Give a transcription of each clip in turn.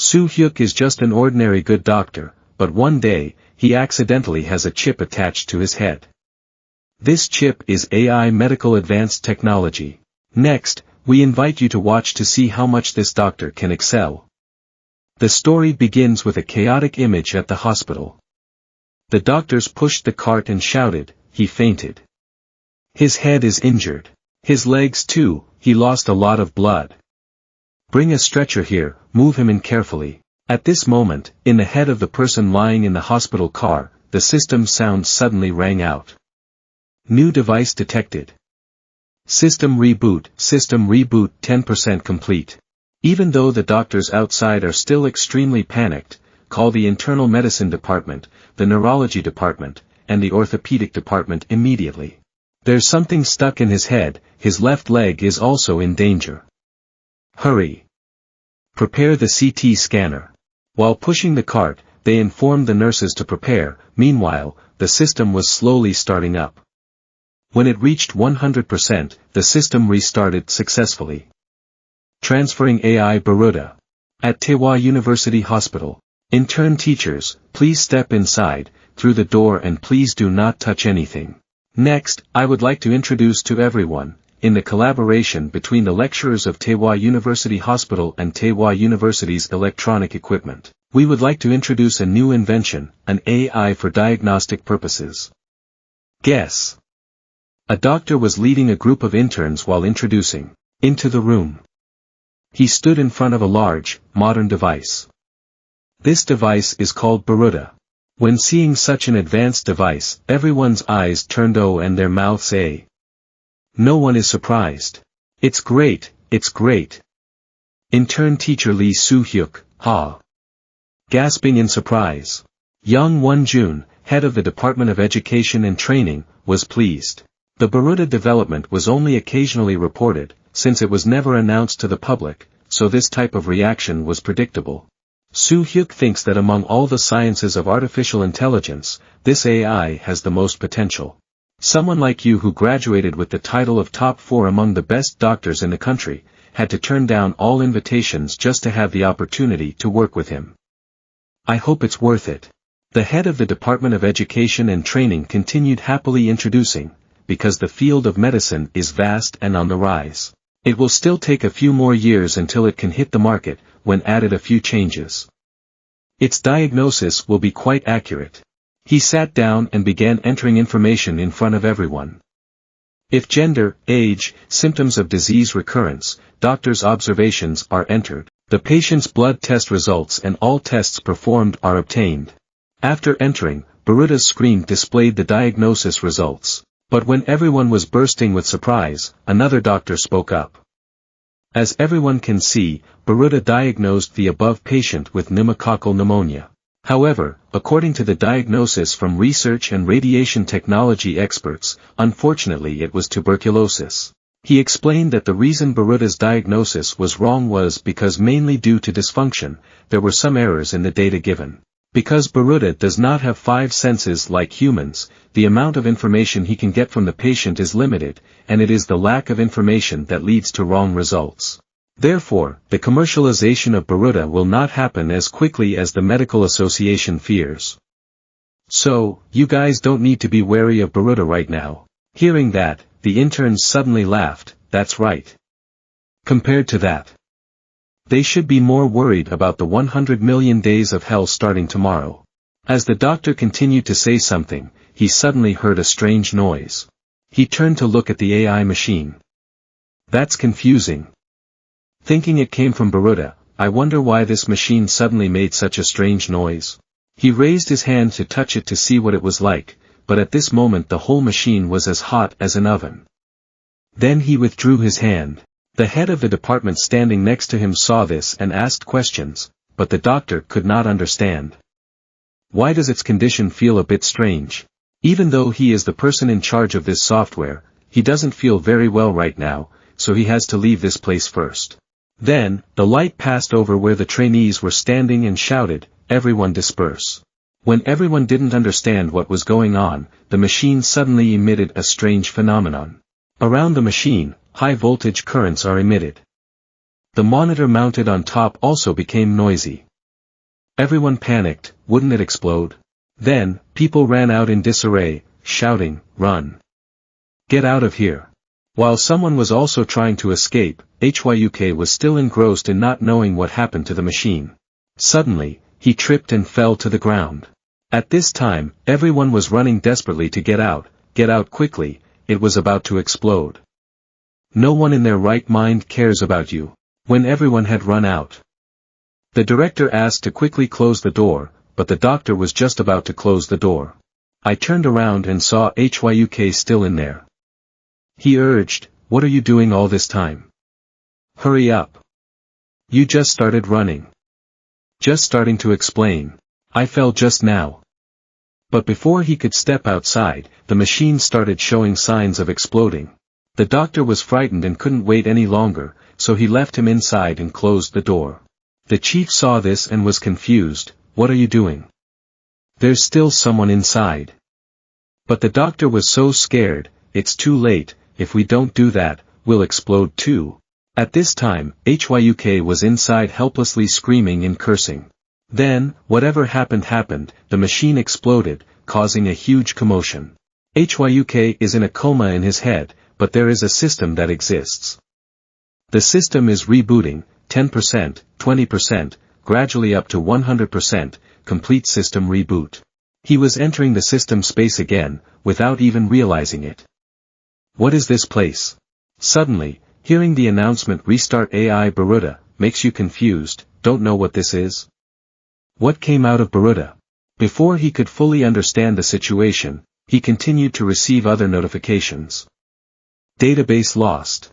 Soo-hyuk is just an ordinary good doctor, but one day, he accidentally has a chip attached to his head. This chip is AI medical advanced technology. Next, we invite you to watch to see how much this doctor can excel. The story begins with a chaotic image at the hospital. The doctors pushed the cart and shouted, he fainted. His head is injured. His legs too, he lost a lot of blood. Bring a stretcher here, move him in carefully. At this moment, in the head of the person lying in the hospital car, the system sound suddenly rang out. New device detected. System reboot 10% complete. Even though the doctors outside are still extremely panicked, call the internal medicine department, the neurology department, and the orthopedic department immediately. There's something stuck in his head, his left leg is also in danger. Hurry. Prepare the CT scanner. While pushing the cart, they informed the nurses to prepare. Meanwhile, the system was slowly starting up. When it reached 100%, the system restarted successfully. Transferring AI Baruda. At Taewha University Hospital. Intern teachers, please step inside, through the door and please do not touch anything. Next, I would like to introduce to everyone, in the collaboration between the lecturers of Taewha University Hospital and Taewha University's electronic equipment, we would like to introduce a new invention, an AI for diagnostic purposes. Guess. A doctor was leading a group of interns while introducing, into the room. He stood in front of a large, modern device. This device is called Baruda. When seeing such an advanced device, everyone's eyes turned and their mouths a. No one is surprised. It's great, it's great. Intern teacher Lee Soo-hyuk, ha. Gasping in surprise. Young Won-jun, head of the Department of Education and Training, was pleased. The Baruda development was only occasionally reported, since it was never announced to the public, so this type of reaction was predictable. Soo-hyuk thinks that among all the sciences of artificial intelligence, this AI has the most potential. Someone like you who graduated with the title of top 4 among the best doctors in the country, had to turn down all invitations just to have the opportunity to work with him. I hope it's worth it. The head of the Department of Education and Training continued happily introducing, because the field of medicine is vast and on the rise. It will still take a few more years until it can hit the market, when added a few changes. Its diagnosis will be quite accurate. He sat down and began entering information in front of everyone. If gender, age, symptoms of disease recurrence, doctor's observations are entered, the patient's blood test results and all tests performed are obtained. After entering, Baruda's screen displayed the diagnosis results. But when everyone was bursting with surprise, another doctor spoke up. As everyone can see, Baruda diagnosed the above patient with pneumococcal pneumonia. However, according to the diagnosis from research and radiation technology experts, unfortunately it was tuberculosis. He explained that the reason Baruda's diagnosis was wrong was because mainly due to dysfunction, there were some errors in the data given. Because Baruda does not have 5 senses like humans, the amount of information he can get from the patient is limited, and it is the lack of information that leads to wrong results. Therefore, the commercialization of Baruda will not happen as quickly as the medical association fears. So, you guys don't need to be wary of Baruda right now. Hearing that, the interns suddenly laughed. That's right. Compared to that, they should be more worried about the 100 million days of hell starting tomorrow. As the doctor continued to say something, he suddenly heard a strange noise. He turned to look at the AI machine. That's confusing. Thinking it came from Baruda, I wonder why this machine suddenly made such a strange noise. He raised his hand to touch it to see what it was like, but at this moment the whole machine was as hot as an oven. Then he withdrew his hand. The head of the department standing next to him saw this and asked questions, but the doctor could not understand. Why does its condition feel a bit strange? Even though he is the person in charge of this software, he doesn't feel very well right now, so he has to leave this place first. Then, the light passed over where the trainees were standing and shouted, "Everyone disperse." When everyone didn't understand what was going on, the machine suddenly emitted a strange phenomenon. Around the machine, high-voltage currents are emitted. The monitor mounted on top also became noisy. Everyone panicked, wouldn't it explode? Then, people ran out in disarray, shouting, "Run! Get out of here!" While someone was also trying to escape, HYUK was still engrossed in not knowing what happened to the machine. Suddenly, he tripped and fell to the ground. At this time, everyone was running desperately to get out quickly, it was about to explode. No one in their right mind cares about you. When everyone had run out, the director asked to quickly close the door, but the doctor was just about to close the door. I turned around and saw HYUK still in there. He urged, "What are you doing all this time? Hurry up. You just started running." Just starting to explain. I fell just now. But before he could step outside, the machine started showing signs of exploding. The doctor was frightened and couldn't wait any longer, so he left him inside and closed the door. The chief saw this and was confused. "What are you doing? There's still someone inside." But the doctor was so scared, "It's too late, if we don't do that, we'll explode too." At this time, HYUK was inside helplessly screaming and cursing. Then, whatever happened, the machine exploded, causing a huge commotion. HYUK is in a coma in his head, but there is a system that exists. The system is rebooting, 10%, 20%, gradually up to 100%, complete system reboot. He was entering the system space again, without even realizing it. What is this place? Suddenly, hearing the announcement "Restart AI Baruda," makes you confused, don't know what this is? What came out of Baruda? Before he could fully understand the situation, he continued to receive other notifications. Database lost.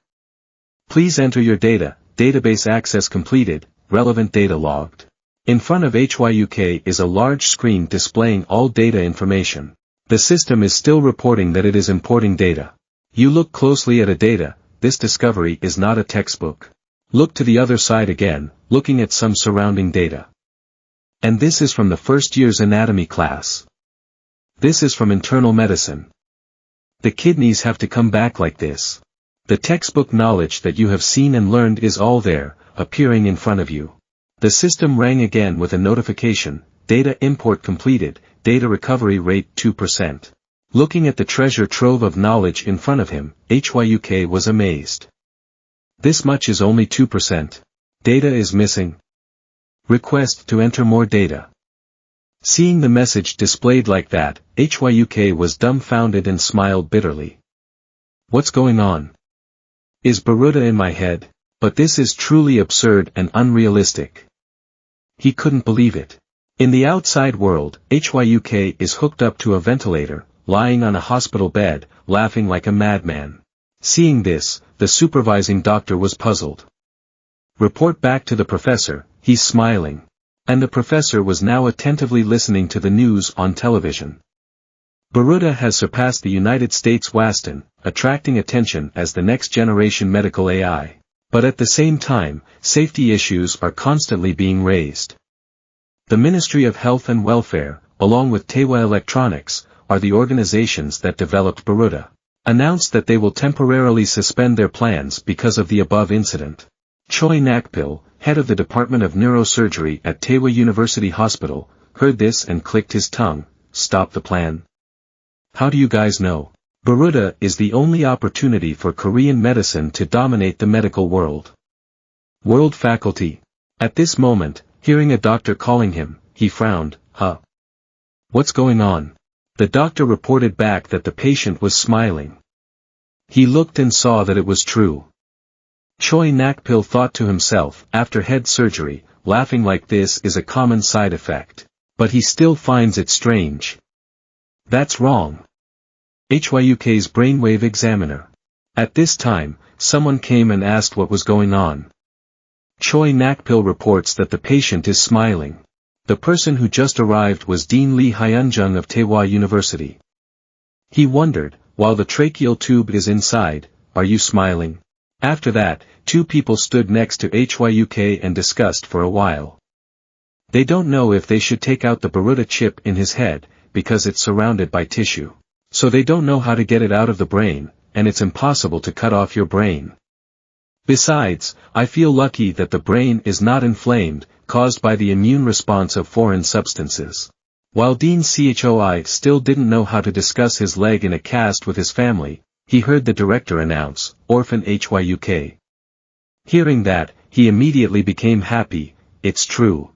Please enter your data, database access completed, relevant data logged. In front of HYUK is a large screen displaying all data information. The system is still reporting that it is importing data. You look closely at a data, this discovery is not a textbook. Look to the other side again, looking at some surrounding data. And this is from the first year's anatomy class. This is from internal medicine. The kidneys have to come back like this. The textbook knowledge that you have seen and learned is all there, appearing in front of you. The system rang again with a notification, "Data import completed, data recovery rate 2%. Looking at the treasure trove of knowledge in front of him, HYUK was amazed. This much is only 2%. Data is missing. Request to enter more data. Seeing the message displayed like that, HYUK was dumbfounded and smiled bitterly. What's going on? Is Baruda in my head? But this is truly absurd and unrealistic. He couldn't believe it. In the outside world, HYUK is hooked up to a ventilator, lying on a hospital bed, laughing like a madman. Seeing this, the supervising doctor was puzzled. Report back to the professor, he's smiling. And the professor was now attentively listening to the news on television. Baruda has surpassed the United States Waston, attracting attention as the next generation medical AI. But at the same time, safety issues are constantly being raised. The Ministry of Health and Welfare, along with Tewa Electronics, are the organizations that developed Baruda, announced that they will temporarily suspend their plans because of the above incident. Choi Nakpil, head of the Department of Neurosurgery at Tewa University Hospital, heard this and clicked his tongue. Stop the plan? How do you guys know? Baruda is the only opportunity for Korean medicine to dominate the medical world. World faculty. At this moment, hearing a doctor calling him, he frowned. Huh? What's going on? The doctor reported back that the patient was smiling. He looked and saw that it was true. Choi Nakpil thought to himself, after head surgery, laughing like this is a common side effect. But he still finds it strange. That's wrong. HYUK's brainwave examiner. At this time, someone came and asked what was going on. Choi Nakpil reports that the patient is smiling. The person who just arrived was Dean Lee Hyunjung of Taewon University. He wondered, while the tracheal tube is inside, are you smiling? After that, two people stood next to HYUK and discussed for a while. They don't know if they should take out the Baruda chip in his head, because it's surrounded by tissue. So they don't know how to get it out of the brain, and it's impossible to cut off your brain. Besides, I feel lucky that the brain is not inflamed, caused by the immune response of foreign substances. While Dean Choi still didn't know how to discuss his leg in a cast with his family, he heard the director announce, "Orphan Hyuk." Hearing that, he immediately became happy. It's true.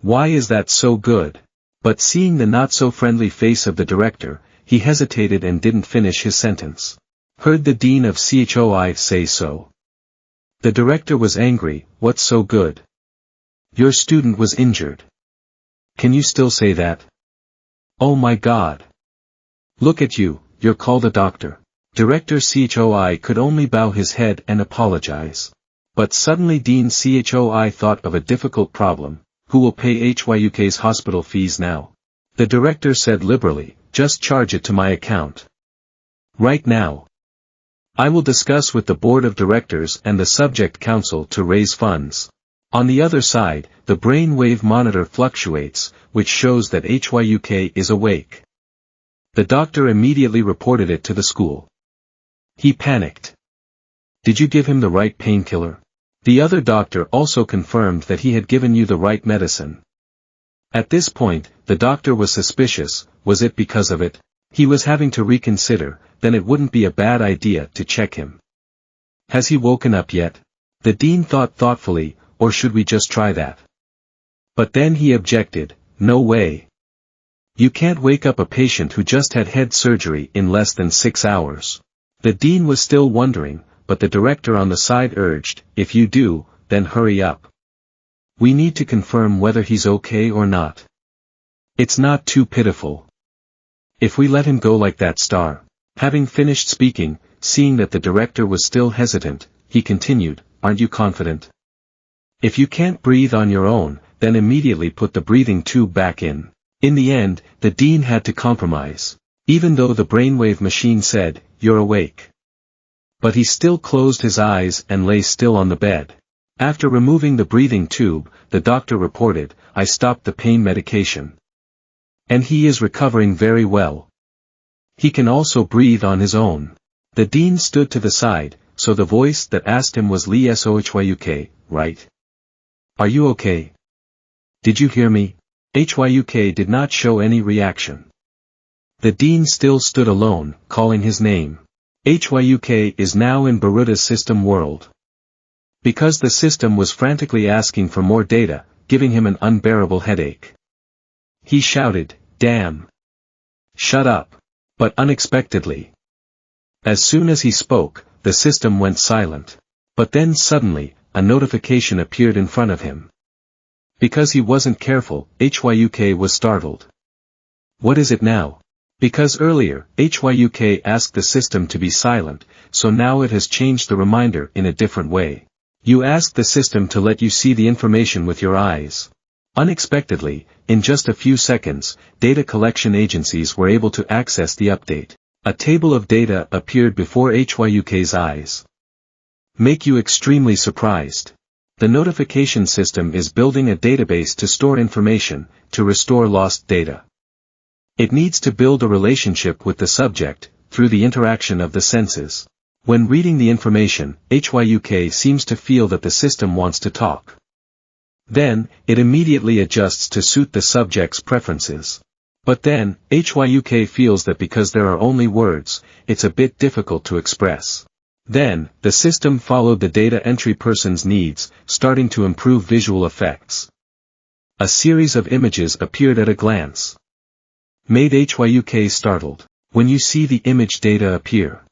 Why is that so good? But seeing the not-so-friendly face of the director, he hesitated and didn't finish his sentence. Heard the dean of Choi say so. The director was angry. What's so good? Your student was injured. Can you still say that? Oh my God. Look at you, you're called a doctor. Director Choi could only bow his head and apologize. But suddenly Dean Choi thought of a difficult problem. Who will pay Hyuk's hospital fees now? The director said liberally, just charge it to my account. Right now. I will discuss with the board of directors and the subject council to raise funds. On the other side, the brainwave monitor fluctuates, which shows that Hyuk is awake. The doctor immediately reported it to the school. He panicked. Did you give him the right painkiller? The other doctor also confirmed that he had given you the right medicine. At this point, the doctor was suspicious. Was it because of it? He was having to reconsider, then it wouldn't be a bad idea to check him. Has he woken up yet? The dean thought thoughtfully, or should we just try that? But then he objected, no way. You can't wake up a patient who just had head surgery in less than 6 hours. The dean was still wondering, but the director on the side urged, if you do, then hurry up. We need to confirm whether he's okay or not. It's not too pitiful. If we let him go like that star. Having finished speaking, seeing that the director was still hesitant, he continued, aren't you confident? If you can't breathe on your own, then immediately put the breathing tube back in. In the end, the dean had to compromise. Even though the brainwave machine said, you're awake. But he still closed his eyes and lay still on the bed. After removing the breathing tube, the doctor reported, I stopped the pain medication. And he is recovering very well. He can also breathe on his own. The dean stood to the side, so the voice that asked him was Lee Hyuk, right? Are you okay? Did you hear me? Hyuk did not show any reaction. The dean still stood alone, calling his name. Hyuk is now in Baruda's system world. Because the system was frantically asking for more data, giving him an unbearable headache. He shouted, damn. Shut up. But unexpectedly. As soon as he spoke, the system went silent. But then suddenly, a notification appeared in front of him. Because he wasn't careful, Hyuk was startled. What is it now? Because earlier, Hyuk asked the system to be silent, so now it has changed the reminder in a different way. You asked the system to let you see the information with your eyes. Unexpectedly, in just a few seconds, data collection agencies were able to access the update. A table of data appeared before Hyuk's eyes. Make you extremely surprised. The notification system is building a database to store information, to restore lost data. It needs to build a relationship with the subject, through the interaction of the senses. When reading the information, Hyuk seems to feel that the system wants to talk. Then, it immediately adjusts to suit the subject's preferences. But then, Hyuk feels that because there are only words, it's a bit difficult to express. Then, the system followed the data entry person's needs, starting to improve visual effects. A series of images appeared at a glance. Made Hyuk startled. When you see the image data appear.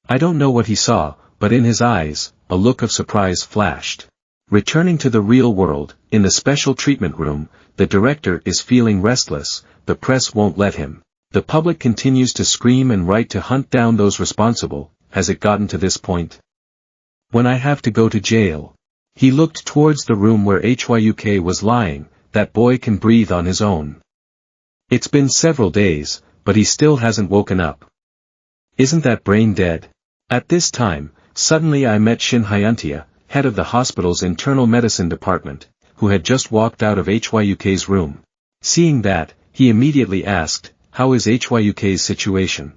I don't know what he saw, but in his eyes, a look of surprise flashed. Returning to the real world, in the special treatment room, the director is feeling restless, the press won't let him. The public continues to scream and write to hunt down those responsible. Has it gotten to this point? When I have to go to jail. He looked towards the room where Hyuk was lying. That boy can breathe on his own. It's been several days, but he still hasn't woken up. Isn't that brain dead? At this time, suddenly I met Shin Hyuntia, head of the hospital's internal medicine department, who had just walked out of Hyuk's room. Seeing that, he immediately asked, how is Hyuk's situation?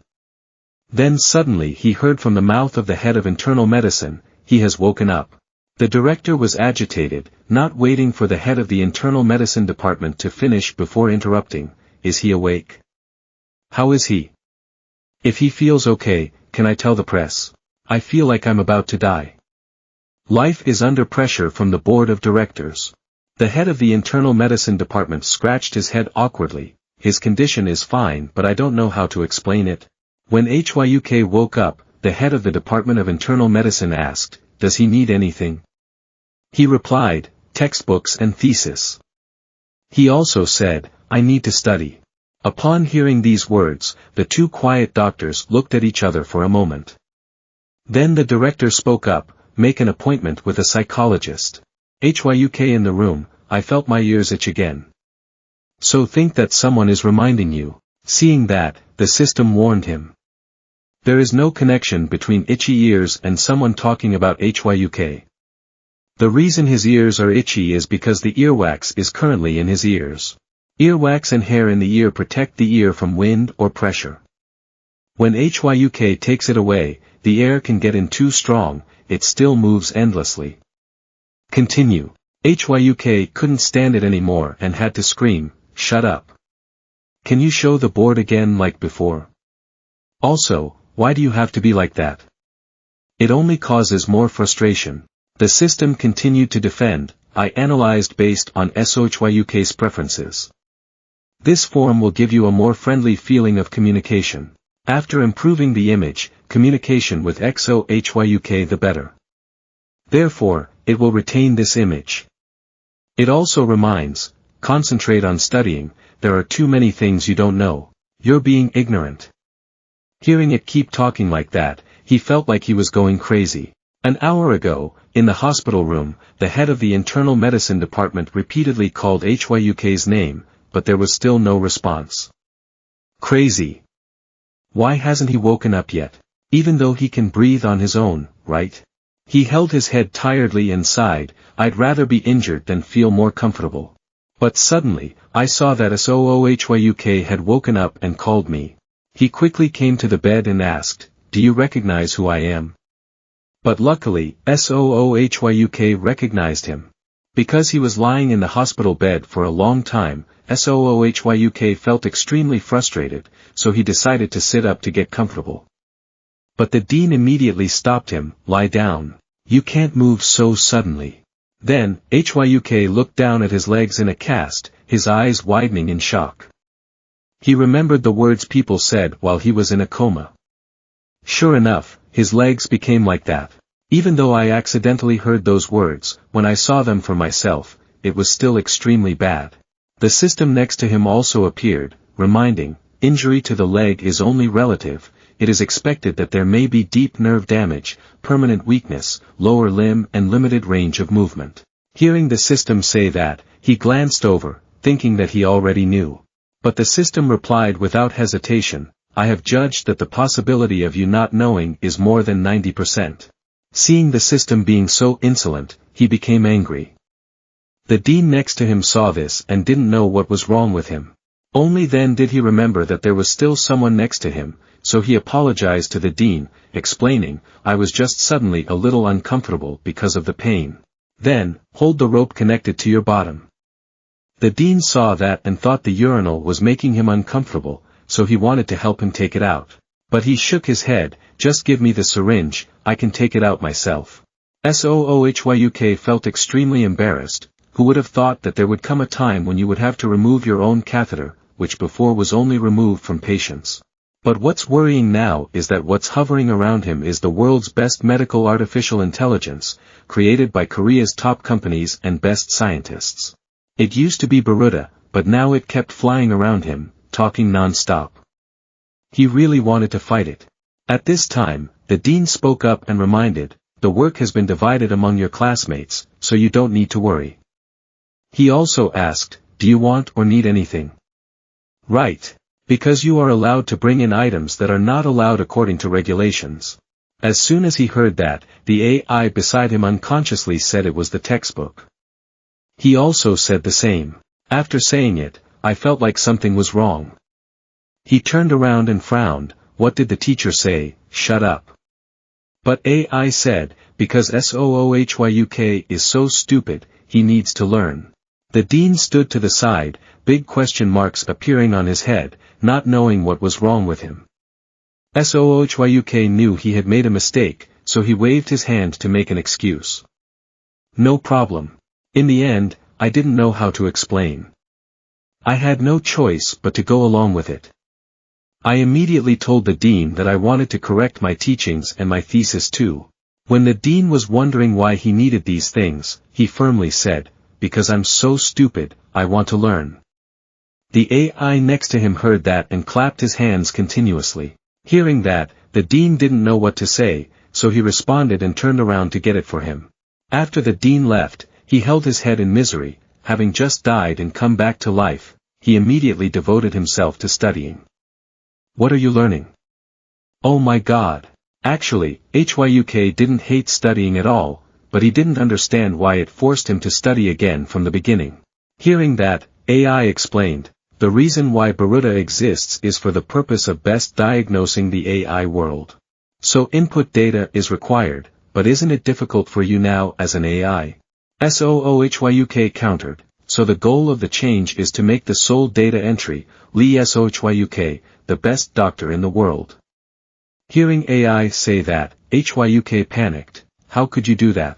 Then suddenly he heard from the mouth of the head of internal medicine, he has woken up. The director was agitated, not waiting for the head of the internal medicine department to finish before interrupting. Is he awake? How is he? If he feels okay, can I tell the press? I feel like I'm about to die. Life is under pressure from the board of directors. The head of the internal medicine department scratched his head awkwardly. His condition is fine, but I don't know how to explain it. When HYUK woke up, the head of the Department of Internal Medicine asked, does he need anything? He replied, textbooks and thesis. He also said, I need to study. Upon hearing these words, the two quiet doctors looked at each other for a moment. Then the director spoke up, make an appointment with a psychologist. HYUK in the room, I felt my ears itch again. So think that someone is reminding you. Seeing that, the system warned him. There is no connection between itchy ears and someone talking about HYUK. The reason his ears are itchy is because the earwax is currently in his ears. Earwax and hair in the ear protect the ear from wind or pressure. When HYUK takes it away, the air can get in too strong, it still moves endlessly. Continue. HYUK couldn't stand it anymore and had to scream, shut up. Can you show the board again like before? Also, why do you have to be like that? It only causes more frustration. The system continued to defend. I analyzed based on SOHYUK's preferences. This form will give you a more friendly feeling of communication. After improving the image, communication with XOHYUK the better. Therefore, it will retain this image. It also reminds, concentrate on studying, there are too many things you don't know. You're being ignorant. Hearing it keep talking like that, he felt like he was going crazy. An hour ago, in the hospital room, the head of the internal medicine department repeatedly called HYUK's name, but there was still no response. Crazy. Why hasn't he woken up yet? Even though he can breathe on his own, right? He held his head tiredly and sighed, I'd rather be injured than feel more comfortable. But suddenly, I saw that SOOHYUK had woken up and called me. He quickly came to the bed and asked, do you recognize who I am? But luckily, SOOHYUK recognized him. Because he was lying in the hospital bed for a long time, SOOHYUK felt extremely frustrated, so he decided to sit up to get comfortable. But the dean immediately stopped him, lie down. You can't move so suddenly. Then, HYUK looked down at his legs in a cast, his eyes widening in shock. He remembered the words people said while he was in a coma. Sure enough, his legs became like that. Even though I accidentally heard those words, when I saw them for myself, it was still extremely bad. The system next to him also appeared, reminding, injury to the leg is only relative, it is expected that there may be deep nerve damage, permanent weakness, lower limb and limited range of movement. Hearing the system say that, he glanced over, thinking that he already knew. But the system replied without hesitation, I have judged that the possibility of you not knowing is more than 90%. Seeing the system being so insolent, he became angry. The dean next to him saw this and didn't know what was wrong with him. Only then did he remember that there was still someone next to him, so he apologized to the dean, explaining, I was just suddenly a little uncomfortable because of the pain. Then, hold the rope connected to your bottom. The dean saw that and thought the urinal was making him uncomfortable, so he wanted to help him take it out. But he shook his head, just give me the syringe, I can take it out myself. SOOHYUK felt extremely embarrassed. Who would have thought that there would come a time when you would have to remove your own catheter, which before was only removed from patients. But what's worrying now is that what's hovering around him is the world's best medical artificial intelligence, created by Korea's top companies and best scientists. It used to be Baruda, but now it kept flying around him, talking non-stop. He really wanted to fight it. At this time, the dean spoke up and reminded, the work has been divided among your classmates, so you don't need to worry. He also asked, do you want or need anything? Right. Because you are allowed to bring in items that are not allowed according to regulations. As soon as he heard that, the AI beside him unconsciously said it was the textbook. He also said the same. After saying it, I felt like something was wrong. He turned around and frowned, what did the teacher say, shut up. But AI said, because SOOHYUK is so stupid, he needs to learn. The dean stood to the side, big question marks appearing on his head, not knowing what was wrong with him. SOOHYUK knew he had made a mistake, so he waved his hand to make an excuse. No problem. In the end, I didn't know how to explain. I had no choice but to go along with it. I immediately told the dean that I wanted to correct my teachings and my thesis too. When the dean was wondering why he needed these things, he firmly said, because I'm so stupid, I want to learn. The AI next to him heard that and clapped his hands continuously. Hearing that, the dean didn't know what to say, so he responded and turned around to get it for him. After the dean left, he held his head in misery, having just died and come back to life, he immediately devoted himself to studying. What are you learning? Oh my God. Actually, HYUK didn't hate studying at all, but he didn't understand why it forced him to study again from the beginning. Hearing that, AI explained, the reason why Baruta exists is for the purpose of best diagnosing the AI world. So input data is required, but isn't it difficult for you now as an AI? SOOHYUK countered, so the goal of the change is to make the sole data entry, SOHYUK, the best doctor in the world. Hearing AI say that, HYUK panicked, how could you do that?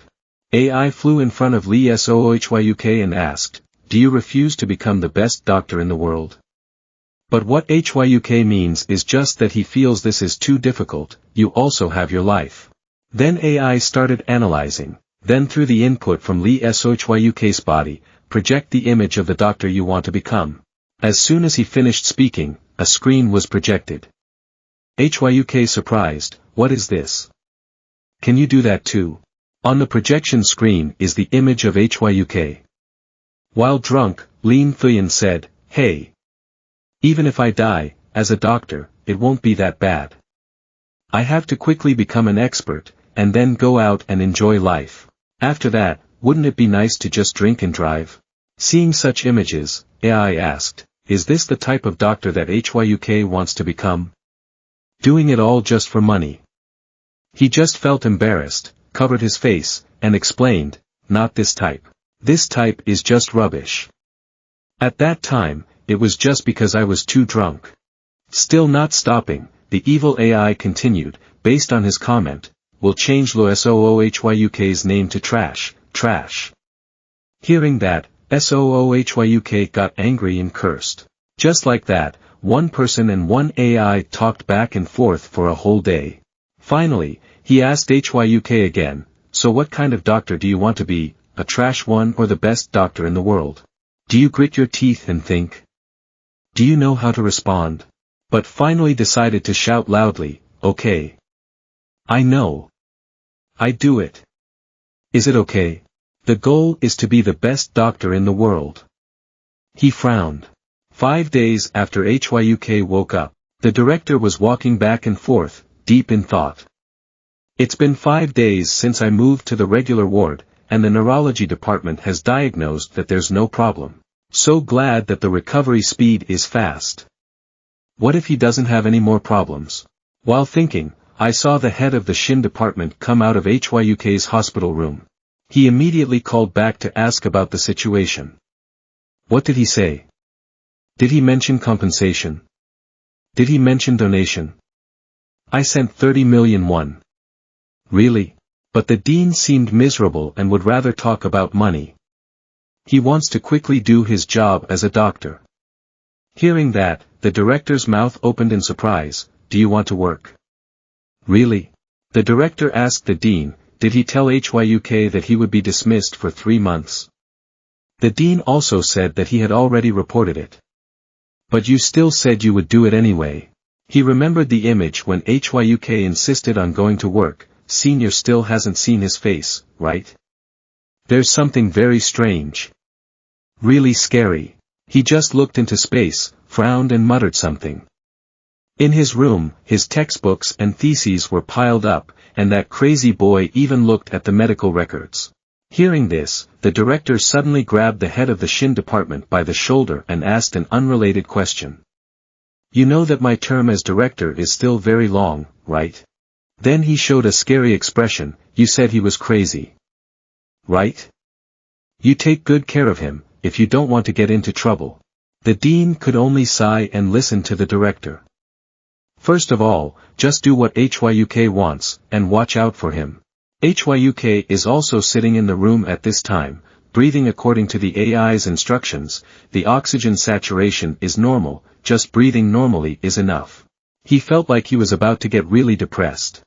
AI flew in front of SOHYUK and asked, do you refuse to become the best doctor in the world? But what HYUK means is just that he feels this is too difficult, you also have your life. Then AI started analyzing, then through the input from SOHYUK's body, project the image of the doctor you want to become. As soon as he finished speaking, a screen was projected. HYUK surprised, what is this? Can you do that too? On the projection screen is the image of HYUK. While drunk, Lin Thuyan said, hey. Even if I die, as a doctor, it won't be that bad. I have to quickly become an expert, and then go out and enjoy life. After that, wouldn't it be nice to just drink and drive? Seeing such images, AI asked, is this the type of doctor that HYUK wants to become? Doing it all just for money. He just felt embarrassed, covered his face, and explained, not this type. This type is just rubbish. At that time, it was just because I was too drunk. Still not stopping, the evil AI continued, based on his comment, we'll change SOOHYUK's name to Trash, Trash. Hearing that, SOOHYUK got angry and cursed. Just like that, one person and one AI talked back and forth for a whole day. Finally, he asked HYUK again, so what kind of doctor do you want to be, a trash one or the best doctor in the world? Do you grit your teeth and think? Do you know how to respond? But finally decided to shout loudly, okay. I know. I do it. Is it okay? The goal is to be the best doctor in the world. He frowned. 5 days after HYUK woke up, the director was walking back and forth, deep in thought. It's been 5 days since I moved to the regular ward, and the neurology department has diagnosed that there's no problem. So glad that the recovery speed is fast. What if he doesn't have any more problems? While thinking, I saw the head of the Shin department come out of HYUK's hospital room. He immediately called back to ask about the situation. What did he say? Did he mention compensation? Did he mention donation? I sent 30 million won. Really? But the dean seemed miserable and would rather talk about money. He wants to quickly do his job as a doctor. Hearing that, the director's mouth opened in surprise, do you want to work? Really? The director asked the dean, did he tell HYUK that he would be dismissed for 3 months? The dean also said that he had already reported it. But you still said you would do it anyway. He remembered the image when HYUK insisted on going to work, senior still hasn't seen his face, right? There's something very strange. Really scary. He just looked into space, frowned and muttered something. In his room, his textbooks and theses were piled up, and that crazy boy even looked at the medical records. Hearing this, the director suddenly grabbed the head of the Shin department by the shoulder and asked an unrelated question. You know that my term as director is still very long, right? Then he showed a scary expression. You said he was crazy. Right? You take good care of him, if you don't want to get into trouble. The dean could only sigh and listen to the director. First of all, just do what HYUK wants, and watch out for him. HYUK is also sitting in the room at this time, breathing according to the AI's instructions. The oxygen saturation is normal, just breathing normally is enough. He felt like he was about to get really depressed.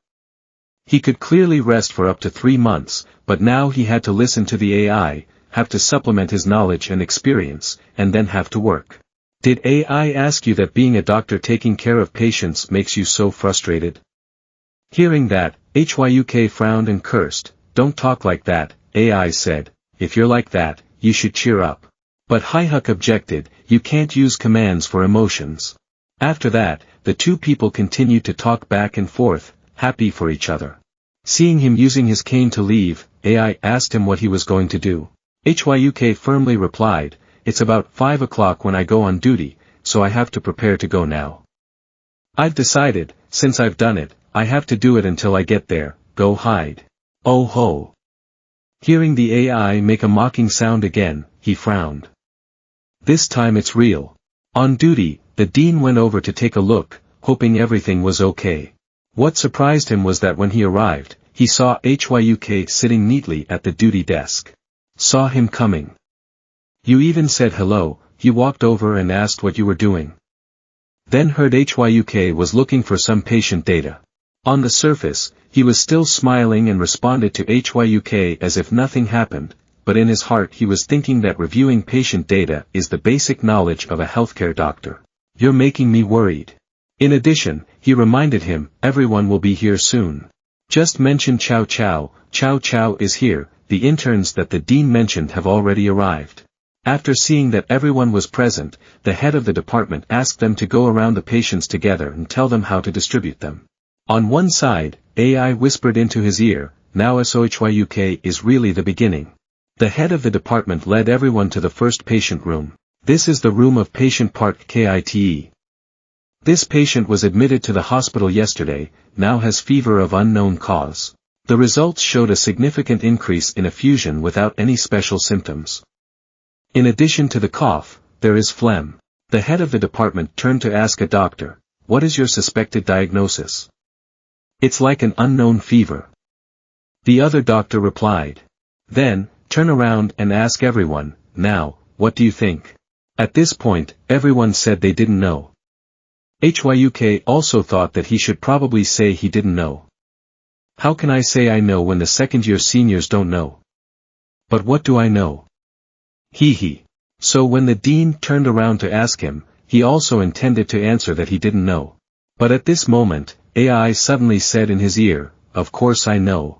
He could clearly rest for up to 3 months, but now he had to listen to the AI, have to supplement his knowledge and experience, and then have to work. Did AI ask you that being a doctor taking care of patients makes you so frustrated? Hearing that, HYUK frowned and cursed. Don't talk like that, AI said. If you're like that, you should cheer up. But Hyuk objected. You can't use commands for emotions. After that, the two people continued to talk back and forth, happy for each other. Seeing him using his cane to leave, AI asked him what he was going to do. HYUK firmly replied, it's about 5 o'clock when I go on duty, so I have to prepare to go now. I've decided, since I've done it, I have to do it until I get there. Go hide. Oh ho. Hearing the AI make a mocking sound again, he frowned. This time it's real. On duty, the dean went over to take a look, hoping everything was okay. What surprised him was that when he arrived, he saw HYUK sitting neatly at the duty desk. Saw him coming. You even said hello. He walked over and asked what you were doing. Then heard HYUK was looking for some patient data. On the surface, he was still smiling and responded to HYUK as if nothing happened, but in his heart he was thinking that reviewing patient data is the basic knowledge of a healthcare doctor. You're making me worried. In addition, he reminded him, everyone will be here soon. Just mention Chow Chow. Chow Chow is here. The interns that the dean mentioned have already arrived. After seeing that everyone was present, the head of the department asked them to go around the patients together and tell them how to distribute them. On one side, AI whispered into his ear, now SOHYUK is really the beginning. The head of the department led everyone to the first patient room. This is the room of patient part KITE. This patient was admitted to the hospital yesterday, now has fever of unknown cause. The results showed a significant increase in effusion without any special symptoms. In addition to the cough, there is phlegm. The head of the department turned to ask a doctor, what is your suspected diagnosis? It's like an unknown fever. The other doctor replied. Then, turn around and ask everyone, now, what do you think? At this point, everyone said they didn't know. HYUK also thought that he should probably say he didn't know. How can I say I know when the second-year seniors don't know? But what do I know? He. So when the dean turned around to ask him, he also intended to answer that he didn't know. But at this moment, AI suddenly said in his ear, of course I know.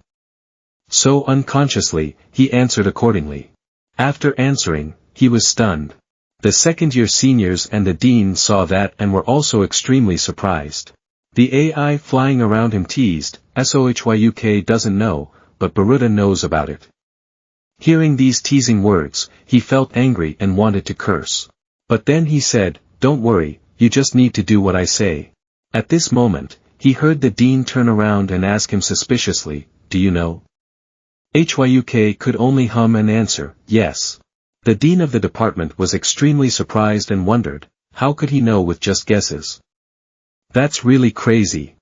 So unconsciously, he answered accordingly. After answering, he was stunned. The second-year seniors and the dean saw that and were also extremely surprised. The AI flying around him teased, SOHYUK doesn't know, but Baruta knows about it. Hearing these teasing words, he felt angry and wanted to curse. But then he said, don't worry, you just need to do what I say. At this moment, he heard the dean turn around and ask him suspiciously, do you know? HYUK could only hum and answer, yes. The dean of the department was extremely surprised and wondered, how could he know with just guesses? That's really crazy.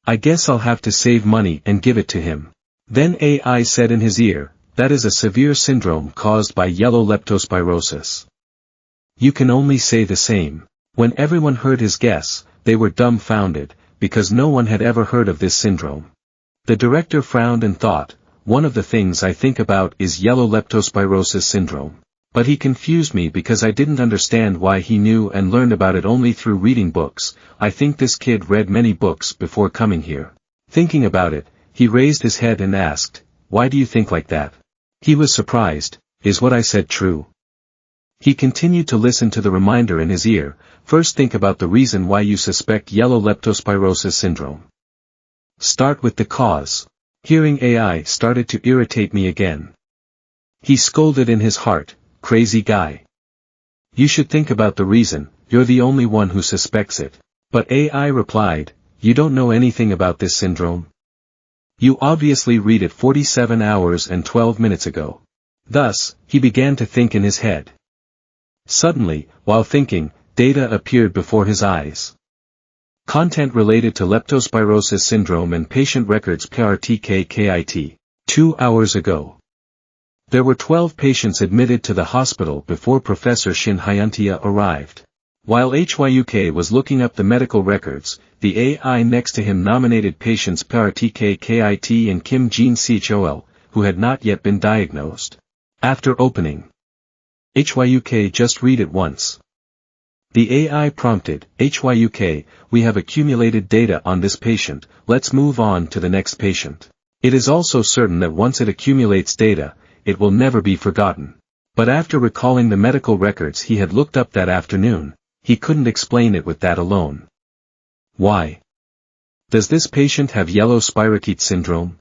I guess I'll have to save money and give it to him. Then AI said in his ear, that is a severe syndrome caused by yellow leptospirosis. You can only say the same. When everyone heard his guess, they were dumbfounded, because no one had ever heard of this syndrome. The director frowned and thought, one of the things I think about is yellow leptospirosis syndrome. But he confused me because I didn't understand why he knew and learned about it only through reading books. I think this kid read many books before coming here. Thinking about it, he raised his head and asked, why do you think like that? He was surprised, is what I said true? He continued to listen to the reminder in his ear, first think about the reason why you suspect yellow leptospirosis syndrome. Start with the cause. Hearing AI started to irritate me again. He scolded in his heart, crazy guy. You should think about the reason, you're the only one who suspects it. But AI replied, you don't know anything about this syndrome? You obviously read it 47 hours and 12 minutes ago. Thus, he began to think in his head. Suddenly, while thinking, data appeared before his eyes. Content related to leptospirosis syndrome and patient records PRTK-KIT. 2 hours ago. There were 12 patients admitted to the hospital before Professor Shin Hyuntia arrived. While HYUK was looking up the medical records, the AI next to him nominated patients PRTK-KIT and Kim Jin Chol, who had not yet been diagnosed. After opening HYUK, just read it once. The AI prompted, HYUK, we have accumulated data on this patient, let's move on to the next patient. It is also certain that once it accumulates data, it will never be forgotten. But after recalling the medical records he had looked up that afternoon, he couldn't explain it with that alone. Why? Does this patient have yellow spirochete syndrome?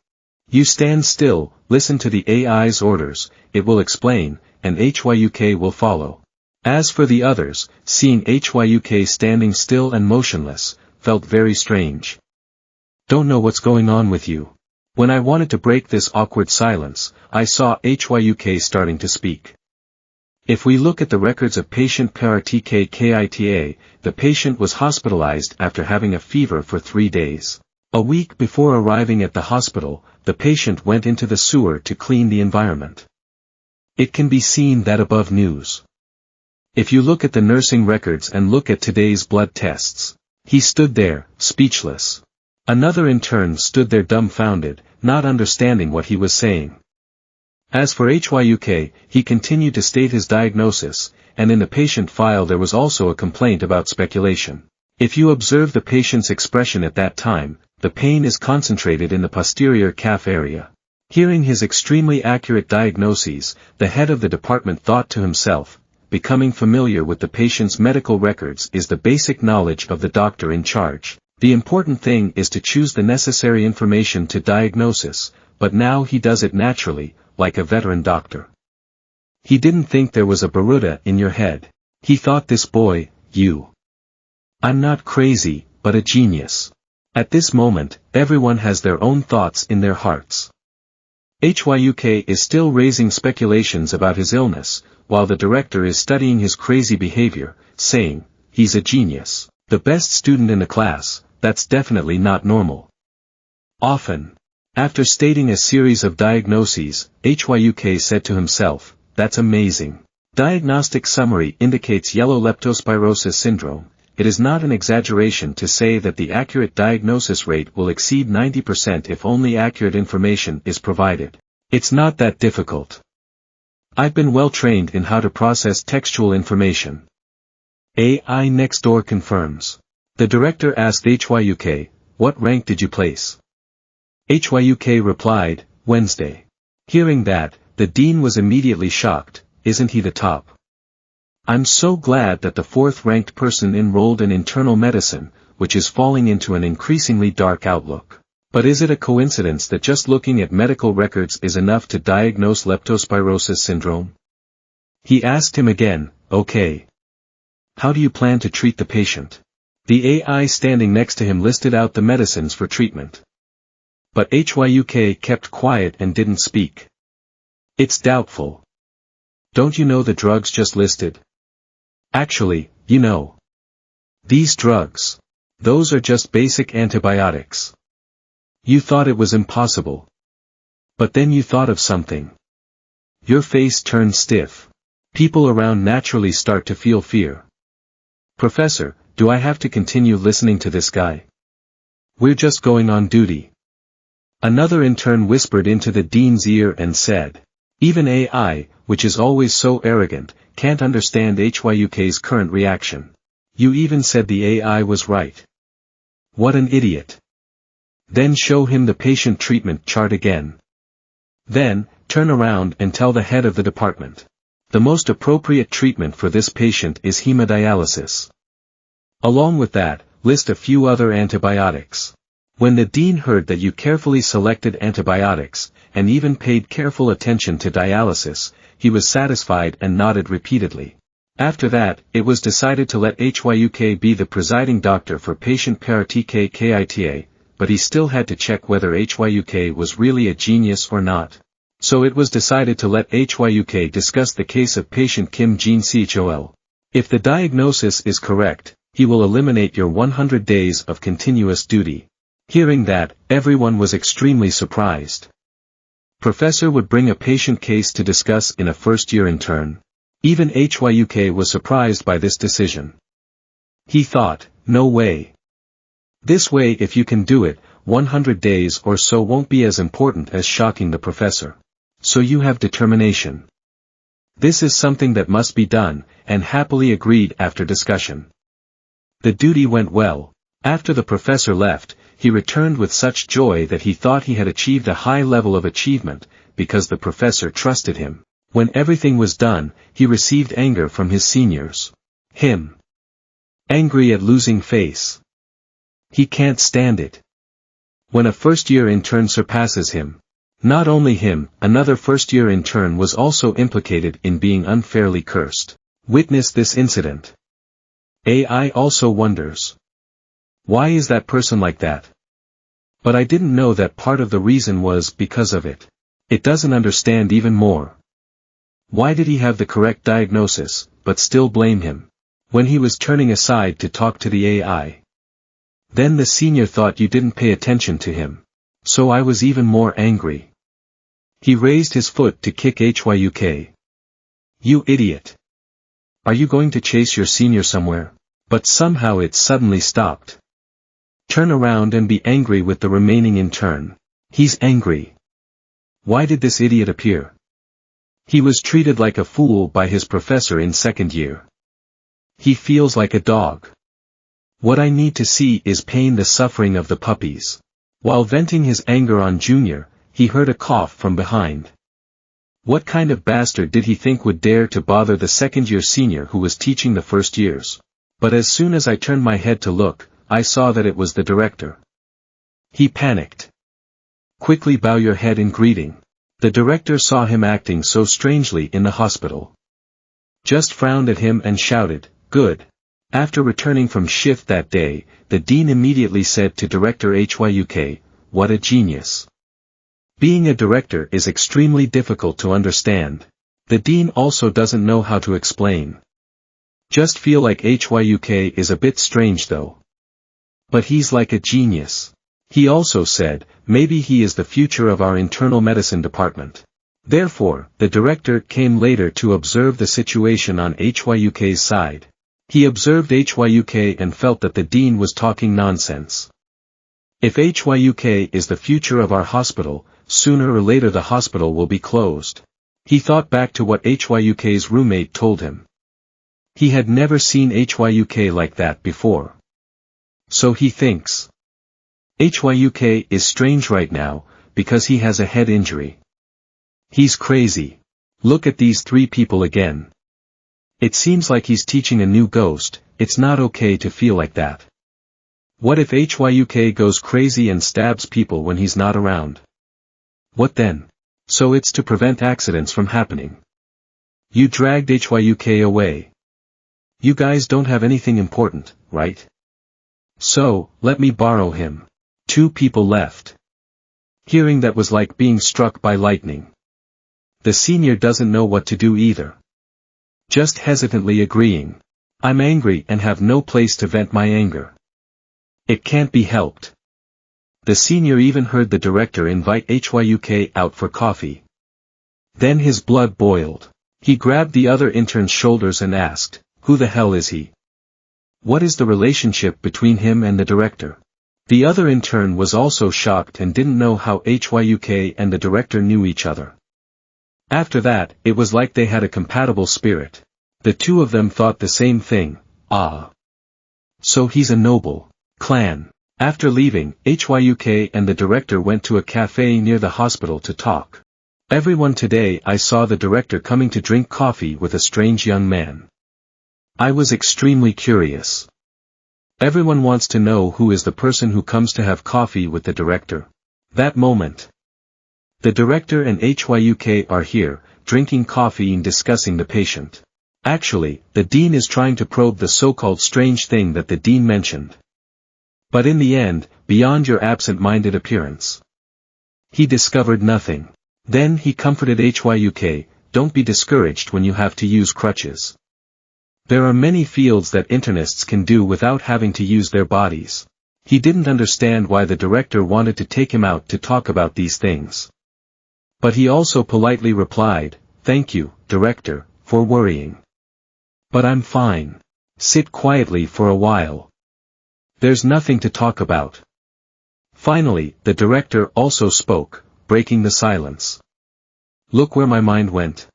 You stand still, listen to the AI's orders, it will explain, and HYUK will follow. As for the others, seeing HYUK standing still and motionless, felt very strange. Don't know what's going on with you. When I wanted to break this awkward silence, I saw HYUK starting to speak. If we look at the records of patient PRTK-KITA, the patient was hospitalized after having a fever for 3 days. A week before arriving at the hospital, the patient went into the sewer to clean the environment. It can be seen that above news. If you look at the nursing records and look at today's blood tests. He stood there, speechless. Another intern stood there dumbfounded, not understanding what he was saying. As for HYUK, he continued to state his diagnosis, and in the patient file there was also a complaint about speculation. If you observe the patient's expression at that time, the pain is concentrated in the posterior calf area. Hearing his extremely accurate diagnoses, the head of the department thought to himself, becoming familiar with the patient's medical records is the basic knowledge of the doctor in charge. The important thing is to choose the necessary information to diagnosis, but now he does it naturally, like a veteran doctor. He didn't think there was a Baruda in your head. He thought this boy, you. I'm not crazy, but a genius. At this moment, everyone has their own thoughts in their hearts. HYUK is still raising speculations about his illness, while the director is studying his crazy behavior, saying, he's a genius, the best student in the class, that's definitely not normal. Often. After stating a series of diagnoses, HYUK said to himself, that's amazing. Diagnostic summary indicates yellow leptospirosis syndrome. It is not an exaggeration to say that the accurate diagnosis rate will exceed 90% if only accurate information is provided. It's not that difficult. I've been well trained in how to process textual information. AI next door confirms. The director asked HYUK, what rank did you place? HYUK replied, Wednesday. Hearing that, the dean was immediately shocked, isn't he the top? I'm so glad that the 4th-ranked person enrolled in internal medicine, which is falling into an increasingly dark outlook. But is it a coincidence that just looking at medical records is enough to diagnose leptospirosis syndrome? He asked him again, okay. How do you plan to treat the patient? The AI standing next to him listed out the medicines for treatment. But HYUK kept quiet and didn't speak. It's doubtful. Don't you know the drugs just listed? Actually, you know. These drugs. Those are just basic antibiotics. You thought it was impossible. But then you thought of something. Your face turned stiff. People around naturally start to feel fear. Professor, do I have to continue listening to this guy? We're just going on duty. Another intern whispered into the dean's ear and said, even AI, which is always so arrogant, can't understand HYUK's current reaction. You even said the AI was right. What an idiot. Then show him the patient treatment chart again. Then, turn around and tell the head of the department. The most appropriate treatment for this patient is hemodialysis. Along with that, list a few other antibiotics. When the dean heard that you carefully selected antibiotics, and even paid careful attention to dialysis, he was satisfied and nodded repeatedly. After that, it was decided to let HYUK be the presiding doctor for patient PRTK KITA, but he still had to check whether HYUK was really a genius or not. So it was decided to let HYUK discuss the case of patient Kim Jin Chol. If the diagnosis is correct, he will eliminate your 100 days of continuous duty. Hearing that, everyone was extremely surprised. Professor would bring a patient case to discuss in a first-year intern. Even HYUK was surprised by this decision. He thought, no way. This way if you can do it, 100 days or so won't be as important as shocking the professor. So you have determination. This is something that must be done, and happily agreed after discussion. The duty went well. After the professor left, he returned with such joy that he thought he had achieved a high level of achievement, because the professor trusted him. When everything was done, he received anger from his seniors. Him. Angry at losing face. He can't stand it. When a first-year intern surpasses him. Not only him, another first-year intern was also implicated in being unfairly cursed. Witness this incident. AI also wonders. Why is that person like that? But I didn't know that part of the reason was because of it. It doesn't understand even more. Why did he have the correct diagnosis, but still blame him? When he was turning aside to talk to the AI. Then the senior thought you didn't pay attention to him. So I was even more angry. He raised his foot to kick HYUK. You idiot. Are you going to chase your senior somewhere? But somehow it suddenly stopped. Turn around and be angry with the remaining intern. He's angry. Why did this idiot appear? He was treated like a fool by his professor in second year. He feels like a dog. What I need to see is pain, the suffering of the puppies. While venting his anger on Junior, he heard a cough from behind. What kind of bastard did he think would dare to bother the second-year senior who was teaching the first years? But as soon as I turned my head to look, I saw that it was the director. He panicked. Quickly bow your head in greeting. The director saw him acting so strangely in the hospital. Just frowned at him and shouted, "Good." After returning from shift that day, the dean immediately said to Director HYUK, "What a genius." Being a director is extremely difficult to understand. The dean also doesn't know how to explain. Just feel like HYUK is a bit strange though. But he's like a genius. He also said, maybe he is the future of our internal medicine department. Therefore, the director came later to observe the situation on HYUK's side. He observed HYUK and felt that the dean was talking nonsense. If HYUK is the future of our hospital, sooner or later the hospital will be closed. He thought back to what HYUK's roommate told him. He had never seen HYUK like that before. So he thinks. HYUK is strange right now, because he has a head injury. He's crazy. Look at these three people again. It seems like he's teaching a new ghost. It's not okay to feel like that. What if HYUK goes crazy and stabs people when he's not around? What then? So it's to prevent accidents from happening. You dragged HYUK away. You guys don't have anything important, right? So, let me borrow him. 2 people left. Hearing that was like being struck by lightning. The senior doesn't know what to do either. Just hesitantly agreeing. I'm angry and have no place to vent my anger. It can't be helped. The senior even heard the director invite HYUK out for coffee. Then his blood boiled. He grabbed the other intern's shoulders and asked, who the hell is he? What is the relationship between him and the director? The other intern was also shocked and didn't know how HYUK and the director knew each other. After that, it was like they had a compatible spirit. The two of them thought the same thing, ah. So he's a noble clan. After leaving, HYUK and the director went to a cafe near the hospital to talk. Everyone today I saw the director coming to drink coffee with a strange young man. I was extremely curious. Everyone wants to know who is the person who comes to have coffee with the director. That moment. The director and HYUK are here, drinking coffee and discussing the patient. Actually, the dean is trying to probe the so-called strange thing that the dean mentioned. But in the end, beyond your absent-minded appearance, he discovered nothing. Then he comforted Hyuk, don't be discouraged when you have to use crutches. There are many fields that internists can do without having to use their bodies. He didn't understand why the director wanted to take him out to talk about these things. But he also politely replied, "Thank you, director, for worrying. But I'm fine. Sit quietly for a while. There's nothing to talk about." Finally, the director also spoke, breaking the silence. "Look where my mind went.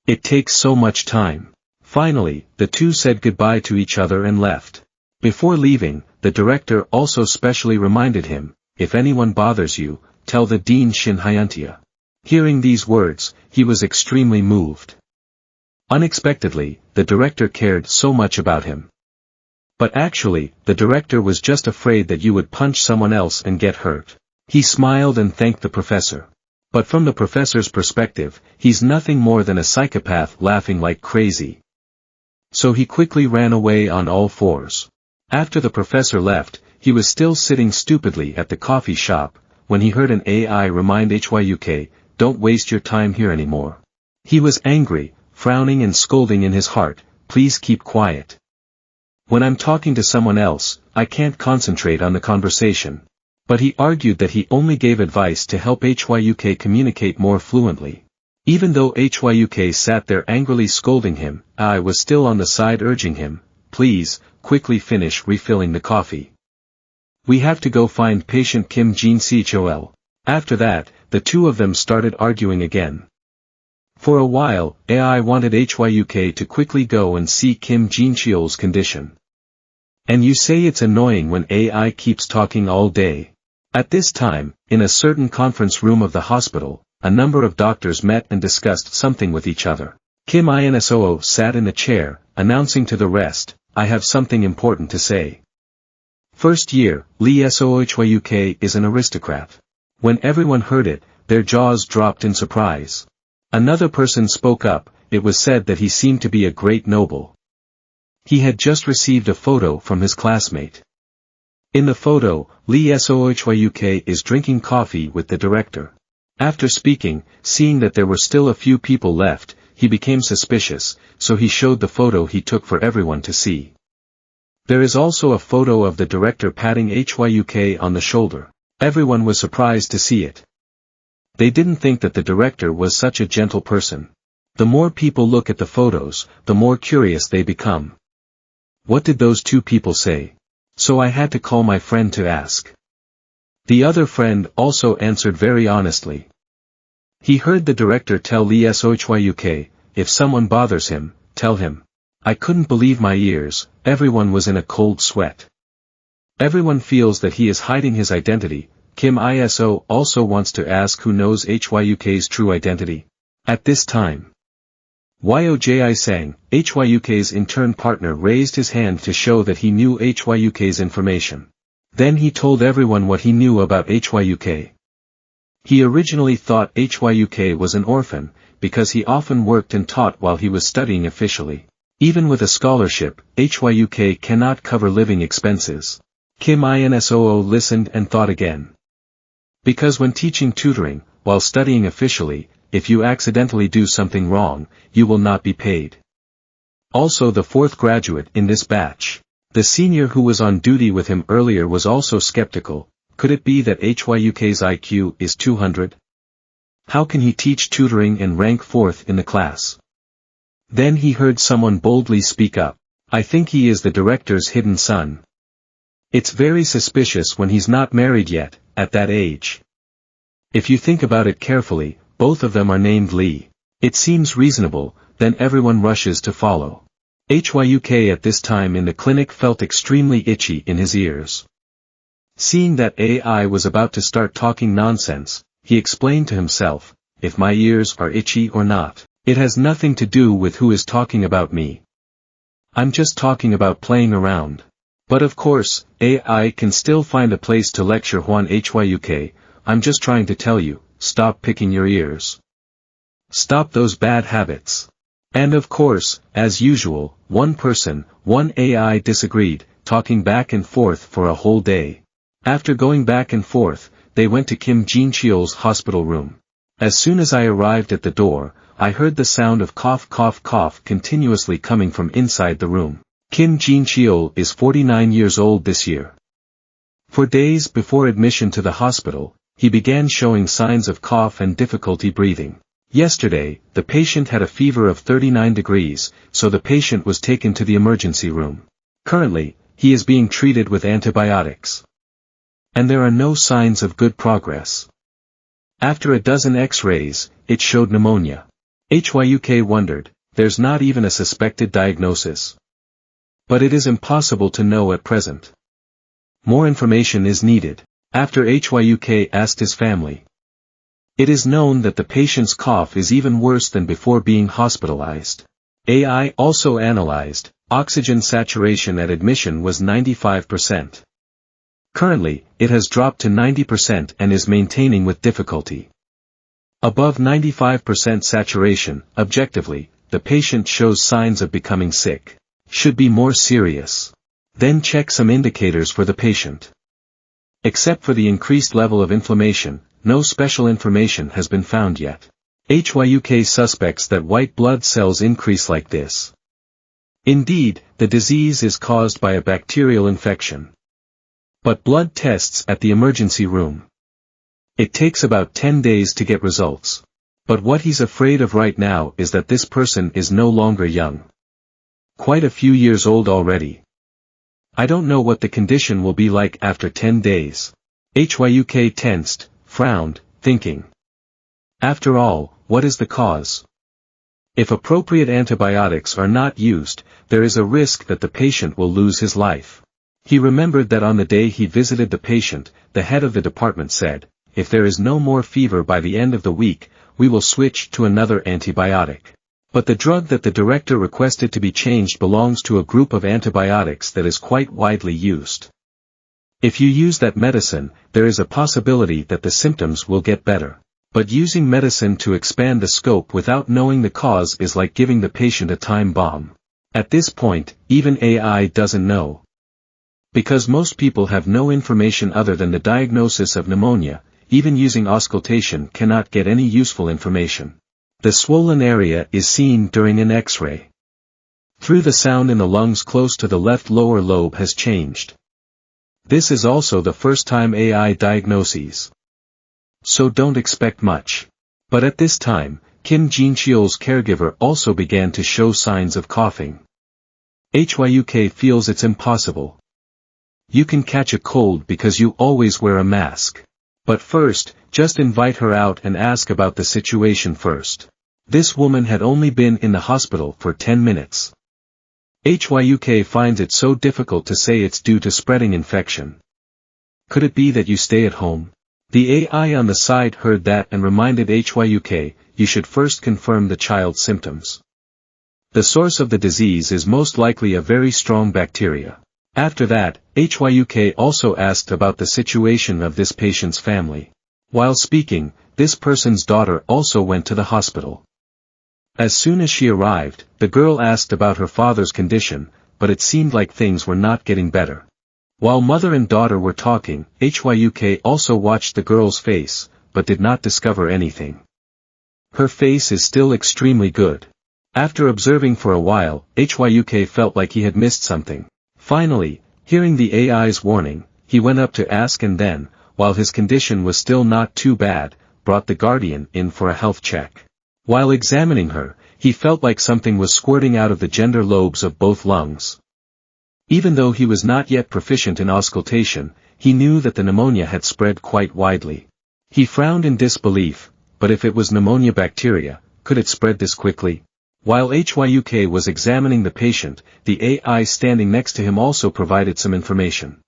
It takes so much time." Finally, the two said goodbye to each other and left. Before leaving, the director also specially reminded him, "If anyone bothers you, tell the dean Shin Hyuntia." Hearing these words, he was extremely moved. Unexpectedly, the director cared so much about him. But actually, the director was just afraid that you would punch someone else and get hurt. He smiled and thanked the professor. But from the professor's perspective, he's nothing more than a psychopath laughing like crazy. So he quickly ran away on all fours. After the professor left, he was still sitting stupidly at the coffee shop, when he heard an AI remind Hyuk, "Don't waste your time here anymore." He was angry, frowning and scolding in his heart, "Please keep quiet. When I'm talking to someone else, I can't concentrate on the conversation." But he argued that he only gave advice to help Hyuk communicate more fluently. Even though Hyuk sat there angrily scolding him, I was still on the side urging him, "Please, quickly finish refilling the coffee. We have to go find patient Kim Jin-chol." After that, the two of them started arguing again. For a while, AI wanted Hyuk to quickly go and see Kim Jin-chol's condition. And you say it's annoying when AI keeps talking all day. At this time, in a certain conference room of the hospital, a number of doctors met and discussed something with each other. Kim Insoo sat in a chair, announcing to the rest, "I have something important to say. First year, Lee Hyuk is an aristocrat." When everyone heard it, their jaws dropped in surprise. Another person spoke up, it was said that he seemed to be a great noble. He had just received a photo from his classmate. In the photo, Lee Hyuk is drinking coffee with the director. After speaking, seeing that there were still a few people left, he became suspicious, so he showed the photo he took for everyone to see. There is also a photo of the director patting Hyuk on the shoulder. Everyone was surprised to see it. They didn't think that the director was such a gentle person. The more people look at the photos, the more curious they become. What did those two people say? So I had to call my friend to ask. The other friend also answered very honestly. He heard the director tell Lee Hyuk, "If someone bothers him, tell him." I couldn't believe my ears, everyone was in a cold sweat. Everyone feels that he is hiding his identity. Kim Insoo also wants to ask who knows Hyuk's true identity. At this time, Yoji sang, Hyuk's intern partner raised his hand to show that he knew Hyuk's information. Then he told everyone what he knew about Hyuk. He originally thought Hyuk was an orphan, because he often worked and taught while he was studying officially. Even with a scholarship, Hyuk cannot cover living expenses. Kim Insoo listened and thought again. Because when teaching tutoring, while studying officially, if you accidentally do something wrong, you will not be paid. Also the fourth graduate in this batch. The senior who was on duty with him earlier was also skeptical. Could it be that Hyuk's IQ is 200? How can he teach tutoring and rank fourth in the class? Then he heard someone boldly speak up. I think he is the director's hidden son. It's very suspicious when he's not married yet, at that age. If you think about it carefully, both of them are named Lee. It seems reasonable, then everyone rushes to follow. Hyuk at this time in the clinic felt extremely itchy in his ears. Seeing that AI was about to start talking nonsense, he explained to himself, if my ears are itchy or not, it has nothing to do with who is talking about me. I'm just talking about playing around. But of course, AI can still find a place to lecture Hwan Hyuk, I'm just trying to tell you, stop picking your ears. Stop those bad habits. And of course, as usual, one AI disagreed, talking back and forth for a whole day. After going back and forth, they went to Kim Jin-cheol's hospital room. As soon as I arrived at the door, I heard the sound of cough cough cough continuously coming from inside the room. Kim Jin-cheol is 49 years old this year. For days before admission to the hospital, he began showing signs of cough and difficulty breathing. Yesterday, the patient had a fever of 39 degrees, so the patient was taken to the emergency room. Currently, he is being treated with antibiotics. And there are no signs of good progress. After a dozen X-rays, it showed pneumonia. HYUK wondered, there's not even a suspected diagnosis. But it is impossible to know at present. More information is needed. After HYUK asked his family. It is known that the patient's cough is even worse than before being hospitalized. AI also analyzed, oxygen saturation at admission was 95%. Currently, it has dropped to 90% and is maintaining with difficulty. Above 95% saturation, objectively, the patient shows signs of becoming sick. Should be more serious. Then check some indicators for the patient. Except for the increased level of inflammation, no special information has been found yet. HYUK suspects that white blood cells increase like this. Indeed, the disease is caused by a bacterial infection. But blood tests at the emergency room. It takes about 10 days to get results. But what he's afraid of right now is that this person is no longer young. Quite a few years old already. I don't know what the condition will be like after 10 days. HYUK tensed, frowned, thinking. After all, what is the cause? If appropriate antibiotics are not used, there is a risk that the patient will lose his life. He remembered that on the day he visited the patient, the head of the department said, if there is no more fever by the end of the week, we will switch to another antibiotic. But the drug that the director requested to be changed belongs to a group of antibiotics that is quite widely used. If you use that medicine, there is a possibility that the symptoms will get better. But using medicine to expand the scope without knowing the cause is like giving the patient a time bomb. At this point, even AI doesn't know. Because most people have no information other than the diagnosis of pneumonia, even using auscultation cannot get any useful information. The swollen area is seen during an X-ray. Through the sound in the lungs close to the left lower lobe has changed. This is also the first time AI diagnoses. So don't expect much. But at this time, Kim Jin-cheol's caregiver also began to show signs of coughing. HYUK feels it's impossible. You can catch a cold because you always wear a mask. But first, just invite her out and ask about the situation first. This woman had only been in the hospital for 10 minutes. HYUK finds it so difficult to say it's due to spreading infection. Could it be that you stay at home? The AI on the side heard that and reminded HYUK, you should first confirm the child's symptoms. The source of the disease is most likely a very strong bacteria. After that, HYUK also asked about the situation of this patient's family. While speaking, this person's daughter also went to the hospital. As soon as she arrived, the girl asked about her father's condition, but it seemed like things were not getting better. While mother and daughter were talking, HYUK also watched the girl's face, but did not discover anything. Her face is still extremely good. After observing for a while, HYUK felt like he had missed something. Finally, hearing the AI's warning, he went up to ask and then, while his condition was still not too bad, brought the guardian in for a health check. While examining her, he felt like something was squirting out of the gender lobes of both lungs. Even though he was not yet proficient in auscultation, he knew that the pneumonia had spread quite widely. He frowned in disbelief, but if it was pneumonia bacteria, could it spread this quickly? While HYUK was examining the patient, the AI standing next to him also provided some information.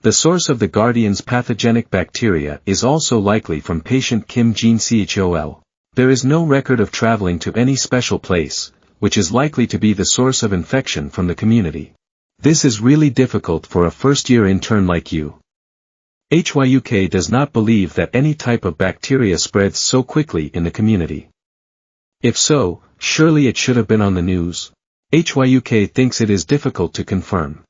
The source of the guardian's pathogenic bacteria is also likely from patient Kim Jin-cheol. There is no record of traveling to any special place, which is likely to be the source of infection from the community. This is really difficult for a first-year intern like you. HYUK does not believe that any type of bacteria spreads so quickly in the community. If so, surely it should have been on the news. HYUK thinks it is difficult to confirm.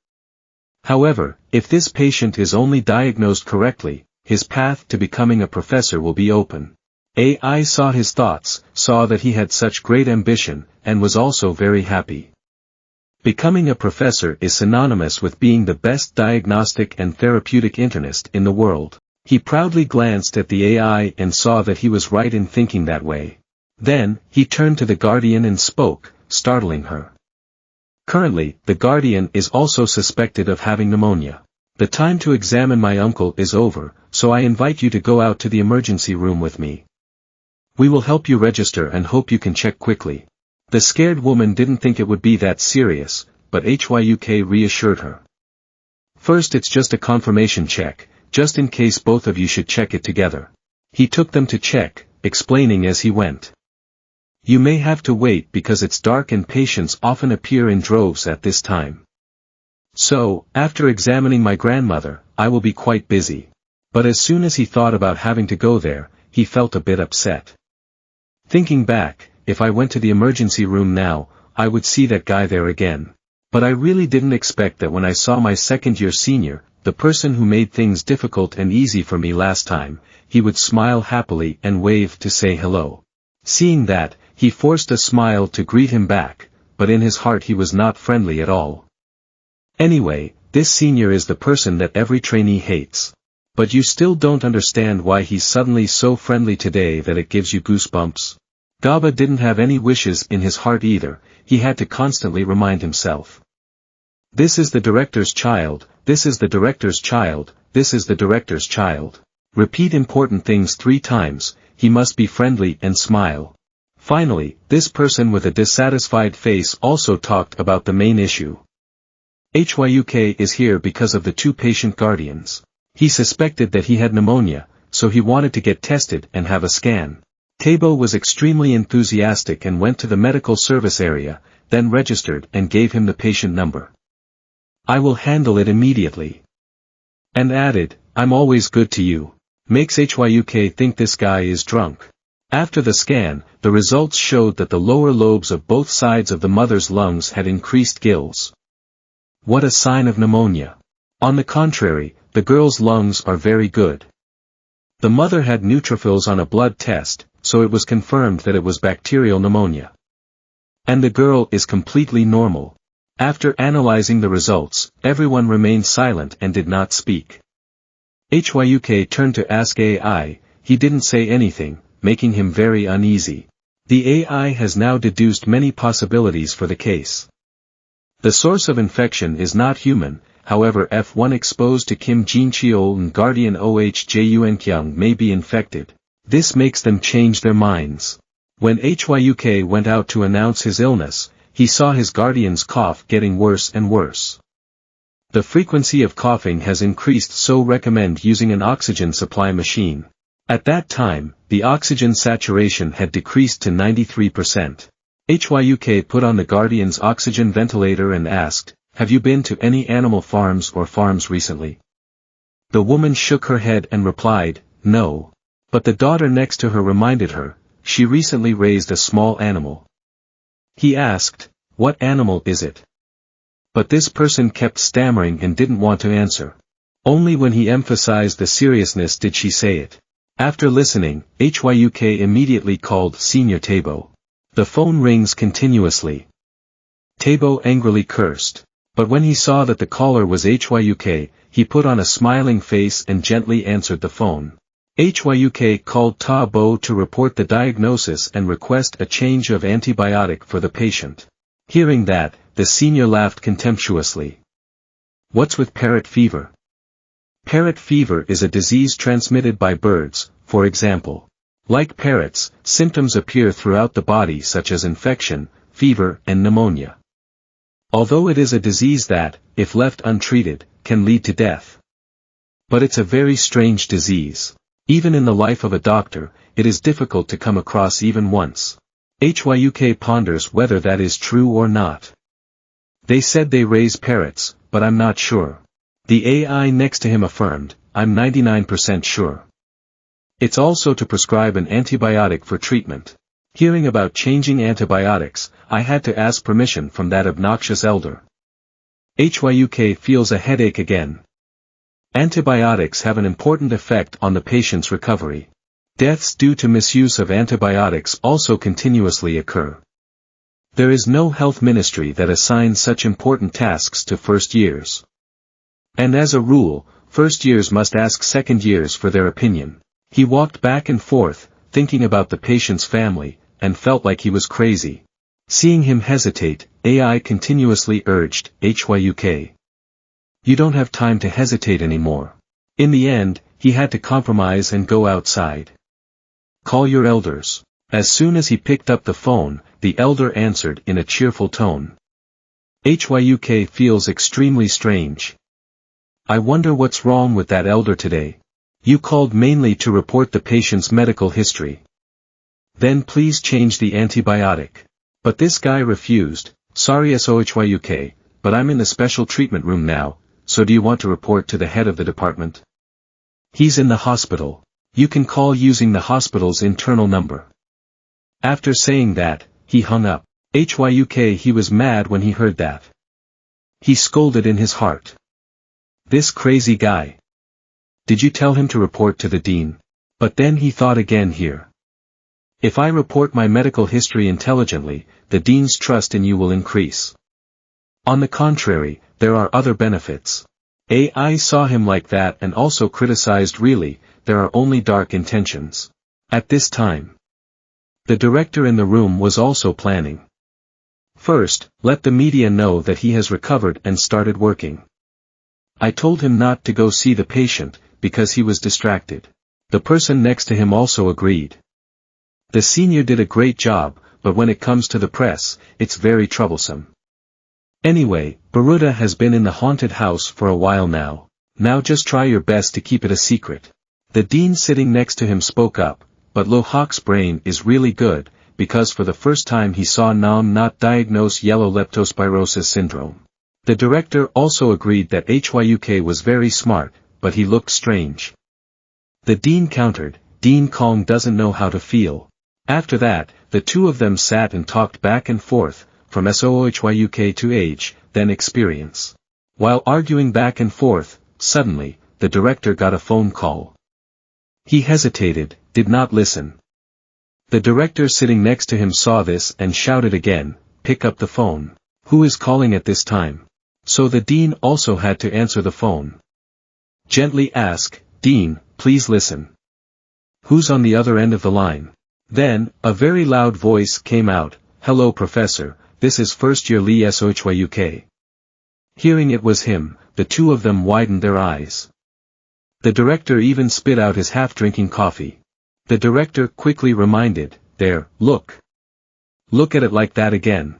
However, if this patient is only diagnosed correctly, his path to becoming a professor will be open. AI saw his thoughts, saw that he had such great ambition, and was also very happy. Becoming a professor is synonymous with being the best diagnostic and therapeutic internist in the world. He proudly glanced at the AI and saw that he was right in thinking that way. Then, he turned to the guardian and spoke, startling her. Currently, the guardian is also suspected of having pneumonia. The time to examine my uncle is over, so I invite you to go out to the emergency room with me. We will help you register and hope you can check quickly. The scared woman didn't think it would be that serious, but HYUK reassured her. First, it's just a confirmation check, just in case both of you should check it together. He took them to check, explaining as he went. You may have to wait because it's dark and patients often appear in droves at this time. So, after examining my grandmother, I will be quite busy. But as soon as he thought about having to go there, he felt a bit upset. Thinking back, if I went to the emergency room now, I would see that guy there again. But I really didn't expect that when I saw my second-year senior, the person who made things difficult and easy for me last time, he would smile happily and wave to say hello. Seeing that, he forced a smile to greet him back, but in his heart he was not friendly at all. Anyway, this senior is the person that every trainee hates. But you still don't understand why he's suddenly so friendly today that it gives you goosebumps? Gaba didn't have any wishes in his heart either, he had to constantly remind himself. This is the director's child, this is the director's child, this is the director's child. Repeat important things 3 times, he must be friendly and smile. Finally, this person with a dissatisfied face also talked about the main issue. HYUK is here because of the 2 patient guardians. He suspected that he had pneumonia, so he wanted to get tested and have a scan. Tabo was extremely enthusiastic and went to the medical service area, then registered and gave him the patient number. I will handle it immediately. And added, I'm always good to you. Makes HYUK think this guy is drunk. After the scan, the results showed that the lower lobes of both sides of the mother's lungs had increased gills. What a sign of pneumonia. On the contrary, the girl's lungs are very good. The mother had neutrophils on a blood test, so it was confirmed that it was bacterial pneumonia. And the girl is completely normal. After analyzing the results, everyone remained silent and did not speak. HYUK turned to ask AI, he didn't say anything, making him very uneasy. The AI has now deduced many possibilities for the case. The source of infection is not human, however F1 exposed to Kim Jin-cheol and guardian Oh-Jun-kyung may be infected. This makes them change their minds. When HYUK went out to announce his illness, he saw his guardian's cough getting worse and worse. The frequency of coughing has increased, so recommend using an oxygen supply machine. At that time, the oxygen saturation had decreased to 93%. HYUK put on the guardian's oxygen ventilator and asked, have you been to any animal farms or farms recently? The woman shook her head and replied, no. But the daughter next to her reminded her, she recently raised a small animal. He asked, what animal is it? But this person kept stammering and didn't want to answer. Only when he emphasized the seriousness did she say it. After listening, HYUK immediately called Senior Tabo. The phone rings continuously. Tabo angrily cursed. But when he saw that the caller was HYUK, he put on a smiling face and gently answered the phone. HYUK called Tabo to report the diagnosis and request a change of antibiotic for the patient. Hearing that, the senior laughed contemptuously. What's with parrot fever? Parrot fever is a disease transmitted by birds, for example. Like parrots, symptoms appear throughout the body such as infection, fever, and pneumonia. Although it is a disease that, if left untreated, can lead to death. But it's a very strange disease. Even in the life of a doctor, it is difficult to come across even once. HYUK ponders whether that is true or not. They said they raise parrots, but I'm not sure. The AI next to him affirmed, I'm 99% sure. It's also to prescribe an antibiotic for treatment. Hearing about changing antibiotics, I had to ask permission from that obnoxious elder. HYUK feels a headache again. Antibiotics have an important effect on the patient's recovery. Deaths due to misuse of antibiotics also continuously occur. There is no health ministry that assigns such important tasks to first years. And as a rule, first years must ask second years for their opinion. He walked back and forth, thinking about the patient's family, and felt like he was crazy. Seeing him hesitate, AI continuously urged, HYUK. You don't have time to hesitate anymore. In the end, he had to compromise and go outside. Call your elders. As soon as he picked up the phone, the elder answered in a cheerful tone. HYUK feels extremely strange. I wonder what's wrong with that elder today. You called mainly to report the patient's medical history. Then please change the antibiotic. But this guy refused. Sorry SOHYUK, but I'm in the special treatment room now, so do you want to report to the head of the department? He's in the hospital. You can call using the hospital's internal number. After saying that, he hung up. HYUK he was mad when he heard that. He scolded in his heart. This crazy guy. Did you tell him to report to the dean? But then he thought again here. If I report my medical history intelligently, the dean's trust in you will increase. On the contrary, there are other benefits. AI saw him like that and also criticized really, there are only dark intentions. At this time, the director in the room was also planning. First, let the media know that he has recovered and started working. I told him not to go see the patient, because he was distracted. The person next to him also agreed. The senior did a great job, but when it comes to the press, it's very troublesome. Anyway, Baruda has been in the haunted house for a while now. Now just try your best to keep it a secret. The dean sitting next to him spoke up, but Lohawk's brain is really good, because for the first time he saw Nam not diagnose yellow leptospirosis syndrome. The director also agreed that HYUK was very smart, but he looked strange. The dean countered, Dean Kong doesn't know how to feel. After that, the two of them sat and talked back and forth, from SOHYUK to age, then experience. While arguing back and forth, suddenly, the director got a phone call. He hesitated, did not listen. The director sitting next to him saw this and shouted again, pick up the phone. Who is calling at this time? So the dean also had to answer the phone. Gently ask, Dean, please listen. Who's on the other end of the line? Then, a very loud voice came out, hello professor, this is first year Lee SOHYUK. Hearing it was him, the two of them widened their eyes. The director even spit out his half-drinking coffee. The director quickly reminded, there, look. Look at it like that again.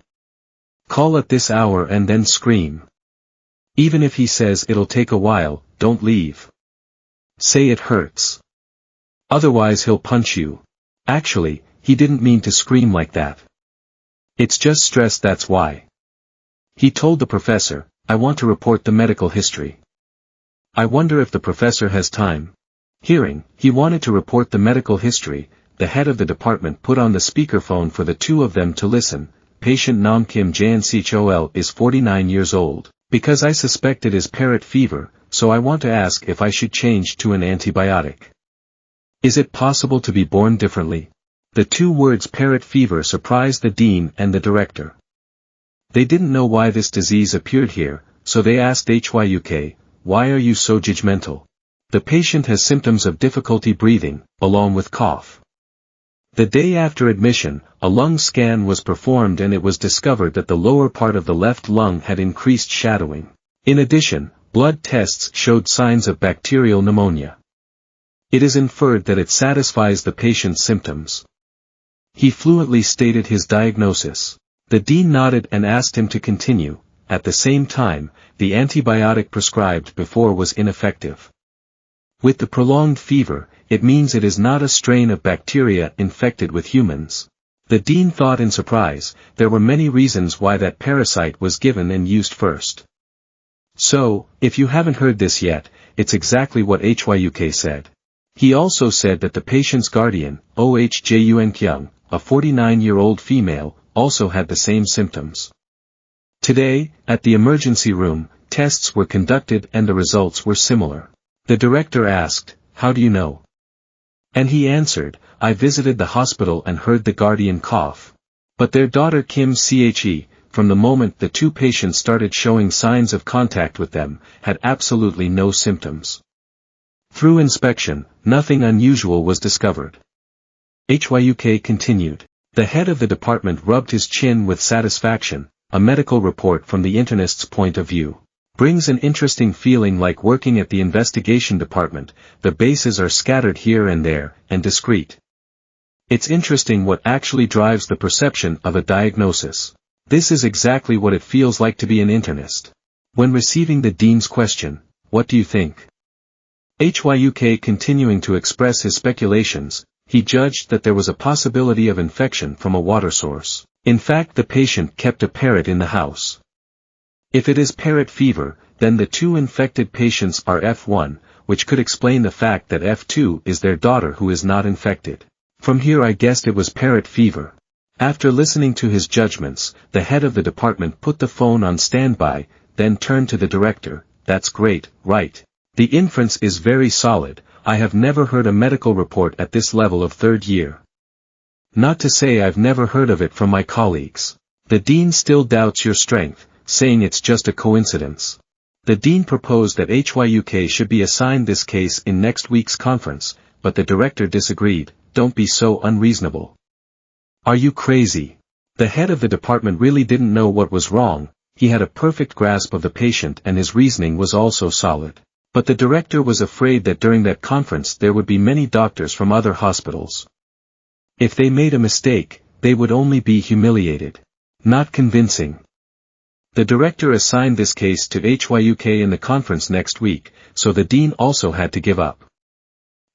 Call at this hour and then scream. Even if he says it'll take a while, don't leave. Say it hurts. Otherwise he'll punch you. Actually, he didn't mean to scream like that. It's just stress, that's why. He told the professor, I want to report the medical history. I wonder if the professor has time. Hearing, he wanted to report the medical history, the head of the department put on the speakerphone for the two of them to listen. Patient Nam Kim Janchol is 49 years old. Because I suspect it is parrot fever, so I want to ask if I should change to an antibiotic. Is it possible to be born differently? The two words parrot fever surprised the dean and the director. They didn't know why this disease appeared here, so they asked HYUK, why are you so judgmental? The patient has symptoms of difficulty breathing, along with cough. The day after admission, a lung scan was performed and it was discovered that the lower part of the left lung had increased shadowing. In addition, blood tests showed signs of bacterial pneumonia. It is inferred that it satisfies the patient's symptoms. He fluently stated his diagnosis. The dean nodded and asked him to continue. At the same time, the antibiotic prescribed before was ineffective. With the prolonged fever, it means it is not a strain of bacteria infected with humans. The dean thought in surprise, there were many reasons why that parasite was given and used first. So, if you haven't heard this yet, it's exactly what HYUK said. He also said that the patient's guardian, OHJUN Kyung, a 49-year-old female, also had the same symptoms. Today, at the emergency room, tests were conducted and the results were similar. The director asked, "How do you know?" And he answered, "I visited the hospital and heard the guardian cough." But their daughter Kim Che, from the moment the two patients started showing signs of contact with them, had absolutely no symptoms. Through inspection, nothing unusual was discovered. HYUK continued. The head of the department rubbed his chin with satisfaction. A medical report from the internist's point of view brings an interesting feeling like working at the investigation department. The bases are scattered here and there, and discreet. It's interesting what actually drives the perception of a diagnosis. This is exactly what it feels like to be an internist. When receiving the dean's question, "What do you think?" HYUK continuing to express his speculations, he judged that there was a possibility of infection from a water source. In fact, the patient kept a parrot in the house. If it is parrot fever, then the two infected patients are F1, which could explain the fact that F2 is their daughter who is not infected. From here I guessed it was parrot fever. After listening to his judgments, the head of the department put the phone on standby, then turned to the director. "That's great, right? The inference is very solid. I have never heard a medical report at this level of third year. Not to say I've never heard of it from my colleagues. The dean still doubts your strength, saying it's just a coincidence." The dean proposed that HYUK should be assigned this case in next week's conference, but the director disagreed. "Don't be so unreasonable. Are you crazy?" The head of the department really didn't know what was wrong. He had a perfect grasp of the patient and his reasoning was also solid. But the director was afraid that during that conference there would be many doctors from other hospitals. If they made a mistake, they would only be humiliated. Not convincing. The director assigned this case to HYUK in the conference next week, so the dean also had to give up.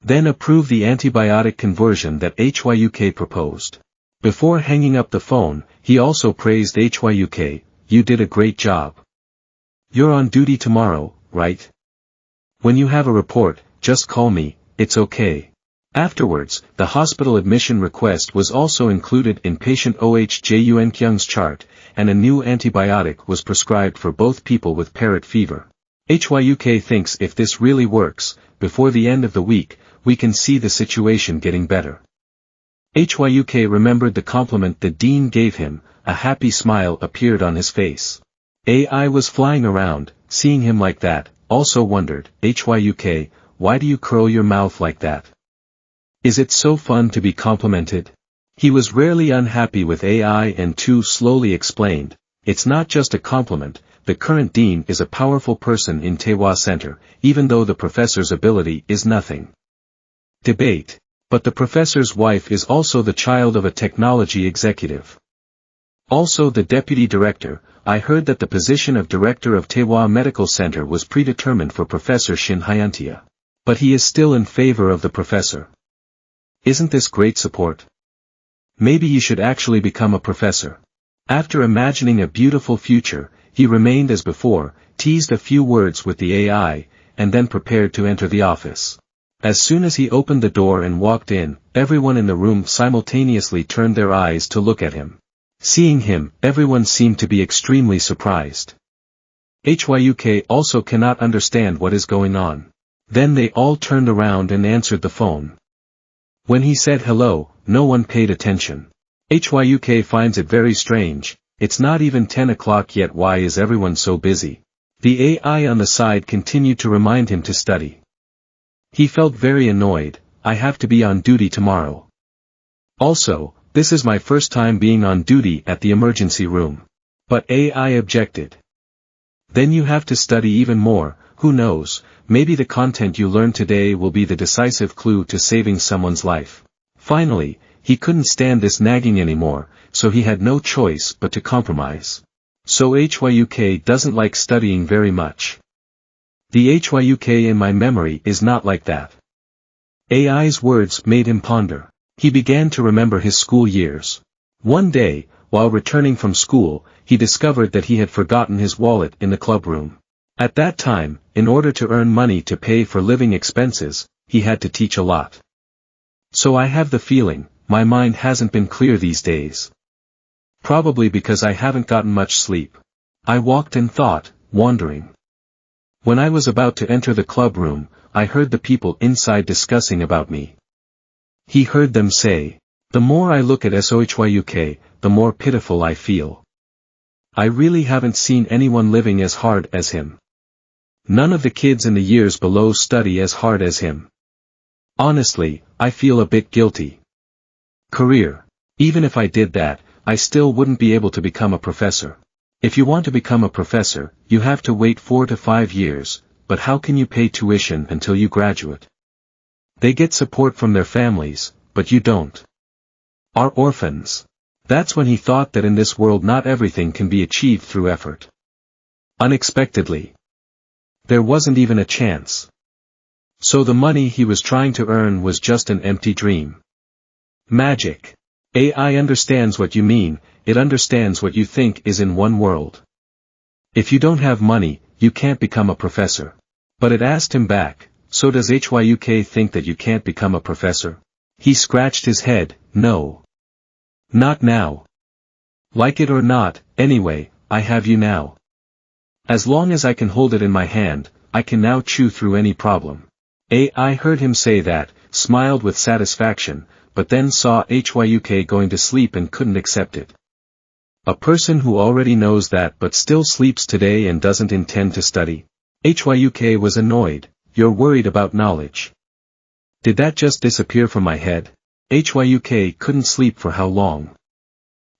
Then approve the antibiotic conversion that HYUK proposed. Before hanging up the phone, he also praised HYUK. "You did a great job. You're on duty tomorrow, right? When you have a report, just call me, it's okay." Afterwards, the hospital admission request was also included in patient Oh Junkyung's chart, and a new antibiotic was prescribed for both people with parrot fever. HYUK thinks if this really works, before the end of the week, we can see the situation getting better. HYUK remembered the compliment the dean gave him. A happy smile appeared on his face. AI was flying around, seeing him like that, also wondered, "HYUK, why do you curl your mouth like that? Is it so fun to be complimented?" He was rarely unhappy with AI and too slowly explained, "It's not just a compliment, the current dean is a powerful person in Taehwa Center, even though the professor's ability is nothing." Debate. But the professor's wife is also the child of a technology executive. Also the deputy director. I heard that the position of director of Taehwa Medical Center was predetermined for Professor Shin Hyantia. But he is still in favor of the professor. Isn't this great support? Maybe you should actually become a professor. After imagining a beautiful future, he remained as before, teased a few words with the AI, and then prepared to enter the office. As soon as he opened the door and walked in, everyone in the room simultaneously turned their eyes to look at him. Seeing him, everyone seemed to be extremely surprised. HYUK also cannot understand what is going on. Then they all turned around and answered the phone. When he said hello, no one paid attention. HYUK finds it very strange. It's not even 10 o'clock yet. Why is everyone so busy? The AI on the side continued to remind him to study. He felt very annoyed. "I have to be on duty tomorrow. Also, this is my first time being on duty at the emergency room." But AI objected. "Then you have to study even more. Who knows, maybe the content you learn today will be the decisive clue to saving someone's life." Finally, he couldn't stand this nagging anymore, so he had no choice but to compromise. So HYUK doesn't like studying very much. The HYUK in my memory is not like that. AI's words made him ponder. He began to remember his school years. One day, while returning from school, he discovered that he had forgotten his wallet in the clubroom. At that time, in order to earn money to pay for living expenses, he had to teach a lot. So I have the feeling, my mind hasn't been clear these days. Probably because I haven't gotten much sleep. I walked and thought, wandering. When I was about to enter the club room, I heard the people inside discussing about me. He heard them say, "The more I look at SOHYUK, the more pitiful I feel. I really haven't seen anyone living as hard as him. None of the kids in the years below study as hard as him. Honestly, I feel a bit guilty. Career. Even if I did that, I still wouldn't be able to become a professor. If you want to become a professor, you have to wait 4 to 5 years, but how can you pay tuition until you graduate? They get support from their families, but you don't. Are orphans." That's when he thought that in this world not everything can be achieved through effort. Unexpectedly. There wasn't even a chance. So the money he was trying to earn was just an empty dream. Magic. AI understands what you mean, it understands what you think is in one world. If you don't have money, you can't become a professor. But it asked him back, so does HYUK think that you can't become a professor? He scratched his head, no. Not now. Like it or not, anyway, I have you now. As long as I can hold it in my hand, I can now chew through any problem. I heard him say that, smiled with satisfaction, but then saw HYUK going to sleep and couldn't accept it. A person who already knows that but still sleeps today and doesn't intend to study. HYUK was annoyed. You're worried about knowledge. Did that just disappear from my head? HYUK couldn't sleep for how long?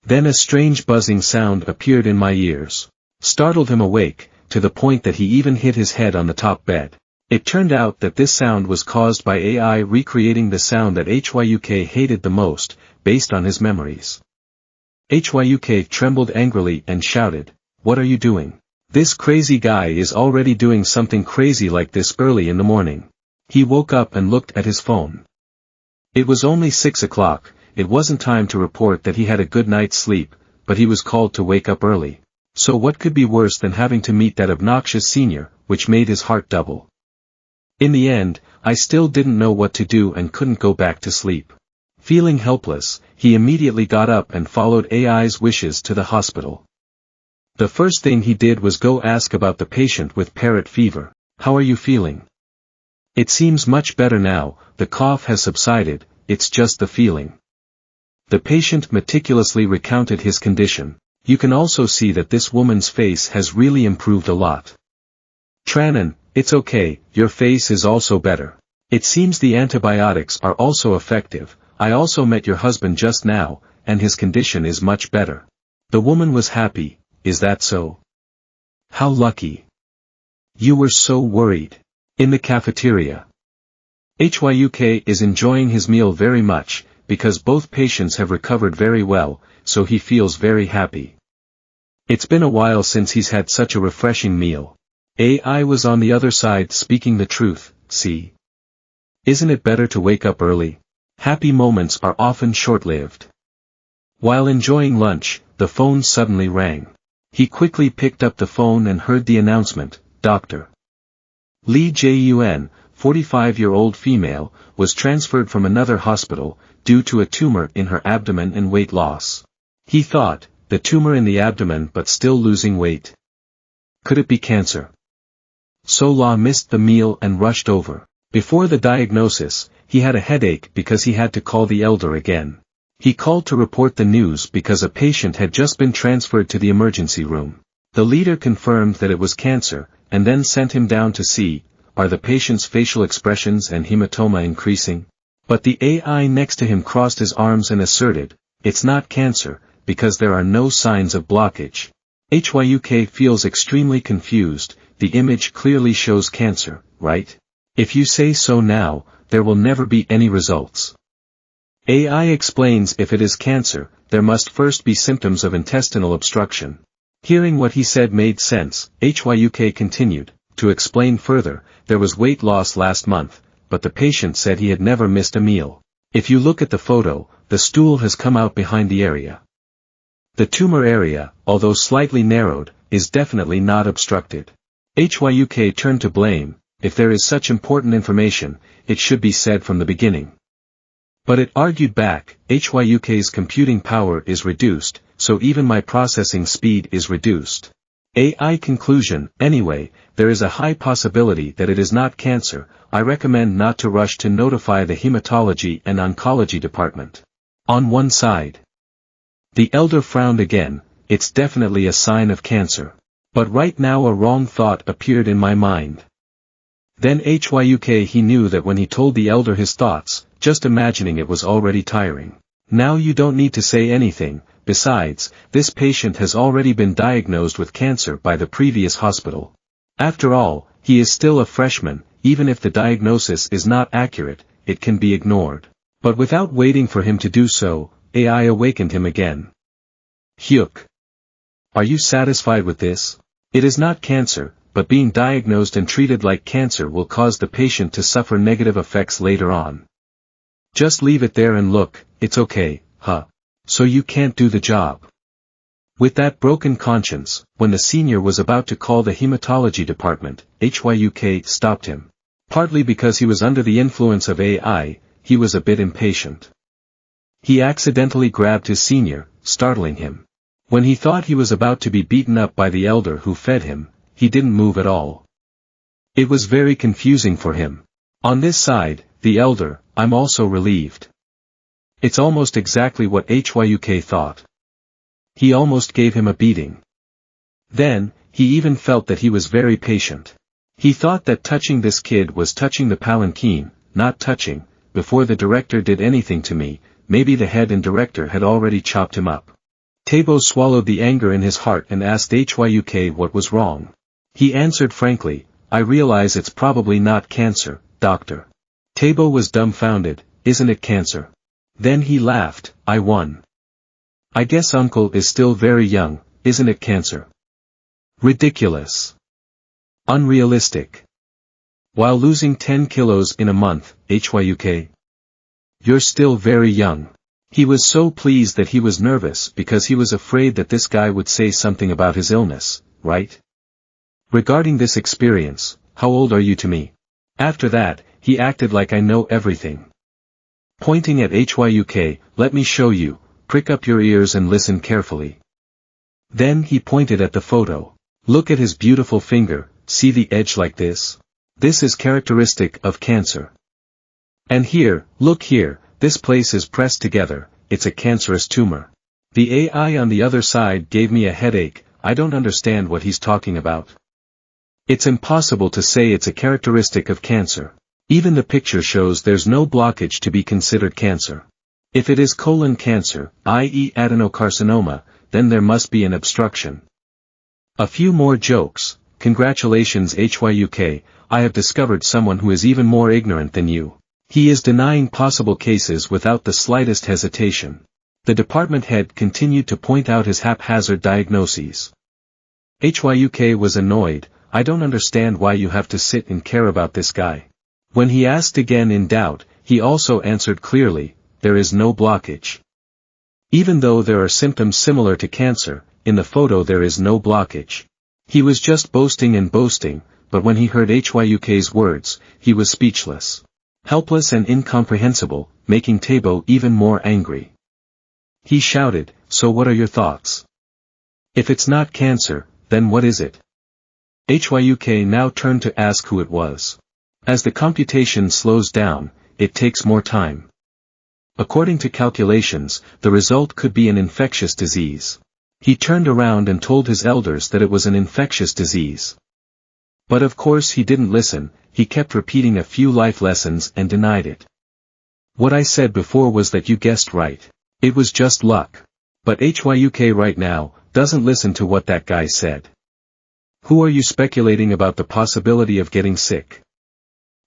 Then a strange buzzing sound appeared in my ears. Startled him awake, to the point that he even hit his head on the top bed. It turned out that this sound was caused by AI recreating the sound that HYUK hated the most, based on his memories. HYUK trembled angrily and shouted, "What are you doing? This crazy guy is already doing something crazy like this early in the morning." He woke up and looked at his phone. It was only 6 o'clock, it wasn't time to report that he had a good night's sleep, but he was called to wake up early. So what could be worse than having to meet that obnoxious senior, which made his heart double. In the end, I still didn't know what to do and couldn't go back to sleep. Feeling helpless, he immediately got up and followed AI's wishes to the hospital. The first thing he did was go ask about the patient with parrot fever. "How are you feeling?" "It seems much better now, the cough has subsided, it's just the feeling." The patient meticulously recounted his condition. You can also see that this woman's face has really improved a lot. "Tranan, it's okay, your face is also better. It seems the antibiotics are also effective. I also met your husband just now, and his condition is much better." The woman was happy. "Is that so? How lucky. You were so worried." In the cafeteria. HYUK is enjoying his meal very much, because both patients have recovered very well, so he feels very happy. It's been a while since he's had such a refreshing meal. AI was on the other side speaking the truth, see? Isn't it better to wake up early? Happy moments are often short-lived. While enjoying lunch, the phone suddenly rang. He quickly picked up the phone and heard the announcement, Dr. Lee Jun, 45-year-old female, was transferred from another hospital, due to a tumor in her abdomen and weight loss. He thought, the tumor in the abdomen but still losing weight. Could it be cancer? Sola missed the meal and rushed over. Before the diagnosis, he had a headache because he had to call the elder again. He called to report the news because a patient had just been transferred to the emergency room. The leader confirmed that it was cancer, and then sent him down to see, are the patient's facial expressions and hematoma increasing? But the AI next to him crossed his arms and asserted, it's not cancer, because there are no signs of blockage. HYUK feels extremely confused, the image clearly shows cancer, right? If you say so now, there will never be any results. AI explains if it is cancer, there must first be symptoms of intestinal obstruction. Hearing what he said made sense, HYUK continued, to explain further, there was weight loss last month, but the patient said he had never missed a meal. If you look at the photo, the stool has come out behind the area. The tumor area, although slightly narrowed, is definitely not obstructed. HYUK turned to blame, if there is such important information, it should be said from the beginning. But it argued back, HYUK's computing power is reduced, so even my processing speed is reduced. AI conclusion, anyway, there is a high possibility that it is not cancer. I recommend not to rush to notify the hematology and oncology department. On one side. The elder frowned again, it's definitely a sign of cancer. But right now a wrong thought appeared in my mind. Then HYUK he knew that when he told the elder his thoughts, just imagining it was already tiring. Now you don't need to say anything, besides, this patient has already been diagnosed with cancer by the previous hospital. After all, he is still a freshman, even if the diagnosis is not accurate, it can be ignored. But without waiting for him to do so, AI awakened him again. Hyuk. Are you satisfied with this? It is not cancer, but being diagnosed and treated like cancer will cause the patient to suffer negative effects later on. Just leave it there and look, it's okay, huh? So you can't do the job. With that broken conscience, when the senior was about to call the hematology department, HYUK stopped him. Partly because he was under the influence of AI, he was a bit impatient. He accidentally grabbed his senior, startling him. When he thought he was about to be beaten up by the elder who fed him, he didn't move at all. It was very confusing for him. On this side, the elder, I'm also relieved. It's almost exactly what HYUK thought. He almost gave him a beating. Then, he even felt that he was very patient. He thought that touching this kid was touching the palanquin, not touching, before the director did anything to me, maybe the head and director had already chopped him up. Tabo swallowed the anger in his heart and asked HYUK what was wrong. He answered frankly, I realize it's probably not cancer, doctor. Tabo was dumbfounded, isn't it cancer? Then he laughed, I won. I guess uncle is still very young, isn't it cancer? Ridiculous. Unrealistic. While losing 10 kilos in a month, HYUK. You're still very young. He was so pleased that he was nervous because he was afraid that this guy would say something about his illness, right? Regarding this experience, how old are you to me? After that, he acted like I know everything. Pointing at HYUK, let me show you, prick up your ears and listen carefully. Then he pointed at the photo. Look at his beautiful finger, see the edge like this? This is characteristic of cancer. And here, look here, this place is pressed together, it's a cancerous tumor. The AI on the other side gave me a headache, I don't understand what he's talking about. It's impossible to say it's a characteristic of cancer. Even the picture shows there's no blockage to be considered cancer. If it is colon cancer, i.e. adenocarcinoma, then there must be an obstruction. A few more jokes. Congratulations HYUK, I have discovered someone who is even more ignorant than you. He is denying possible cases without the slightest hesitation. The department head continued to point out his haphazard diagnoses. HYUK was annoyed, I don't understand why you have to sit and care about this guy. When he asked again in doubt, he also answered clearly, there is no blockage. Even though there are symptoms similar to cancer, in the photo there is no blockage. He was just boasting and boasting, but when he heard HYUK's words, he was speechless. Helpless and incomprehensible, making Tabo even more angry. He shouted, so what are your thoughts? If it's not cancer, then what is it? HYUK now turned to ask who it was. As the computation slows down, it takes more time. According to calculations, the result could be an infectious disease. He turned around and told his elders that it was an infectious disease. But of course he didn't listen, he kept repeating a few life lessons and denied it. What I said before was that you guessed right. It was just luck. But HYUK right now, doesn't listen to what that guy said. Who are you speculating about the possibility of getting sick?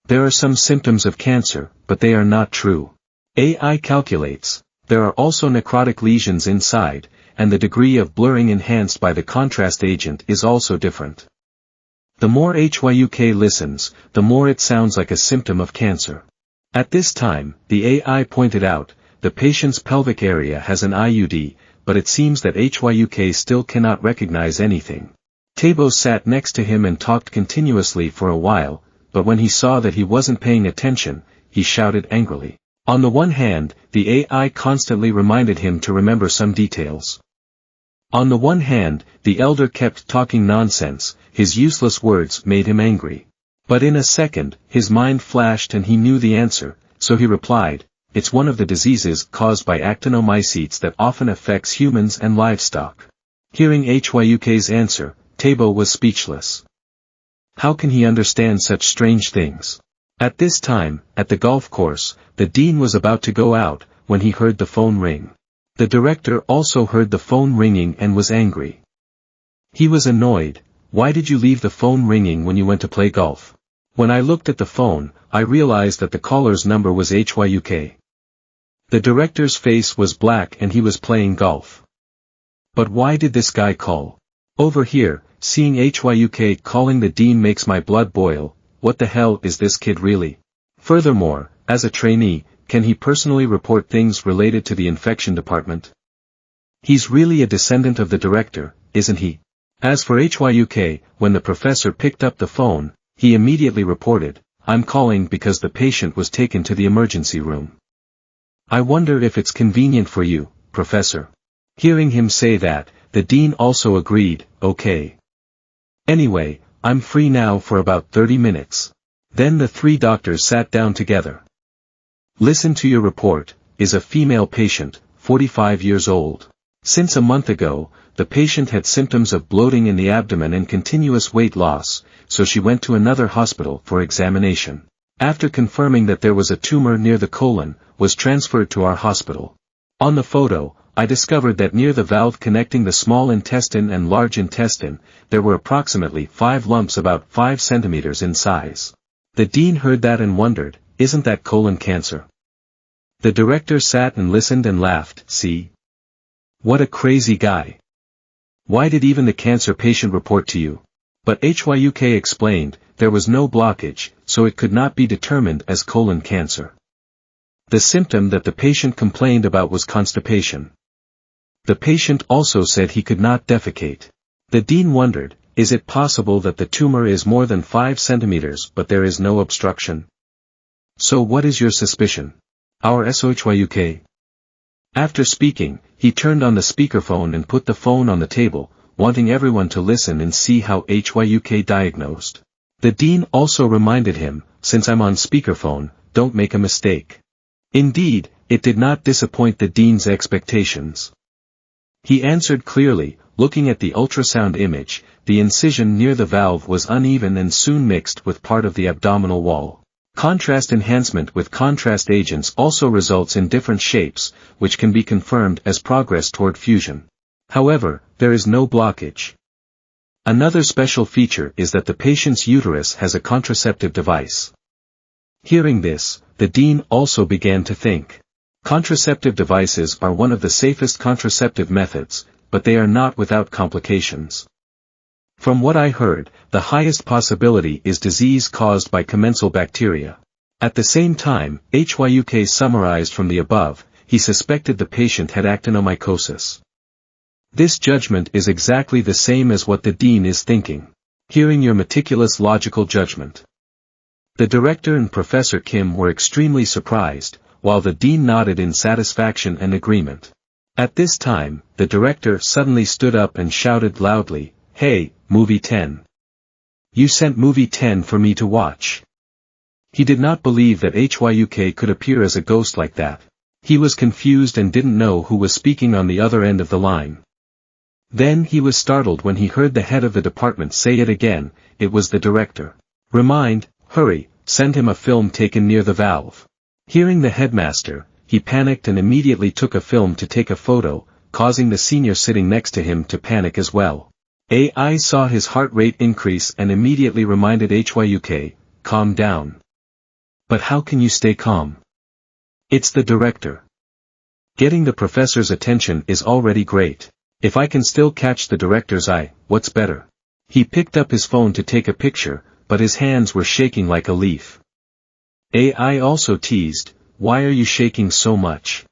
There are some symptoms of cancer, but they are not true. AI calculates. There are also necrotic lesions inside, and the degree of blurring enhanced by the contrast agent is also different. The more HYUK listens, the more it sounds like a symptom of cancer. At this time, the AI pointed out, the patient's pelvic area has an IUD, but it seems that HYUK still cannot recognize anything. Tabo sat next to him and talked continuously for a while, but when he saw that he wasn't paying attention, he shouted angrily. On the one hand, the AI constantly reminded him to remember some details. On the one hand, the elder kept talking nonsense, his useless words made him angry. But in a second, his mind flashed and he knew the answer, so he replied, "It's one of the diseases caused by actinomycetes that often affects humans and livestock." Hearing Hyuk's answer, Tabo was speechless. How can he understand such strange things? At this time, at the golf course, the dean was about to go out, when he heard the phone ring. The director also heard the phone ringing and was angry. He was annoyed. "Why did you leave the phone ringing when you went to play golf?" "When I looked at the phone, I realized that the caller's number was Hyuk." The director's face was black and he was playing golf. But why did this guy call? Over here, seeing Hyuk calling the dean makes my blood boil. What the hell is this kid really? Furthermore, as a trainee, can he personally report things related to the infection department? He's really a descendant of the director, isn't he? As for Hyuk, when the professor picked up the phone, he immediately reported, "I'm calling because the patient was taken to the emergency room. I wonder if it's convenient for you, Professor." Hearing him say that, the dean also agreed, "Okay. Anyway, I'm free now for about 30 minutes. Then the three doctors sat down together. "Listen to your report," is a female patient, 45 years old. Since a month ago, the patient had symptoms of bloating in the abdomen and continuous weight loss, so she went to another hospital for examination. After confirming that there was a tumor near the colon, was transferred to our hospital. On the photo, I discovered that near the valve connecting the small intestine and large intestine, there were approximately 5 lumps about 5 centimeters in size. The dean heard that and wondered, "Isn't that colon cancer?" The director sat and listened and laughed. "See? What a crazy guy. Why did even the cancer patient report to you?" But Hyuk explained, there was no blockage, so it could not be determined as colon cancer. The symptom that the patient complained about was constipation. The patient also said he could not defecate. The dean wondered, is it possible that the tumor is more than 5 centimeters but there is no obstruction? So what is your suspicion? Our Hyuk. After speaking, he turned on the speakerphone and put the phone on the table, wanting everyone to listen and see how Hyuk diagnosed. The dean also reminded him, "Since I'm on speakerphone, don't make a mistake." Indeed, it did not disappoint the dean's expectations. He answered clearly, looking at the ultrasound image, the incision near the valve was uneven and soon mixed with part of the abdominal wall. Contrast enhancement with contrast agents also results in different shapes, which can be confirmed as progress toward fusion. However, there is no blockage. Another special feature is that the patient's uterus has a contraceptive device. Hearing this, the dean also began to think. Contraceptive devices are one of the safest contraceptive methods, but they are not without complications. From what I heard, the highest possibility is disease caused by commensal bacteria. At the same time, Hyuk summarized from the above, he suspected the patient had actinomycosis. This judgment is exactly the same as what the dean is thinking. Hearing your meticulous logical judgment. The director and Professor Kim were extremely surprised, while the dean nodded in satisfaction and agreement. At this time, the director suddenly stood up and shouted loudly, "Hey, movie 10. You sent movie 10 for me to watch." He did not believe that Hyuk could appear as a ghost like that. He was confused and didn't know who was speaking on the other end of the line. Then he was startled when he heard the head of the department say it again, it was the director. Hurry, send him a film taken near the valve. Hearing the headmaster, he panicked and immediately took a film to take a photo, causing the senior sitting next to him to panic as well. AI saw his heart rate increase and immediately reminded Hyuk, "Calm down." But how can you stay calm? It's the director. Getting the professor's attention is already great. If I can still catch the director's eye, what's better? He picked up his phone to take a picture, but his hands were shaking like a leaf. AI also teased, "Why are you shaking so much?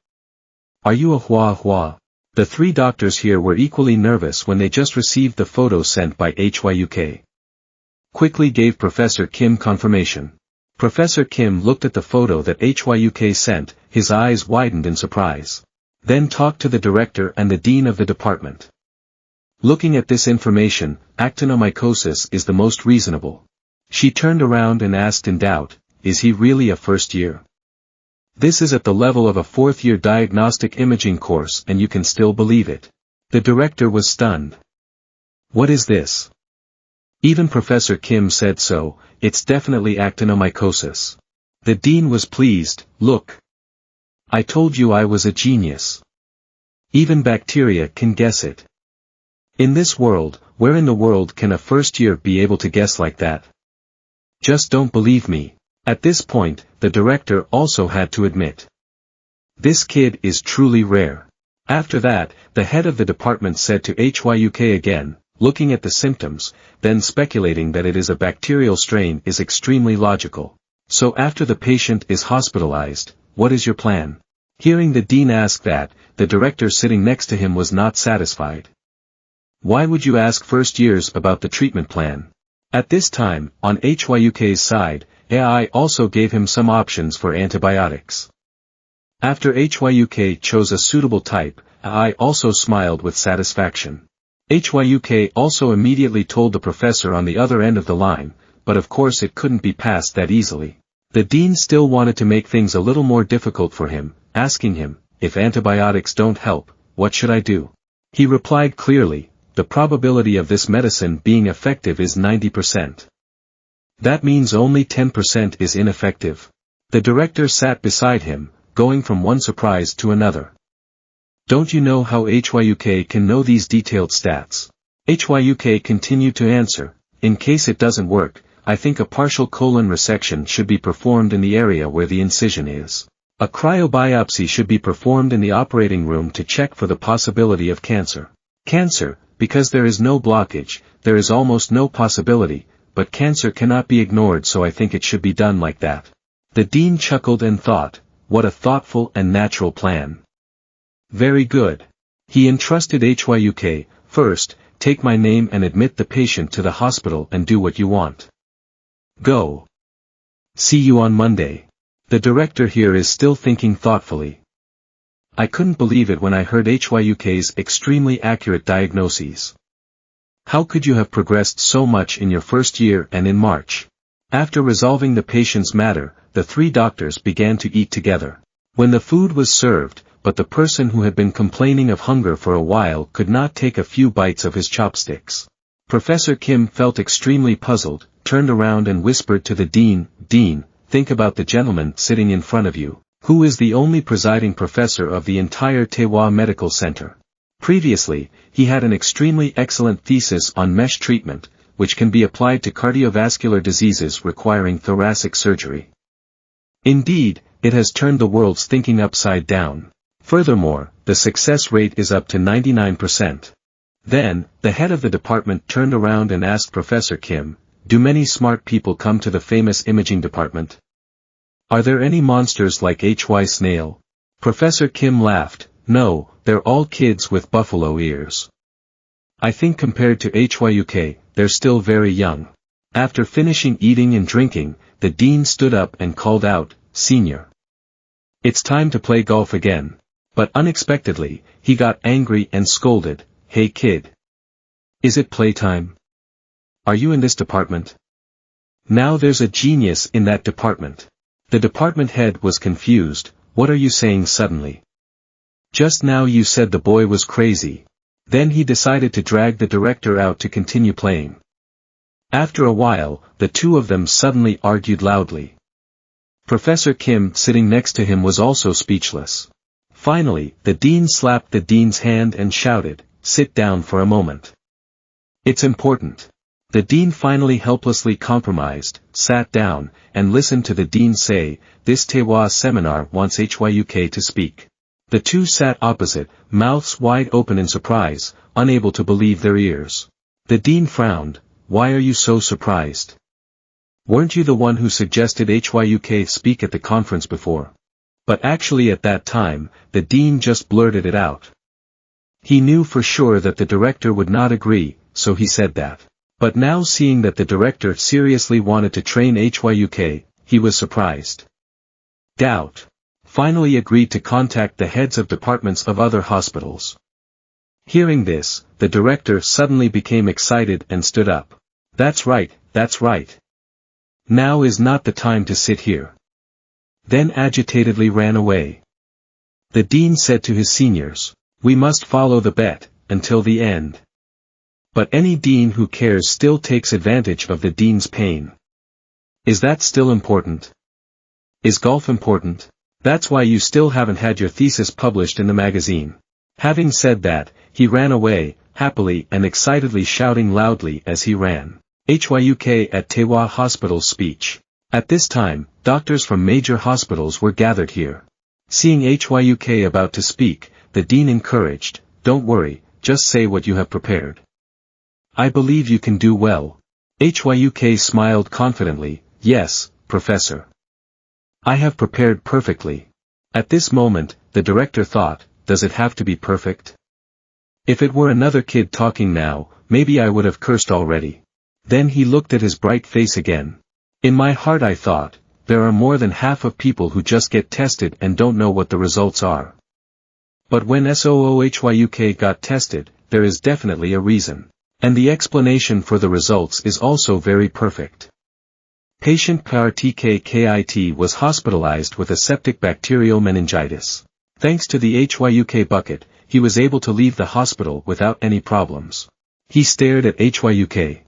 Are you a hua? The three doctors here were equally nervous when they just received the photo sent by Hyuk. Quickly gave Professor Kim confirmation. Professor Kim looked at the photo that HYUK sent, his eyes widened in surprise. Then talked to the director and the dean of the department. Looking at this information, actinomycosis is the most reasonable. She turned around and asked in doubt, is he really a first year? This is at the level of a fourth-year diagnostic imaging course and you can still believe it. The director was stunned. What is this? Even Professor Kim said so, it's definitely actinomycosis. The dean was pleased, look. I told you I was a genius. Even bacteria can guess it. In this world, where in the world can a first year be able to guess like that? Just don't believe me. At this point, the director also had to admit. This kid is truly rare. After that, the head of the department said to HYUK again, looking at the symptoms, then speculating that it is a bacterial strain is extremely logical. So after the patient is hospitalized, what is your plan? Hearing the dean ask that, the director sitting next to him was not satisfied. Why would you ask first years about the treatment plan? At this time, on HYUK's side, AI also gave him some options for antibiotics. After HYUK chose a suitable type, AI also smiled with satisfaction. HYUK also immediately told the professor on the other end of the line, but of course it couldn't be passed that easily. The dean still wanted to make things a little more difficult for him, asking him, if antibiotics don't help, what should I do? He replied clearly, the probability of this medicine being effective is 90%. That means only 10% is ineffective. The director sat beside him, going from one surprise to another. Don't you know how HYUK can know these detailed stats? HYUK continued to answer, in case it doesn't work, I think a partial colon resection should be performed in the area where the incision is. A cryobiopsy should be performed in the operating room to check for the possibility of cancer. Cancer, because there is no blockage, there is almost no possibility, but cancer cannot be ignored, so I think it should be done like that. The dean chuckled and thought, what a thoughtful and natural plan. Very good. He entrusted HYUK, first, take my name and admit the patient to the hospital and do what you want. Go. See you on Monday. The director here is still thinking thoughtfully. I couldn't believe it when I heard HYUK's extremely accurate diagnoses. How could you have progressed so much in your first year and in March? After resolving the patient's matter, the three doctors began to eat together. When the food was served, but the person who had been complaining of hunger for a while could not take a few bites of his chopsticks. Professor Kim felt extremely puzzled, turned around and whispered to the dean, Dean, think about the gentleman sitting in front of you, who is the only presiding professor of the entire Taehwa Medical Center. Previously, he had an extremely excellent thesis on mesh treatment, which can be applied to cardiovascular diseases requiring thoracic surgery. Indeed, it has turned the world's thinking upside down. Furthermore, the success rate is up to 99%. Then, the head of the department turned around and asked Professor Kim, do many smart people come to the famous imaging department? Are there any monsters like HY Snail? Professor Kim laughed, no, they're all kids with buffalo ears. I think compared to HYUK, they're still very young. After finishing eating and drinking, the dean stood up and called out, Senior. It's time to play golf again. But unexpectedly, he got angry and scolded, hey kid. Is it playtime? Are you in this department? Now there's a genius in that department. The department head was confused, what are you saying suddenly? Just now you said the boy was crazy. Then he decided to drag the director out to continue playing. After a while, the two of them suddenly argued loudly. Professor Kim sitting next to him was also speechless. Finally, the dean slapped the dean's hand and shouted, sit down for a moment. It's important. The dean finally helplessly compromised, sat down, and listened to the dean say, this Taehwa seminar wants HYUK to speak. The two sat opposite, mouths wide open in surprise, unable to believe their ears. The dean frowned, why are you so surprised? Weren't you the one who suggested HYUK speak at the conference before? But actually at that time, the dean just blurted it out. He knew for sure that the director would not agree, so he said that. But now seeing that the director seriously wanted to train HYUK, he was surprised. Doubt. Finally agreed to contact the heads of departments of other hospitals. Hearing this, the director suddenly became excited and stood up. That's right, that's right. Now is not the time to sit here. Then agitatedly ran away. The dean said to his seniors, "We must follow the bet, until the end." But any dean who cares still takes advantage of the dean's pain. Is that still important? Is golf important? That's why you still haven't had your thesis published in the magazine. Having said that, he ran away, happily and excitedly shouting loudly as he ran. HYUK at Taewa Hospital's speech. At this time, doctors from major hospitals were gathered here. Seeing HYUK about to speak, the dean encouraged, "Don't worry, just say what you have prepared. I believe you can do well." HYUK smiled confidently, "Yes, Professor. I have prepared perfectly." At this moment, the director thought, does it have to be perfect? If it were another kid talking now, maybe I would have cursed already. Then he looked at his bright face again. In my heart I thought, there are more than half of people who just get tested and don't know what the results are. But when SOOHYUK got tested, there is definitely a reason. And the explanation for the results is also very perfect. Patient PRTKKIT was hospitalized with a septic bacterial meningitis. Thanks to the HYUK bucket, he was able to leave the hospital without any problems. He stared at HYUK.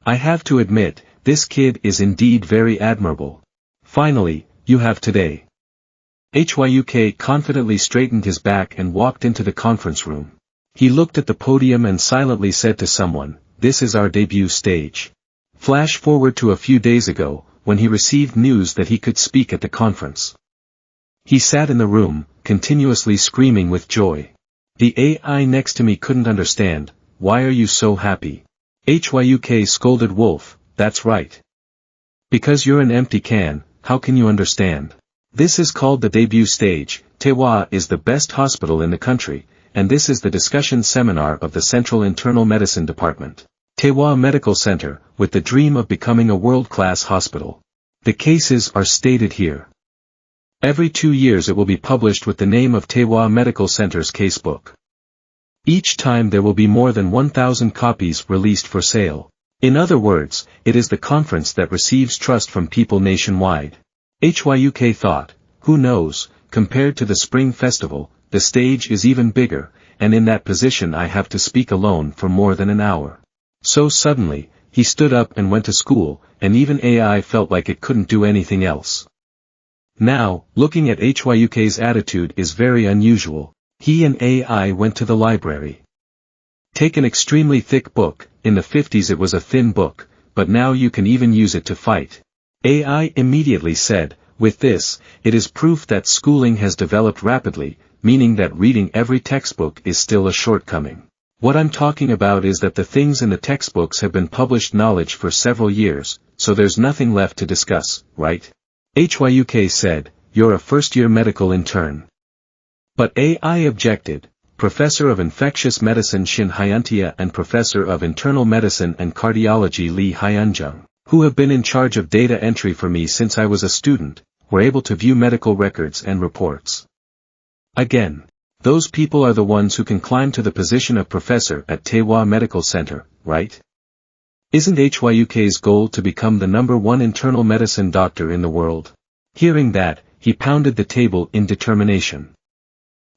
I have to admit, this kid is indeed very admirable. Finally, you have today. HYUK confidently straightened his back and walked into the conference room. He looked at the podium and silently said to someone, "This is our debut stage." Flash forward to a few days ago, when he received news that he could speak at the conference. He sat in the room, continuously screaming with joy. The AI next to me couldn't understand, "Why are you so happy?" HYUK scolded Wolf, "That's right. Because you're an empty can, how can you understand? This is called the debut stage. Taewa is the best hospital in the country, and this is the discussion seminar of the Central Internal Medicine Department. Taewa Medical Center, with the dream of becoming a world-class hospital. The cases are stated here. Every 2 years it will be published with the name of Taewa Medical Center's casebook. Each time there will be more than 1,000 copies released for sale. In other words, it is the conference that receives trust from people nationwide." HYUK thought, who knows, compared to the Spring Festival, the stage is even bigger, and in that position I have to speak alone for more than an hour. So suddenly, he stood up and went to school, and even AI felt like it couldn't do anything else. Now, looking at HYUK's attitude is very unusual. He and AI went to the library. Take an extremely thick book, in the 50s it was a thin book, but now you can even use it to fight. AI immediately said, "With this, it is proof that schooling has developed rapidly, meaning that reading every textbook is still a shortcoming. What I'm talking about is that the things in the textbooks have been published knowledge for several years, so there's nothing left to discuss, right?" HYUK said, "You're a first-year medical intern." But AI objected, "Professor of Infectious Medicine Shin Hyuntia and Professor of Internal Medicine and Cardiology Lee Hyunjung, who have been in charge of data entry for me since I was a student, were able to view medical records and reports. Again, those people are the ones who can climb to the position of professor at Taewa Medical Center, right? Isn't HYUK's goal to become the #1 internal medicine doctor in the world?" Hearing that, he pounded the table in determination.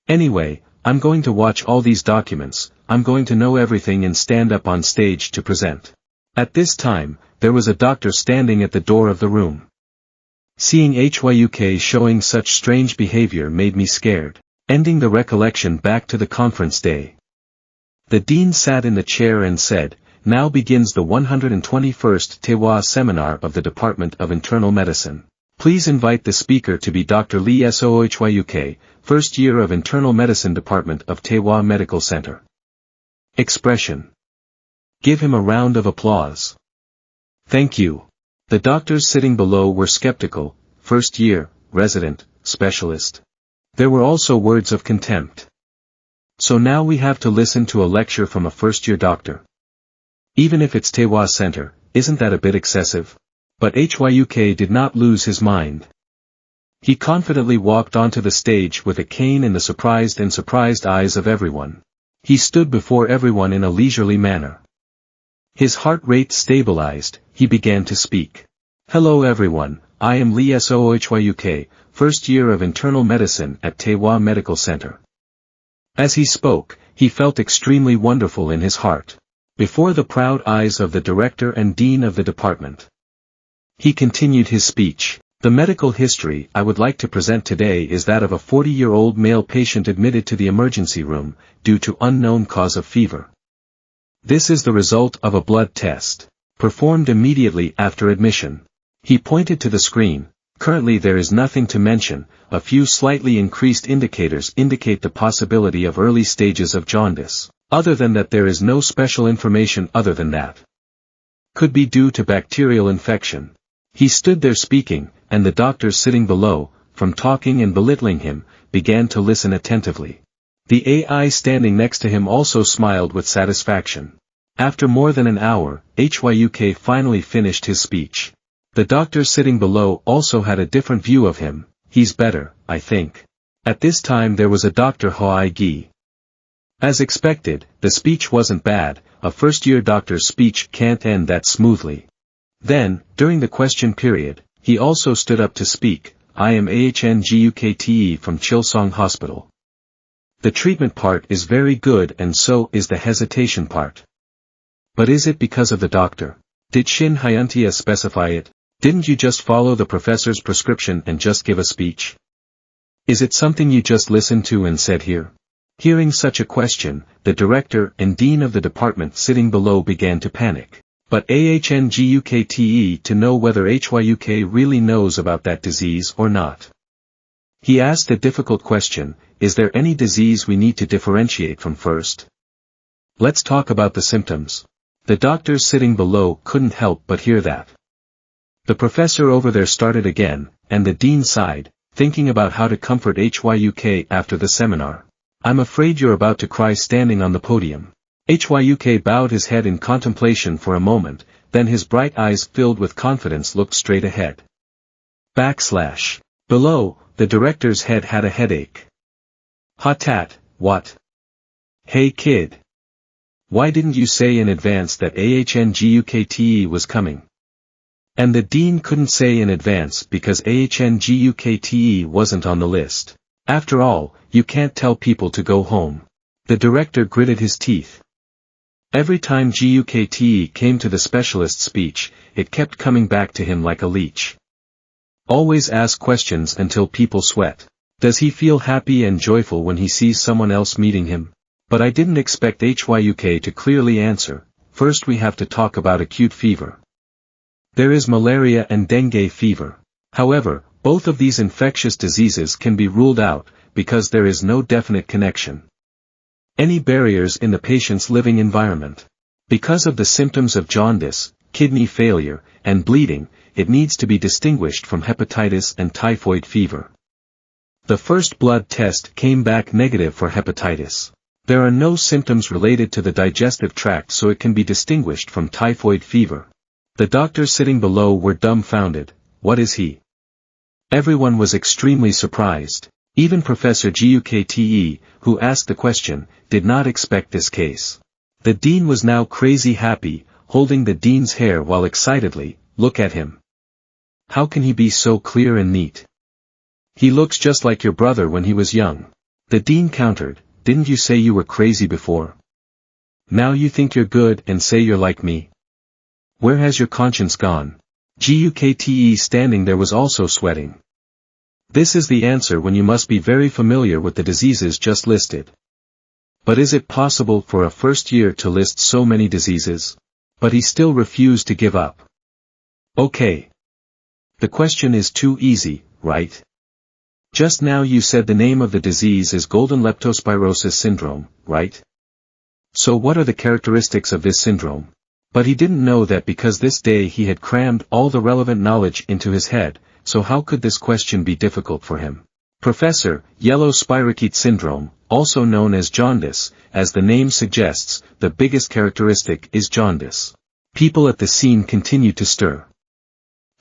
"Anyway, I'm going to watch all these documents, I'm going to know everything and stand up on stage to present." At this time, there was a doctor standing at the door of the room. Seeing HYUK showing such strange behavior made me scared, ending the recollection back to the conference day. The dean sat in the chair and said, "Now begins the 121st Taewa seminar of the Department of Internal Medicine. Please invite the speaker to be Dr. Lee SOHYUK, first year of Internal Medicine Department of Taewa Medical Center." Expression. Give him a round of applause. Thank you. The doctors sitting below were skeptical, first year, resident, specialist. There were also words of contempt. So now we have to listen to a lecture from a first-year doctor. Even if it's Taewa Center, isn't that a bit excessive? But Hyuk did not lose his mind. He confidently walked onto the stage with a cane in the surprised eyes of everyone. He stood before everyone in a leisurely manner. His heart rate stabilized, he began to speak. Hello everyone, I am Lee Hyuk, first year of internal medicine at Taehwa Medical Center. As he spoke, he felt extremely wonderful in his heart. Before the proud eyes of the director and dean of the department. He continued his speech. The medical history I would like to present today is that of a 40-year-old male patient admitted to the emergency room, due to unknown cause of fever. This is the result of a blood test, performed immediately after admission. He pointed to the screen. Currently there is nothing to mention, a few slightly increased indicators indicate the possibility of early stages of jaundice. Other than that there is no special information other than that. Could be due to bacterial infection. He stood there speaking, and the doctors sitting below, from talking and belittling him, began to listen attentively. The AI standing next to him also smiled with satisfaction. After more than an hour, Hyuk finally finished his speech. The doctors sitting below also had a different view of him. He's better, I think. At this time there was a Dr. Hoi-gi. As expected, the speech wasn't bad, a first-year doctor's speech can't end that smoothly. Then, during the question period, he also stood up to speak. I am ActionToon from Chilsong Hospital. The treatment part is very good and so is the hesitation part. But is it because of the doctor? Did Shin Hyuntia specify it? Didn't you just follow the professor's prescription and just give a speech? Is it something you just listened to and said here? Hearing such a question, the director and dean of the department sitting below began to panic. But ActionToon to know whether Hyuk really knows about that disease or not. He asked a difficult question, is there any disease we need to differentiate from first? Let's talk about the symptoms. The doctors sitting below couldn't help but hear that. The professor over there started again, and the dean sighed, thinking about how to comfort Hyuk after the seminar. I'm afraid you're about to cry standing on the podium. Hyuk bowed his head in contemplation for a moment, then his bright eyes filled with confidence looked straight ahead. Below, the director's head had a headache. Hatat, what? Hey kid. Why didn't you say in advance that ActionToon was coming? And the dean couldn't say in advance because ActionToon wasn't on the list. After all, you can't tell people to go home. The director gritted his teeth. Every time GUKT came to the specialist's speech, it kept coming back to him like a leech. Always ask questions until people sweat. Does he feel happy and joyful when he sees someone else meeting him? But I didn't expect Hyuk to clearly answer. First we have to talk about acute fever. There is malaria and dengue fever. However, both of these infectious diseases can be ruled out, because there is no definite connection. Any barriers in the patient's living environment. Because of the symptoms of jaundice, kidney failure, and bleeding, it needs to be distinguished from hepatitis and typhoid fever. The first blood test came back negative for hepatitis. There are no symptoms related to the digestive tract, so it can be distinguished from typhoid fever. The doctors sitting below were dumbfounded. What is he? Everyone was extremely surprised. Even Professor GUKTE, who asked the question, did not expect this case. The dean was now crazy happy, holding the dean's hair while excitedly, look at him. How can he be so clear and neat? He looks just like your brother when he was young. The dean countered, didn't you say you were crazy before? Now you think you're good and say you're like me? Where has your conscience gone? GUKTE standing there was also sweating. This is the answer when you must be very familiar with the diseases just listed. But is it possible for a first year to list so many diseases? But he still refused to give up. Okay. The question is too easy, right? Just now you said the name of the disease is golden leptospirosis syndrome, right? So what are the characteristics of this syndrome? But he didn't know that because this day he had crammed all the relevant knowledge into his head, so how could this question be difficult for him? Professor, yellow spirochete syndrome, also known as jaundice, as the name suggests, the biggest characteristic is jaundice. People at the scene continued to stir.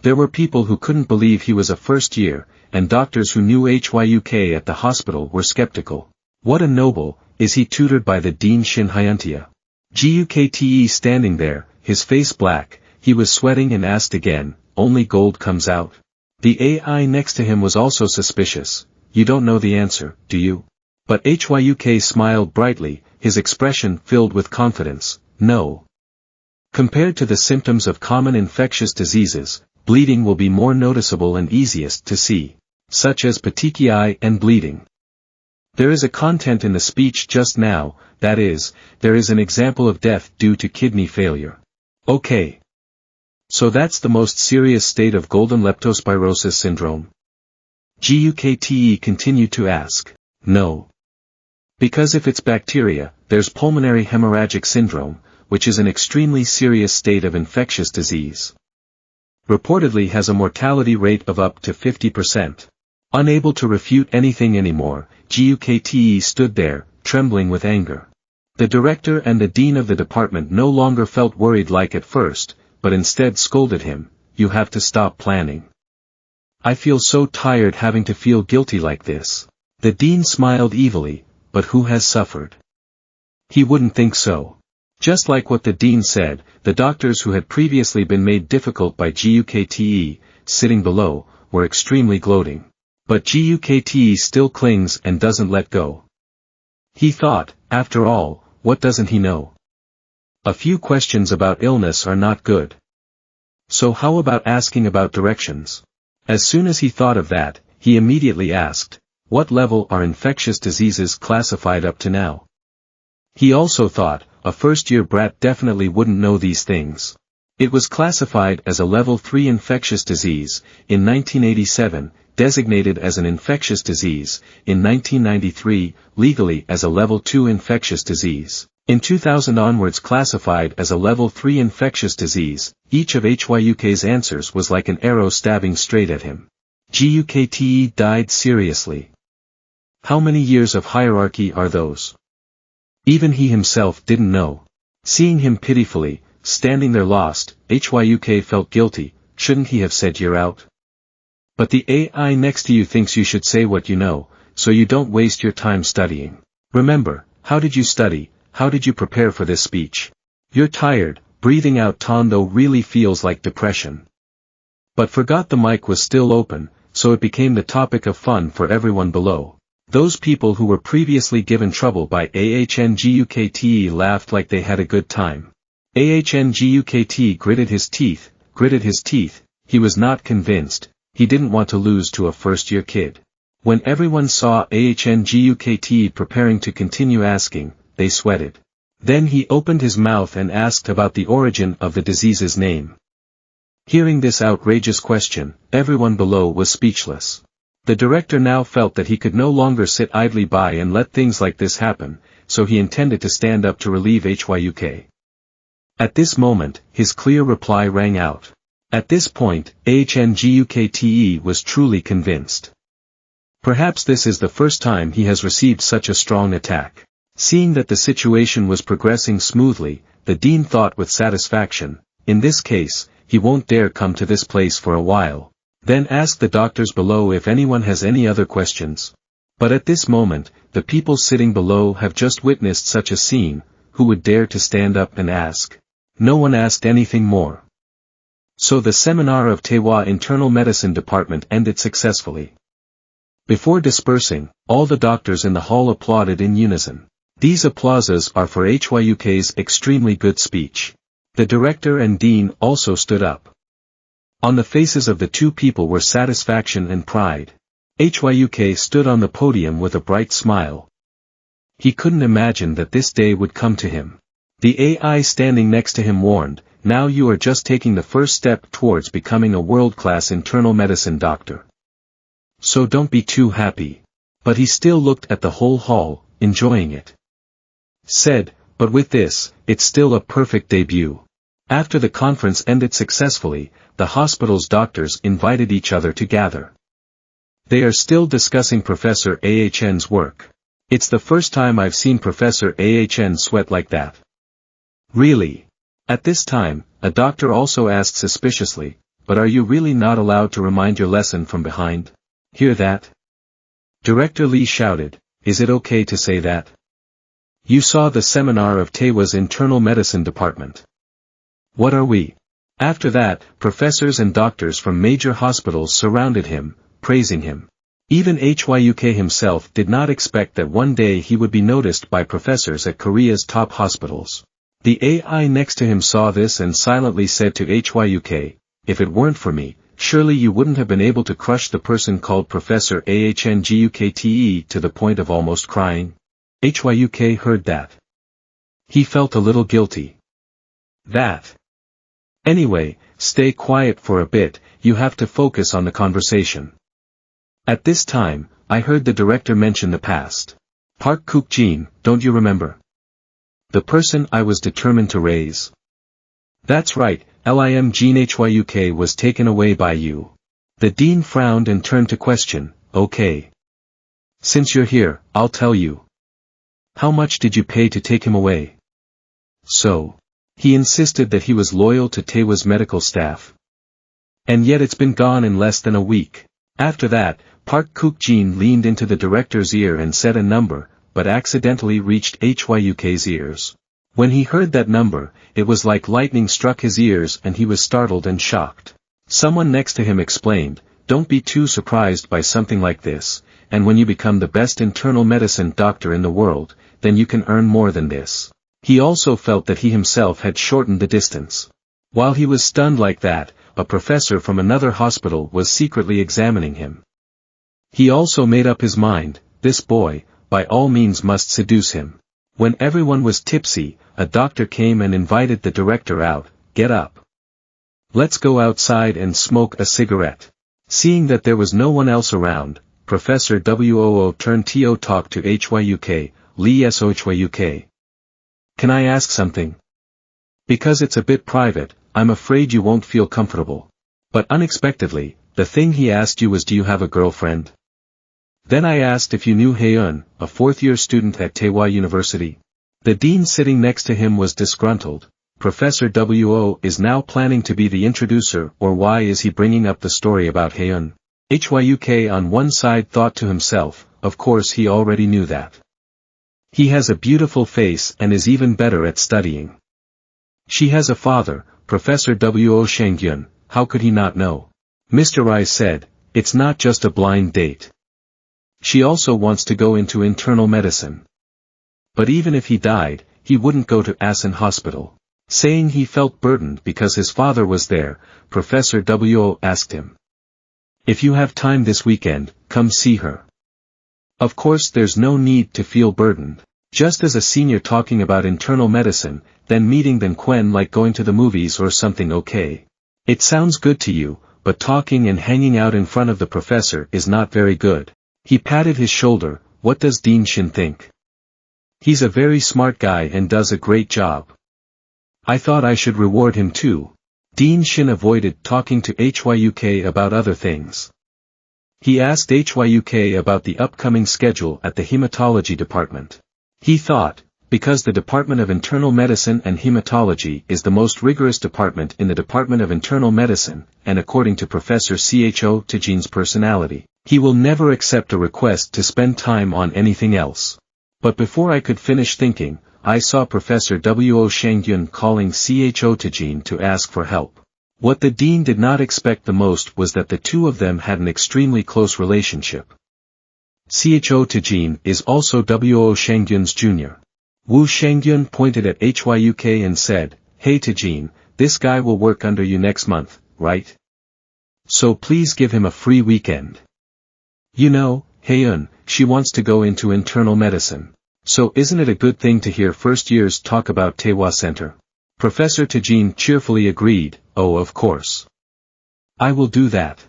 There were people who couldn't believe he was a first year, and doctors who knew HYUK at the hospital were skeptical. What a noble, is he tutored by the Dean Shin Hyuntia? Gukte standing there, his face black, he was sweating and asked again, only gold comes out? The AI next to him was also suspicious. You don't know the answer, do you? But HYUK smiled brightly, his expression filled with confidence. No. Compared to the symptoms of common infectious diseases, bleeding will be more noticeable and easiest to see, such as petechiae and bleeding. There is a content in the speech just now, that is, there is an example of death due to kidney failure. Okay. So that's the most serious state of golden leptospirosis syndrome? Gukte continued to ask. No. Because if it's bacteria, there's pulmonary hemorrhagic syndrome, which is an extremely serious state of infectious disease. Reportedly has a mortality rate of up to 50%. Unable to refute anything anymore, Gukte stood there, trembling with anger. The director and the dean of the department no longer felt worried like at first, but instead scolded him, you have to stop planning. I feel so tired having to feel guilty like this. The dean smiled evilly, but who has suffered? He wouldn't think so. Just like what the dean said, the doctors who had previously been made difficult by Gukte, sitting below, were extremely gloating. But Gukte still clings and doesn't let go. He thought, after all, what doesn't he know? A few questions about illness are not good. So how about asking about directions? As soon as he thought of that, he immediately asked, what level are infectious diseases classified up to now? He also thought, a first-year brat definitely wouldn't know these things. It was classified as a level 3 infectious disease, in 1987, designated as an infectious disease, in 1993, legally as a level 2 infectious disease. In 2000 onwards classified as a level 3 infectious disease. Each of HYUK's answers was like an arrow stabbing straight at him. Gukte died seriously. How many years of hierarchy are those? Even he himself didn't know. Seeing him pitifully, standing there lost, HYUK felt guilty. Shouldn't he have said you're out? But the AI next to you thinks you should say what you know, so you don't waste your time studying. Remember, how did you study? How did you prepare for this speech? You're tired, breathing out Tondo really feels like depression. But forgot the mic was still open, so it became the topic of fun for everyone below. Those people who were previously given trouble by AHNGUKTE laughed like they had a good time. AHNGUKT gritted his teeth, he was not convinced, he didn't want to lose to a first-year kid. When everyone saw AHNGUKT preparing to continue asking, they sweated. Then he opened his mouth and asked about the origin of the disease's name. Hearing this outrageous question, everyone below was speechless. The director now felt that he could no longer sit idly by and let things like this happen, so he intended to stand up to relieve HYUK. At this moment, his clear reply rang out. At this point, AHNGUKTE was truly convinced. Perhaps this is the first time he has received such a strong attack. Seeing that the situation was progressing smoothly, the dean thought with satisfaction, in this case, he won't dare come to this place for a while. Then ask the doctors below if anyone has any other questions. But at this moment, the people sitting below have just witnessed such a scene, who would dare to stand up and ask? No one asked anything more. So the seminar of Taewa Internal Medicine Department ended successfully. Before dispersing, all the doctors in the hall applauded in unison. These applauses are for HYUK's extremely good speech. The director and dean also stood up. On the faces of the two people were satisfaction and pride. HYUK stood on the podium with a bright smile. He couldn't imagine that this day would come to him. The AI standing next to him warned, now you are just taking the first step towards becoming a world-class internal medicine doctor. So don't be too happy. But he still looked at the whole hall, enjoying it. Said, but with this, it's still a perfect debut. After the conference ended successfully, the hospital's doctors invited each other to gather. They are still discussing Professor AHN's work. It's the first time I've seen Professor AHN sweat like that. Really? At this time, a doctor also asked suspiciously, but are you really not allowed to remind your lesson from behind? Hear that? Director Lee shouted, is it okay to say that? You saw the seminar of Taewa's internal medicine department. What are we? After that, professors and doctors from major hospitals surrounded him, praising him. Even HYUK himself did not expect that one day he would be noticed by professors at Korea's top hospitals. The AI next to him saw this and silently said to HYUK, if it weren't for me, surely you wouldn't have been able to crush the person called Professor AHNGUKTE to the point of almost crying. HYUK heard that. He felt a little guilty. That. Anyway, stay quiet for a bit, you have to focus on the conversation. At this time, I heard the director mention the past. Park Kook-jin, don't you remember? The person I was determined to raise. That's right, Lim Jean Hyuk was taken away by you. The dean frowned and turned to question, okay. Since you're here, I'll tell you. How much did you pay to take him away? So. He insisted that he was loyal to Taewa's medical staff. And yet it's been gone in less than a week. After that, Park Kook-jin leaned into the director's ear and said a number, but accidentally reached HYUK's ears. When he heard that number, it was like lightning struck his ears and he was startled and shocked. Someone next to him explained, don't be too surprised by something like this, and when you become the best internal medicine doctor in the world, then you can earn more than this. He also felt that he himself had shortened the distance. While he was stunned like that, a professor from another hospital was secretly examining him. He also made up his mind, this boy, by all means must seduce him. When everyone was tipsy, a doctor came and invited the director out, get up. Let's go outside and smoke a cigarette. Seeing that there was no one else around, Professor WOO turned to talk to HYUK, Lee SOHYUK. Can I ask something? Because it's a bit private, I'm afraid you won't feel comfortable. But unexpectedly, the thing he asked you was do you have a girlfriend? Then I asked if you knew Haeun, a fourth-year student at Taewa University. The dean sitting next to him was disgruntled. Professor WO is now planning to be the introducer, or why is he bringing up the story about Haeun? HYUK on one side thought to himself, of course he already knew that. He has a beautiful face and is even better at studying. She has a father, Professor W.O. Shangyun, how could he not know? Mr. Rai said, it's not just a blind date. She also wants to go into internal medicine. But even if he died, he wouldn't go to Asan Hospital. Saying he felt burdened because his father was there, Professor W.O. asked him. If you have time this weekend, come see her. Of course there's no need to feel burdened. Just as a senior talking about internal medicine, then meeting then Quen like going to the movies or something okay. It sounds good to you, but talking and hanging out in front of the professor is not very good. He patted his shoulder, what does Dean Shin think? He's a very smart guy and does a great job. I thought I should reward him too. Dean Shin avoided talking to HYUK about other things. He asked HYUK about the upcoming schedule at the hematology department. He thought, because the Department of Internal Medicine and Hematology is the most rigorous department in the Department of Internal Medicine, and according to Professor CHO Tajin's personality, he will never accept a request to spend time on anything else. But before I could finish thinking, I saw Professor W.O. Shangyun calling CHO Tajin to ask for help. What the dean did not expect the most was that the two of them had an extremely close relationship. CHO Tajin is also W.O. Shangyun's junior. Wu Shangyun pointed at HYUK and said, hey Tajin, this guy will work under you next month, right? So please give him a free weekend. You know, Haeun, she wants to go into internal medicine. So isn't it a good thing to hear first years talk about Taewa Center? Professor Tajin cheerfully agreed, oh of course. I will do that.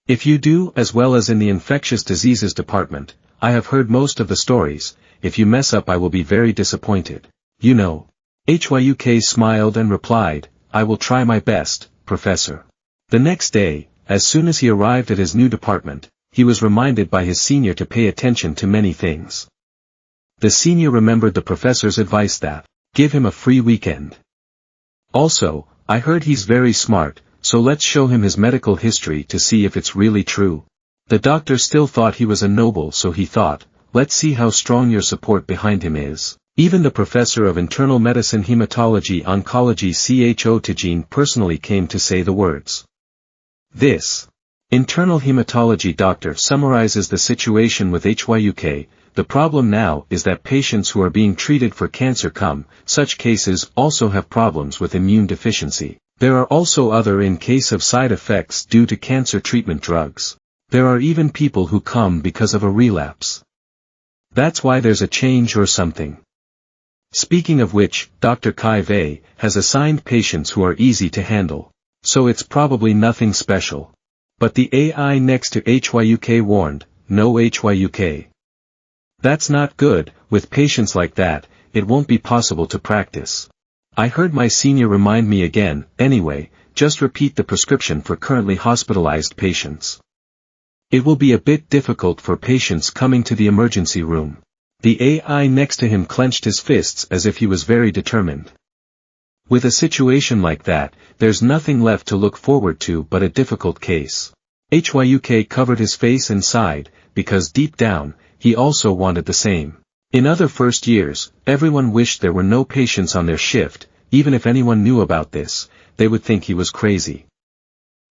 If you do as well as in the infectious diseases department, I have heard most of the stories, if you mess up I will be very disappointed. You know. HYUK smiled and replied, I will try my best, Professor. The next day, as soon as he arrived at his new department, he was reminded by his senior to pay attention to many things. The senior remembered the professor's advice that, give him a free weekend. Also, I heard he's very smart, so let's show him his medical history to see if it's really true. The doctor still thought he was a noble, so he thought, let's see how strong your support behind him is. Even the professor of internal medicine hematology oncology CHO personally came to say the words. This internal hematology doctor summarizes the situation with HYUK. The problem now is that patients who are being treated for cancer such cases also have problems with immune deficiency. There are also other in case of side effects due to cancer treatment drugs. There are even people who come because of a relapse. That's why there's a change or something. Speaking of which, Dr. Kai Wei has assigned patients who are easy to handle. So it's probably nothing special. But the AI next to HYUK warned, no HYUK. That's not good. With patients like that, it won't be possible to practice. I heard my senior remind me again. Anyway, just repeat the prescription for currently hospitalized patients. It will be a bit difficult for patients coming to the emergency room. The AI next to him clenched his fists as if he was very determined. With a situation like that, there's nothing left to look forward to but a difficult case. HYUK covered his face and sighed, because deep down, he also wanted the same. In other first years, everyone wished there were no patients on their shift. Even if anyone knew about this, they would think he was crazy.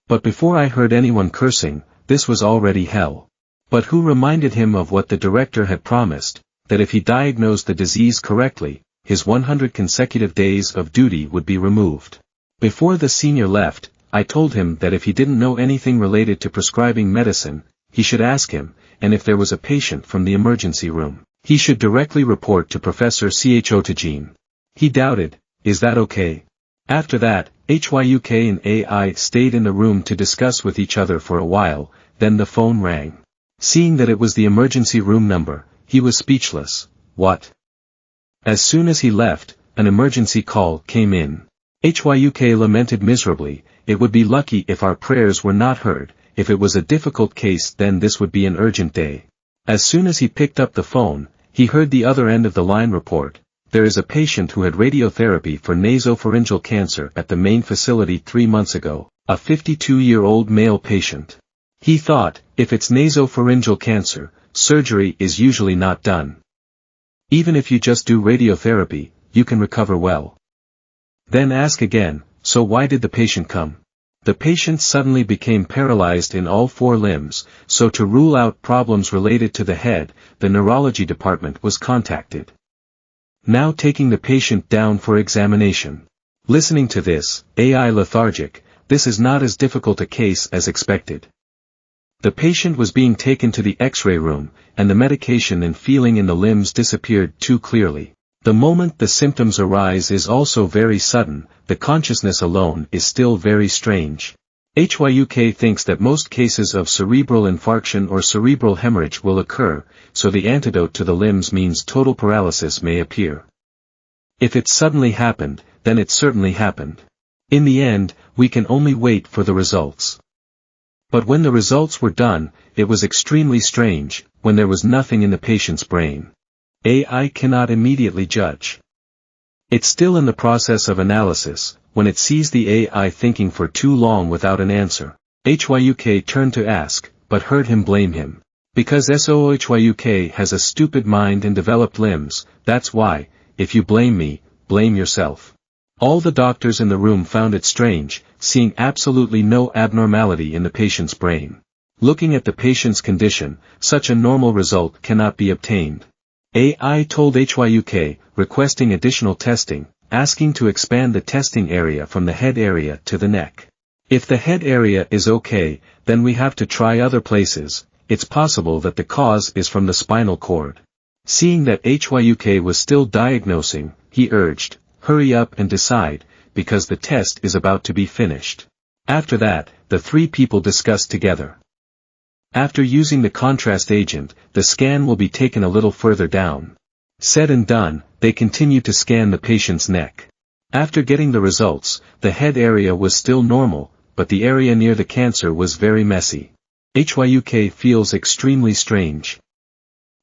But before I heard anyone cursing, this was already hell. But who reminded him of what the director had promised, that if he diagnosed the disease correctly, his 100 consecutive days of duty would be removed. Before the senior left, I told him that if he didn't know anything related to prescribing medicine, he should ask him, and if there was a patient from the emergency room, he should directly report to Professor CHO. He doubted, is that okay? After that, HYUK and AI stayed in the room to discuss with each other for a while, then the phone rang. Seeing that it was the emergency room number, he was speechless. What? As soon as he left, an emergency call came in. HYUK lamented miserably, it would be lucky if our prayers were not heard. If it was a difficult case then this would be an urgent day. As soon as he picked up the phone, he heard the other end of the line report, there is a patient who had radiotherapy for nasopharyngeal cancer at the main facility 3 months ago, a 52-year-old male patient. He thought, if it's nasopharyngeal cancer, surgery is usually not done. Even if you just do radiotherapy, you can recover well. Then ask again, so why did the patient come? The patient suddenly became paralyzed in all 4 limbs, so to rule out problems related to the head, the neurology department was contacted. Now taking the patient down for examination. Listening to this, AI lethargic, this is not as difficult a case as expected. The patient was being taken to the X-ray room, and the medication and feeling in the limbs disappeared too clearly. The moment the symptoms arise is also very sudden, the consciousness alone is still very strange. HYUK thinks that most cases of cerebral infarction or cerebral hemorrhage will occur, so the antidote to the limbs means total paralysis may appear. If it suddenly happened, then it certainly happened. In the end, we can only wait for the results. But when the results were done, it was extremely strange, when there was nothing in the patient's brain. AI cannot immediately judge. It's still in the process of analysis. When it sees the AI thinking for too long without an answer, HYUK turned to ask, but heard him blame him. Because SOHYUK has a stupid mind and developed limbs, that's why, if you blame me, blame yourself. All the doctors in the room found it strange, seeing absolutely no abnormality in the patient's brain. Looking at the patient's condition, such a normal result cannot be obtained. AI told HYUK, requesting additional testing, asking to expand the testing area from the head area to the neck. If the head area is okay, then we have to try other places. It's possible that the cause is from the spinal cord. Seeing that HYUK was still diagnosing, he urged, hurry up and decide, because the test is about to be finished. After that, the 3 people discussed together. After using the contrast agent, the scan will be taken a little further down. Said and done, they continued to scan the patient's neck. After getting the results, the head area was still normal, but the area near the cancer was very messy. HYUK feels extremely strange.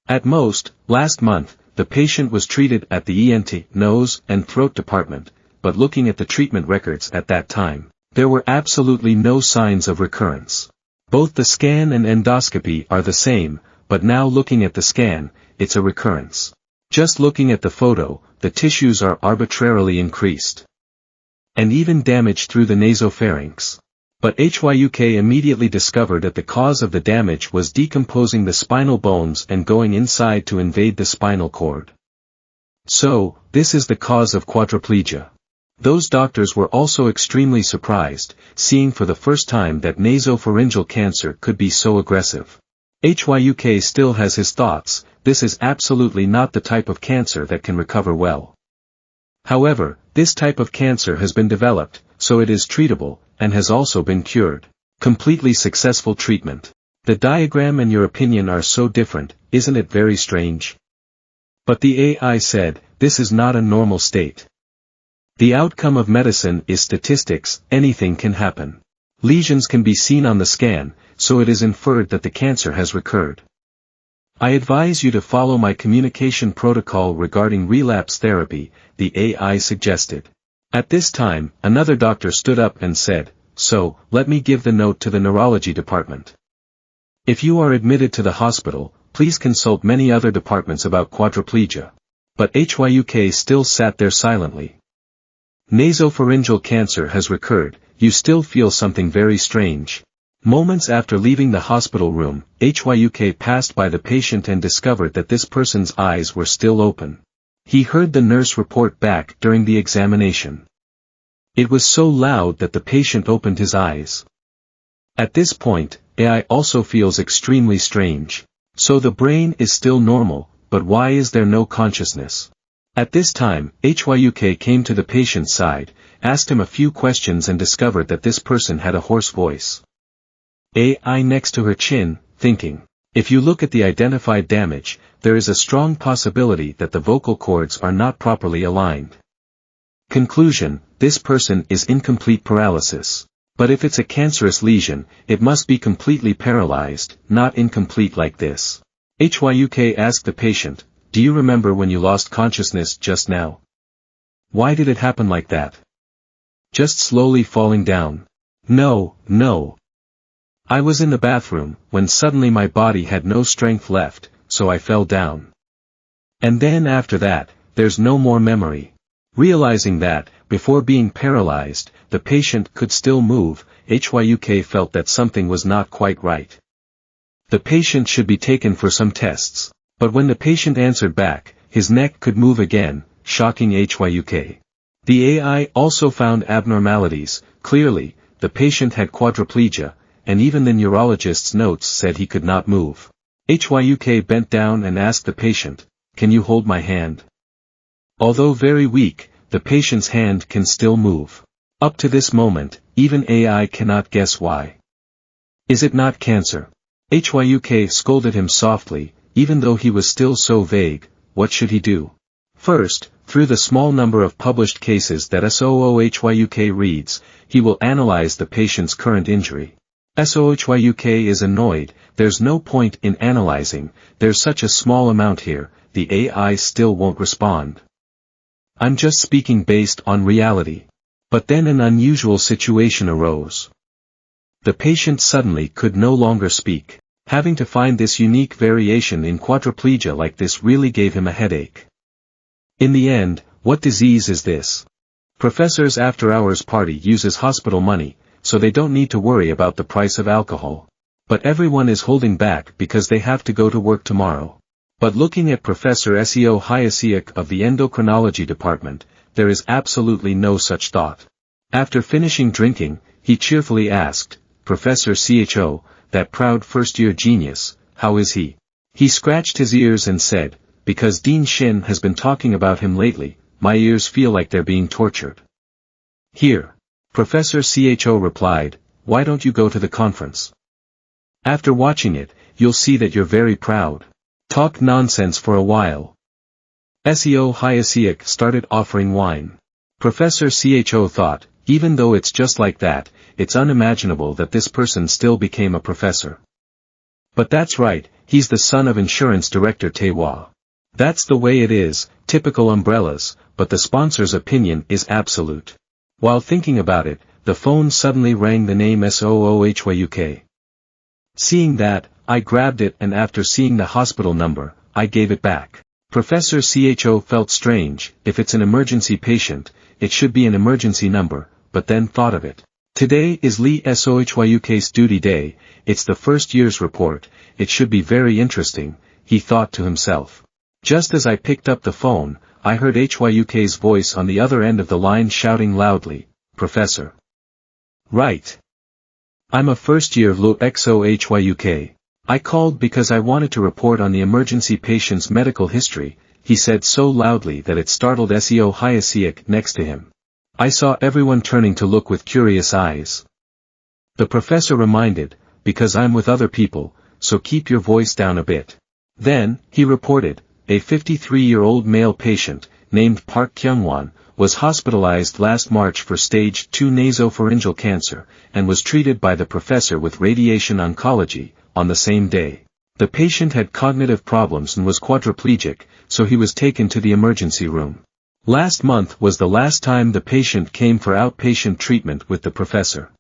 At most, last month, the patient was treated at the ENT, nose and throat department, but looking at the treatment records at that time, There were absolutely no signs of recurrence. Both the scan and endoscopy are the same, but now looking at the scan, it's a recurrence. Just looking at the photo, the tissues are arbitrarily increased. And even damage through the nasopharynx. But HYUK immediately discovered that the cause of the damage was decomposing the spinal bones and going inside to invade the spinal cord. So, this is the cause of quadriplegia. Those doctors were also extremely surprised, seeing for the first time that nasopharyngeal cancer could be so aggressive. HYUK still has his thoughts, this is absolutely not the type of cancer that can recover well. However, this type of cancer has been developed, so it is treatable, and has also been cured. Completely successful treatment. The diagram and your opinion are so different, isn't it very strange? But the AI said, this is not a normal state. The outcome of medicine is statistics, anything can happen. Lesions can be seen on the scan, so it is inferred that the cancer has recurred. I advise you to follow my communication protocol regarding relapse therapy, the AI suggested. At this time, another doctor stood up and said, so, let me give the note to the neurology department. If you are admitted to the hospital, please consult many other departments about quadriplegia. But HYUK still sat there silently. Nasopharyngeal cancer has recurred, you still feel something very strange. Moments after leaving the hospital room, HYUK passed by the patient and discovered that this person's eyes were still open. He heard the nurse report back during the examination. It was so loud that the patient opened his eyes. At this point, AI also feels extremely strange. So the brain is still normal, but why is there no consciousness? At this time, HYUK came to the patient's side, asked him a few questions and discovered that this person had a hoarse voice. AI next to her chin, thinking. If you look at the identified damage, there is a strong possibility that the vocal cords are not properly aligned. Conclusion, this person is incomplete paralysis. But if it's a cancerous lesion, it must be completely paralyzed, not incomplete like this. HYUK asked the patient, do you remember when you lost consciousness just now? Why did it happen like that? Just slowly falling down. No. I was in the bathroom, when suddenly my body had no strength left, so I fell down. And then after that, there's no more memory. Realizing that, before being paralyzed, the patient could still move, HYUK felt that something was not quite right. The patient should be taken for some tests. But when the patient answered back, his neck could move again, shocking HYUK. The AI also found abnormalities, clearly, the patient had quadriplegia, and even the neurologist's notes said he could not move. HYUK bent down and asked the patient, can you hold my hand? Although very weak, the patient's hand can still move. Up to this moment, even AI cannot guess why. Is it not cancer? HYUK scolded him softly, even though he was still so vague, what should he do? First, through the small number of published cases that SOHYUK reads, he will analyze the patient's current injury. SOHYUK is annoyed, there's no point in analyzing, there's such a small amount here, the AI still won't respond. I'm just speaking based on reality. But then an unusual situation arose. The patient suddenly could no longer speak. Having to find this unique variation in quadriplegia like this really gave him a headache. In the end, what disease is this? Professor's after-hours party uses hospital money, so they don't need to worry about the price of alcohol. But everyone is holding back because they have to go to work tomorrow. But looking at Professor Seo Hyasiak of the endocrinology department, there is absolutely no such thought. After finishing drinking, he cheerfully asked, Professor Cho, that proud first-year genius, how is he? He scratched his ears and said, because Dean Shin has been talking about him lately, my ears feel like they're being tortured. Here. Professor Cho replied, why don't you go to the conference? After watching it, you'll see that you're very proud. Talk nonsense for a while. Seo Hyasiak started offering wine. Professor Cho thought, even though it's just like that, it's unimaginable that this person still became a professor. But that's right, he's the son of insurance director Tae-hwa. That's the way it is, typical umbrellas, but the sponsor's opinion is absolute. While thinking about it, the phone suddenly rang the name SOOHYUK. Seeing that, I grabbed it and after seeing the hospital number, I gave it back. Professor Cho felt strange, if it's an emergency patient, it should be an emergency number, but then thought of it. Today is Lee SOHYUK's duty day, it's the first year's report, it should be very interesting, he thought to himself. Just as I picked up the phone, I heard HYUK's voice on the other end of the line shouting loudly, Professor. Right. I'm a first-year LOXOHYUK. I called because I wanted to report on the emergency patient's medical history, he said so loudly that it startled SEO Hyasiak next to him. I saw everyone turning to look with curious eyes. The professor reminded, because I'm with other people, so keep your voice down a bit. Then, he reported, a 53-year-old male patient, named Park Kyungwon, was hospitalized last March for stage 2 nasopharyngeal cancer, and was treated by the professor with radiation oncology, on the same day. The patient had cognitive problems and was quadriplegic, so he was taken to the emergency room. Last month was the last time the patient came for outpatient treatment with the professor.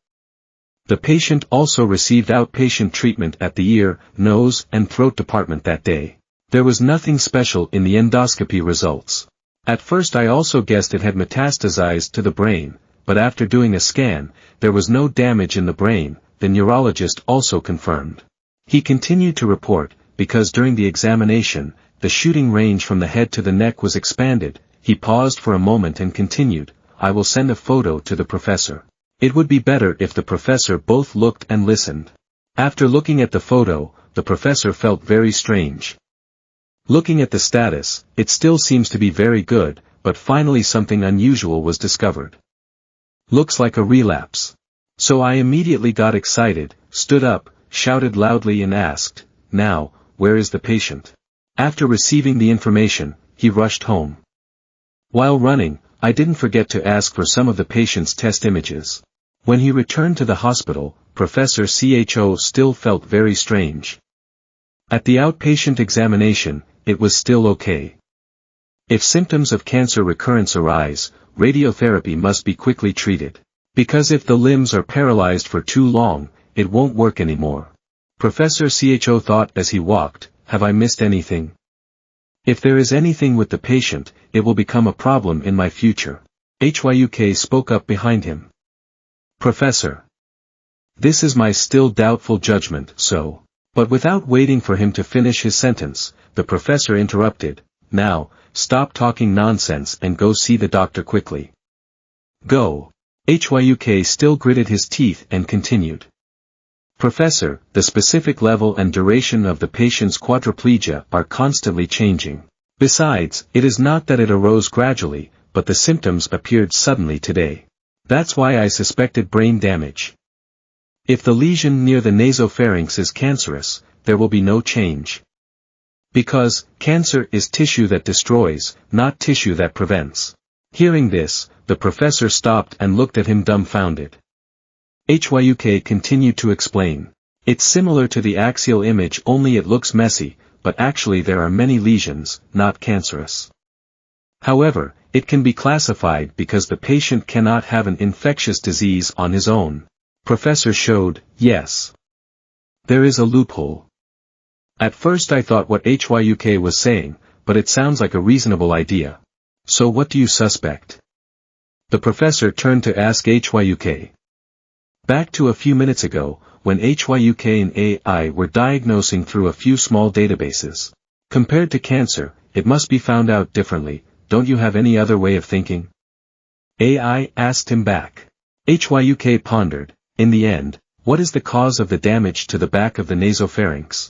The patient also received outpatient treatment at the ear, nose, and throat department that day. There was nothing special in the endoscopy results. At first I also guessed it had metastasized to the brain, but after doing a scan, there was no damage in the brain, the neurologist also confirmed. He continued to report, because during the examination, the shooting range from the head to the neck was expanded. He paused for a moment and continued, I will send a photo to the professor. It would be better if the professor both looked and listened. After looking at the photo, the professor felt very strange. Looking at the status, it still seems to be very good, but finally something unusual was discovered. Looks like a relapse. So I immediately got excited, stood up, shouted loudly and asked, now, where is the patient? After receiving the information, he rushed home. While running, I didn't forget to ask for some of the patient's test images. When he returned to the hospital, Professor Cho still felt very strange. At the outpatient examination, it was still okay. If symptoms of cancer recurrence arise, radiotherapy must be quickly treated. Because if the limbs are paralyzed for too long, it won't work anymore. Professor Cho thought as he walked, have I missed anything? If there is anything with the patient, it will become a problem in my future. HYUK spoke up behind him. Professor. This is my still doubtful judgment, so. But without waiting for him to finish his sentence, the professor interrupted, now, stop talking nonsense and go see the doctor quickly. Go. HYUK still gritted his teeth and continued. Professor, the specific level and duration of the patient's quadriplegia are constantly changing. Besides, it is not that it arose gradually, but the symptoms appeared suddenly today. That's why I suspected brain damage. If the lesion near the nasopharynx is cancerous, there will be no change. Because, cancer is tissue that destroys, not tissue that prevents. Hearing this, the professor stopped and looked at him dumbfounded. HYUK continued to explain. It's similar to the axial image only it looks messy, but actually there are many lesions, not cancerous. However, it can be classified because the patient cannot have an infectious disease on his own. Professor showed, yes. There is a loophole. At first I thought what HYUK was saying, but it sounds like a reasonable idea. So what do you suspect? The professor turned to ask HYUK. Back to a few minutes ago, when HYUK and AI were diagnosing through a few small databases. Compared to cancer, it must be found out differently, don't you have any other way of thinking? AI asked him back. HYUK pondered, in the end, what is the cause of the damage to the back of the nasopharynx?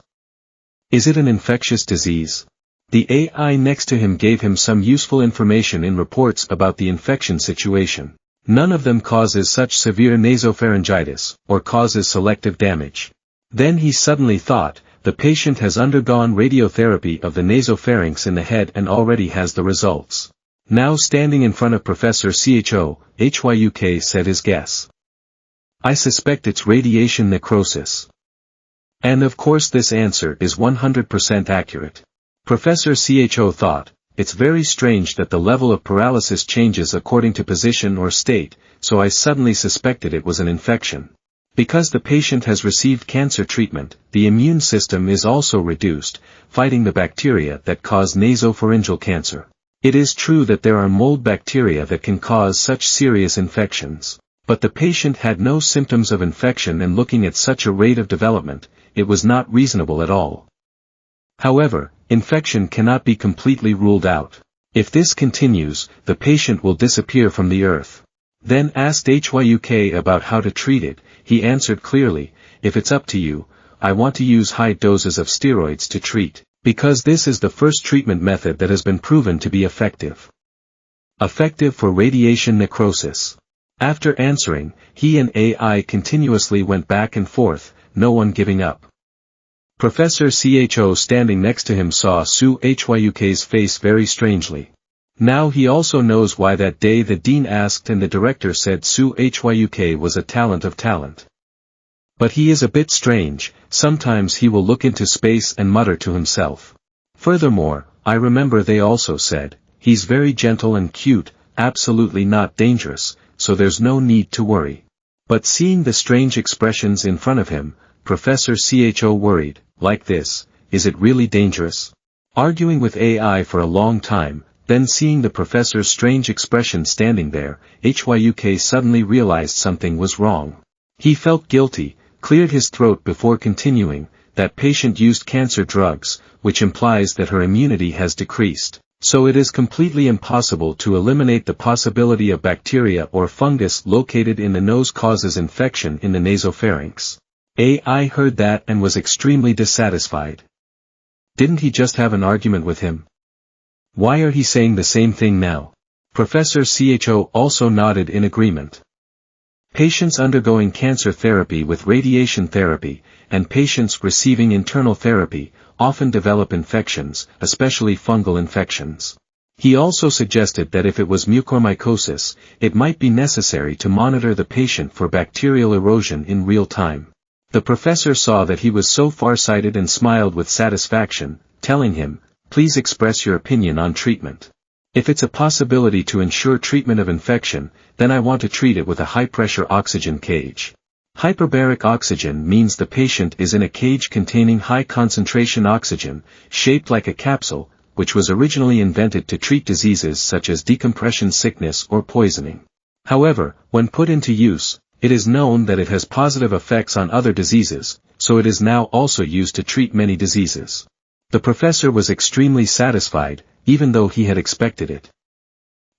Is it an infectious disease? The AI next to him gave him some useful information in reports about the infection situation. None of them causes such severe nasopharyngitis, or causes selective damage. Then he suddenly thought, the patient has undergone radiotherapy of the nasopharynx in the head and already has the results. Now standing in front of Professor Cho, HYUK said his guess. I suspect it's radiation necrosis. And of course this answer is 100% accurate. Professor Cho thought, It's very strange that the level of paralysis changes according to position or state, so I suddenly suspected it was an infection. Because the patient has received cancer treatment, the immune system is also reduced, fighting the bacteria that cause nasopharyngeal cancer. It is true that there are mold bacteria that can cause such serious infections. But the patient had no symptoms of infection, and looking at such a rate of development, it was not reasonable at all. However, infection cannot be completely ruled out. If this continues, the patient will disappear from the earth. Then asked HYUK about how to treat it, he answered clearly, if it's up to you, I want to use high doses of steroids to treat, because this is the first treatment method that has been proven to be effective. Effective for radiation necrosis. After answering, he and AI continuously went back and forth, no one giving up. Professor CHO standing next to him saw Su Hyuk's face very strangely. Now he also knows why that day the dean asked and the director said Su Hyuk was a talent of talent. But he is a bit strange, sometimes he will look into space and mutter to himself. Furthermore, I remember they also said, he's very gentle and cute, absolutely not dangerous, so there's no need to worry. But seeing the strange expressions in front of him, Professor CHO worried, like this, is it really dangerous? Arguing with AI for a long time, then seeing the professor's strange expression standing there, HYUK suddenly realized something was wrong. He felt guilty, cleared his throat before continuing, that patient used cancer drugs, which implies that her immunity has decreased, so it is completely impossible to eliminate the possibility of bacteria or fungus located in the nose causes infection in the nasopharynx. AI heard that and was extremely dissatisfied. Didn't he just have an argument with him? Why are he saying the same thing now? Professor CHO also nodded in agreement. Patients undergoing cancer therapy with radiation therapy, and patients receiving internal therapy, often develop infections, especially fungal infections. He also suggested that if it was mucormycosis, it might be necessary to monitor the patient for bacterial erosion in real time. The professor saw that he was so far-sighted and smiled with satisfaction, telling him, please express your opinion on treatment. If it's a possibility to ensure treatment of infection, then I want to treat it with a high-pressure oxygen cage. Hyperbaric oxygen means the patient is in a cage containing high-concentration oxygen, shaped like a capsule, which was originally invented to treat diseases such as decompression sickness or poisoning. However, when put into use, it is known that it has positive effects on other diseases, so it is now also used to treat many diseases. The professor was extremely satisfied, even though he had expected it.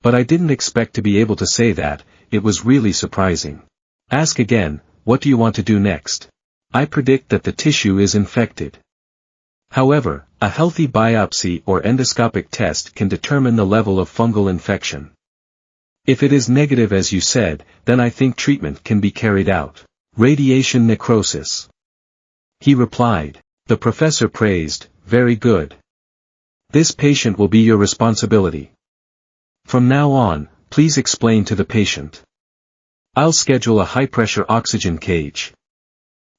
But I didn't expect to be able to say that, it was really surprising. Ask again, what do you want to do next? I predict that the tissue is infected. However, a healthy biopsy or endoscopic test can determine the level of fungal infection. If it is negative as you said, then I think treatment can be carried out. Radiation necrosis. He replied. The professor praised, very good. This patient will be your responsibility. From now on, please explain to the patient. I'll schedule a high-pressure oxygen cage.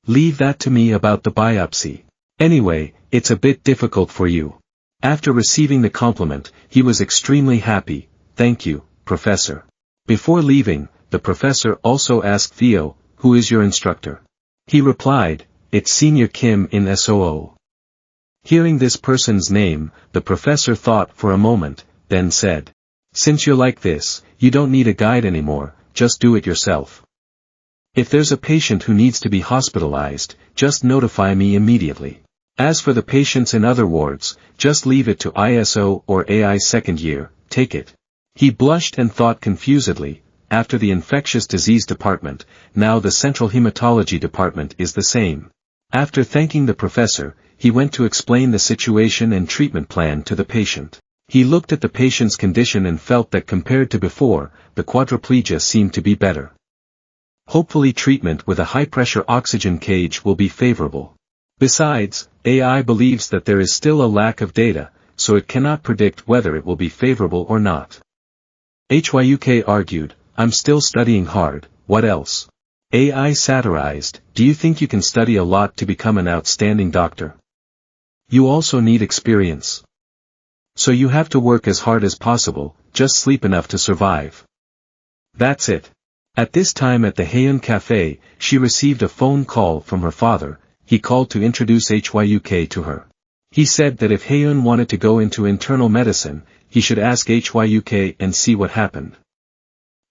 Leave that to me about the biopsy. Anyway, it's a bit difficult for you. After receiving the compliment, he was extremely happy, thank you, Professor. Before leaving, the professor also asked Theo, who is your instructor? He replied, it's Senior Kim in SOO. Hearing this person's name, the professor thought for a moment, then said, since you're like this, you don't need a guide anymore, just do it yourself. If there's a patient who needs to be hospitalized, just notify me immediately. As for the patients in other wards, just leave it to ISO or AI second year, take it. He blushed and thought confusedly, after the infectious disease department, now the central hematology department is the same. After thanking the professor, he went to explain the situation and treatment plan to the patient. He looked at the patient's condition and felt that compared to before, the quadriplegia seemed to be better. Hopefully treatment with a high-pressure oxygen cage will be favorable. Besides, AI believes that there is still a lack of data, so it cannot predict whether it will be favorable or not. HYUK argued, I'm still studying hard, what else? AI satirized, do you think you can study a lot to become an outstanding doctor? You also need experience. So you have to work as hard as possible, just sleep enough to survive. That's it. At this time at the Haeun Cafe, she received a phone call from her father. He called to introduce HYUK to her. He said that if Haeun wanted to go into internal medicine, he should ask HYUK and see what happened.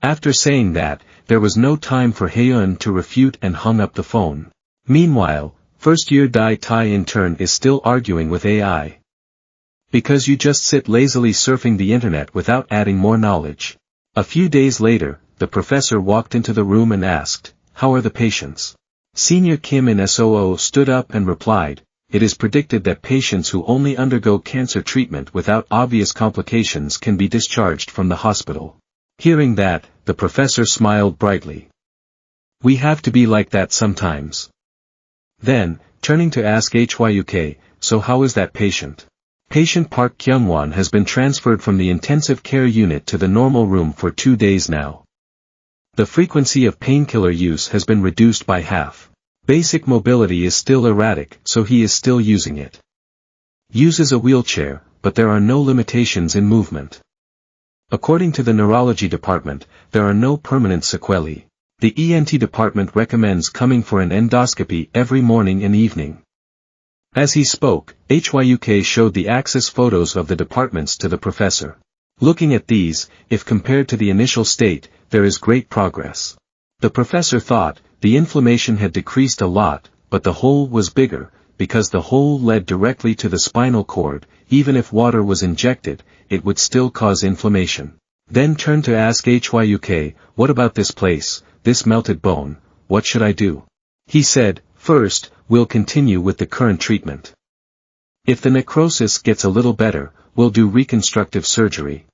After saying that, there was no time for Haeun to refute and hung up the phone. Meanwhile, first-year Dai Tai intern is still arguing with AI. Because you just sit lazily surfing the internet without adding more knowledge. A few days later, the professor walked into the room and asked, "How are the patients?" Senior Kim in SOO stood up and replied, "It is predicted that patients who only undergo cancer treatment without obvious complications can be discharged from the hospital." Hearing that, the professor smiled brightly. We have to be like that sometimes. Then, turning to ask HYUK, "So how is that patient?" Patient Park Kyungwon has been transferred from the intensive care unit to the normal room for 2 days now. The frequency of painkiller use has been reduced by half. Basic mobility is still erratic, so he is still using it. Uses a wheelchair, but there are no limitations in movement. According to the neurology department, there are no permanent sequelae. The ENT department recommends coming for an endoscopy every morning and evening. As he spoke, HYUK showed the axis photos of the departments to the professor. Looking at these, if compared to the initial state, there is great progress. The professor thought, the inflammation had decreased a lot, but the hole was bigger, because the hole led directly to the spinal cord. Even if water was injected, it would still cause inflammation. Then turned to ask HYUK, "What about this place, this melted bone, what should I do?" He said, "First, we'll continue with the current treatment. If the necrosis gets a little better, we'll do reconstructive surgery."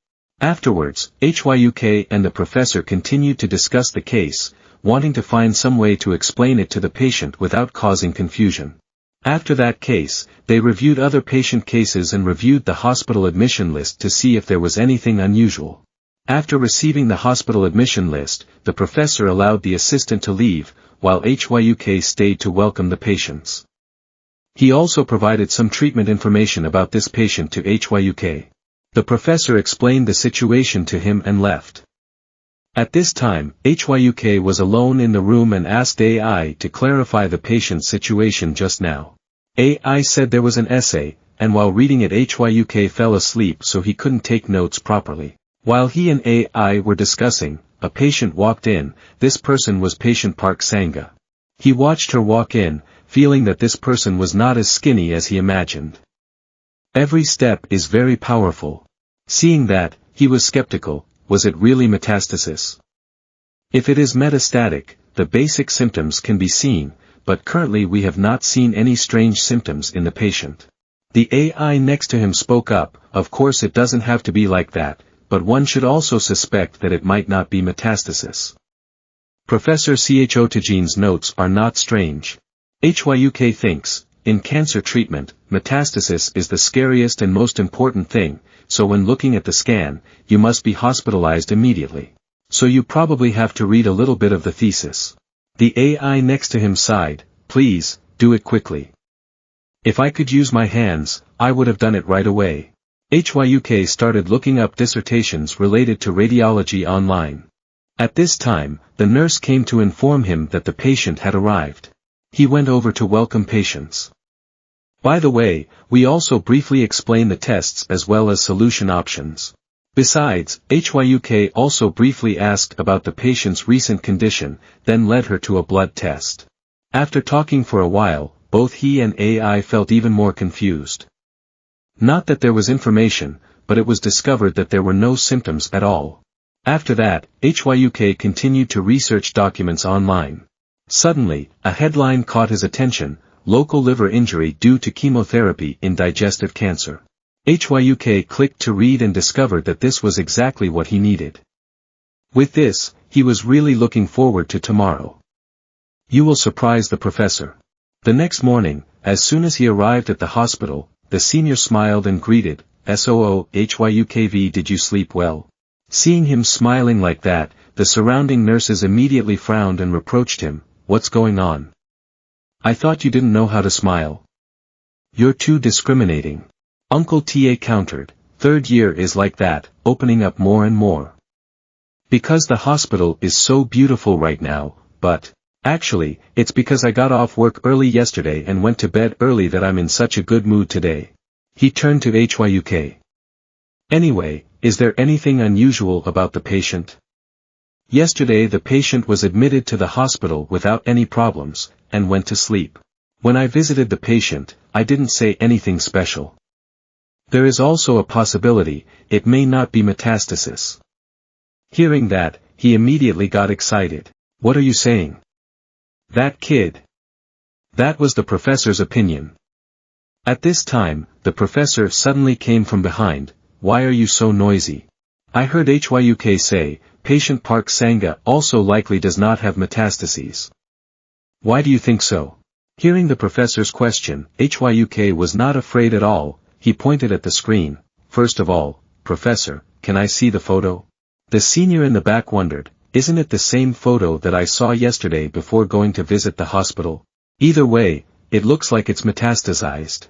Afterwards, HYUK and the professor continued to discuss the case, wanting to find some way to explain it to the patient without causing confusion. After that case, they reviewed other patient cases and reviewed the hospital admission list to see if there was anything unusual. After receiving the hospital admission list, the professor allowed the assistant to leave, while HYUK stayed to welcome the patients. He also provided some treatment information about this patient to HYUK. The professor explained the situation to him and left. At this time, HYUK was alone in the room and asked AI to clarify the patient's situation just now. AI said there was an essay, and while reading it HYUK fell asleep so he couldn't take notes properly. While he and AI were discussing, a patient walked in. This person was patient Park Sanga. He watched her walk in, feeling that this person was not as skinny as he imagined. Every step is very powerful. Seeing that, he was skeptical. Was it really metastasis? If it is metastatic, the basic symptoms can be seen, but currently we have not seen any strange symptoms in the patient. The AI next to him spoke up, "Of course it doesn't have to be like that, but one should also suspect that it might not be metastasis." Professor Cho Tajin's notes are not strange. HYUK thinks, in cancer treatment, metastasis is the scariest and most important thing, so when looking at the scan, you must be hospitalized immediately. So you probably have to read a little bit of the thesis. The AI next to him sighed, "Please, do it quickly. If I could use my hands, I would have done it right away." HYUK started looking up dissertations related to radiology online. At this time, the nurse came to inform him that the patient had arrived. He went over to welcome patients. By the way, we also briefly explain the tests as well as solution options. Besides, HYUK also briefly asked about the patient's recent condition, then led her to a blood test. After talking for a while, both he and AI felt even more confused. Not that there was information, but it was discovered that there were no symptoms at all. After that, HYUK continued to research documents online. Suddenly, a headline caught his attention: "Local liver injury due to chemotherapy in digestive cancer." HYUK clicked to read and discovered that this was exactly what he needed. With this, he was really looking forward to tomorrow. You will surprise the professor. The next morning, as soon as he arrived at the hospital, the senior smiled and greeted, "SOO, HYUKV, did you sleep well?" Seeing him smiling like that, the surrounding nurses immediately frowned and reproached him, "What's going on? I thought you didn't know how to smile. You're too discriminating." Uncle Ta countered, Third year is like that, opening up more and more. Because the hospital is so beautiful right now, but, actually, it's because I got off work early yesterday and went to bed early that I'm in such a good mood today. He turned to HYUK. Anyway, is there anything unusual about the patient? Yesterday the patient was admitted to the hospital without any problems, and went to sleep. When I visited the patient, I didn't say anything special. There is also a possibility, it may not be metastasis. Hearing that, he immediately got excited. What are you saying? That kid. That was the professor's opinion. At this time, the professor suddenly came from behind. Why are you so noisy? I heard HYUK say, patient Park Sanga also likely does not have metastases. Why do you think so? Hearing the professor's question, HYUK was not afraid at all. He pointed at the screen. First of all, Professor, can I see the photo? The senior in the back wondered, isn't it the same photo that I saw yesterday before going to visit the hospital? Either way, it looks like it's metastasized.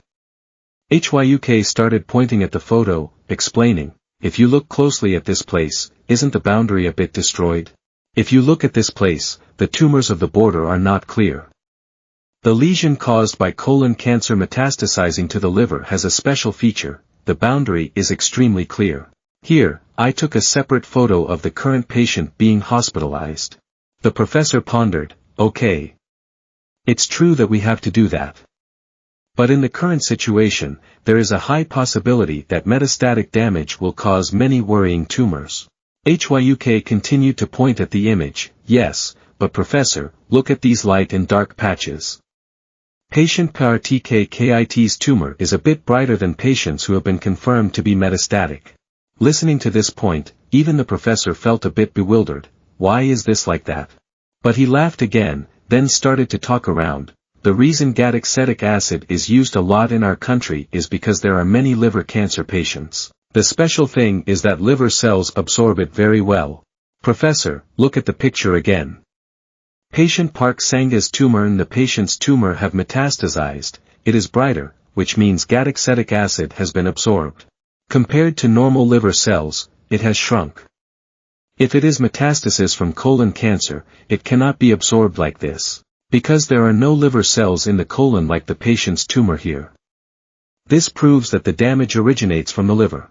HYUK started pointing at the photo, explaining, if you look closely at this place, isn't the boundary a bit destroyed? If you look at this place, the tumors of the border are not clear. The lesion caused by colon cancer metastasizing to the liver has a special feature, the boundary is extremely clear. Here, I took a separate photo of the current patient being hospitalized. The professor pondered, okay. It's true that we have to do that. But in the current situation, there is a high possibility that metastatic damage will cause many worrying tumors. HYUK continued to point at the image, yes, but Professor, look at these light and dark patches. Patient PRTK-KIT's tumor is a bit brighter than patients who have been confirmed to be metastatic. Listening to this point, even the professor felt a bit bewildered. Why is this like that? But he laughed again, then started to talk around. The reason gadacetic acid is used a lot in our country is because there are many liver cancer patients. The special thing is that liver cells absorb it very well. Professor, look at the picture again. Patient Park Sanga's tumor and the patient's tumor have metastasized. It is brighter, which means gadacetic acid has been absorbed. Compared to normal liver cells, it has shrunk. If it is metastasis from colon cancer, it cannot be absorbed like this, because there are no liver cells in the colon like the patient's tumor here. This proves that the damage originates from the liver.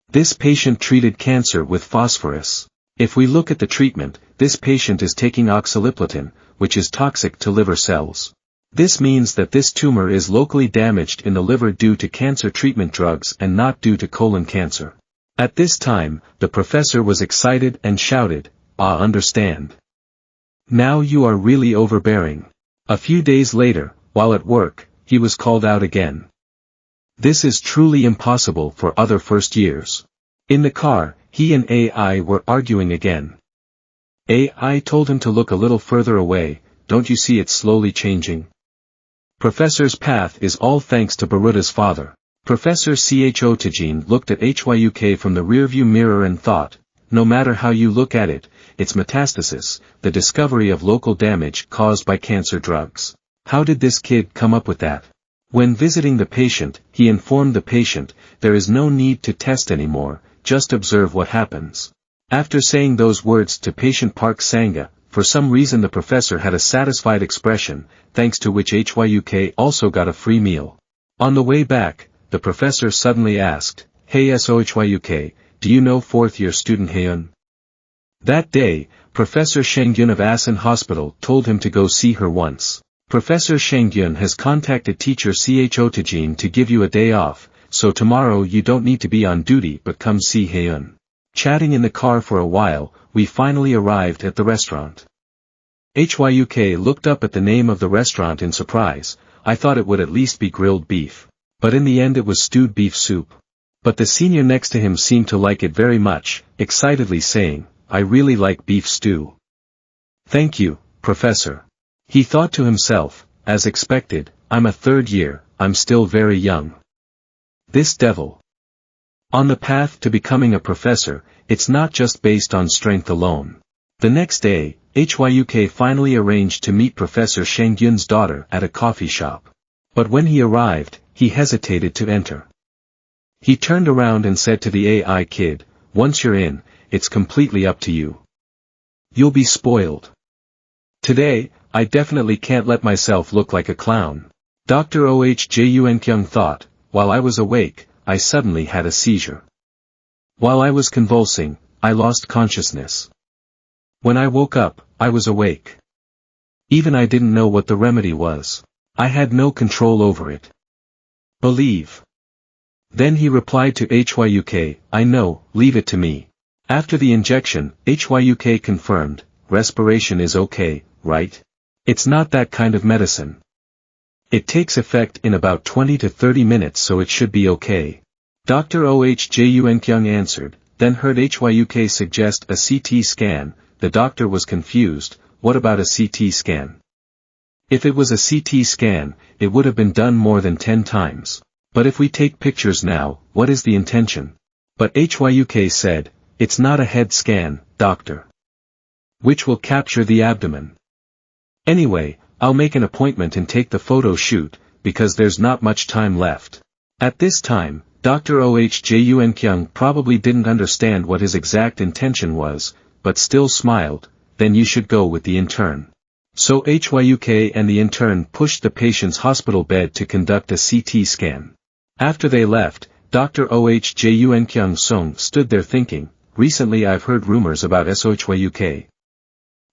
This patient treated cancer with phosphorus. If we look at the treatment, this patient is taking oxaliplatin, which is toxic to liver cells. This means that this tumor is locally damaged in the liver due to cancer treatment drugs and not due to colon cancer. At this time, the professor was excited and shouted, understand. Now you are really overbearing. A few days later, while at work, he was called out again. This is truly impossible for other first years. In the car, he and AI were arguing again. AI told him to look a little further away, don't you see it's slowly changing? Professor's path is all thanks to Baruda's father. Professor Chojin looked at HYUK from the rearview mirror and thought, no matter how you look at it, it's metastasis, the discovery of local damage caused by cancer drugs. How did this kid come up with that? When visiting the patient, he informed the patient, there is no need to test anymore, just observe what happens. After saying those words to patient Park Sanga, for some reason the professor had a satisfied expression, thanks to which HYUK also got a free meal. On the way back, the professor suddenly asked, hey SOHYUK, do you know fourth-year student Haeun? That day, Professor Shangyun of Asan Hospital told him to go see her once. Professor Shangyun has contacted teacher Chojin to give you a day off, so tomorrow you don't need to be on duty but come see Haeun. Chatting in the car for a while, we finally arrived at the restaurant. HYUK looked up at the name of the restaurant in surprise. I thought it would at least be grilled beef. But in the end it was stewed beef soup. But the senior next to him seemed to like it very much, excitedly saying, I really like beef stew. Thank you, Professor. He thought to himself, as expected, I'm a third year, I'm still very young. This devil. On the path to becoming a professor, it's not just based on strength alone. The next day, HYUK finally arranged to meet Professor Shangyun's daughter at a coffee shop. But when he arrived, he hesitated to enter. He turned around and said to the AI kid, "Once you're in, it's completely up to you. You'll be spoiled. Today, I definitely can't let myself look like a clown." Dr. Oh-Jun thought, "While I was awake, I suddenly had a seizure. While I was convulsing, I lost consciousness. When I woke up, I was awake. Even I didn't know what the remedy was. I had no control over it. Believe." Then he replied to Hyuk, "I know, leave it to me." After the injection, Hyuk confirmed, "Respiration is okay, right? It's not that kind of medicine. It takes effect in about 20 to 30 minutes, so it should be okay." Dr. Oh-Jun answered, then heard Hyuk suggest a CT scan. The doctor was confused. What about a CT scan? If it was a CT scan, it would have been done more than 10 times. But if we take pictures now, what is the intention? But Hyuk said, "It's not a head scan, doctor. Which will capture the abdomen. Anyway, I'll make an appointment and take the photo shoot, because there's not much time left." At this time, Dr. Oh-Jun probably didn't understand what his exact intention was, but still smiled. "Then you should go with the intern." So Hyuk and the intern pushed the patient's hospital bed to conduct a CT scan. After they left, Dr. Oh-Jun stood there thinking, recently I've heard rumors about SOHYUK.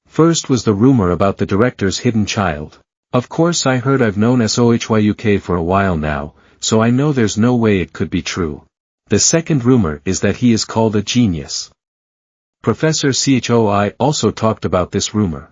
First was the rumor about the director's hidden child. Of course I heard I've known SOHYUK for a while now, so I know there's no way it could be true. The second rumor is that he is called a genius. Professor Choi also talked about this rumor.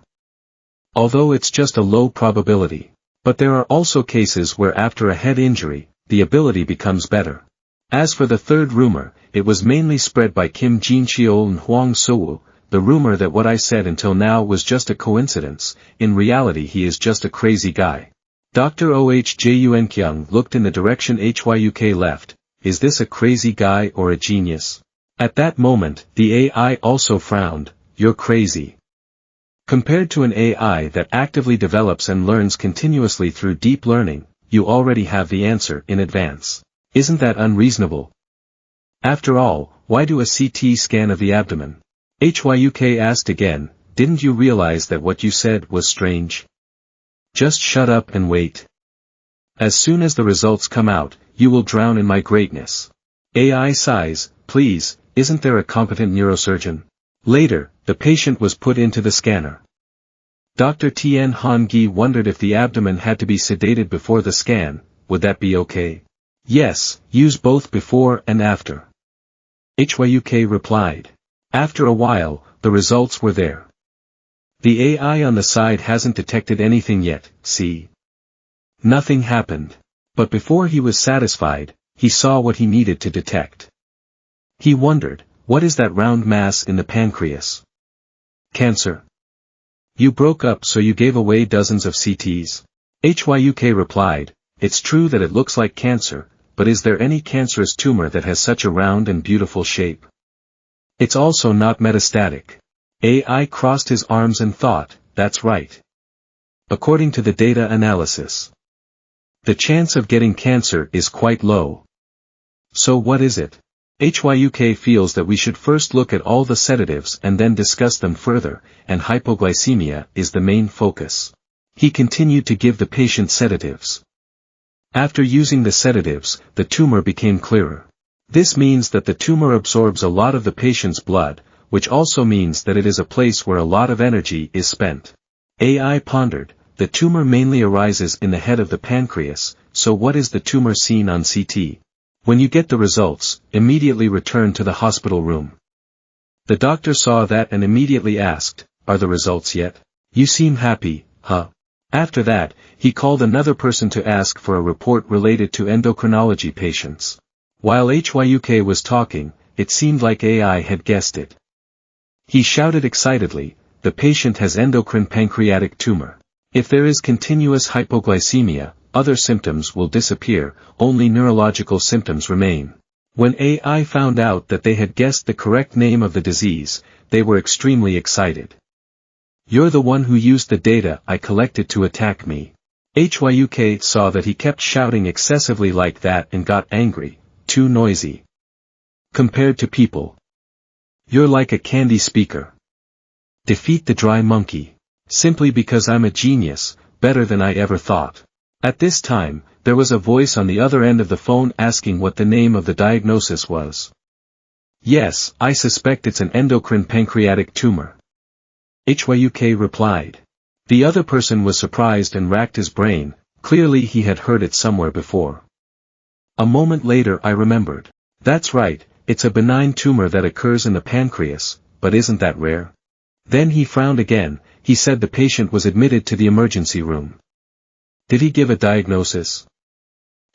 Although it's just a low probability. But there are also cases where after a head injury, the ability becomes better. As for the third rumor, it was mainly spread by Kim Jin-cheol and Hwang So-woo, the rumor that what I said until now was just a coincidence. In reality he is just a crazy guy. Dr. Oh-Jun looked in the direction Hyuk left. Is this a crazy guy or a genius? At that moment, the AI also frowned. You're crazy. Compared to an AI that actively develops and learns continuously through deep learning, you already have the answer in advance. Isn't that unreasonable? After all, why do a CT scan of the abdomen? Hyuk asked again, didn't you realize that what you said was strange? Just shut up and wait. As soon as the results come out, you will drown in my greatness. AI sighs, please, isn't there a competent neurosurgeon? Later, the patient was put into the scanner. Dr. Tien Han Gi wondered if the abdomen had to be sedated before the scan, would that be okay? Yes, use both before and after. Hyuk replied. After a while, the results were there. The AI on the side hasn't detected anything yet, see? Nothing happened. But before he was satisfied, he saw what he needed to detect. He wondered, what is that round mass in the pancreas? Cancer. You broke up so you gave away dozens of CTs. Hyuk replied, it's true that it looks like cancer, but is there any cancerous tumor that has such a round and beautiful shape? It's also not metastatic. AI crossed his arms and thought, that's right. According to the data analysis, the chance of getting cancer is quite low. So what is it? Hyuk feels that we should first look at all the sedatives and then discuss them further, and hypoglycemia is the main focus. He continued to give the patient sedatives. After using the sedatives, the tumor became clearer. This means that the tumor absorbs a lot of the patient's blood, which also means that it is a place where a lot of energy is spent. AI pondered, the tumor mainly arises in the head of the pancreas, so what is the tumor seen on CT? When you get the results, immediately return to the hospital room. The doctor saw that and immediately asked, are the results yet? You seem happy, huh? After that, he called another person to ask for a report related to endocrinology patients. While Hyuk was talking, it seemed like AI had guessed it. He shouted excitedly, the patient has endocrine pancreatic tumor. If there is continuous hypoglycemia, other symptoms will disappear, only neurological symptoms remain. When AI found out that they had guessed the correct name of the disease, they were extremely excited. You're the one who used the data I collected to attack me. Hyuk saw that he kept shouting excessively like that and got angry. too noisy. Compared to people, you're like a candy speaker. Defeat the dry monkey. Simply because I'm a genius, better than I ever thought. At this time, there was a voice on the other end of the phone asking what the name of the diagnosis was. Yes, I suspect it's an endocrine pancreatic tumor. HYUK replied. The other person was surprised and racked his brain, clearly he had heard it somewhere before. A moment later I remembered. That's right, it's a benign tumor that occurs in the pancreas, but isn't that rare? Then he frowned again. He said the patient was admitted to the emergency room. Did he give a diagnosis?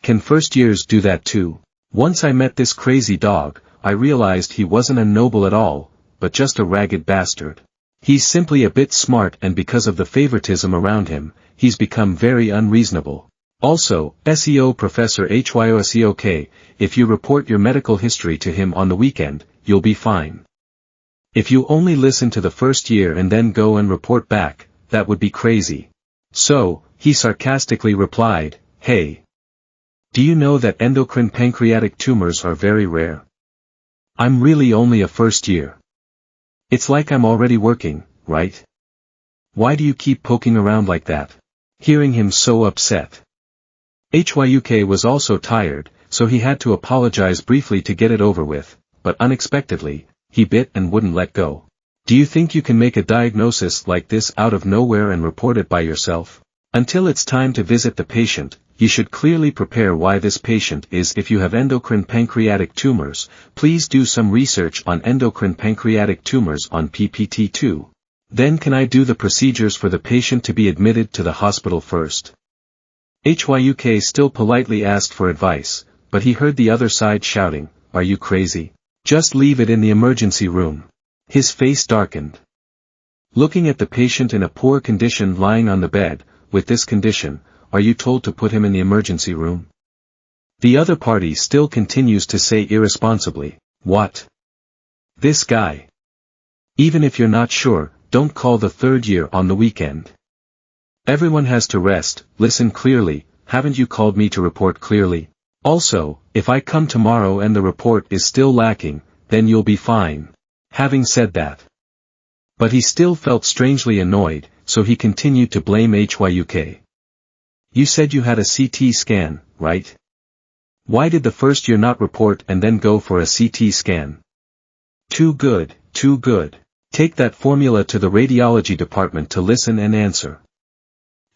Can first years do that too? Once I met this crazy dog, I realized he wasn't a noble at all, but just a ragged bastard. He's simply a bit smart and because of the favoritism around him, he's become very unreasonable. Also, SEO Professor HYOSEOK, if you report your medical history to him on the weekend, you'll be fine. If you only listen to the first year and then go and report back, that would be crazy. So, he sarcastically replied, hey. Do you know that endocrine pancreatic tumors are very rare? I'm really only a first year. It's like I'm already working, right? Why do you keep poking around like that? Hearing him so upset. HYUK was also tired, so he had to apologize briefly to get it over with, but unexpectedly, he bit and wouldn't let go. Do you think you can make a diagnosis like this out of nowhere and report it by yourself? Until it's time to visit the patient, you should clearly prepare why this patient is. If you have endocrine pancreatic tumors, please do some research on endocrine pancreatic tumors on PPT2. Then can I do the procedures for the patient to be admitted to the hospital first? HYUK still politely asked for advice, but he heard the other side shouting, are you crazy? Just leave it in the emergency room. His face darkened. Looking at the patient in a poor condition lying on the bed, with this condition, are you told to put him in the emergency room? The other party still continues to say irresponsibly, what? This guy. Even if you're not sure, don't call the third year on the weekend. Everyone has to rest. Listen clearly, haven't you called me to report clearly? Also, if I come tomorrow and the report is still lacking, then you'll be fine. Having said that. But he still felt strangely annoyed, so he continued to blame HYUK. You said you had a CT scan, right? Why did the first year not report and then go for a CT scan? Too good, too good. Take that formula to the radiology department to listen and answer.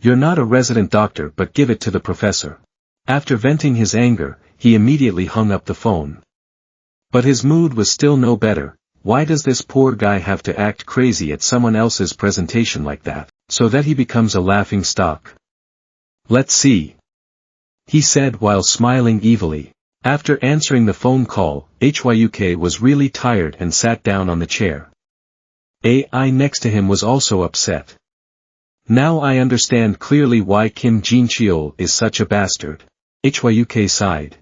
You're not a resident doctor, but give it to the professor. After venting his anger, he immediately hung up the phone. But his mood was still no better. Why does this poor guy have to act crazy at someone else's presentation like that, so that he becomes a laughing stock? Let's see. He said while smiling evilly. After answering the phone call, HYUK was really tired and sat down on the chair. AI next to him was also upset. Now I understand clearly why Kim Jin-cheol is such a bastard. HYUK sighed.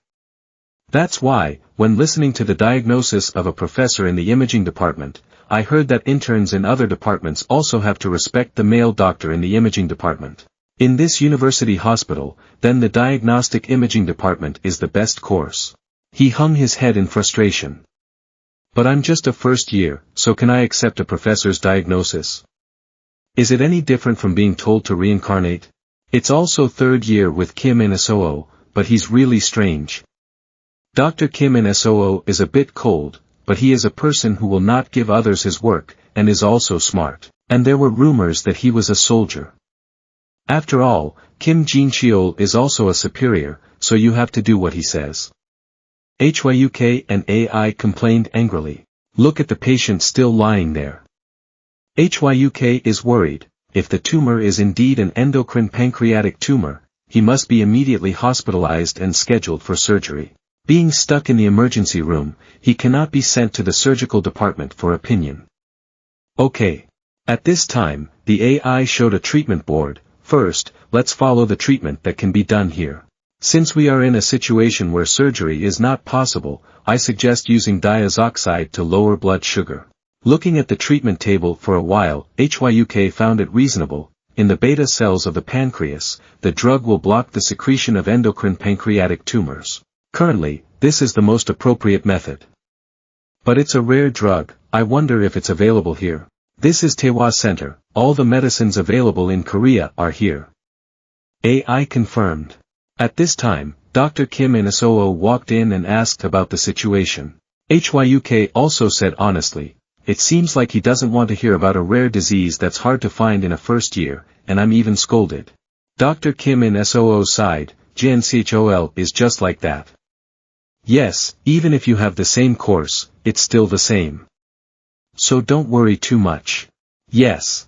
That's why, when listening to the diagnosis of a professor in the imaging department, I heard that interns in other departments also have to respect the male doctor in the imaging department. In this university hospital, then the diagnostic imaging department is the best course. He hung his head in frustration. But I'm just a first year, so can I accept a professor's diagnosis? Is it any different from being told to reincarnate? It's also third year with Kim in SOO, but he's really strange. Dr. Kim in SOO is a bit cold, but he is a person who will not give others his work, and is also smart. And there were rumors that he was a soldier. After all, Kim Jin-cheol is also a superior, so you have to do what he says. HYUK and AI complained angrily. Look at the patient still lying there. HYUK is worried. If the tumor is indeed an endocrine pancreatic tumor, he must be immediately hospitalized and scheduled for surgery. Being stuck in the emergency room, he cannot be sent to the surgical department for opinion. Okay. At this time, the AI showed a treatment board. First, let's follow the treatment that can be done here. Since we are in a situation where surgery is not possible, I suggest using diazoxide to lower blood sugar. Looking at the treatment table for a while, HYUK found it reasonable. In the beta cells of the pancreas, the drug will block the secretion of endocrine pancreatic tumors. Currently, this is the most appropriate method. But it's a rare drug, I wonder if it's available here. This is Taewa Center, all the medicines available in Korea are here. AI confirmed. At this time, Dr. Kim In-soo walked in and asked about the situation. HYUK also said honestly, it seems like he doesn't want to hear about a rare disease that's hard to find in a first year, and I'm even scolded. Dr. Kim In-soo sighed, JNCHOL is just like that. Yes, even if you have the same course, it's still the same. So don't worry too much. Yes.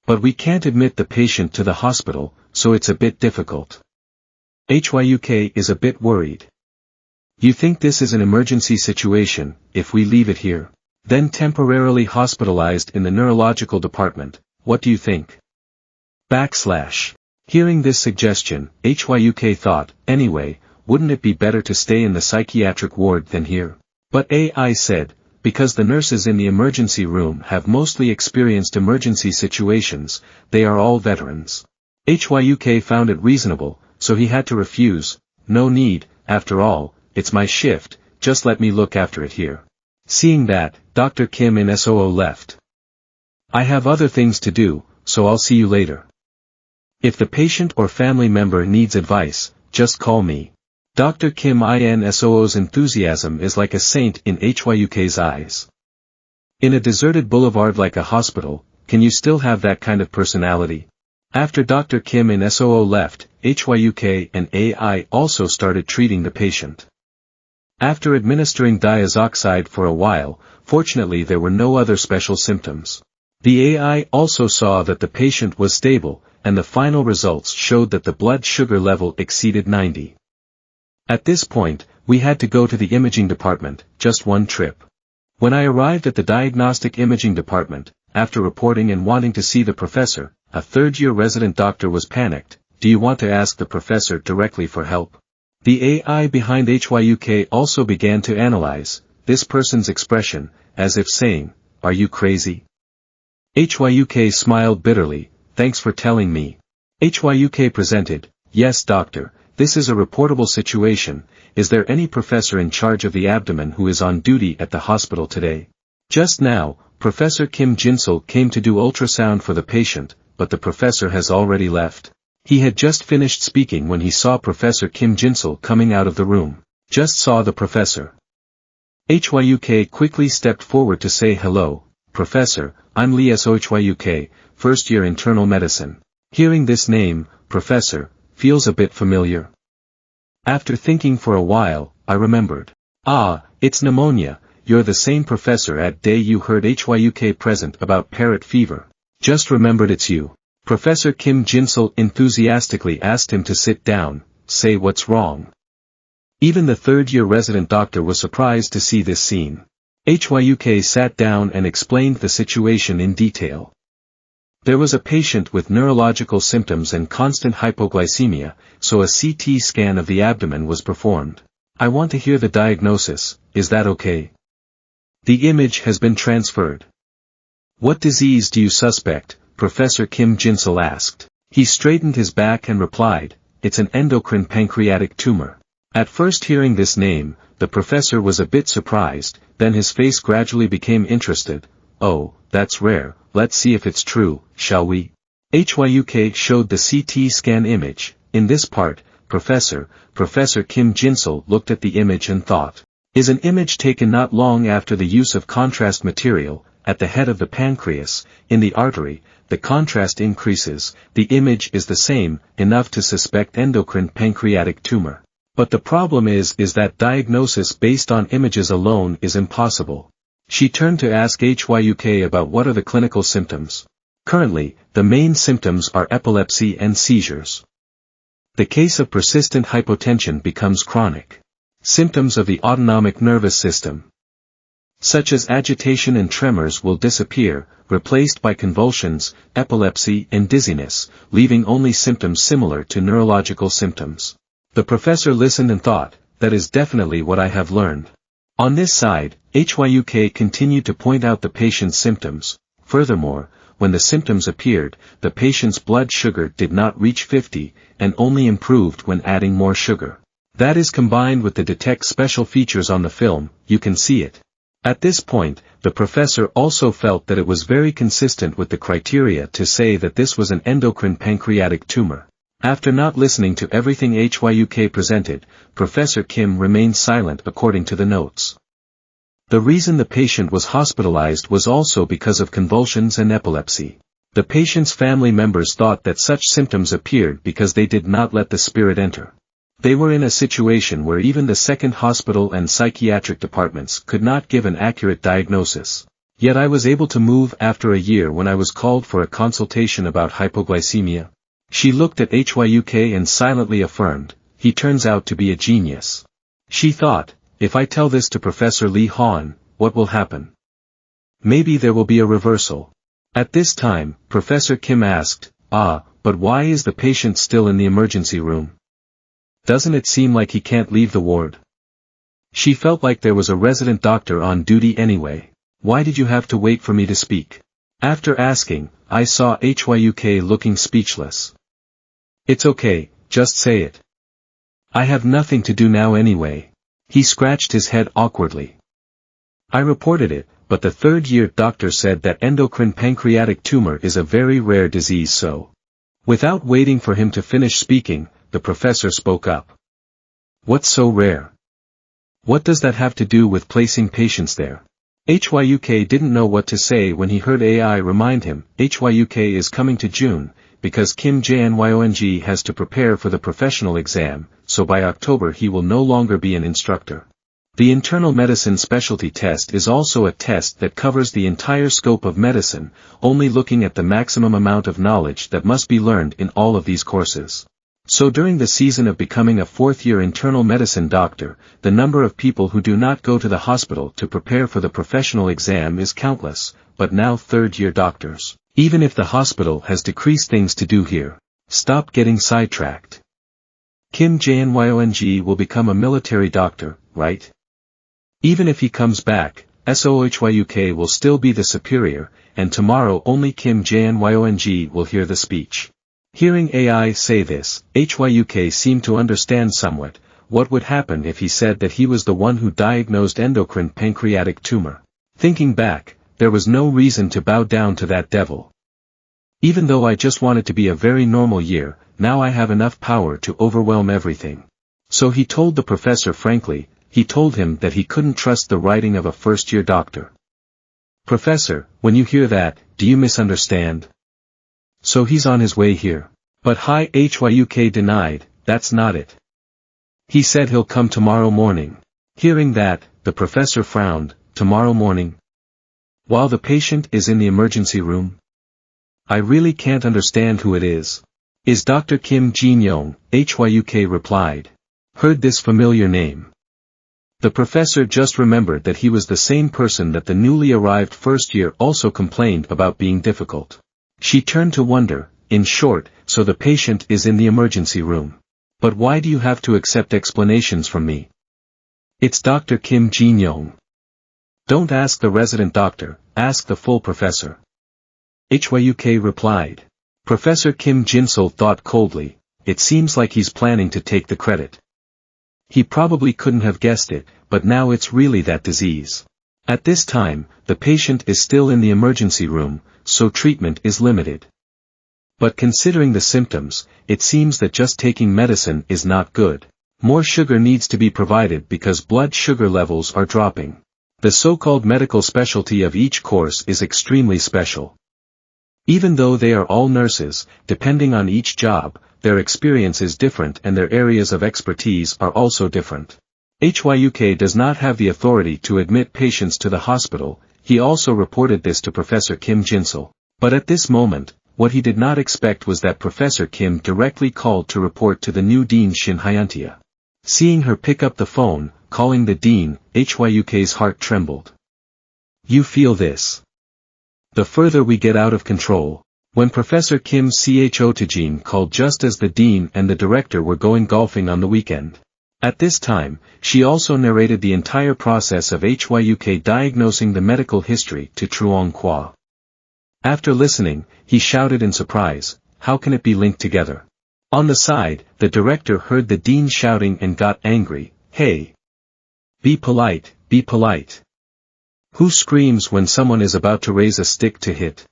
But we can't admit the patient to the hospital, so it's a bit difficult. HYUK is a bit worried. You think this is an emergency situation, if we leave it here? Then temporarily hospitalized in the neurological department, what do you think? Hearing this suggestion, HYUK thought, anyway, wouldn't it be better to stay in the psychiatric ward than here? But AI said, because the nurses in the emergency room have mostly experienced emergency situations, they are all veterans. HYUK found it reasonable, so he had to refuse, no need, after all, it's my shift, just let me look after it here. Seeing that, Dr. Kim In-soo left. I have other things to do, so I'll see you later. If the patient or family member needs advice, just call me. Dr. Kim In-soo's enthusiasm is like a saint in HYUK's eyes. In a deserted boulevard like a hospital, can you still have that kind of personality? After Dr. Kim In-soo left, HYUK and AI also started treating the patient. After administering diazoxide for a while, fortunately there were no other special symptoms. The AI also saw that the patient was stable, and the final results showed that the blood sugar level exceeded 90. At this point, we had to go to the imaging department, just one trip. When I arrived at the diagnostic imaging department, after reporting and wanting to see the professor, a third-year resident doctor was panicked, do you want to ask the professor directly for help? The AI behind HYUK also began to analyze this person's expression, as if saying, are you crazy? HYUK smiled bitterly, thanks for telling me. HYUK presented, yes doctor, this is a reportable situation, is there any professor in charge of the abdomen who is on duty at the hospital today? Just now, Professor Kim Jinsul came to do ultrasound for the patient, but the professor has already left. He had just finished speaking when he saw Professor Kim Jinsul coming out of the room. Just saw the professor. HYUK quickly stepped forward to say hello, Professor, I'm Lee SOHYUK, first year internal medicine. Hearing this name, Professor, feels a bit familiar. After thinking for a while, I remembered. Ah, it's pneumonia, you're the same professor at day you heard HYUK present about parrot fever. Just remembered it's you. Professor Kim Jinsul enthusiastically asked him to sit down, say what's wrong. Even the third-year resident doctor was surprised to see this scene. HYUK sat down and explained the situation in detail. There was a patient with neurological symptoms and constant hypoglycemia, so a CT scan of the abdomen was performed. I want to hear the diagnosis, is that okay? The image has been transferred. What disease do you suspect? Professor Kim Jinsul asked. He straightened his back and replied, it's an endocrine pancreatic tumor. At first hearing this name, the professor was a bit surprised, then his face gradually became interested. Oh, that's rare, let's see if it's true, shall we? HYUK showed the CT scan image. In this part, Professor Kim Jinsul looked at the image and thought, is an image taken not long after the use of contrast material, at the head of the pancreas, in the artery, the contrast increases, the image is the same, enough to suspect endocrine pancreatic tumor. But the problem is that diagnosis based on images alone is impossible. She turned to ask HYUK about what are the clinical symptoms. Currently, the main symptoms are epilepsy and seizures. The case of persistent hypotension becomes chronic. Symptoms of the autonomic nervous system, such as agitation and tremors, will disappear, replaced by convulsions, epilepsy and dizziness, leaving only symptoms similar to neurological symptoms. The professor listened and thought, that is definitely what I have learned. On this side, HYUK continued to point out the patient's symptoms. Furthermore, when the symptoms appeared, the patient's blood sugar did not reach 50, and only improved when adding more sugar. That is combined with the detect special features on the film, you can see it. At this point, the professor also felt that it was very consistent with the criteria to say that this was an endocrine pancreatic tumor. After not listening to everything HYUK presented, Professor Kim remained silent according to the notes. The reason the patient was hospitalized was also because of convulsions and epilepsy. The patient's family members thought that such symptoms appeared because they did not let the spirit enter. They were in a situation where even the second hospital and psychiatric departments could not give an accurate diagnosis. Yet I was able to move after a year when I was called for a consultation about hypoglycemia. She looked at HYUK and silently affirmed, he turns out to be a genius. She thought, if I tell this to Professor Lee Han, what will happen? Maybe there will be a reversal. At this time, Professor Kim asked, but why is the patient still in the emergency room? Doesn't it seem like he can't leave the ward? She felt like there was a resident doctor on duty anyway. Why did you have to wait for me to speak? After asking, I saw HYUK looking speechless. It's okay, just say it. I have nothing to do now anyway. He scratched his head awkwardly. I reported it, but the third-year doctor said that endocrine pancreatic tumor is a very rare disease so. Without waiting for him to finish speaking, the professor spoke up. What's so rare? What does that have to do with placing patients there? HYUK didn't know what to say when he heard AI remind him, HYUK is coming to June, because Kim Jnyong has to prepare for the professional exam, so by October he will no longer be an instructor. The internal medicine specialty test is also a test that covers the entire scope of medicine, only looking at the maximum amount of knowledge that must be learned in all of these courses. So during the season of becoming a fourth-year internal medicine doctor, the number of people who do not go to the hospital to prepare for the professional exam is countless, but now third-year doctors, even if the hospital has decreased things to do here, stop getting sidetracked. Kim Jnyong will become a military doctor, right? Even if he comes back, SOHYUK will still be the superior, and tomorrow only Kim Jnyong will hear the speech. Hearing AI say this, HYUK seemed to understand somewhat, what would happen if he said that he was the one who diagnosed endocrine pancreatic tumor. Thinking back, there was no reason to bow down to that devil. Even though I just wanted to be a very normal year, now I have enough power to overwhelm everything. So he told the professor frankly, he told him that he couldn't trust the writing of a first-year doctor. Professor, when you hear that, do you misunderstand? So he's on his way here. But HYUK denied, that's not it. He said he'll come tomorrow morning. Hearing that, the professor frowned, tomorrow morning? While the patient is in the emergency room? I really can't understand who it is. Is Dr. Kim Jin-young, HYUK replied. Heard this familiar name. The professor just remembered that he was the same person that the newly arrived first year also complained about being difficult. She turned to wonder, in short, so the patient is in the emergency room. But why do you have to accept explanations from me? It's Dr. Kim Jin-young. Don't ask the resident doctor, ask the full professor. HYUK replied. Professor Kim Jin-sul thought coldly, it seems like he's planning to take the credit. He probably couldn't have guessed it, but now it's really that disease. At this time, the patient is still in the emergency room, so treatment is limited. But considering the symptoms, it seems that just taking medicine is not good. More sugar needs to be provided because blood sugar levels are dropping. The so-called medical specialty of each course is extremely special. Even though they are all nurses, depending on each job, their experience is different and their areas of expertise are also different. HYUK does not have the authority to admit patients to the hospital, he also reported this to Professor Kim Jin-sul. But at this moment, what he did not expect was that Professor Kim directly called to report to the new Dean Shin Hyuntia. Seeing her pick up the phone, calling the Dean, HYUK's heart trembled. You feel this? The further we get out of control. When Professor Kim Chojin called just as the Dean and the Director were going golfing on the weekend. At this time, she also narrated the entire process of HYUK diagnosing the medical history to Truong Kwa. After listening, he shouted in surprise, how can it be linked together? On the side, the director heard the dean shouting and got angry. Hey! Be polite, be polite. Who screams when someone is about to raise a stick to hit?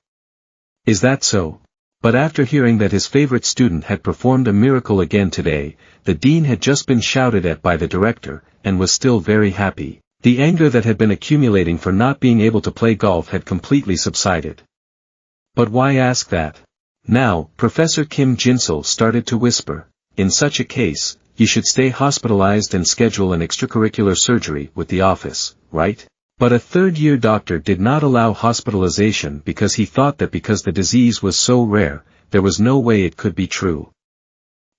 Is that so? But after hearing that his favorite student had performed a miracle again today, the dean had just been shouted at by the director, and was still very happy. The anger that had been accumulating for not being able to play golf had completely subsided. But why ask that? Now, Professor Kim Jinsul started to whisper, in such a case, you should stay hospitalized and schedule an extracurricular surgery with the office, right? But a third-year doctor did not allow hospitalization because he thought that because the disease was so rare, there was no way it could be true.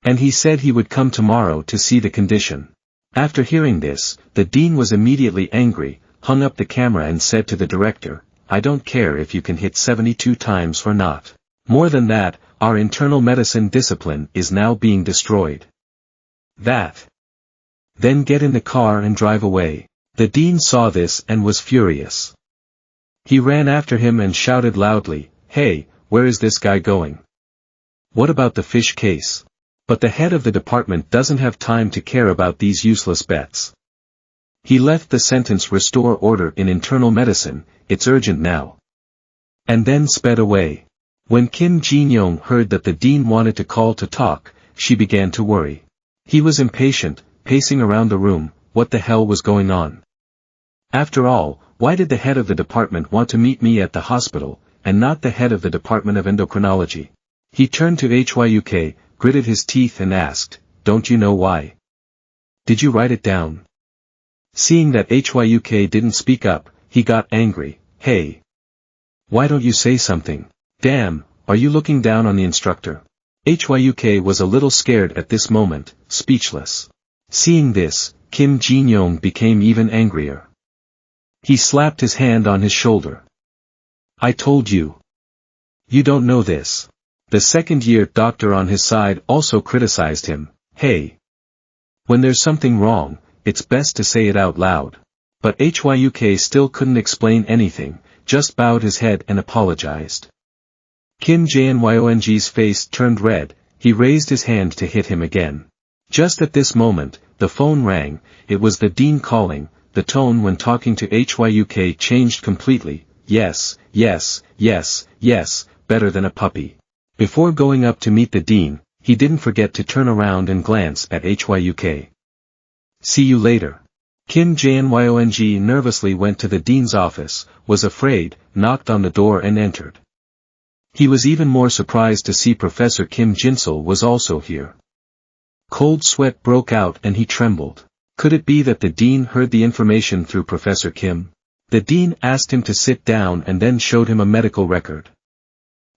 And he said he would come tomorrow to see the condition. After hearing this, the dean was immediately angry, hung up the camera and said to the director, I don't care if you can hit 72 times or not. More than that, our internal medicine discipline is now being destroyed. That. Then get in the car and drive away. The dean saw this and was furious. He ran after him and shouted loudly, Hey, where is this guy going? What about the fish case? But the head of the department doesn't have time to care about these useless bets. He left the sentence restore order in internal medicine, it's urgent now. And then sped away. When Kim Jin-young heard that the dean wanted to call to talk, she began to worry. He was impatient, pacing around the room, what the hell was going on? After all, why did the head of the department want to meet me at the hospital, and not the head of the Department of Endocrinology? He turned to Hyuk, gritted his teeth and asked, Don't you know why? Did you write it down? Seeing that Hyuk didn't speak up, he got angry. Hey! Why don't you say something? Damn, are you looking down on the instructor? Hyuk was a little scared at this moment, speechless. Seeing this, Kim Jin-young became even angrier. He slapped his hand on his shoulder. I told you. You don't know this. The second-year doctor on his side also criticized him. Hey! When there's something wrong, it's best to say it out loud. But Hyuk still couldn't explain anything, just bowed his head and apologized. Kim Jin-young's face turned red, he raised his hand to hit him again. Just at this moment, the phone rang, it was the dean calling, the tone when talking to Hyuk changed completely, yes, yes, yes, yes, better than a puppy. Before going up to meet the dean, he didn't forget to turn around and glance at Hyuk. See you later. Kim Jin-young nervously went to the dean's office, was afraid, knocked on the door and entered. He was even more surprised to see Professor Kim Jinsul was also here. Cold sweat broke out and he trembled. Could it be that the dean heard the information through Professor Kim? The dean asked him to sit down and then showed him a medical record.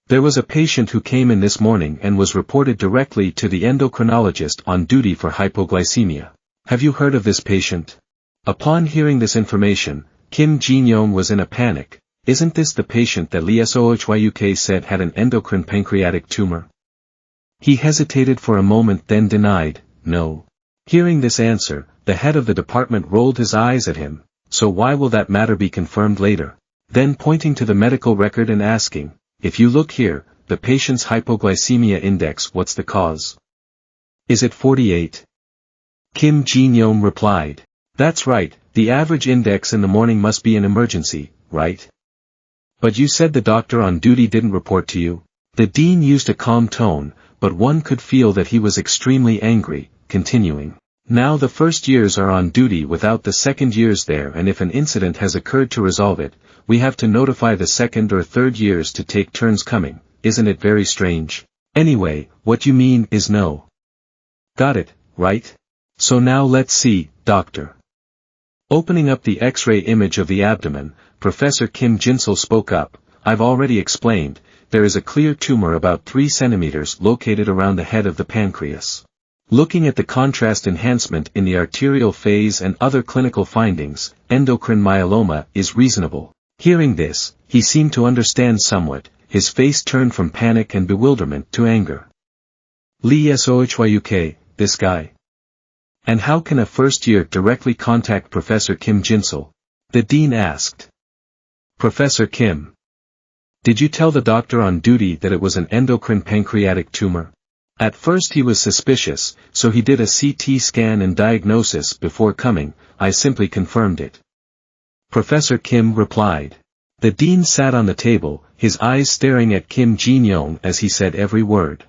There was a patient who came in this morning and was reported directly to the endocrinologist on duty for hypoglycemia. Have you heard of this patient? Upon hearing this information, Kim Jin-young was in a panic. Isn't this the patient that Lee Hyuk said had an endocrine pancreatic tumor? He hesitated for a moment then denied, no. Hearing this answer, the head of the department rolled his eyes at him, so why will that matter be confirmed later? Then pointing to the medical record and asking, if you look here, the patient's hypoglycemia index, what's the cause? Is it 48? Kim Jin-young replied. That's right, the average index in the morning must be an emergency, right? But you said the doctor on duty didn't report to you? The dean used a calm tone, but one could feel that he was extremely angry, continuing. Now the first years are on duty without the second years there, and if an incident has occurred to resolve it, we have to notify the second or third years to take turns coming. Isn't it very strange? Anyway, what you mean is no. Got it, right? So now let's see, doctor. Opening up the X-ray image of the abdomen, Professor Kim Jinsul spoke up. I've already explained, there is a clear tumor about 3 centimeters located around the head of the pancreas. Looking at the contrast enhancement in the arterial phase and other clinical findings, endocrine myeloma is reasonable. Hearing this, he seemed to understand somewhat, his face turned from panic and bewilderment to anger. Lee Hyuk, this guy. And how can a first year directly contact Professor Kim Jinsul? The dean asked. Professor Kim. Did you tell the doctor on duty that it was an endocrine pancreatic tumor? At first he was suspicious, so he did a CT scan and diagnosis before coming. I simply confirmed it. Professor Kim replied. The dean sat on the table, his eyes staring at Kim Jin-young as he said every word.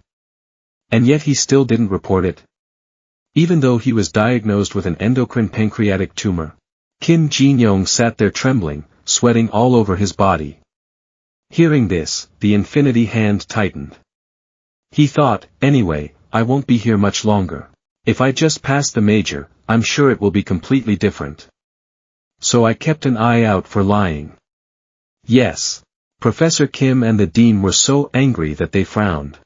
And yet he still didn't report it. Even though he was diagnosed with an endocrine pancreatic tumor. Kim Jin-young sat there trembling, sweating all over his body. Hearing this, the infinity hand tightened. He thought, anyway, I won't be here much longer. If I just pass the major, I'm sure it will be completely different. So I kept an eye out for lying. Yes. Professor Kim and the dean were so angry that they frowned.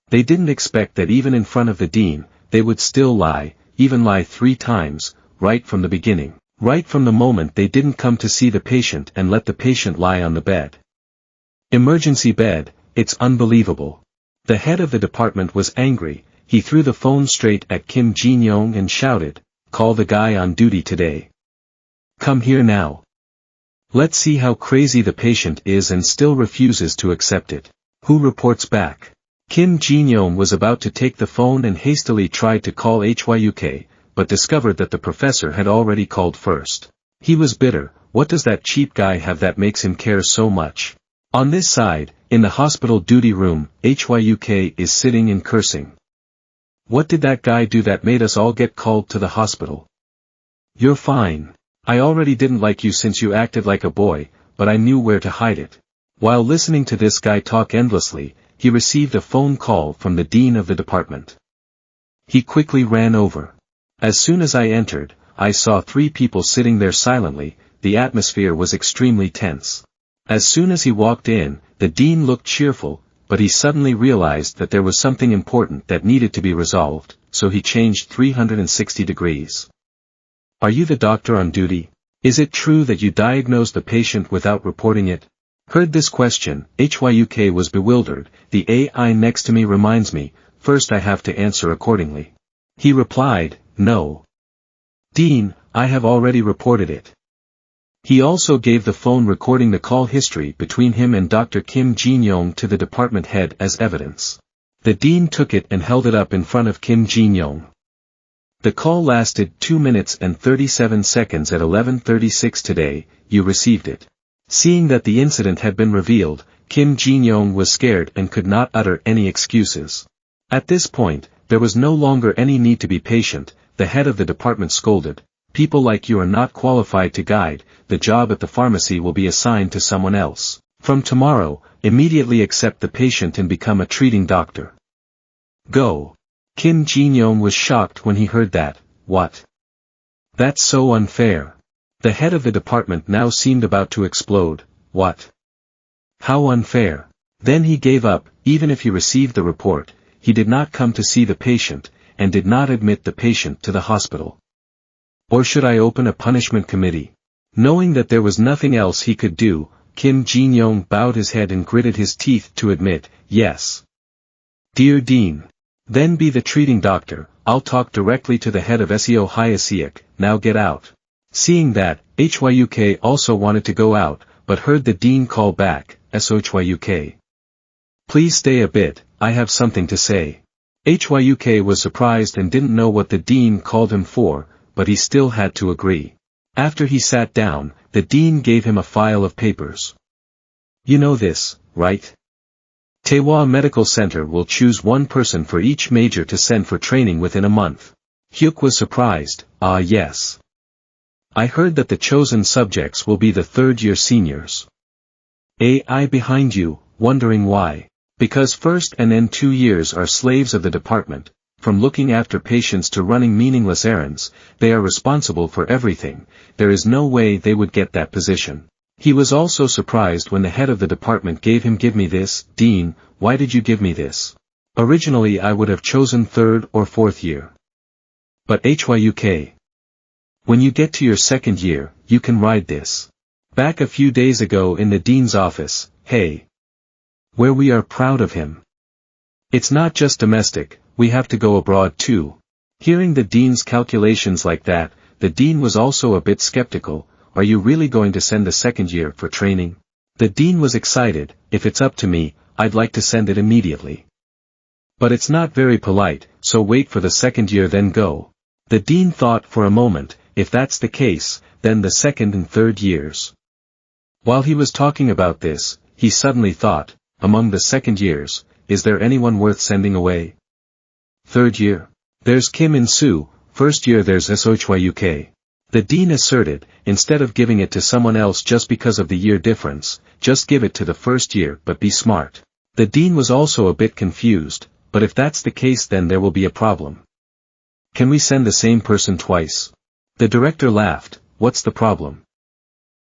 They didn't expect that even in front of the dean, they would still lie, even lie 3 times, right from the beginning, right from the moment they didn't come to see the patient and let the patient lie on the bed. Emergency bed, it's unbelievable. The head of the department was angry. He threw the phone straight at Kim Jin-young and shouted, "Call the guy on duty today. Come here now. Let's see how crazy the patient is and still refuses to accept it. Who reports back?" Kim Jin-young was about to take the phone and hastily tried to call HYUK, but discovered that the professor had already called first. He was bitter. What does that cheap guy have that makes him care so much? On this side, in the hospital duty room, HYUK is sitting and cursing. What did that guy do that made us all get called to the hospital? You're fine. I already didn't like you since you acted like a boy, but I knew where to hide it. While listening to this guy talk endlessly, he received a phone call from the dean of the department. He quickly ran over. As soon as I entered, I saw 3 people sitting there silently. The atmosphere was extremely tense. As soon as he walked in, the dean looked cheerful, but he suddenly realized that there was something important that needed to be resolved, so he changed 360 degrees. Are you the doctor on duty? Is it true that you diagnosed the patient without reporting it? Heard this question, HYUK was bewildered. The AI next to me reminds me, first I have to answer accordingly. He replied, no. Dean, I have already reported it. He also gave the phone recording the call history between him and Dr. Kim Jin-young to the department head as evidence. The dean took it and held it up in front of Kim Jin-young. The call lasted 2 minutes and 37 seconds at 11:36 today. You received it. Seeing that the incident had been revealed, Kim Jin-young was scared and could not utter any excuses. At this point, there was no longer any need to be patient. The head of the department scolded. People like you are not qualified to guide. The job at the pharmacy will be assigned to someone else. From tomorrow, immediately accept the patient and become a treating doctor. Go. Kim Jin-young was shocked when he heard that. What? That's so unfair. The head of the department now seemed about to explode. What? How unfair? Then he gave up. Even if he received the report, he did not come to see the patient, and did not admit the patient to the hospital. Or should I open a punishment committee? Knowing that there was nothing else he could do, Kim Jin-young bowed his head and gritted his teeth to admit, yes. Dear Dean. Then be the treating doctor. I'll talk directly to the head of SEO Hyasiak. Now get out. Seeing that, HYUK also wanted to go out, but heard the dean call back, SOHYUK. Please stay a bit, I have something to say. HYUK was surprised and didn't know what the dean called him for, but he still had to agree. After he sat down, the dean gave him a file of papers. You know this, right? Taehwa Medical Center will choose 1 person for each major to send for training within a month. Hyuk was surprised. Ah yes. I heard that the chosen subjects will be the 3rd-year seniors. AI behind you, wondering why. Because first and then 2 years are slaves of the department. From looking after patients to running meaningless errands, they are responsible for everything. There is no way they would get that position. He was also surprised when the head of the department gave him "Give me this, Dean, why did you give me this? Originally I would have chosen 3rd or 4th year. But HYUK. When you get to your 2nd year, you can ride this. Back a few days ago in the dean's office, hey. Where we are proud of him. It's not just domestic, we have to go abroad too. Hearing the dean's calculations like that, the dean was also a bit skeptical. Are you really going to send the 2nd year for training? The dean was excited. If it's up to me, I'd like to send it immediately. But it's not very polite, so wait for the second year then go. The dean thought for a moment, if that's the case, then the second and third years. While he was talking about this, he suddenly thought, among the second years, is there anyone worth sending away? Third year. There's Kim and Sue, first year there's SOHYUK. The dean asserted, instead of giving it to someone else just because of the year difference, just give it to the first year but be smart. The dean was also a bit confused, but if that's the case then there will be a problem. Can we send the same person twice? The director laughed, what's the problem?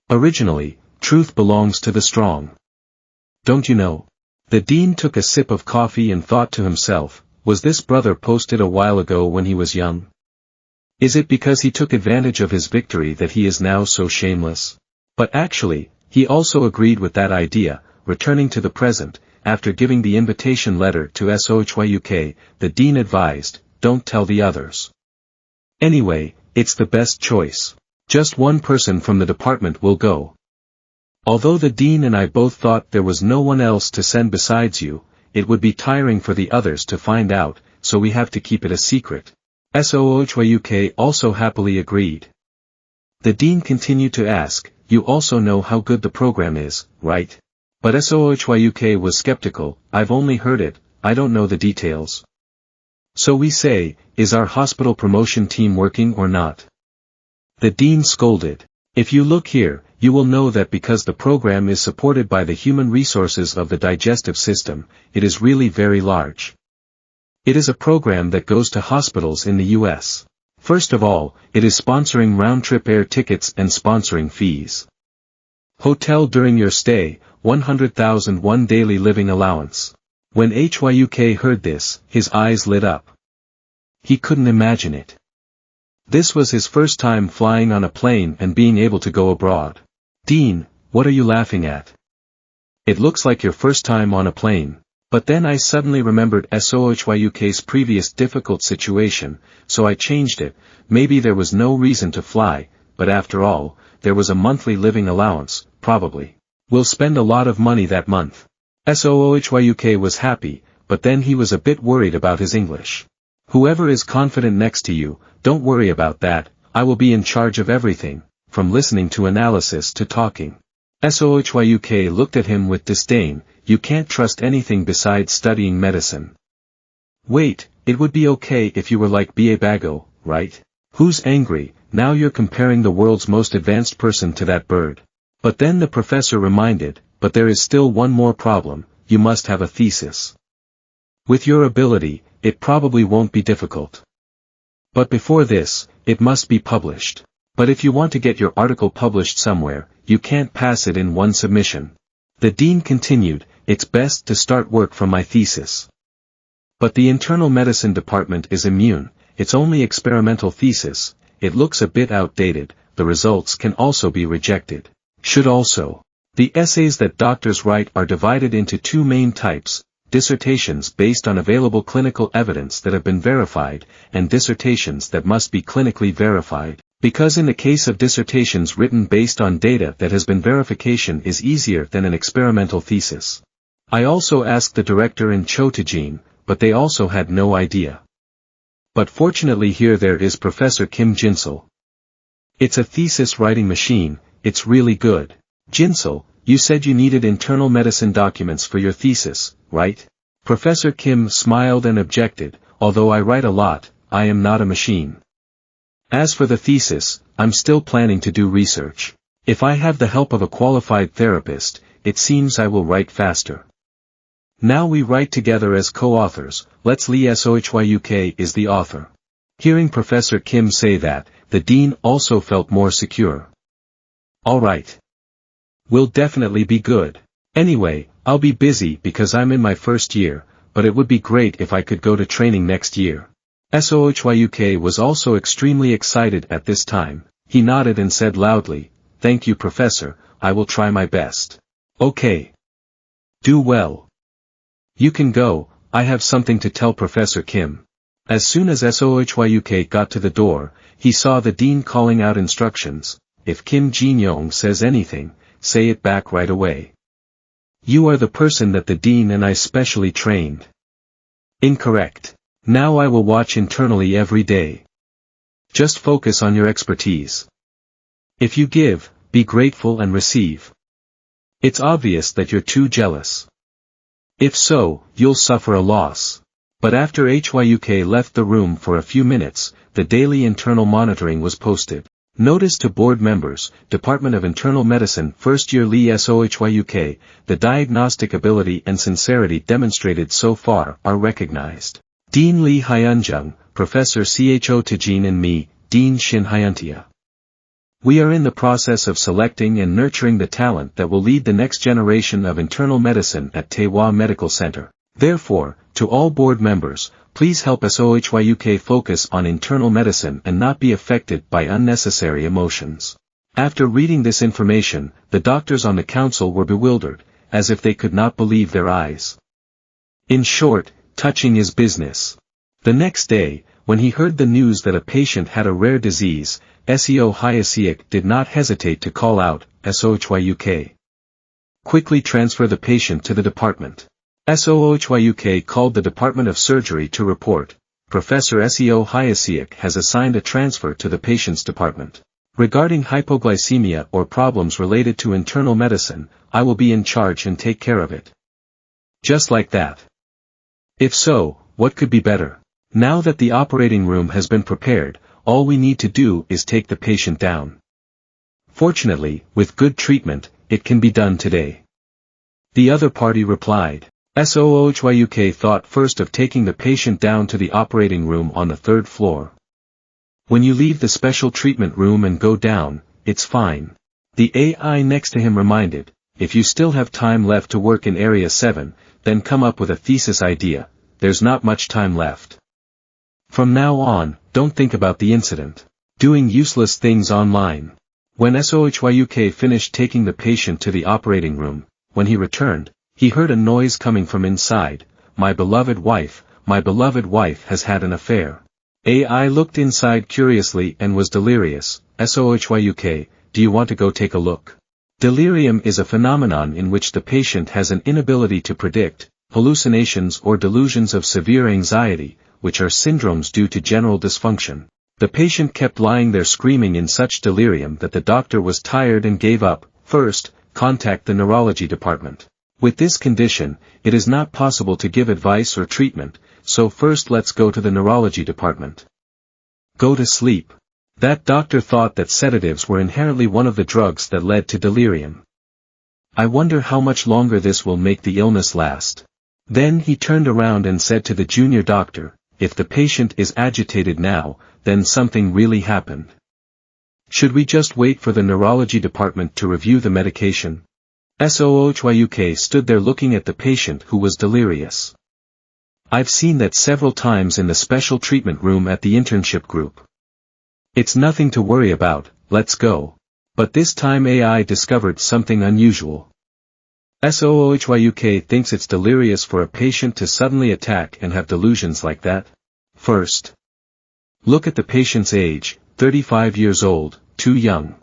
Originally, truth belongs to the strong. Don't you know? The dean took a sip of coffee and thought to himself, was this brother posted a while ago when he was young? Is it because he took advantage of his victory that he is now so shameless? But actually, he also agreed with that idea, returning to the present, after giving the invitation letter to SOHYUK, the dean advised, don't tell the others. Anyway, it's the best choice. Just one person from the department will go. Although the dean and I both thought there was no one else to send besides you, it would be tiring for the others to find out, so we have to keep it a secret. SOHYUK also happily agreed. The dean continued to ask, you also know how good the program is, right? But SOHYUK was skeptical, I've only heard it, I don't know the details. So we say, is our hospital promotion team working or not? The dean scolded. If you look here, you will know that because the program is supported by the human resources of the digestive system, it is really very large. It is a program that goes to hospitals in the US. First of all, it is sponsoring round-trip air tickets and sponsoring fees. Hotel during your stay, 100,001 daily living allowance. When HYUK heard this, his eyes lit up. He couldn't imagine it. This was his first time flying on a plane and being able to go abroad. Dean, what are you laughing at? It looks like your first time on a plane. But then I suddenly remembered SOHYUK's previous difficult situation, so I changed it. Maybe there was no reason to fly, but after all, there was a monthly living allowance, probably. We'll spend a lot of money that month. SOHYUK was happy, but then he was a bit worried about his English. Whoever is confident next to you, don't worry about that, I will be in charge of everything, from listening to analysis to talking. SOHYUK looked at him with disdain, you can't trust anything besides studying medicine. Wait, it would be okay if you were like B.A. Bago, right? Who's angry, now you're comparing the world's most advanced person to that bird. But then the professor reminded, but there is still one more problem, you must have a thesis. With your ability, it probably won't be difficult. But before this, it must be published. But if you want to get your article published somewhere, you can't pass it in one submission. The dean continued, it's best to start work from my thesis. But the internal medicine department is immune, it's only experimental thesis, it looks a bit outdated, the results can also be rejected. Should also. The essays that doctors write are divided into two main types, dissertations based on available clinical evidence that have been verified, and dissertations that must be clinically verified. Because in the case of dissertations written based on data that has been verification is easier than an experimental thesis. I also asked the director and Chotajin, but they also had no idea. But fortunately here there is Professor Kim Jinsel. It's a thesis writing machine, it's really good. Jinsel, you said you needed internal medicine documents for your thesis, right? Professor Kim smiled and objected, although I write a lot, I am not a machine. As for the thesis, I'm still planning to do research. If I have the help of a qualified therapist, it seems I will write faster. Now we write together as co-authors, let's Lee SOHYUK is the author. Hearing Professor Kim say that, the dean also felt more secure. Alright. We'll definitely be good. Anyway, I'll be busy because I'm in my first year, but it would be great if I could go to training next year. SOHYUK was also extremely excited at this time, he nodded and said loudly, thank you professor, I will try my best. Okay. Do well. You can go, I have something to tell Professor Kim. As soon as SOHYUK got to the door, he saw the dean calling out instructions, if Kim Jin-young says anything, say it back right away. You are the person that the dean and I specially trained. Incorrect. Now I will watch internally every day. Just focus on your expertise. If you give, be grateful and receive. It's obvious that you're too jealous. If so, you'll suffer a loss. But after HYUK left the room for a few minutes, the daily internal monitoring was posted. Notice to board members, Department of Internal Medicine First Year Lee SOHYUK, the diagnostic ability and sincerity demonstrated so far are recognized. Dean Lee Hyunjung, Professor CHO Tajin and me, Dean Shin Hyuntia. We are in the process of selecting and nurturing the talent that will lead the next generation of internal medicine at Taehwa Medical Center. Therefore, to all board members, please help SOHYUK focus on internal medicine and not be affected by unnecessary emotions. After reading this information, the doctors on the council were bewildered, as if they could not believe their eyes. In short, touching is business. The next day, when he heard the news that a patient had a rare disease, SEO Hyasiak did not hesitate to call out, SOHYUK. Quickly transfer the patient to the department. SOHYUK called the Department of Surgery to report, Professor SEO Hyasiak has assigned a transfer to the patient's department. Regarding hypoglycemia or problems related to internal medicine, I will be in charge and take care of it. Just like that. If so, what could be better? Now that the operating room has been prepared, all we need to do is take the patient down. Fortunately, with good treatment, it can be done today. The other party replied. SOHYUK thought first of taking the patient down to the operating room on the 3rd floor. When you leave the special treatment room and go down, it's fine. The AI next to him reminded, if you still have time left to work in Area 7, then come up with a thesis idea, there's not much time left. From now on, don't think about the incident. Doing useless things online. When SOHYUK finished taking the patient to the operating room, when he returned, he heard a noise coming from inside, my beloved wife has had an affair. AI looked inside curiously and was delirious. SOHYUK, do you want to go take a look? Delirium is a phenomenon in which the patient has an inability to predict, hallucinations or delusions of severe anxiety, which are syndromes due to general dysfunction. The patient kept lying there screaming in such delirium that the doctor was tired and gave up. First, contact the neurology department. With this condition, it is not possible to give advice or treatment, so first let's go to the neurology department. Go to sleep. That doctor thought that sedatives were inherently one of the drugs that led to delirium. I wonder how much longer this will make the illness last. Then he turned around and said to the junior doctor, if the patient is agitated now, then something really happened. Should we just wait for the neurology department to review the medication? SOHYUK stood there looking at the patient who was delirious. I've seen that several times in the special treatment room at the internship group. It's nothing to worry about, let's go. But this time AI discovered something unusual. SOHYUK thinks it's delirious for a patient to suddenly attack and have delusions like that. First, look at the patient's age, 35 years old, too young.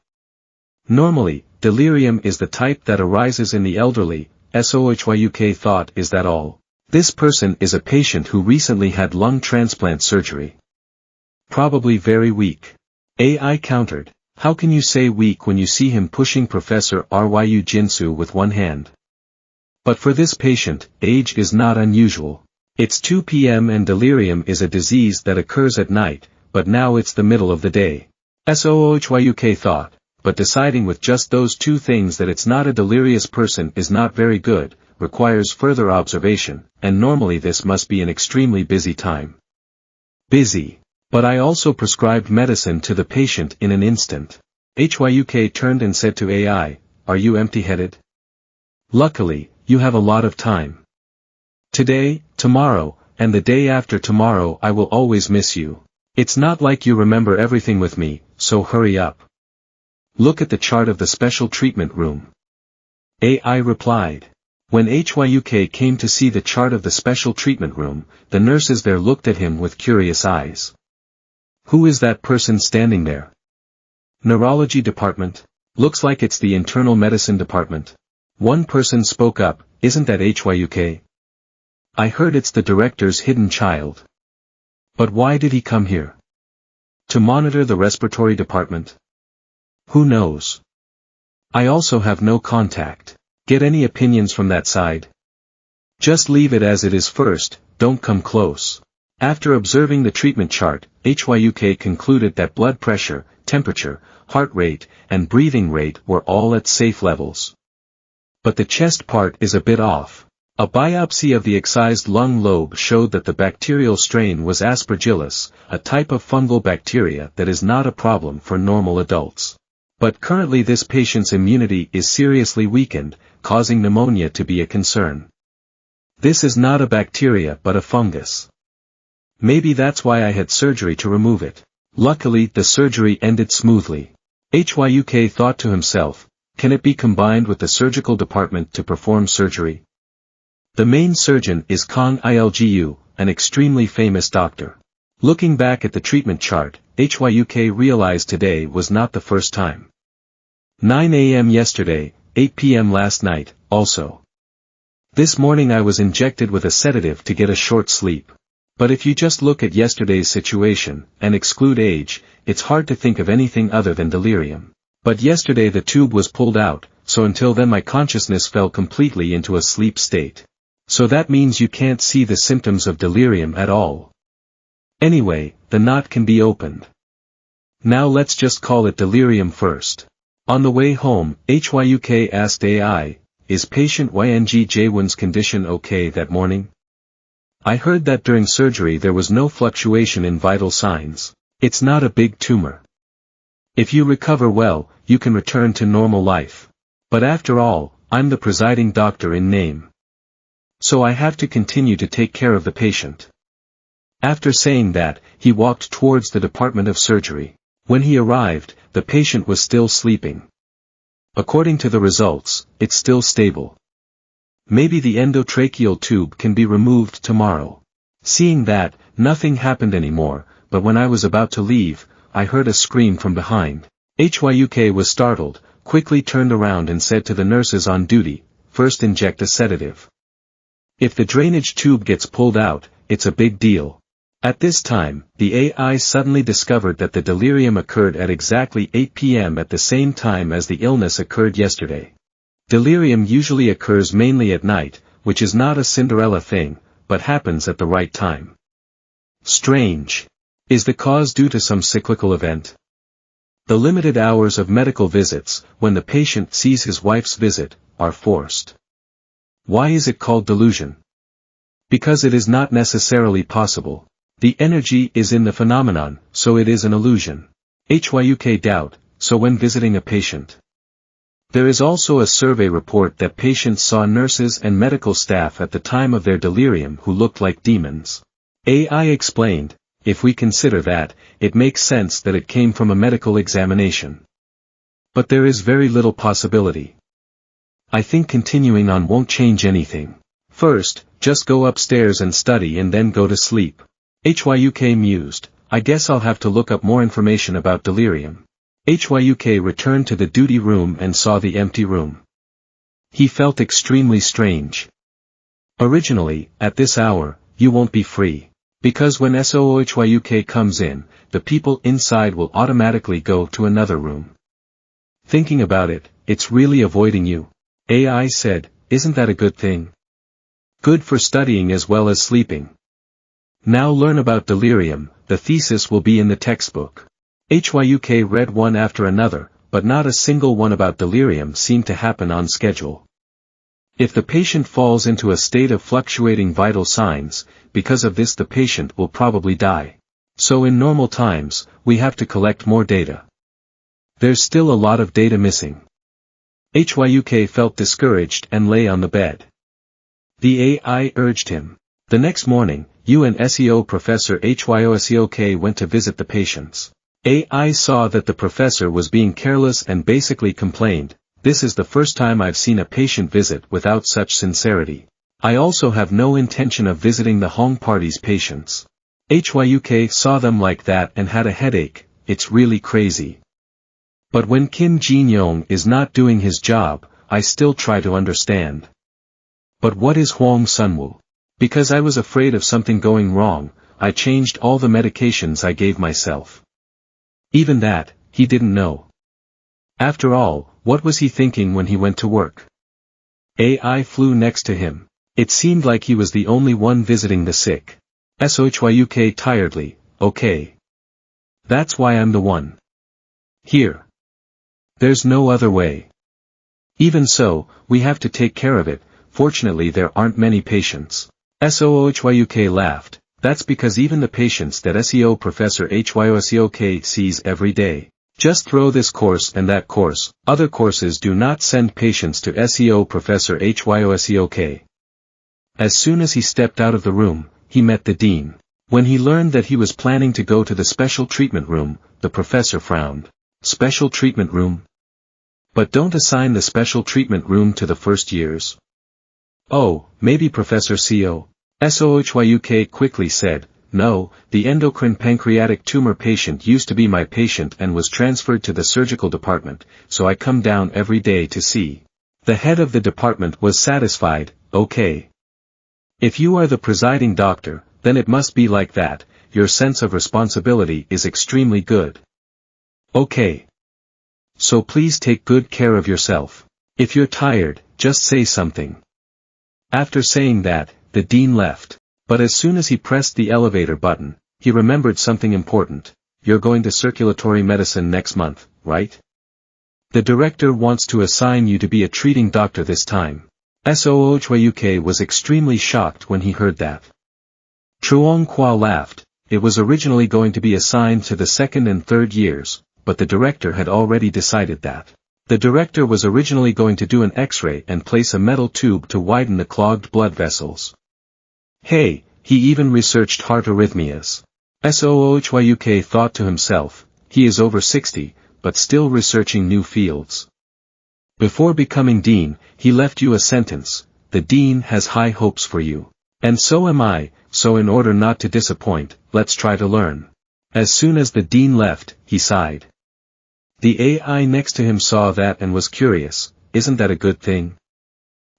Normally, delirium is the type that arises in the elderly. SOHYUK thought, is that all? This person is a patient who recently had lung transplant surgery. Probably very weak. AI countered, how can you say weak when you see him pushing Professor Ryu Jinsu with one hand? But for this patient, age is not unusual. It's 2 p.m. and delirium is a disease that occurs at night, but now it's the middle of the day. SOHYUK thought, but deciding with just those two things that it's not a delirious person is not very good, requires further observation, and normally this must be an extremely busy time. Busy. But I also prescribed medicine to the patient in an instant. HYUK turned and said to AI, are you empty-headed? Luckily, you have a lot of time. Today, tomorrow, and the day after tomorrow I will always miss you. It's not like you remember everything with me, so hurry up. Look at the chart of the special treatment room. AI replied. When HYUK came to see the chart of the special treatment room, the nurses there looked at him with curious eyes. Who is that person standing there? Neurology department? Looks like it's the internal medicine department. One person spoke up, isn't that HYUK? I heard it's the director's hidden child. But why did he come here? To monitor the respiratory department? Who knows? I also have no contact. Get any opinions from that side? Just leave it as it is first, don't come close. After observing the treatment chart, HYUK concluded that blood pressure, temperature, heart rate, and breathing rate were all at safe levels. But the chest part is a bit off. A biopsy of the excised lung lobe showed that the bacterial strain was Aspergillus, a type of fungal bacteria that is not a problem for normal adults. But currently this patient's immunity is seriously weakened, causing pneumonia to be a concern. This is not a bacteria but a fungus. Maybe that's why I had surgery to remove it. Luckily the surgery ended smoothly. HYUK thought to himself, can it be combined with the surgical department to perform surgery? The main surgeon is Kang Ilgu, an extremely famous doctor. Looking back at the treatment chart, HYUK realized today was not the first time. 9 a.m. yesterday, 8 p.m. last night, also. This morning I was injected with a sedative to get a short sleep. But if you just look at yesterday's situation, and exclude age, it's hard to think of anything other than delirium. But yesterday the tube was pulled out, so until then my consciousness fell completely into a sleep state. So that means you can't see the symptoms of delirium at all. Anyway, the knot can be opened. Now let's just call it delirium first. On the way home, HYUK asked AI, is patient Yang Jaewon's condition okay that morning? I heard that during surgery there was no fluctuation in vital signs. It's not a big tumor. If you recover well, you can return to normal life. But after all, I'm the presiding doctor in name. So I have to continue to take care of the patient. After saying that, he walked towards the department of surgery. When he arrived, the patient was still sleeping. According to the results, it's still stable. Maybe the endotracheal tube can be removed tomorrow. Seeing that, nothing happened anymore, but when I was about to leave, I heard a scream from behind. HYUK was startled, quickly turned around and said to the nurses on duty, first inject a sedative. If the drainage tube gets pulled out, it's a big deal. At this time, the AI suddenly discovered that the delirium occurred at exactly 8 p.m. at the same time as the illness occurred yesterday. Delirium usually occurs mainly at night, which is not a Cinderella thing, but happens at the right time. Strange. Is the cause due to some cyclical event? The limited hours of medical visits, when the patient sees his wife's visit, are forced. Why is it called delusion? Because it is not necessarily possible. The energy is in the phenomenon, so it is an illusion. HYUK doubt, so when visiting a patient. There is also a survey report that patients saw nurses and medical staff at the time of their delirium who looked like demons. AI explained, if we consider that, it makes sense that it came from a medical examination. But there is very little possibility. I think continuing on won't change anything. First, just go upstairs and study and then go to sleep. HYUK mused, I guess I'll have to look up more information about delirium. HYUK returned to the duty room and saw the empty room. He felt extremely strange. Originally, at this hour, you won't be free. Because when SOHYUK comes in, the people inside will automatically go to another room. Thinking about it, it's really avoiding you. AI said, isn't that a good thing? Good for studying as well as sleeping. Now learn about delirium, the thesis will be in the textbook. HYUK read one after another, but not a single one about delirium seemed to happen on schedule. If the patient falls into a state of fluctuating vital signs, because of this the patient will probably die. So in normal times, we have to collect more data. There's still a lot of data missing. HYUK felt discouraged and lay on the bed. The AI urged him. The next morning, you and SEO Professor HYOSEOK went to visit the patients. AI saw that the professor was being careless and basically complained, this is the first time I've seen a patient visit without such sincerity. I also have no intention of visiting the Hong Party's patients. HYUK saw them like that and had a headache, it's really crazy. But when Kim Jin-young is not doing his job, I still try to understand. But what is Hwang Sunwoo? Because I was afraid of something going wrong, I changed all the medications I gave myself. Even that, he didn't know. After all, what was he thinking when he went to work? AI flew next to him. It seemed like he was the only one visiting the sick. SOHYUK tiredly, okay. That's why I'm the one. Here. There's no other way. Even so, we have to take care of it. Fortunately there aren't many patients. SOHYUK laughed. That's because even the patients that SEO Professor HYOSEOK sees every day. Just throw this course and that course. Other courses do not send patients to SEO Professor HYOSEOK. As soon as he stepped out of the room, he met the dean. When he learned that he was planning to go to the special treatment room, the professor frowned. Special treatment room? But don't assign the special treatment room to the first years. Oh, maybe Professor CO. SOHYUK quickly said, no, the endocrine pancreatic tumor patient used to be my patient and was transferred to the surgical department, so I come down every day to see. The head of the department was satisfied, okay. If you are the presiding doctor, then it must be like that, your sense of responsibility is extremely good. Okay. So please take good care of yourself. If you're tired, just say something. After saying that, the dean left. But as soon as he pressed the elevator button, he remembered something important. You're going to circulatory medicine next month, right? The director wants to assign you to be a treating doctor this time. SOHYUK was extremely shocked when he heard that. Truong Kwa laughed. It was originally going to be assigned to the second and third years, but the director had already decided that. The director was originally going to do an X-ray and place a metal tube to widen the clogged blood vessels. Hey, he even researched heart arrhythmias. SOHYUK thought to himself, he is over 60, but still researching new fields. Before becoming dean, he left you a sentence, the dean has high hopes for you. And so am I, so in order not to disappoint, let's try to learn. As soon as the dean left, he sighed. The AI next to him saw that and was curious, isn't that a good thing?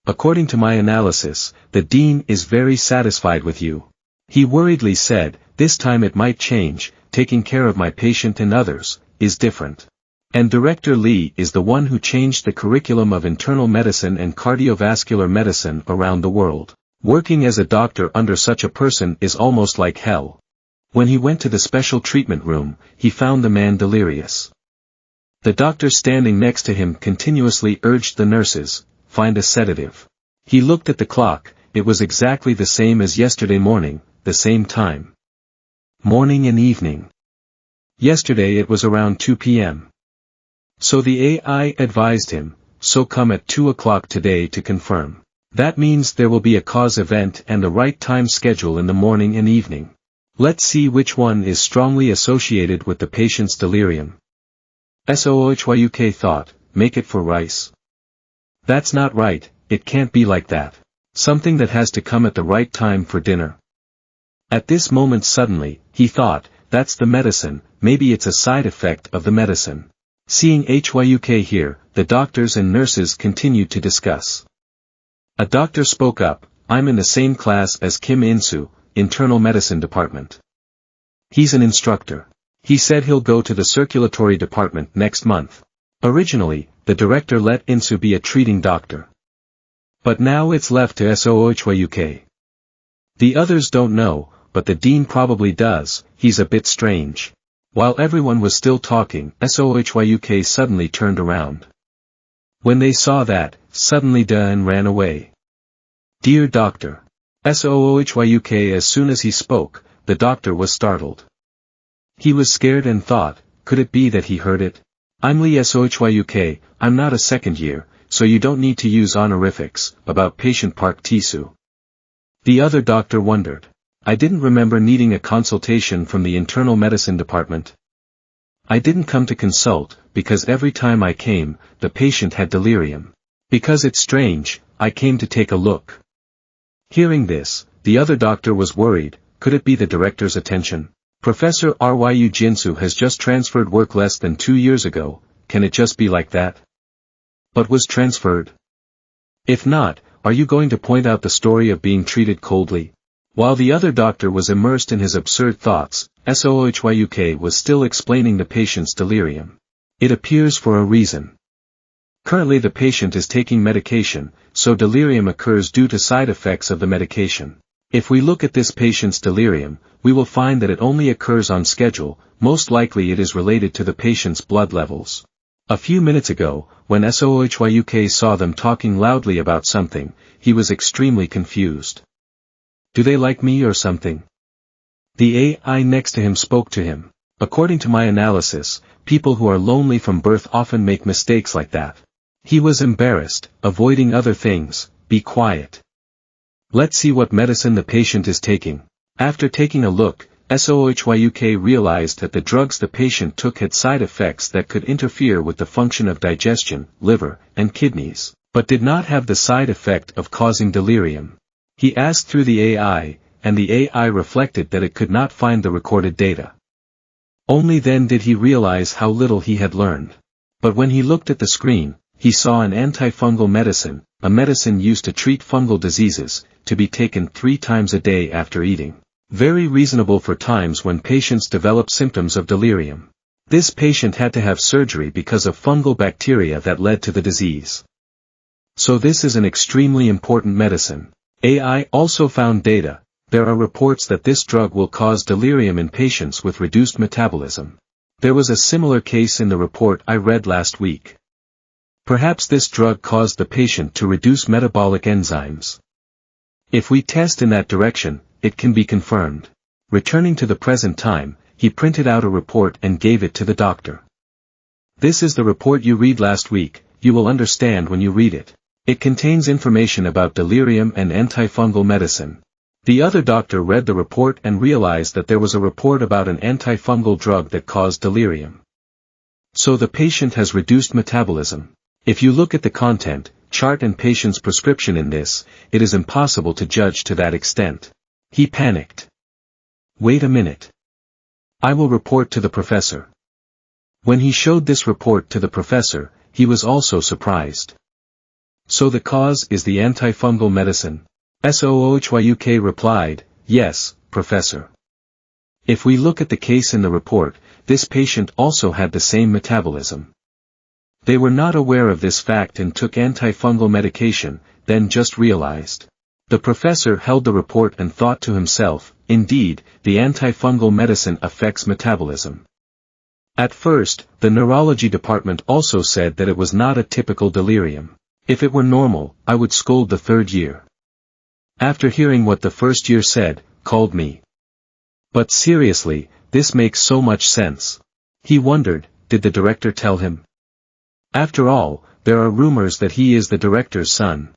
According to my analysis, the dean is very satisfied with you. He worriedly said, this time it might change, taking care of my patient and others, is different. And Director Lee is the one who changed the curriculum of internal medicine and cardiovascular medicine around the world. Working as a doctor under such a person is almost like hell. When he went to the special treatment room, he found the man delirious. The doctor standing next to him continuously urged the nurses, find a sedative. He looked at the clock, it was exactly the same as yesterday morning, the same time. Morning and evening. Yesterday it was around 2 p.m. So the AI advised him, so come at 2 o'clock today to confirm. That means there will be a cause event and a right time schedule in the morning and evening. Let's see which one is strongly associated with the patient's delirium. SOHYUK thought, make it for rice. That's not right, it can't be like that. Something that has to come at the right time for dinner. At this moment suddenly, he thought, that's the medicine, maybe it's a side effect of the medicine. Seeing HYUK here, the doctors and nurses continued to discuss. A doctor spoke up, I'm in the same class as Kim In-soo, internal medicine department. He's an instructor. He said he'll go to the circulatory department next month. Originally, the director let In-soo be a treating doctor. But now it's left to SOHYUK. The others don't know, but the dean probably does, he's a bit strange. While everyone was still talking, SOHYUK suddenly turned around. When they saw that, suddenly and ran away. Dear doctor. SOHYUK as soon as he spoke, the doctor was startled. He was scared and thought, could it be that he heard it? I'm Lee SOHYUK, I'm not a second year, so you don't need to use honorifics, about patient Park Tisu. The other doctor wondered. I didn't remember needing a consultation from the internal medicine department. I didn't come to consult, because every time I came, the patient had delirium. Because it's strange, I came to take a look. Hearing this, the other doctor was worried, could it be the director's attention? Professor Ryu Jinsu has just transferred work less than 2 years ago, can it just be like that? But was transferred? If not, are you going to point out the story of being treated coldly? While the other doctor was immersed in his absurd thoughts, SoloLevelingRecap was still explaining the patient's delirium. It appears for a reason. Currently the patient is taking medication, so delirium occurs due to side effects of the medication. If we look at this patient's delirium, we will find that it only occurs on schedule, most likely it is related to the patient's blood levels. A few minutes ago, when SoloLevelingRecap saw them talking loudly about something, he was extremely confused. Do they like me or something? The AI next to him spoke to him. According to my analysis, people who are lonely from birth often make mistakes like that. He was embarrassed, avoiding other things. Be quiet. Let's see what medicine the patient is taking. After taking a look, SoloLevelingRecap realized that the drugs the patient took had side effects that could interfere with the function of digestion, liver, and kidneys, but did not have the side effect of causing delirium. He asked through the AI, and the AI reflected that it could not find the recorded data. Only then did he realize how little he had learned. But when he looked at the screen, he saw an antifungal medicine, a medicine used to treat fungal diseases, to be taken 3 times a day after eating. Very reasonable for times when patients develop symptoms of delirium. This patient had to have surgery because of fungal bacteria that led to the disease. So this is an extremely important medicine. AI also found data. There are reports that this drug will cause delirium in patients with reduced metabolism. There was a similar case in the report I read last week. Perhaps this drug caused the patient to reduce metabolic enzymes. If we test in that direction, it can be confirmed. Returning to the present time, he printed out a report and gave it to the doctor. This is the report you read last week, you will understand when you read it. It contains information about delirium and antifungal medicine. The other doctor read the report and realized that there was a report about an antifungal drug that caused delirium. So the patient has reduced metabolism. If you look at the content, chart and patient's prescription in this, it is impossible to judge to that extent. He panicked. Wait a minute. I will report to the professor. When he showed this report to the professor, he was also surprised. So the cause is the antifungal medicine? SoloLevelingRecap replied, yes, professor. If we look at the case in the report, this patient also had the same metabolism. They were not aware of this fact and took antifungal medication, then just realized. The professor held the report and thought to himself, indeed, the antifungal medicine affects metabolism. At first, the neurology department also said that it was not a typical delirium. If it were normal, I would scold the 3rd year. After hearing what the 1st year said, called me. But seriously, this makes so much sense. He wondered, did the director tell him? After all, there are rumors that he is the director's son.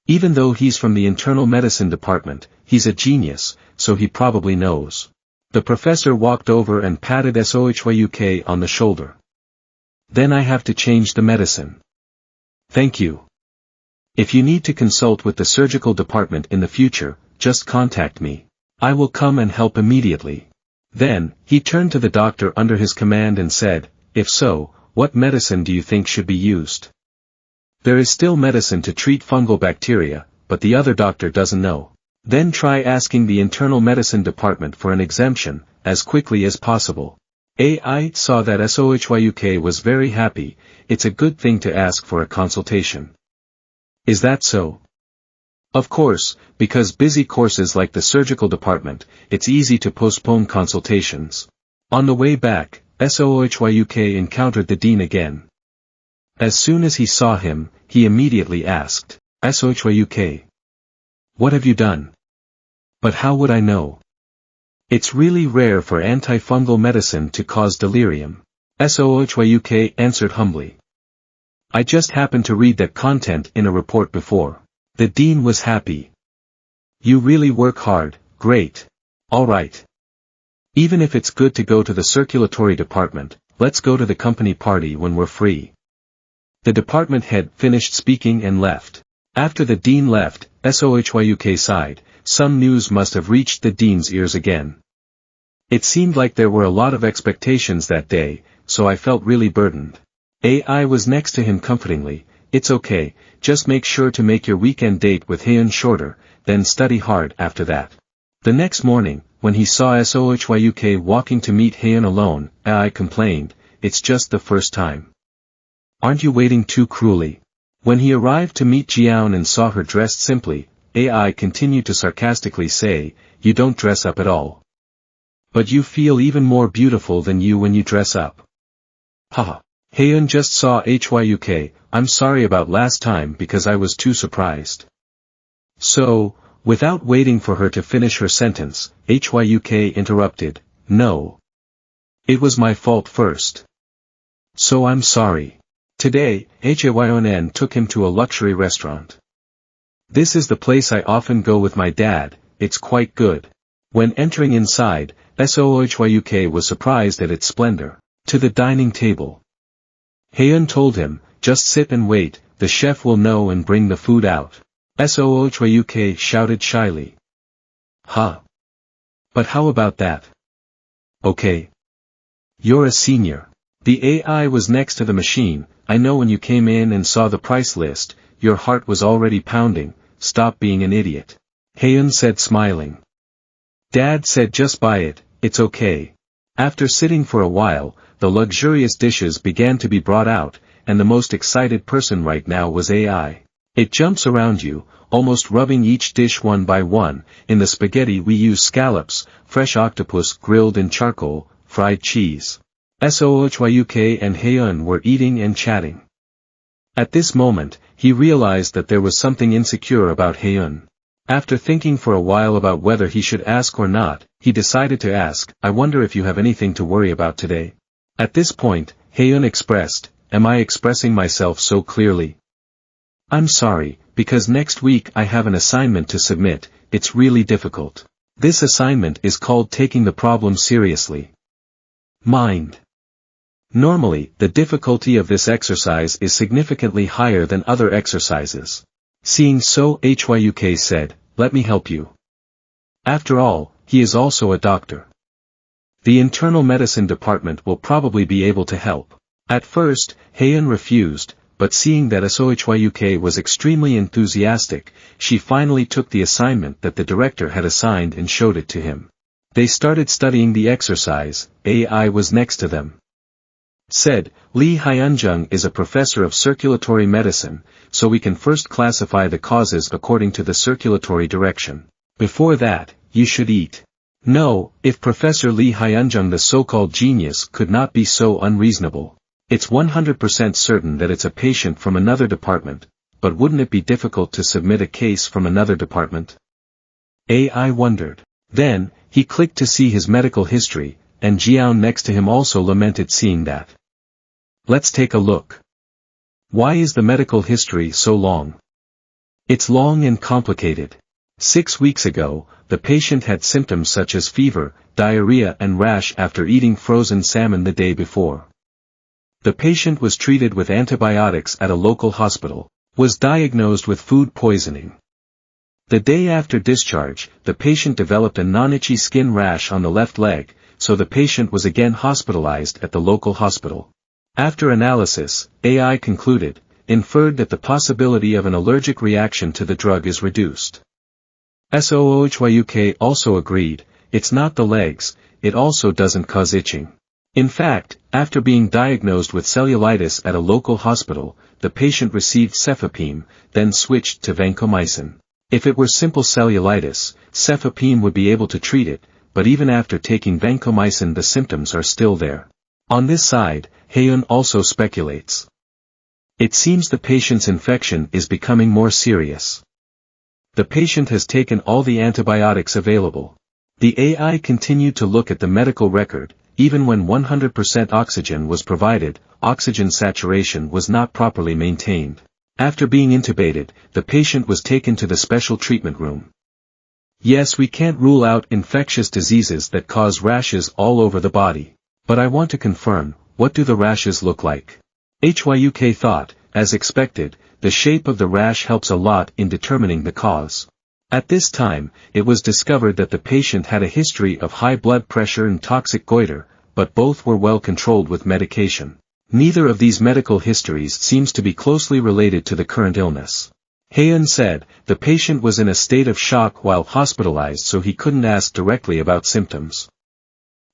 Even though he's from the internal medicine department, he's a genius, so he probably knows. The professor walked over and patted SoloLevelingRecap on the shoulder. Then I have to change the medicine. Thank you. If you need to consult with the surgical department in the future, just contact me. I will come and help immediately. Then, he turned to the doctor under his command and said, if so, what medicine do you think should be used? There is still medicine to treat fungal bacteria, but the other doctor doesn't know. Then try asking the internal medicine department for an exemption, as quickly as possible. AI saw that SoloLevelingRecap was very happy. It's a good thing to ask for a consultation. Is that so? Of course, because busy courses like the surgical department, it's easy to postpone consultations. On the way back, SoloLevelingRecap encountered the dean again. As soon as he saw him, he immediately asked, SoloLevelingRecap. What have you done? But how would I know? It's really rare for antifungal medicine to cause delirium. SoloLevelingRecap answered humbly. I just happened to read that content in a report before. The dean was happy. You really work hard, great. Alright. Even if it's good to go to the circulatory department, let's go to the company party when we're free. The department head finished speaking and left. After the dean left, SoloLevelingRecap sighed, some news must have reached the dean's ears again. It seemed like there were a lot of expectations that day, so I felt really burdened. AI was next to him comfortingly, it's okay, just make sure to make your weekend date with Hyun shorter, then study hard after that. The next morning, when he saw Sohyuk walking to meet Hyun alone, AI complained, it's just the first time. Aren't you waiting too cruelly? When he arrived to meet Jiaon and saw her dressed simply, AI continued to sarcastically say, you don't dress up at all. But you feel even more beautiful than you when you dress up. Haha. Hyun just saw Hyuk, I'm sorry about last time because I was too surprised. So, without waiting for her to finish her sentence, Hyuk interrupted, no. It was my fault first. So I'm sorry. Today, Hyun took him to a luxury restaurant. This is the place I often go with my dad, it's quite good. When entering inside, Sohyuk was surprised at its splendor. To the dining table. Hyun told him, just sit and wait, the chef will know and bring the food out. Sohyuk shouted shyly. Huh? But how about that? Okay. You're a senior. The AI was next to the machine, I know when you came in and saw the price list, your heart was already pounding, stop being an idiot. Hyun said smiling. Dad said just buy it, it's okay. After sitting for a while, the luxurious dishes began to be brought out, and the most excited person right now was AI. It jumps around you, almost rubbing each dish one by one. In the spaghetti we use scallops, fresh octopus grilled in charcoal, fried cheese. Sohyuk and Hyun were eating and chatting. At this moment, he realized that there was something insecure about Hyun. After thinking for a while about whether he should ask or not, he decided to ask, I wonder if you have anything to worry about today. At this point, Hyun expressed, am I expressing myself so clearly? I'm sorry, because next week I have an assignment to submit, it's really difficult. This assignment is called taking the problem seriously. Mind. Normally, the difficulty of this exercise is significantly higher than other exercises. Seeing so, Hyuk said, let me help you. After all, he is also a doctor. The internal medicine department will probably be able to help. At first, Hyun refused, but seeing that Sohyuk was extremely enthusiastic, she finally took the assignment that the director had assigned and showed it to him. They started studying the exercise, AI was next to them. Said, Lee Hyunjung is a professor of circulatory medicine, so we can first classify the causes according to the circulatory direction. Before that, you should eat. No, if Professor Lee Hyunjung the so-called genius could not be so unreasonable. It's 100% certain that it's a patient from another department, but wouldn't it be difficult to submit a case from another department? AI wondered. Then, he clicked to see his medical history, and Jiaon next to him also lamented seeing that. Let's take a look. Why is the medical history so long? It's long and complicated. 6 weeks ago, the patient had symptoms such as fever, diarrhea and rash after eating frozen salmon the day before. The patient was treated with antibiotics at a local hospital, was diagnosed with food poisoning. The day after discharge, the patient developed a non-itchy skin rash on the left leg, so the patient was again hospitalized at the local hospital. After analysis, AI inferred that the possibility of an allergic reaction to the drug is reduced. Sohyuk also agreed, it's not the legs, it also doesn't cause itching. In fact, after being diagnosed with cellulitis at a local hospital, the patient received cefepime, then switched to vancomycin. If it were simple cellulitis, cefepime would be able to treat it, but even after taking vancomycin the symptoms are still there. On this side, Hyun also speculates. It seems the patient's infection is becoming more serious. The patient has taken all the antibiotics available. The AI continued to look at the medical record, even when 100% oxygen was provided, oxygen saturation was not properly maintained. After being intubated, the patient was taken to the special treatment room. Yes, we can't rule out infectious diseases that cause rashes all over the body. But I want to confirm, what do the rashes look like? Hyuk thought, as expected, the shape of the rash helps a lot in determining the cause. At this time, it was discovered that the patient had a history of high blood pressure and toxic goiter, but both were well controlled with medication. Neither of these medical histories seems to be closely related to the current illness. Haeun said, the patient was in a state of shock while hospitalized, so he couldn't ask directly about symptoms.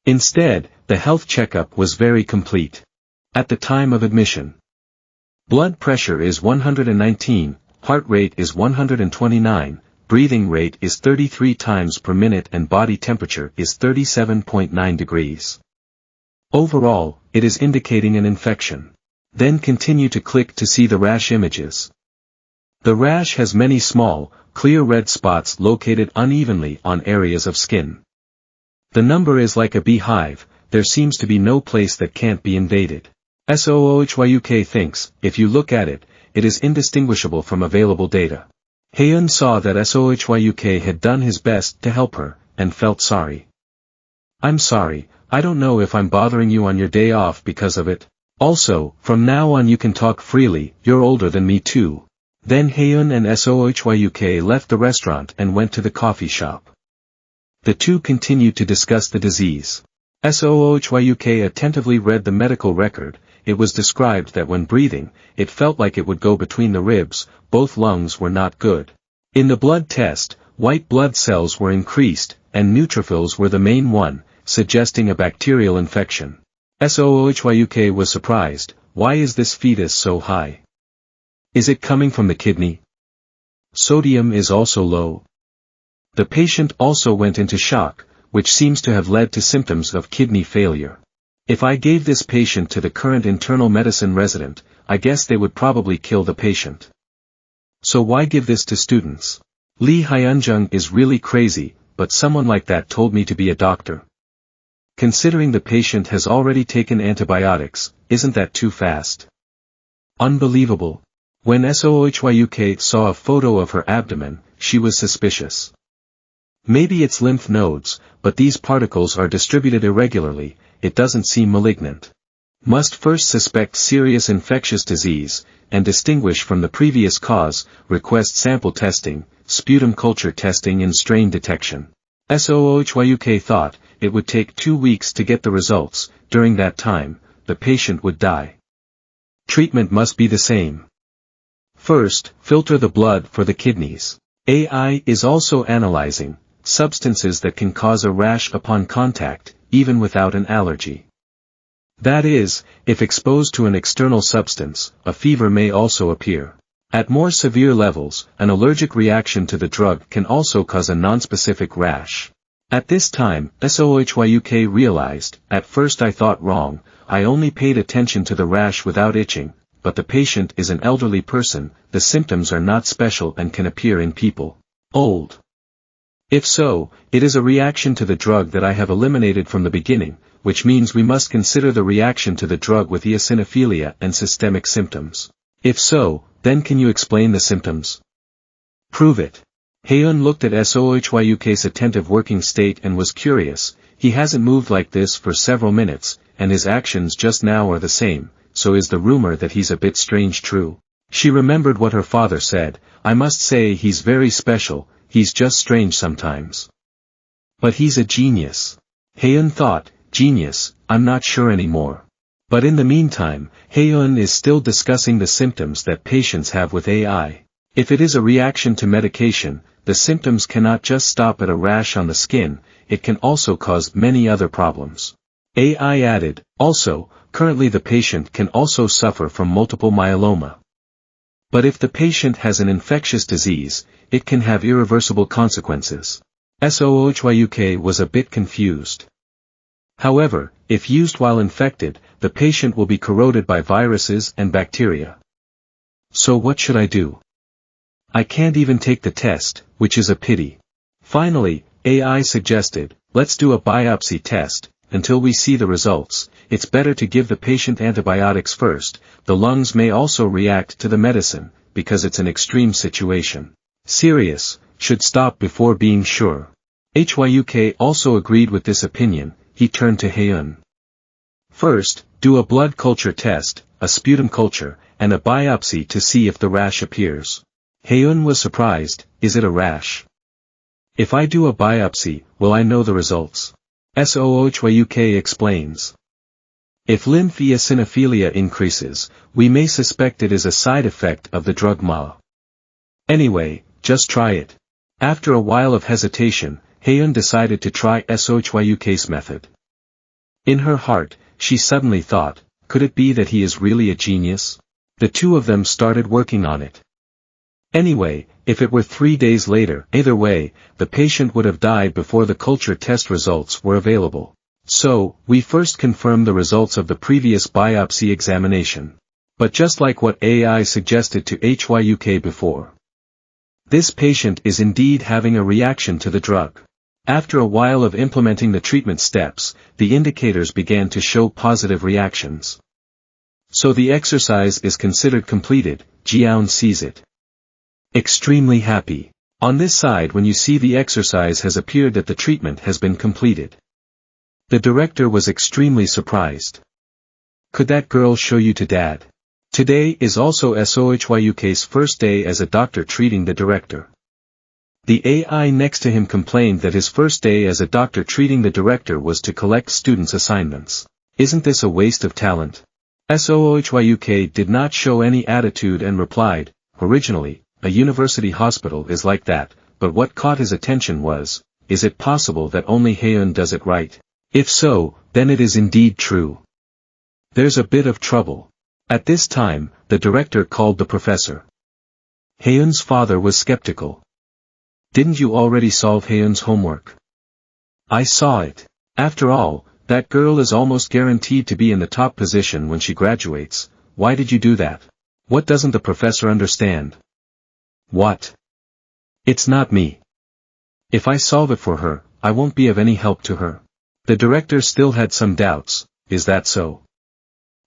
Instead, the health checkup was very complete. At the time of admission, blood pressure is 119, heart rate is 129, breathing rate is 33 times per minute and body temperature is 37.9 degrees. Overall, it is indicating an infection. Then continue to click to see the rash images. The rash has many small, clear red spots located unevenly on areas of skin. The number is like a beehive, there seems to be no place that can't be invaded. SOOHYUK thinks, if you look at it, it is indistinguishable from available data. Haeun saw that SOHYUK had done his best to help her, and felt sorry. I'm sorry, I don't know if I'm bothering you on your day off because of it. Also, from now on you can talk freely, you're older than me too. Then Haeun and SOHYUK left the restaurant and went to the coffee shop. The two continued to discuss the disease. SOHYUK attentively read the medical record. It was described that when breathing, it felt like it would go between the ribs, both lungs were not good. In the blood test, white blood cells were increased, and neutrophils were the main one, suggesting a bacterial infection. SOHYUK was surprised, why is this fetus so high? Is it coming from the kidney? Sodium is also low. The patient also went into shock, which seems to have led to symptoms of kidney failure. If I gave this patient to the current internal medicine resident, I guess they would probably kill the patient. So why give this to students? Lee Hyunjung is really crazy, but someone like that told me to be a doctor. Considering the patient has already taken antibiotics, isn't that too fast? Unbelievable. When SOHYUK saw a photo of her abdomen, she was suspicious. Maybe it's lymph nodes, but these particles are distributed irregularly, it doesn't seem malignant. Must first suspect serious infectious disease, and distinguish from the previous cause, request sample testing, sputum culture testing and strain detection. SOHYUK thought, it would take 2 weeks to get the results, during that time, the patient would die. Treatment must be the same. First, filter the blood for the kidneys. AI is also analyzing substances that can cause a rash upon contact, even without an allergy. That is, if exposed to an external substance, a fever may also appear. At more severe levels, an allergic reaction to the drug can also cause a nonspecific rash. At this time, SOHYUK realized, at first I thought wrong, I only paid attention to the rash without itching, but the patient is an elderly person, the symptoms are not special and can appear in people old. If so, it is a reaction to the drug that I have eliminated from the beginning, which means we must consider the reaction to the drug with eosinophilia and systemic symptoms. If so, then can you explain the symptoms? Prove it. Haeun looked at SOHYUK's attentive working state and was curious, he hasn't moved like this for several minutes, and his actions just now are the same, so is the rumor that he's a bit strange true? She remembered what her father said, I must say he's very special, he's just strange sometimes. But he's a genius. Haeun thought, genius, I'm not sure anymore. But in the meantime, Haeun is still discussing the symptoms that patients have with AI. If it is a reaction to medication, the symptoms cannot just stop at a rash on the skin, it can also cause many other problems. AI added, also, currently the patient can also suffer from multiple myeloma. But if the patient has an infectious disease, it can have irreversible consequences. SOHYUK was a bit confused. However, if used while infected, the patient will be corroded by viruses and bacteria. So what should I do? I can't even take the test, which is a pity. Finally, AI suggested, let's do a biopsy test, until we see the results, it's better to give the patient antibiotics first, the lungs may also react to the medicine, because it's an extreme situation. Serious, should stop before being sure. HYUK also agreed with this opinion, he turned to Haeun. First, do a blood culture test, a sputum culture, and a biopsy to see if the rash appears. Haeun was surprised, is it a rash? If I do a biopsy, will I know the results? SOHYUK explains. If lymph eosinophilia increases, we may suspect it is a side effect of the drug MA. Anyway, just try it. After a while of hesitation, Haeun decided to try SOHYUK's method. In her heart, she suddenly thought, could it be that he is really a genius? The two of them started working on it. Anyway, if it were 3 days later, either way, the patient would have died before the culture test results were available. So, we first confirmed the results of the previous biopsy examination. But just like what AI suggested to HYUK before, this patient is indeed having a reaction to the drug. After a while of implementing the treatment steps, the indicators began to show positive reactions. So the exercise is considered completed. Jiaun sees it. Extremely happy. On this side, when you see the exercise has appeared that the treatment has been completed. The director was extremely surprised. Could that girl show you to dad? Today is also SOHYUK's first day as a doctor treating the director. The AI next to him complained that his first day as a doctor treating the director was to collect students' assignments. Isn't this a waste of talent? SOHYUK did not show any attitude and replied, originally, a university hospital is like that, but what caught his attention was, is it possible that only Haeun does it right? If so, then it is indeed true. There's a bit of trouble. At this time, the director called the professor. Haeun's father was skeptical. Didn't you already solve Haeun's homework? I saw it. After all, that girl is almost guaranteed to be in the top position when she graduates. Why did you do that? What doesn't the professor understand? What? It's not me. If I solve it for her, I won't be of any help to her. The director still had some doubts. Is that so?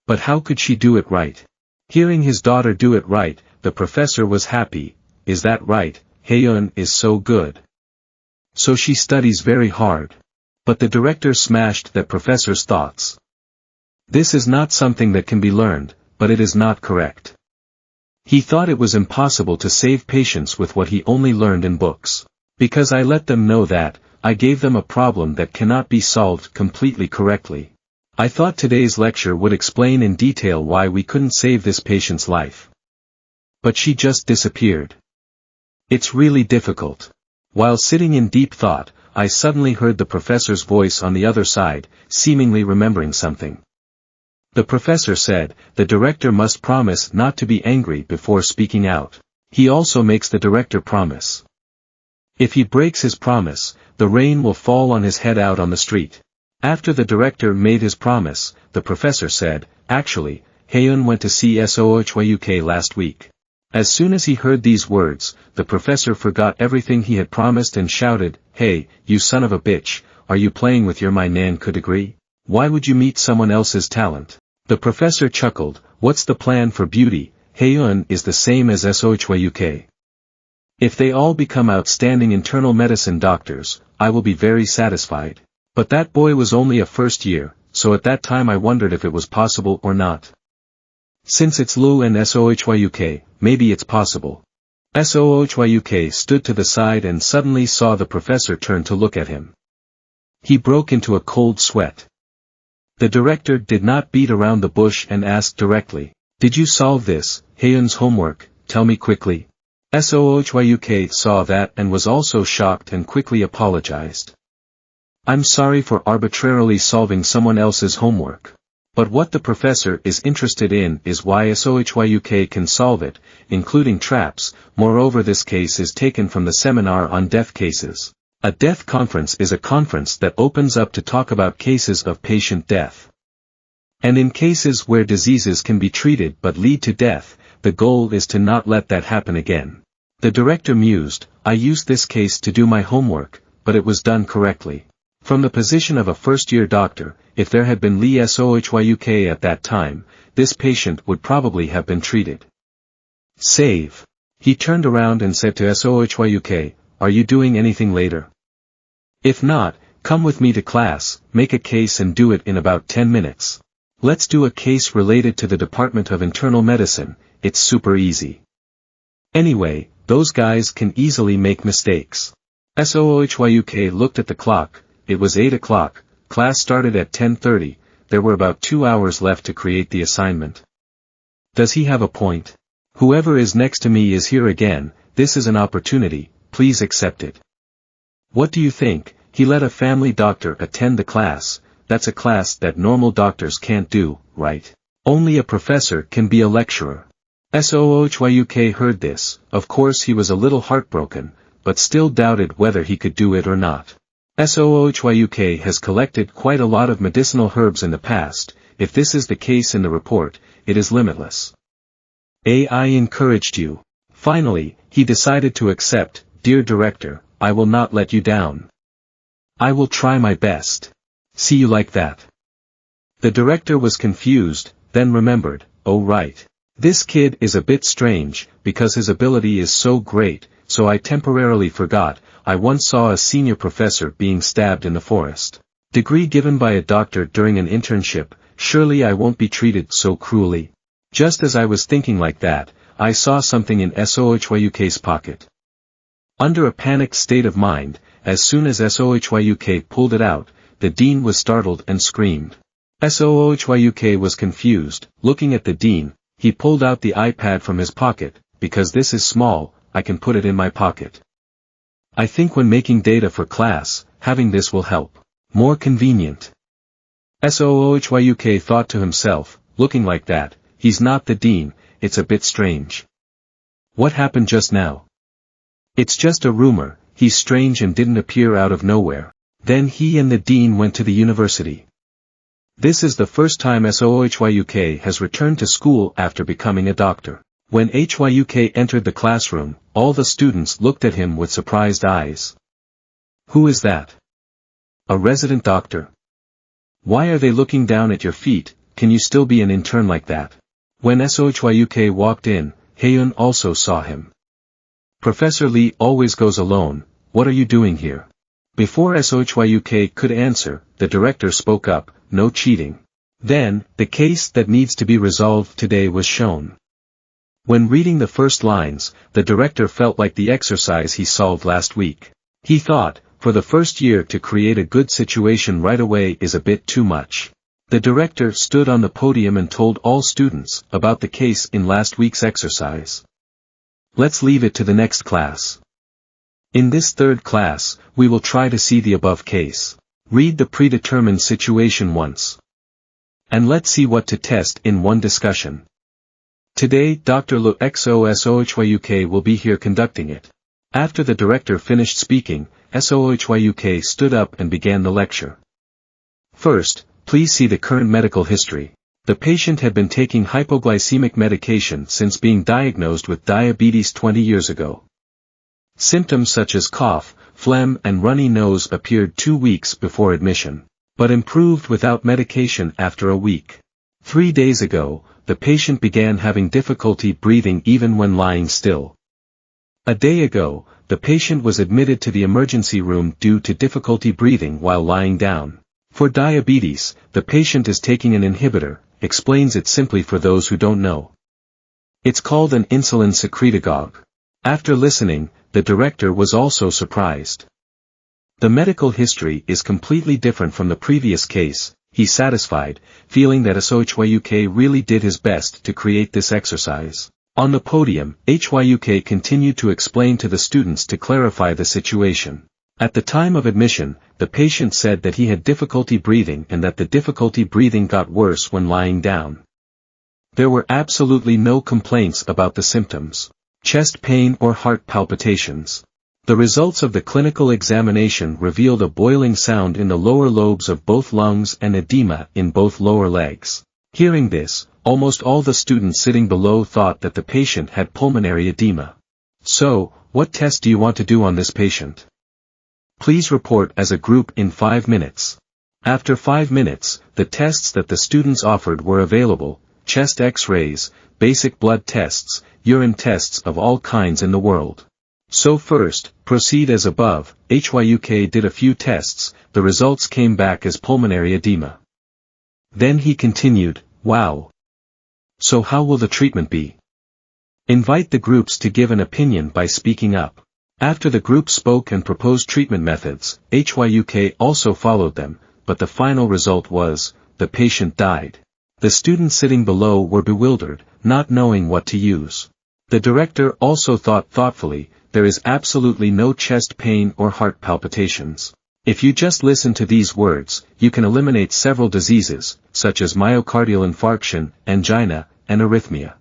But how could she do it right? Hearing his daughter do it right, the professor was happy. Is that right? Haeun is so good. So she studies very hard. But the director smashed that professor's thoughts. This is not something that can be learned, but it is not correct. He thought it was impossible to save patients with what he only learned in books. Because I let them know that, I gave them a problem that cannot be solved completely correctly. I thought today's lecture would explain in detail why we couldn't save this patient's life. But she just disappeared. It's really difficult. While sitting in deep thought, I suddenly heard the professor's voice on the other side, seemingly remembering something. The professor said, the director must promise not to be angry before speaking out. He also makes the director promise. If he breaks his promise, the rain will fall on his head out on the street. After the director made his promise, the professor said, actually, Haeun went to see SOHYUK last week. As soon as he heard these words, the professor forgot everything he had promised and shouted, hey, you son of a bitch, are you playing with your my nan could agree? Why would you meet someone else's talent? The professor chuckled, what's the plan for beauty? Haeun is the same as SOHYUK. If they all become outstanding internal medicine doctors, I will be very satisfied. But that boy was only a first year, so at that time I wondered if it was possible or not. Since it's Lu and SOHYUK, maybe it's possible. SOHYUK stood to the side and suddenly saw the professor turn to look at him. He broke into a cold sweat. The director did not beat around the bush and asked directly, did you solve this, Haeun's homework, tell me quickly. SOHYUK saw that and was also shocked and quickly apologized. I'm sorry for arbitrarily solving someone else's homework. But what the professor is interested in is why SOHYUK can solve it, including traps. Moreover, this case is taken from the seminar on death cases. A death conference is a conference that opens up to talk about cases of patient death. And in cases where diseases can be treated but lead to death, the goal is to not let that happen again. The director mused, I used this case to do my homework, but it was done correctly. From the position of a first-year doctor, if there had been Lee SOHYUK at that time, this patient would probably have been treated. Save. He turned around and said to SOHYUK, are you doing anything later? If not, come with me to class, make a case and do it in about 10 minutes. Let's do a case related to the Department of Internal Medicine, it's super easy. Anyway, those guys can easily make mistakes. SOHYUK looked at the clock. It was 8 o'clock, class started at 10:30, there were about 2 hours left to create the assignment. Does he have a point? Whoever is next to me is here again, this is an opportunity, please accept it. What do you think? He let a family doctor attend the class, that's a class that normal doctors can't do, right? Only a professor can be a lecturer. SOHYUK heard this, of course he was a little heartbroken, but still doubted whether he could do it or not. SOHYUK has collected quite a lot of medicinal herbs in the past, if this is the case in the report, it is limitless. I encouraged you. Finally, he decided to accept, dear director, I will not let you down. I will try my best. See you like that. The director was confused, then remembered, oh right. This kid is a bit strange, because his ability is so great, so I temporarily forgot, I once saw a senior professor being stabbed in the forest. Degree given by a doctor during an internship, surely I won't be treated so cruelly. Just as I was thinking like that, I saw something in SOHYUK's pocket. Under a panicked state of mind, as soon as SOHYUK pulled it out, the dean was startled and screamed. SOHYUK was confused, looking at the dean, he pulled out the iPad from his pocket, because this is small, I can put it in my pocket. I think when making data for class, having this will help. More convenient. SOHYUK thought to himself, looking like that, he's not the dean, it's a bit strange. What happened just now? It's just a rumor, he's strange and didn't appear out of nowhere. Then he and the dean went to the university. This is the first time SOHYUK has returned to school after becoming a doctor. When HYUK entered the classroom, all the students looked at him with surprised eyes. Who is that? A resident doctor? Why are they looking down at your feet, can you still be an intern like that? When SOHYUK walked in, Haeun also saw him. Professor Lee always goes alone, what are you doing here? Before SOHYUK could answer, the director spoke up, no cheating. Then, the case that needs to be resolved today was shown. When reading the first lines, the director felt like the exercise he solved last week. He thought, for the first year to create a good situation right away is a bit too much. The director stood on the podium and told all students about the case in last week's exercise. Let's leave it to the next class. In this third class, we will try to see the above case. Read the predetermined situation once. And let's see what to test in one discussion. Today Dr. Lo SOHYUK will be here conducting it. After the director finished speaking, SOHYUK stood up and began the lecture. First, please see the current medical history. The patient had been taking hypoglycemic medication since being diagnosed with diabetes 20 years ago. Symptoms such as cough, phlegm and runny nose appeared 2 weeks before admission, but improved without medication after a week. 3 days ago, the patient began having difficulty breathing even when lying still. A day ago, the patient was admitted to the emergency room due to difficulty breathing while lying down. For diabetes, the patient is taking an inhibitor, explains it simply for those who don't know. It's called an insulin secretagogue. After listening, the director was also surprised. The medical history is completely different from the previous case, he's satisfied, feeling that SOHYUK really did his best to create this exercise. On the podium, HYUK continued to explain to the students to clarify the situation. At the time of admission, the patient said that he had difficulty breathing and that the difficulty breathing got worse when lying down. There were absolutely no complaints about the symptoms, chest pain or heart palpitations. The results of the clinical examination revealed a boiling sound in the lower lobes of both lungs and edema in both lower legs. Hearing this, almost all the students sitting below thought that the patient had pulmonary edema. So, what test do you want to do on this patient? Please report as a group in 5 minutes. After 5 minutes, the tests that the students offered were available: chest X-rays, basic blood tests, urine tests of all kinds in the world. So first, proceed as above. HYUK did a few tests, the results came back as pulmonary edema. Then he continued, wow. So how will the treatment be? Invite the groups to give an opinion by speaking up. After the group spoke and proposed treatment methods, HYUK also followed them, but the final result was, the patient died. The students sitting below were bewildered, not knowing what to use. The director also thought thoughtfully, there is absolutely no chest pain or heart palpitations. If you just listen to these words, you can eliminate several diseases, such as myocardial infarction, angina, and arrhythmia.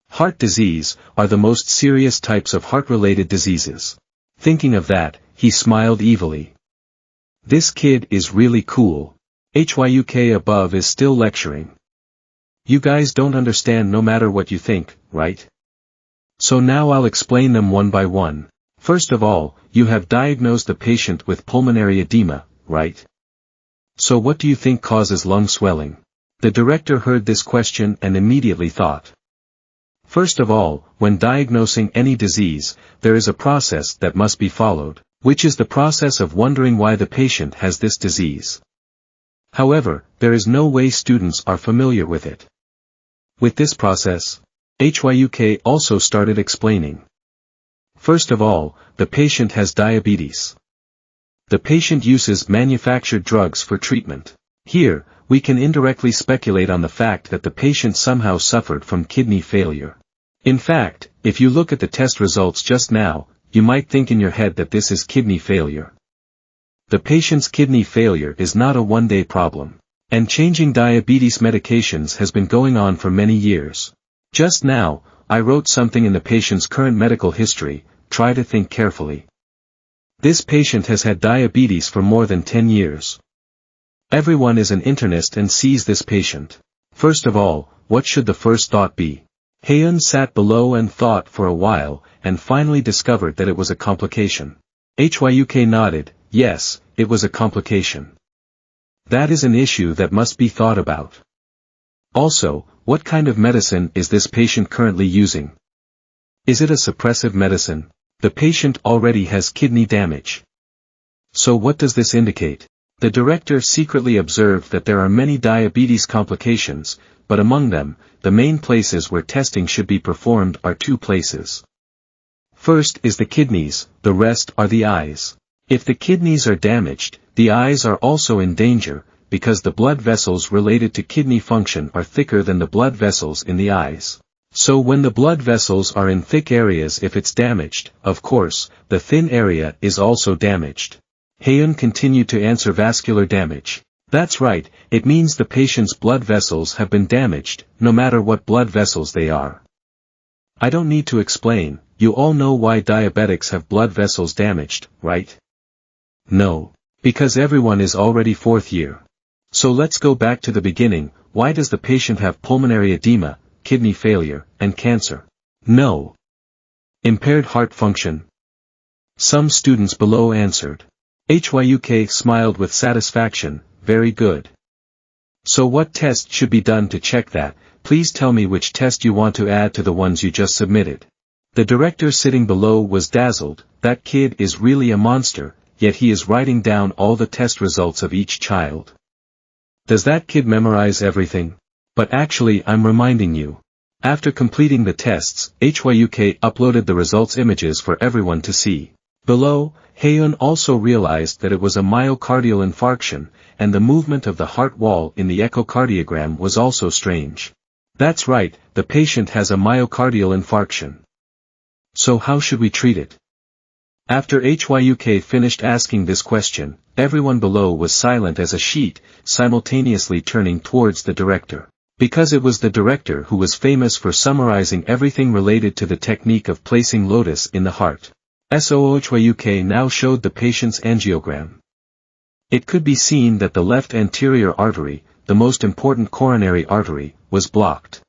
Heart disease are the most serious types of heart-related diseases. Thinking of that, he smiled evilly. This kid is really cool. HYUK above is still lecturing. You guys don't understand no matter what you think, right? So now I'll explain them one by one. First of all, you have diagnosed the patient with pulmonary edema, right? So what do you think causes lung swelling? The director heard this question and immediately thought. First of all, when diagnosing any disease, there is a process that must be followed, which is the process of wondering why the patient has this disease. However, there is no way students are familiar with it. With this process, HYUK also started explaining. First of all, the patient has diabetes. The patient uses manufactured drugs for treatment. Here, we can indirectly speculate on the fact that the patient somehow suffered from kidney failure. In fact, if you look at the test results just now, you might think in your head that this is kidney failure. The patient's kidney failure is not a one-day problem. And changing diabetes medications has been going on for many years. Just now, I wrote something in the patient's current medical history, try to think carefully. This patient has had diabetes for more than 10 years. Everyone is an internist and sees this patient. First of all, what should the first thought be? Haeun sat below and thought for a while, and finally discovered that it was a complication. HYUK nodded, yes, it was a complication. That is an issue that must be thought about. Also, what kind of medicine is this patient currently using? Is it a suppressive medicine? The patient already has kidney damage. So what does this indicate? The director secretly observed that there are many diabetes complications, but among them, the main places where testing should be performed are two places. First is the kidneys, the rest are the eyes. If the kidneys are damaged, the eyes are also in danger, because the blood vessels related to kidney function are thicker than the blood vessels in the eyes. So when the blood vessels are in thick areas, if it's damaged, of course, the thin area is also damaged. Haeun continued to answer vascular damage. That's right, it means the patient's blood vessels have been damaged, no matter what blood vessels they are. I don't need to explain, you all know why diabetics have blood vessels damaged, right? No. Because everyone is already fourth year. So let's go back to the beginning, why does the patient have pulmonary edema, kidney failure, and cancer? No. Impaired heart function? Some students below answered. HYUK smiled with satisfaction, very good. So what test should be done to check that? Please tell me which test you want to add to the ones you just submitted. The director sitting below was dazzled, that kid is really a monster, yet he is writing down all the test results of each child. Does that kid memorize everything? But actually I'm reminding you. After completing the tests, HYUK uploaded the results images for everyone to see. Below, Haeun also realized that it was a myocardial infarction, and the movement of the heart wall in the echocardiogram was also strange. That's right, the patient has a myocardial infarction. So how should we treat it? After HYUK finished asking this question, everyone below was silent as a sheet, simultaneously turning towards the director. Because it was the director who was famous for summarizing everything related to the technique of placing lotus in the heart. SOHYUK now showed the patient's angiogram. It could be seen that the left anterior artery, the most important coronary artery, was blocked.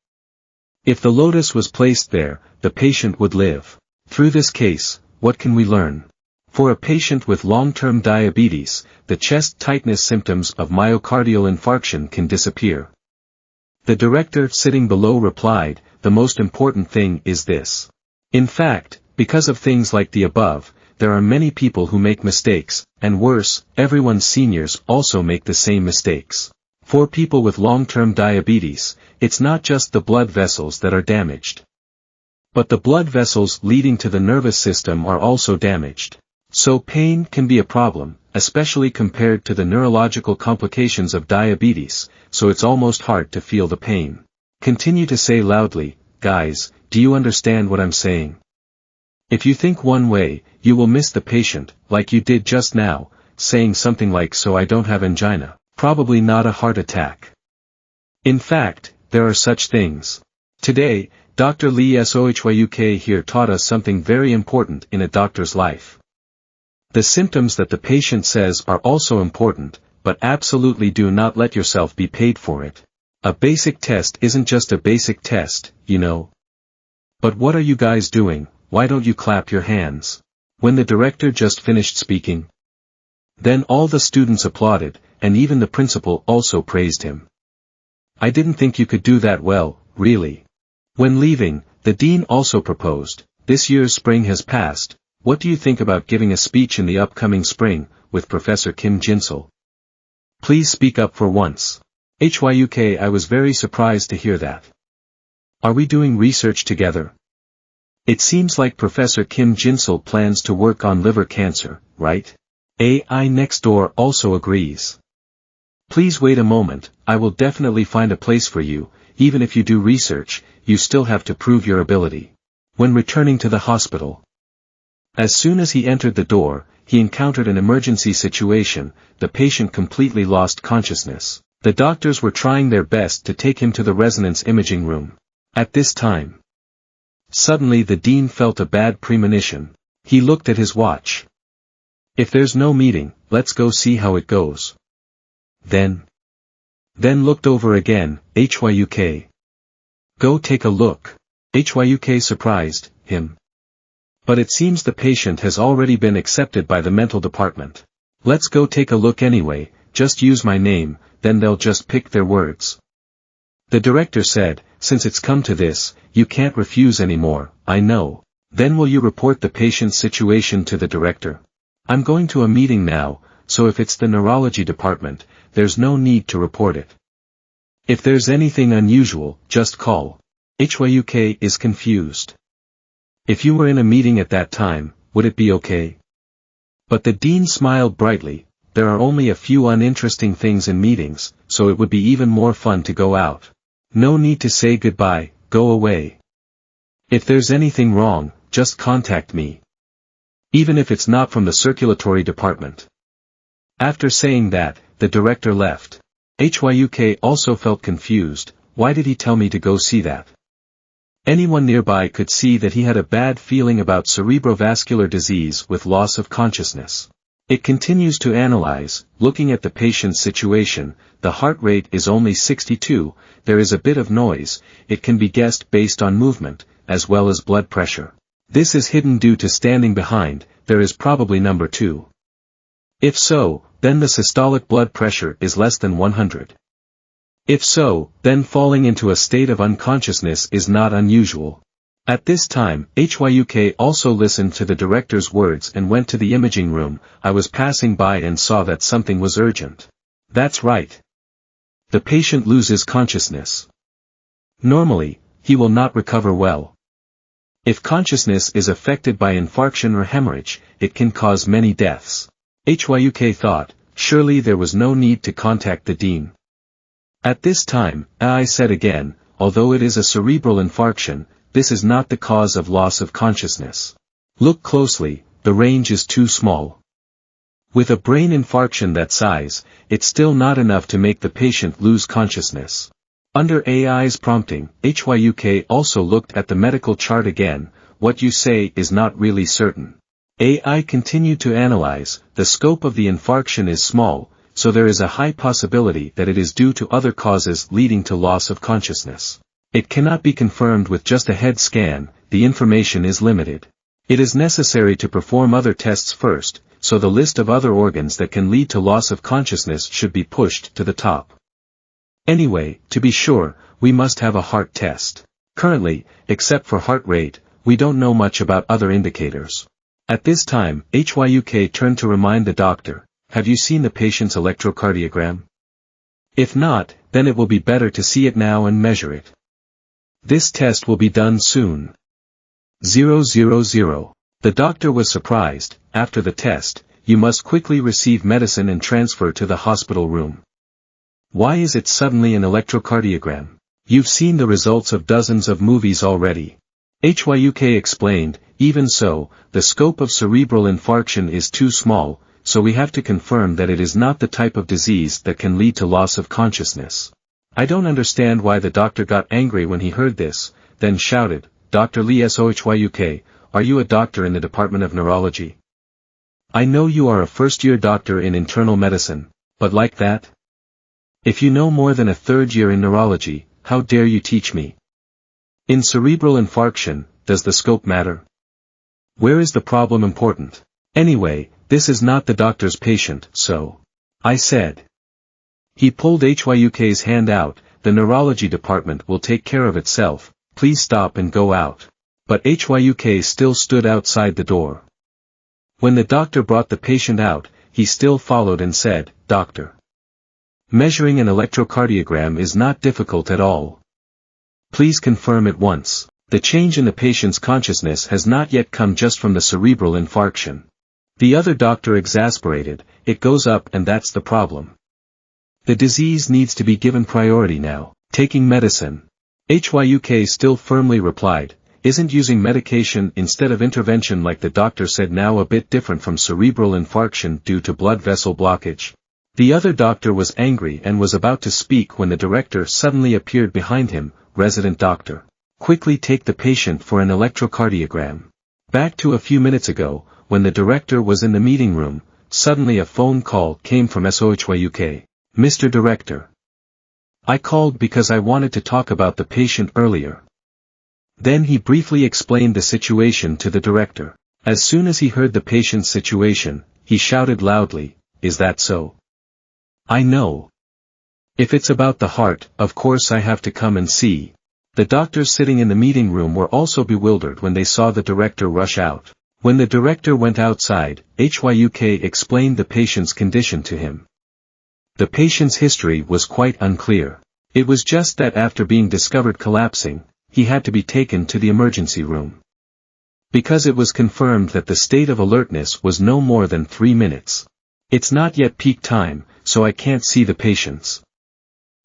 If the lotus was placed there, the patient would live. Through this case, what can we learn? For a patient with long-term diabetes, the chest tightness symptoms of myocardial infarction can disappear. The director sitting below replied, the most important thing is this. In fact, because of things like the above, there are many people who make mistakes, and worse, everyone's seniors also make the same mistakes. For people with long-term diabetes, it's not just the blood vessels that are damaged. But the blood vessels leading to the nervous system are also damaged. So pain can be a problem, especially compared to the neurological complications of diabetes, so it's almost hard to feel the pain. Continue to say loudly, guys, do you understand what I'm saying? If you think one way, you will miss the patient, like you did just now, saying something like so I don't have angina, probably not a heart attack. In fact, there are such things. Today, Dr. Lee Sohyuk here taught us something very important in a doctor's life. The symptoms that the patient says are also important, but absolutely do not let yourself be paid for it. A basic test isn't just a basic test, you know. But what are you guys doing? Why don't you clap your hands? When the director just finished speaking. Then all the students applauded, and even the principal also praised him. I didn't think you could do that well, really. When leaving, the dean also proposed, this year's spring has passed, what do you think about giving a speech in the upcoming spring, with Professor Kim Jinsul? Please speak up for once. HYUK I was very surprised to hear that. Are we doing research together? It seems like Professor Kim Jinsul plans to work on liver cancer, right? AI next door also agrees. Please wait a moment, I will definitely find a place for you, even if you do research, you still have to prove your ability. When returning to the hospital. As soon as he entered the door, he encountered an emergency situation, the patient completely lost consciousness. The doctors were trying their best to take him to the resonance imaging room. At this time, suddenly the dean felt a bad premonition. He looked at his watch. If there's no meeting, let's go see how it goes. Then looked over again, HYUK. Go take a look. HYUK surprised him. But it seems the patient has already been accepted by the mental department. Let's go take a look anyway, just use my name, then they'll just pick their words. The director said, since it's come to this, you can't refuse anymore, I know. Then will you report the patient's situation to the director? I'm going to a meeting now, so if it's the neurology department, there's no need to report it. If there's anything unusual, just call. HYUK is confused. If you were in a meeting at that time, would it be okay? But the dean smiled brightly, there are only a few uninteresting things in meetings, so it would be even more fun to go out. No need to say goodbye, go away. If there's anything wrong, just contact me. Even if it's not from the circulatory department. After saying that, the director left. HYUK also felt confused, why did he tell me to go see that? Anyone nearby could see that he had a bad feeling about cerebrovascular disease with loss of consciousness. It continues to analyze, looking at the patient's situation, the heart rate is only 62, there is a bit of noise, it can be guessed based on movement, as well as blood pressure. This is hidden due to standing behind, there is probably number 2. If so, then the systolic blood pressure is less than 100. If so, then falling into a state of unconsciousness is not unusual. At this time, HYUK also listened to the director's words and went to the imaging room. I was passing by and saw that something was urgent. That's right. The patient loses consciousness. Normally, he will not recover well. If consciousness is affected by infarction or hemorrhage, it can cause many deaths. HYUK thought, surely there was no need to contact the dean. At this time, I said again, although it is a cerebral infarction, this is not the cause of loss of consciousness. Look closely, the range is too small. With a brain infarction that size, it's still not enough to make the patient lose consciousness. Under AI's prompting, HYUK also looked at the medical chart again, what you say is not really certain. AI continued to analyze, the scope of the infarction is small, so there is a high possibility that it is due to other causes leading to loss of consciousness. It cannot be confirmed with just a head scan, the information is limited. It is necessary to perform other tests first, so the list of other organs that can lead to loss of consciousness should be pushed to the top. Anyway, to be sure, we must have a heart test. Currently, except for heart rate, we don't know much about other indicators. At this time, HYUK turned to remind the doctor, have you seen the patient's electrocardiogram? If not, then it will be better to see it now and measure it. This test will be done soon. 000. The doctor was surprised. After the test, you must quickly receive medicine and transfer to the hospital room. Why is it suddenly an electrocardiogram? You've seen the results of dozens of movies already. HYUK explained. Even so, the scope of cerebral infarction is too small, so we have to confirm that it is not the type of disease that can lead to loss of consciousness. I don't understand why the doctor got angry when he heard this, then shouted, Dr. Lee SOHYUK, are you a doctor in the Department of Neurology? I know you are a first-year doctor in internal medicine, but like that? If you know more than a third year in neurology, how dare you teach me? In cerebral infarction, does the scope matter? Where is the problem important? Anyway, this is not the doctor's patient, so. I said. He pulled HYUK's hand out. The neurology department will take care of itself, please stop and go out. But HYUK still stood outside the door. When the doctor brought the patient out, he still followed and said, Doctor. Measuring an electrocardiogram is not difficult at all. Please confirm at once. The change in the patient's consciousness has not yet come just from the cerebral infarction. The other doctor exasperated, it goes up and that's the problem. The disease needs to be given priority now. Taking medicine. HYUK still firmly replied, isn't using medication instead of intervention like the doctor said now a bit different from cerebral infarction due to blood vessel blockage? The other doctor was angry and was about to speak when the director suddenly appeared behind him, resident doctor. Quickly take the patient for an electrocardiogram. Back to a few minutes ago, when the director was in the meeting room, suddenly a phone call came from SOHYUK. Mr. Director. I called because I wanted to talk about the patient earlier. Then he briefly explained the situation to the director. As soon as he heard the patient's situation, he shouted loudly, is that so? I know. If it's about the heart, of course I have to come and see. The doctors sitting in the meeting room were also bewildered when they saw the director rush out. When the director went outside, HYUK explained the patient's condition to him. The patient's history was quite unclear. It was just that after being discovered collapsing, he had to be taken to the emergency room. Because it was confirmed that the state of alertness was no more than 3 minutes. It's not yet peak time, so I can't see the patients.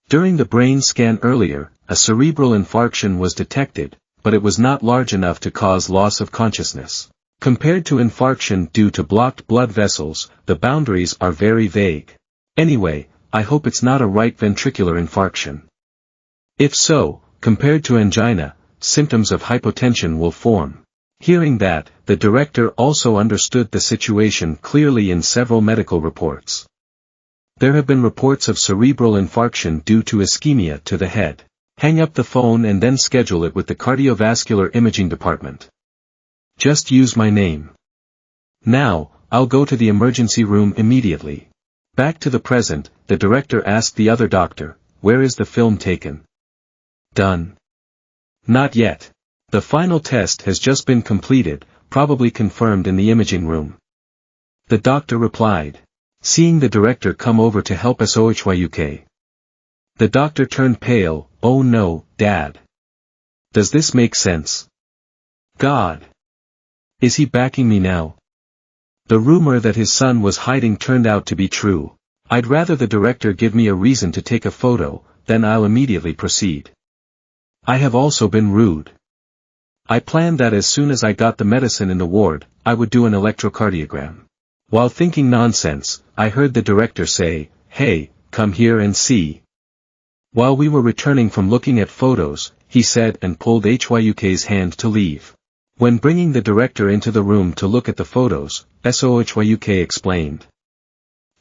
During the brain scan earlier, a cerebral infarction was detected, but it was not large enough to cause loss of consciousness. Compared to infarction due to blocked blood vessels, the boundaries are very vague. Anyway, I hope it's not a right ventricular infarction. If so, compared to angina, symptoms of hypotension will form. Hearing that, the director also understood the situation clearly in several medical reports. There have been reports of cerebral infarction due to ischemia to the head. Hang up the phone and then schedule it with the cardiovascular imaging department. Just use my name. Now, I'll go to the emergency room immediately. Back to the present, the director asked the other doctor, where is the film taken? Done. Not yet. The final test has just been completed, probably confirmed in the imaging room. The doctor replied. Seeing the director come over to help SOHYUK. The doctor turned pale, oh no, Dad. Does this make sense? God. Is he backing me now? The rumor that his son was hiding turned out to be true. I'd rather the director give me a reason to take a photo, then I'll immediately proceed. I have also been rude. I planned that as soon as I got the medicine in the ward, I would do an electrocardiogram. While thinking nonsense, I heard the director say, hey, come here and see. While we were returning from looking at photos, he said and pulled HYUK's hand to leave. When bringing the director into the room to look at the photos, SOHYUK explained.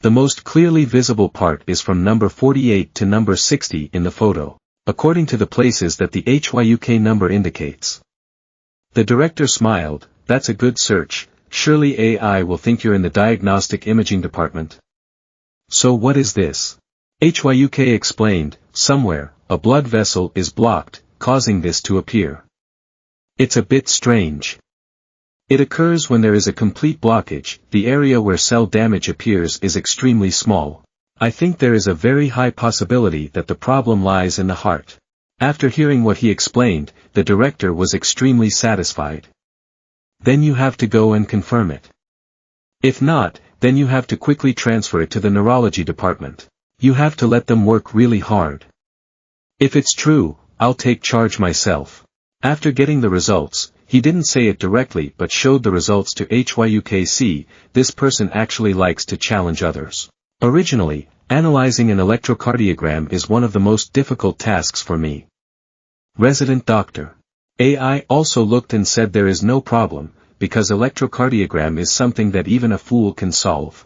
The most clearly visible part is from number 48 to number 60 in the photo, according to the places that the HYUK number indicates. The director smiled, that's a good search. Surely AI will think you're in the diagnostic imaging department. So what is this? HYUK explained, somewhere, a blood vessel is blocked, causing this to appear. It's a bit strange. It occurs when there is a complete blockage, the area where cell damage appears is extremely small. I think there is a very high possibility that the problem lies in the heart. After hearing what he explained, the director was extremely satisfied. Then you have to go and confirm it. If not, then you have to quickly transfer it to the neurology department. You have to let them work really hard. If it's true, I'll take charge myself. After getting the results, he didn't say it directly but showed the results to HYUKC. This person actually likes to challenge others. Originally, analyzing an electrocardiogram is one of the most difficult tasks for me. Resident doctor. AI also looked and said there is no problem, because electrocardiogram is something that even a fool can solve.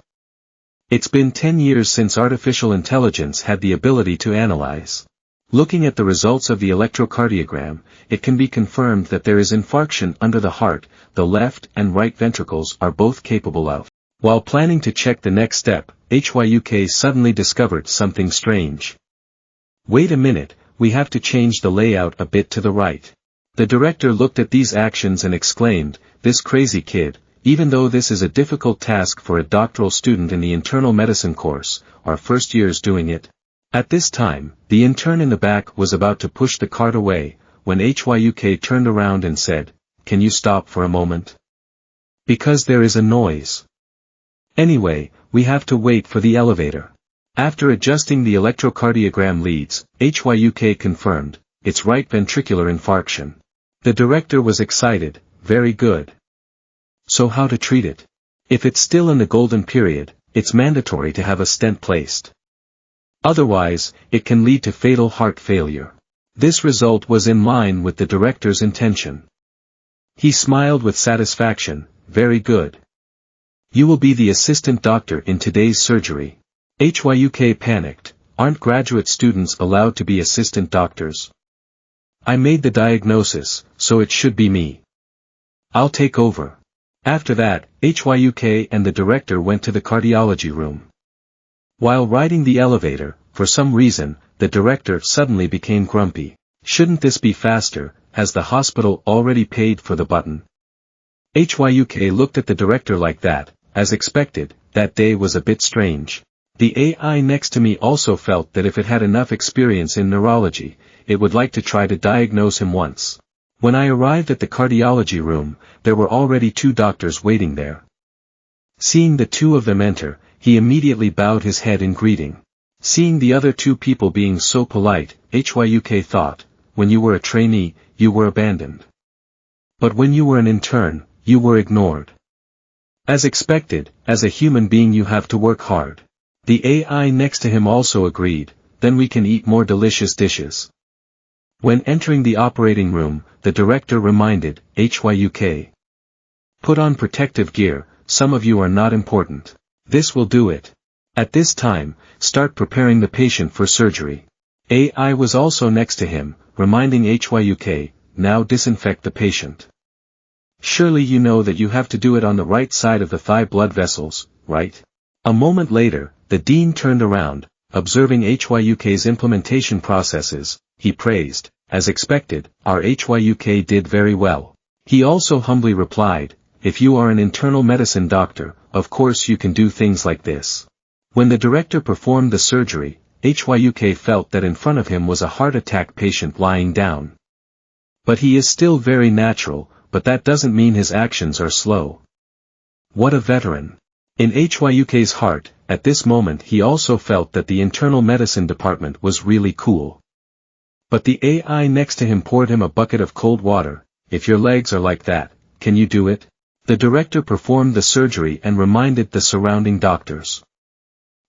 It's been 10 years since artificial intelligence had the ability to analyze. Looking at the results of the electrocardiogram, it can be confirmed that there is infarction under the heart, the left and right ventricles are both capable of. While planning to check the next step, HYUK suddenly discovered something strange. Wait a minute, we have to change the layout a bit to the right. The director looked at these actions and exclaimed, "This crazy kid, even though this is a difficult task for a doctoral student in the internal medicine course, our first years doing it." At this time, the intern in the back was about to push the cart away, when HYUK turned around and said, "Can you stop for a moment? Because there is a noise. Anyway, we have to wait for the elevator." After adjusting the electrocardiogram leads, HYUK confirmed, it's right ventricular infarction. The director was excited, "Very good. So how to treat it? If it's still in the golden period, it's mandatory to have a stent placed. Otherwise, it can lead to fatal heart failure." This result was in line with the director's intention. He smiled with satisfaction, "Very good. You will be the assistant doctor in today's surgery." HYUK panicked, "Aren't graduate students allowed to be assistant doctors? I made the diagnosis, so it should be me. I'll take over." After that, HYUK and the director went to the cardiology room. While riding the elevator, for some reason, the director suddenly became grumpy. "Shouldn't this be faster? Has the hospital already paid for the button?" HYUK looked at the director like that. As expected, that day was a bit strange. The AI next to me also felt that if it had enough experience in neurology, it would like to try to diagnose him once. When I arrived at the cardiology room, there were already 2 doctors waiting there. Seeing the 2 of them enter, he immediately bowed his head in greeting. Seeing the other 2 people being so polite, HYUK thought, when you were a trainee, you were abandoned. But when you were an intern, you were ignored. As expected, as a human being you have to work hard. The AI next to him also agreed, "Then we can eat more delicious dishes." When entering the operating room, the director reminded HYUK, "Put on protective gear, some of you are not important. This will do it. At this time, start preparing the patient for surgery." AI was also next to him, reminding HYUK, "Now disinfect the patient. Surely you know that you have to do it on the right side of the thigh blood vessels, right?" A moment later, the dean turned around, observing HYUK's implementation processes. He praised, "As expected, our HYUK did very well." He also humbly replied, "If you are an internal medicine doctor, of course you can do things like this." When the director performed the surgery, HYUK felt that in front of him was a heart attack patient lying down. But he is still very natural, but that doesn't mean his actions are slow. What a veteran. In HYUK's heart, at this moment he also felt that the internal medicine department was really cool. But the AI next to him poured him a bucket of cold water. "If your legs are like that, can you do it?" The director performed the surgery and reminded the surrounding doctors.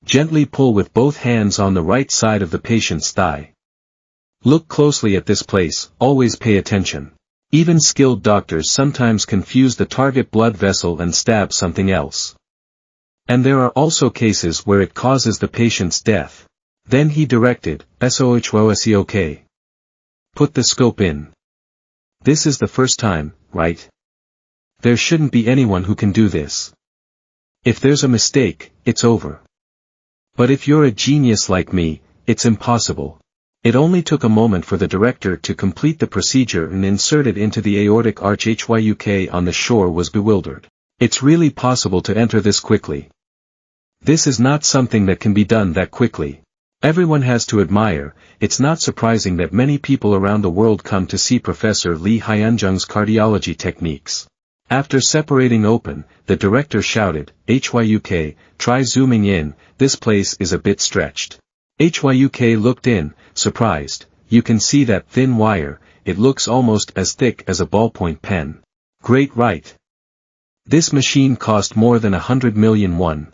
Gently pull with both hands on the right side of the patient's thigh. Look closely at this place, always pay attention. Even skilled doctors sometimes confuse the target blood vessel and stab something else. And there are also cases where it causes the patient's death. Then he directed, "SOHWOSEOK. Put the scope in. This is the first time, right? There shouldn't be anyone who can do this. If there's a mistake, it's over. But if you're a genius like me, it's impossible." It only took a moment for the director to complete the procedure and insert it into the aortic arch. HYUK on the shore was bewildered. It's really possible to enter this quickly. This is not something that can be done that quickly. Everyone has to admire. It's not surprising that many people around the world come to see Professor Lee Hyunjung's cardiology techniques. After separating open, the director shouted, "HYUK, try zooming in, this place is a bit stretched." HYUK looked in, surprised. "You can see that thin wire, it looks almost as thick as a ballpoint pen." "Great, right? This machine cost more than 100 million won.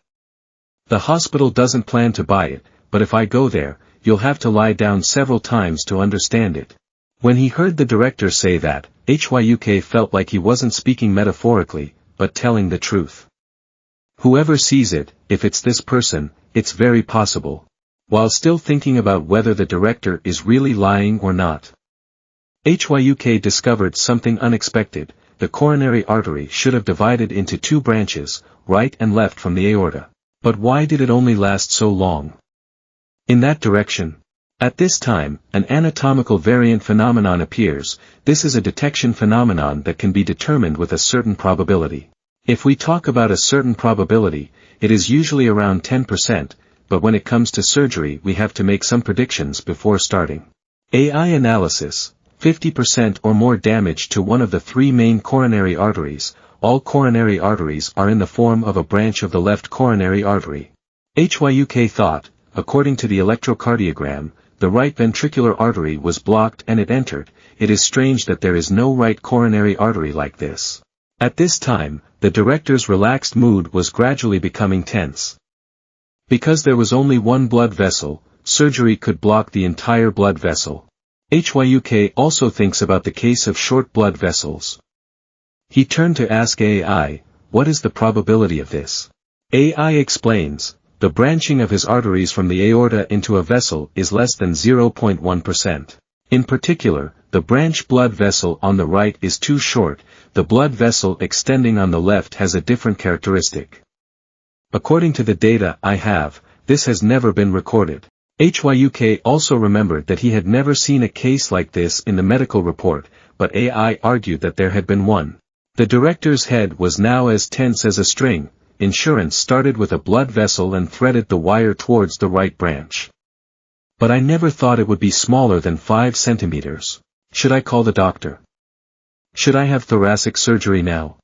The hospital doesn't plan to buy it, but if I go there, you'll have to lie down several times to understand it." When he heard the director say that, HYUK felt like he wasn't speaking metaphorically, but telling the truth. Whoever sees it, if it's this person, it's very possible. While still thinking about whether the director is really lying or not, HYUK discovered something unexpected. The coronary artery should have divided into two branches, right and left from the aorta. But why did it only last so long? In that direction. At this time, an anatomical variant phenomenon appears. This is a detection phenomenon that can be determined with a certain probability. If we talk about a certain probability, it is usually around 10%, but when it comes to surgery we have to make some predictions before starting. AI analysis, 50% or more damage to one of the three main coronary arteries. All coronary arteries are in the form of a branch of the left coronary artery. HYUK thought, according to the electrocardiogram, the right ventricular artery was blocked and it entered. It is strange that there is no right coronary artery like this. At this time, the director's relaxed mood was gradually becoming tense. Because there was only one blood vessel, surgery could block the entire blood vessel. HYUK also thinks about the case of short blood vessels. He turned to ask AI, what is the probability of this? AI explains, the branching of his arteries from the aorta into a vessel is less than 0.1%. In particular, the branch blood vessel on the right is too short, the blood vessel extending on the left has a different characteristic. According to the data I have, this has never been recorded. HYUK also remembered that he had never seen a case like this in the medical report, but AI argued that there had been one. The director's head was now as tense as a string. Insurance started with a blood vessel and threaded the wire towards the right branch. But I never thought it would be smaller than 5 centimeters. Should I call the doctor? Should I have thoracic surgery now?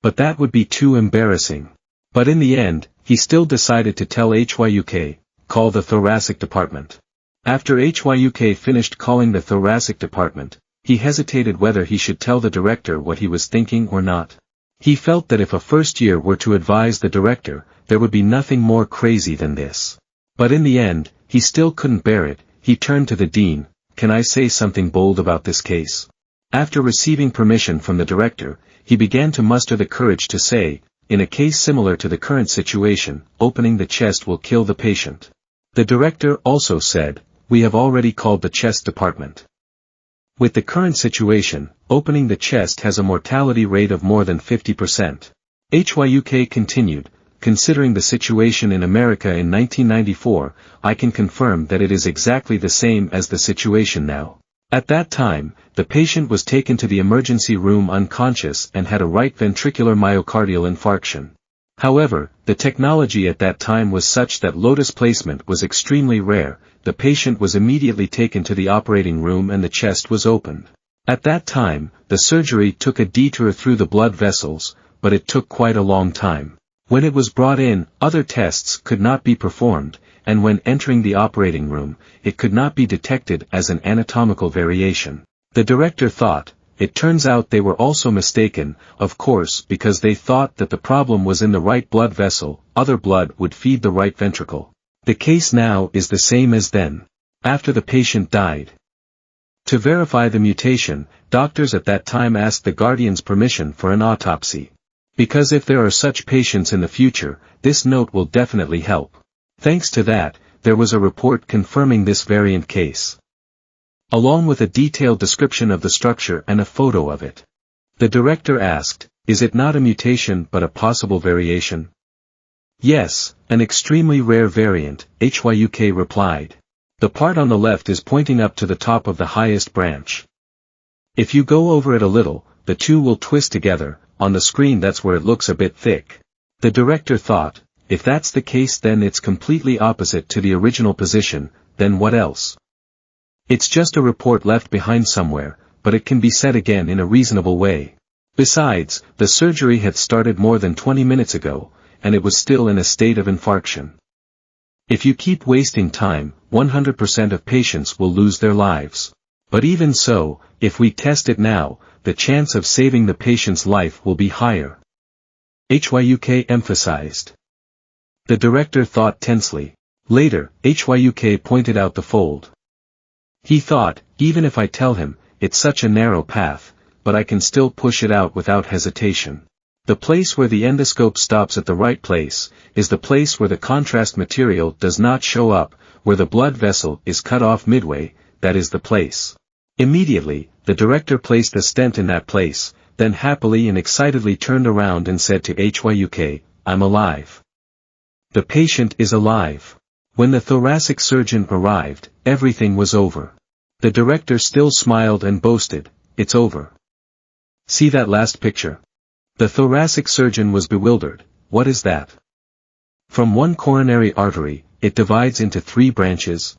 But that would be too embarrassing. But in the end, he still decided to tell HYUK, call the thoracic department. After HYUK finished calling the thoracic department, he hesitated whether he should tell the director what he was thinking or not. He felt that if a first year were to advise the director, there would be nothing more crazy than this. But in the end, he still couldn't bear it. He turned to the dean, can I say something bold about this case? After receiving permission from the director, he began to muster the courage to say, in a case similar to the current situation, opening the chest will kill the patient. The director also said, we have already called the chest department. With the current situation, opening the chest has a mortality rate of more than 50%. HYUK continued, considering the situation in America in 1994, I can confirm that it is exactly the same as the situation now. At that time, the patient was taken to the emergency room unconscious and had a right ventricular myocardial infarction. However, the technology at that time was such that lotus placement was extremely rare. The patient was immediately taken to the operating room and the chest was opened. At that time, the surgery took a detour through the blood vessels, but it took quite a long time. When it was brought in, other tests could not be performed, and when entering the operating room, it could not be detected as an anatomical variation. The director thought, it turns out they were also mistaken, of course, because they thought that the problem was in the right blood vessel, other blood would feed the right ventricle. The case now is the same as then. After the patient died. To verify the mutation, doctors at that time asked the guardian's permission for an autopsy. Because if there are such patients in the future, this note will definitely help. Thanks to that, there was a report confirming this variant case, along with a detailed description of the structure and a photo of it. The director asked, is it not a mutation but a possible variation? Yes, an extremely rare variant, HYUK replied. The part on the left is pointing up to the top of the highest branch. If you go over it a little, the two will twist together. On the screen that's where it looks a bit thick. The director thought, if that's the case then it's completely opposite to the original position, then what else? It's just a report left behind somewhere, but it can be said again in a reasonable way. Besides, the surgery had started more than 20 minutes ago, and it was still in a state of infarction. If you keep wasting time, 100% of patients will lose their lives. But even so, if we test it now, the chance of saving the patient's life will be higher. HYUK emphasized. The director thought tensely. Later, HYUK pointed out the fold. He thought, even if I tell him, it's such a narrow path, but I can still push it out without hesitation. The place where the endoscope stops at the right place, is the place where the contrast material does not show up, where the blood vessel is cut off midway, that is the place. Immediately, the director placed a stent in that place, then happily and excitedly turned around and said to HYUK, I'm alive. The patient is alive. When the thoracic surgeon arrived, everything was over. The director still smiled and boasted, it's over. See that last picture? The thoracic surgeon was bewildered. What is that? From one coronary artery, it divides into 3 branches.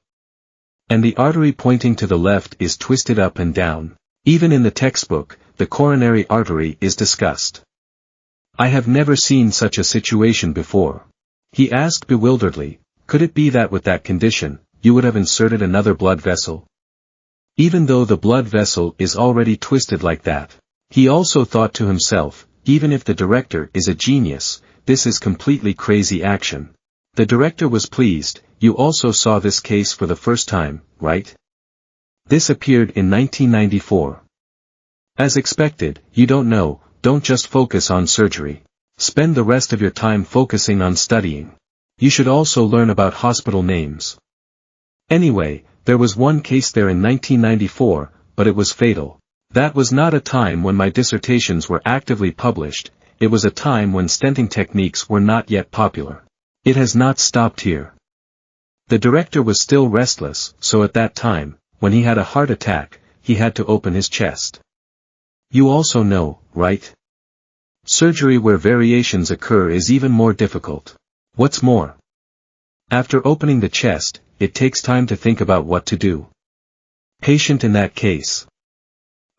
And the artery pointing to the left is twisted up and down. Even in the textbook, the coronary artery is discussed. I have never seen such a situation before. He asked bewilderedly, could it be that with that condition, you would have inserted another blood vessel? Even though the blood vessel is already twisted like that. He also thought to himself, even if the director is a genius, this is completely crazy action. The director was pleased. You also saw this case for the first time, right? This appeared in 1994. As expected, you don't know, don't just focus on surgery. Spend the rest of your time focusing on studying. You should also learn about hospital names. Anyway, there was one case there in 1994, but it was fatal. That was not a time when my dissertations were actively published, it was a time when stenting techniques were not yet popular. It has not stopped here. The director was still restless, so at that time, when he had a heart attack, he had to open his chest. You also know, right? Surgery where variations occur is even more difficult. What's more? After opening the chest, it takes time to think about what to do. Patient in that case.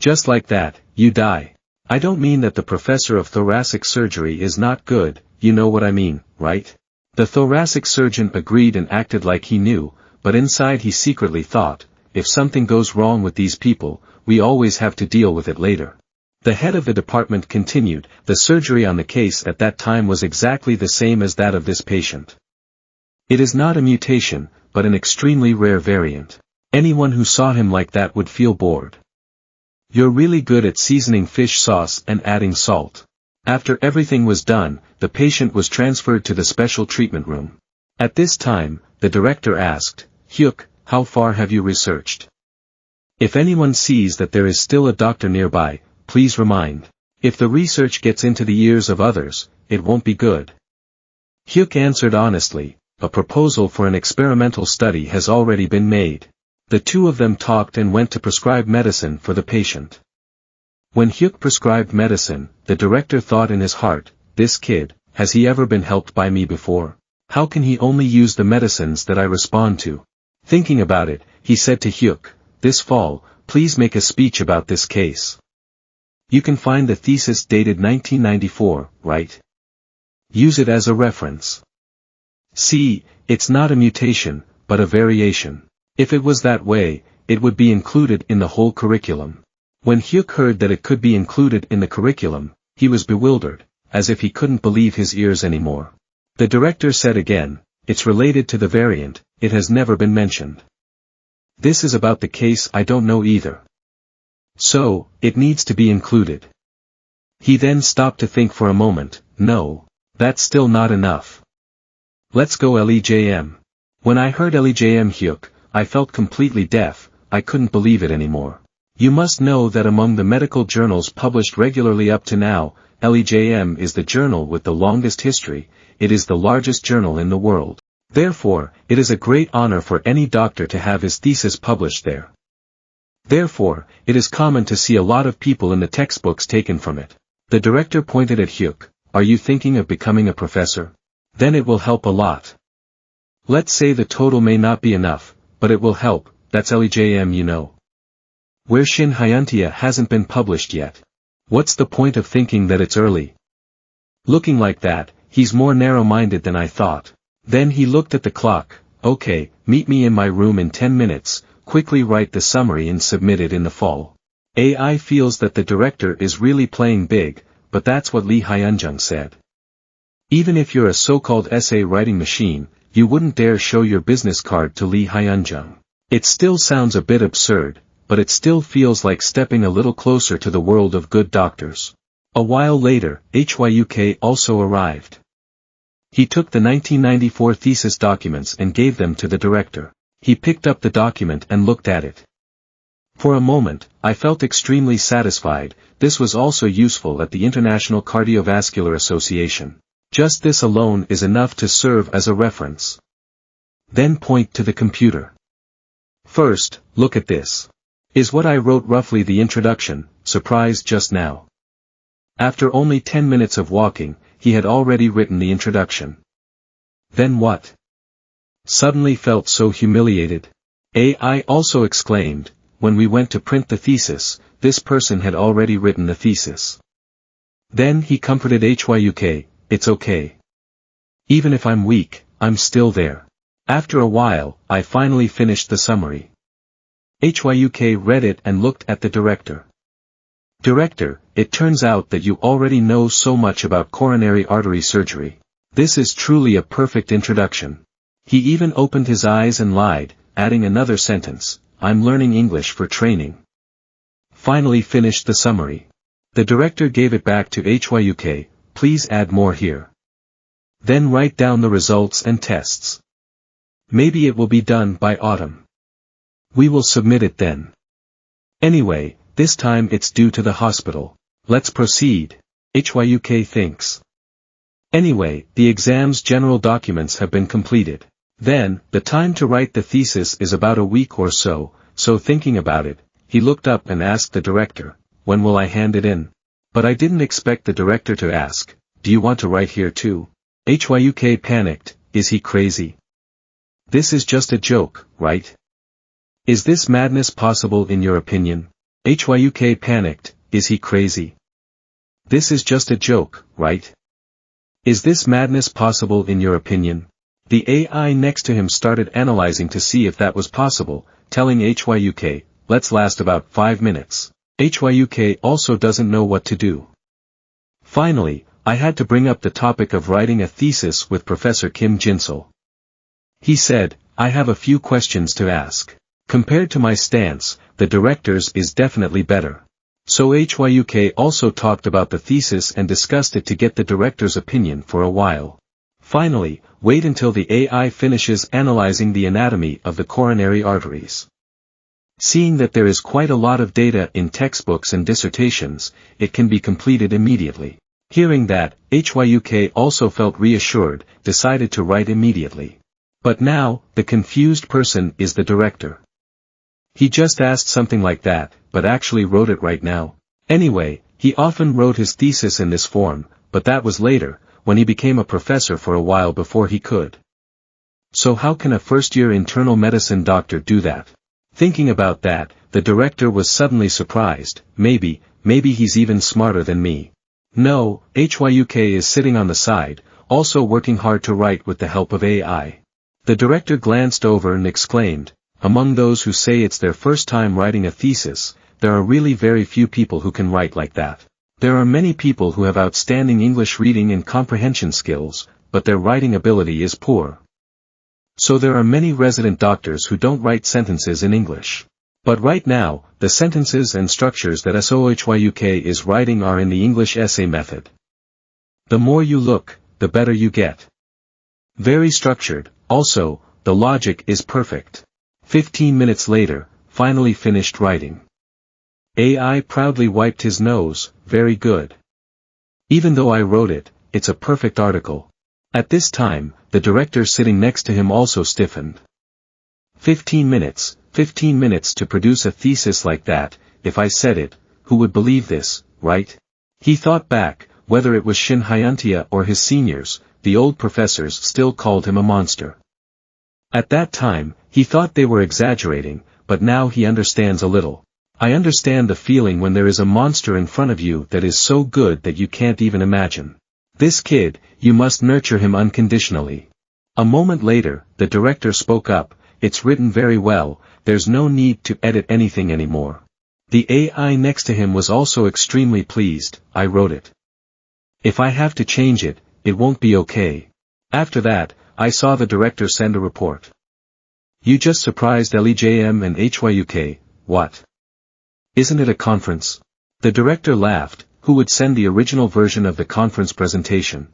Just like that, you die. I don't mean that the professor of thoracic surgery is not good, you know what I mean, right? The thoracic surgeon agreed and acted like he knew, but inside he secretly thought, if something goes wrong with these people, we always have to deal with it later. The head of the department continued, the surgery on the case at that time was exactly the same as that of this patient. It is not a mutation, but an extremely rare variant. Anyone who saw him like that would feel bored. You're really good at seasoning fish sauce and adding salt. After everything was done, the patient was transferred to the special treatment room. At this time, the director asked, Hyuk, how far have you researched? If anyone sees that there is still a doctor nearby, please remind. If the research gets into the ears of others, it won't be good. Hyuk answered honestly, a proposal for an experimental study has already been made. The two of them talked and went to prescribe medicine for the patient. When Hyuk prescribed medicine, the director thought in his heart, this kid, has he ever been helped by me before? How can he only use the medicines that I respond to? Thinking about it, he said to Hyuk, this fall, please make a speech about this case. You can find the thesis dated 1994, right? Use it as a reference. See, it's not a mutation, but a variation. If it was that way, it would be included in the whole curriculum. When Hyuk heard that it could be included in the curriculum, he was bewildered, as if he couldn't believe his ears anymore. The director said again, it's related to the variant, it has never been mentioned. This is about the case I don't know either. So, it needs to be included. He then stopped to think for a moment, no, that's still not enough. Let's go LEJM. When I heard LEJM Hyuk, I felt completely deaf, I couldn't believe it anymore. You must know that among the medical journals published regularly up to now, LEJM is the journal with the longest history, it is the largest journal in the world. Therefore, it is a great honor for any doctor to have his thesis published there. Therefore, it is common to see a lot of people in the textbooks taken from it. The director pointed at Hyuk, are you thinking of becoming a professor? Then it will help a lot. Let's say the total may not be enough, but it will help, that's LEJM you know. Where Shin Hyuntia hasn't been published yet. What's the point of thinking that it's early? Looking like that, he's more narrow-minded than I thought. Then he looked at the clock. Okay, meet me in my room in 10 minutes, quickly write the summary and submit it in the fall. AI feels that the director is really playing big, but that's what Lee Hyunjung said. Even if you're a so-called essay writing machine, you wouldn't dare show your business card to Lee Hyunjung. It still sounds a bit absurd, but it still feels like stepping a little closer to the world of good doctors. A while later, HYUK also arrived. He took the 1994 thesis documents and gave them to the director. He picked up the document and looked at it. For a moment, I felt extremely satisfied. This was also useful at the International Cardiovascular Association. Just this alone is enough to serve as a reference. Then point to the computer. First, look at this. Is what I wrote roughly the introduction, surprised just now. After only 10 minutes of walking, he had already written the introduction. Then what? Suddenly felt so humiliated. AI also exclaimed, when we went to print the thesis, this person had already written the thesis. Then he comforted HYUK, it's okay. Even if I'm weak, I'm still there. After a while, I finally finished the summary. HYUK read it and looked at the director. Director, it turns out that you already know so much about coronary artery surgery. This is truly a perfect introduction. He even opened his eyes and lied, adding another sentence, I'm learning English for training. Finally finished the summary. The director gave it back to HYUK, please add more here. Then write down the results and tests. Maybe it will be done by autumn. We will submit it then. Anyway, this time it's due to the hospital. Let's proceed. HYUK thinks. Anyway, the exam's general documents have been completed. Then, the time to write the thesis is about a week or so, so thinking about it, he looked up and asked the director, when will I hand it in? But I didn't expect the director to ask, do you want to write here too? HYUK panicked, is he crazy? This is just a joke, right? Is this madness possible in your opinion? HYUK panicked, is he crazy? This is just a joke, right? Is this madness possible in your opinion? The AI next to him started analyzing to see if that was possible, telling HYUK, let's last about 5 minutes. HYUK also doesn't know what to do. Finally, I had to bring up the topic of writing a thesis with Professor Kim Jinsul. He said, I have a few questions to ask. Compared to my stance, the director's is definitely better. So HYUK also talked about the thesis and discussed it to get the director's opinion for a while. Finally, wait until the AI finishes analyzing the anatomy of the coronary arteries. Seeing that there is quite a lot of data in textbooks and dissertations, it can be completed immediately. Hearing that, HYUK also felt reassured, decided to write immediately. But now, the confused person is the director. He just asked something like that, but actually wrote it right now. Anyway, he often wrote his thesis in this form, but that was later, when he became a professor for a while before he could. So how can a first-year internal medicine doctor do that? Thinking about that, the director was suddenly surprised, maybe he's even smarter than me. No, HYUK is sitting on the side, also working hard to write with the help of AI. The director glanced over and exclaimed, among those who say it's their first time writing a thesis, there are really very few people who can write like that. There are many people who have outstanding English reading and comprehension skills, but their writing ability is poor. So there are many resident doctors who don't write sentences in English. But right now, the sentences and structures that SoloHYUK is writing are in the English essay method. The more you look, the better you get. Very structured, also, the logic is perfect. 15 minutes later, finally finished writing. AI proudly wiped his nose, very good. Even though I wrote it, it's a perfect article. At this time, the director sitting next to him also stiffened. 15 minutes to produce a thesis like that, if I said it, who would believe this, right? He thought back, whether it was Shin Hyuntia or his seniors, the old professors still called him a monster. At that time, he thought they were exaggerating, but now he understands a little. I understand the feeling when there is a monster in front of you that is so good that you can't even imagine. This kid, you must nurture him unconditionally. A moment later, the director spoke up, it's written very well, there's no need to edit anything anymore. The AI next to him was also extremely pleased, I wrote it. If I have to change it, it won't be okay. After that, I saw the director send a report. You just surprised LEJM and HYUK, what? Isn't it a conference? The director laughed, who would send the original version of the conference presentation?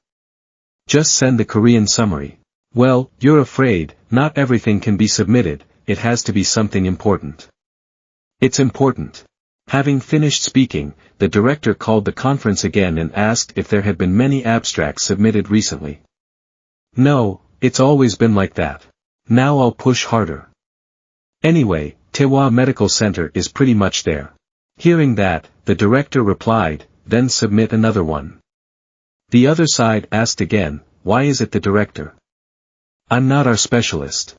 Just send the Korean summary. Well, you're afraid, not everything can be submitted, it has to be something important. It's important. Having finished speaking, the director called the conference again and asked if there had been many abstracts submitted recently. No, it's always been like that. Now I'll push harder. Anyway, Taehwa Medical Center is pretty much there. Hearing that, the director replied, then submit another one. The other side asked again, why is it the director? I'm not our specialist.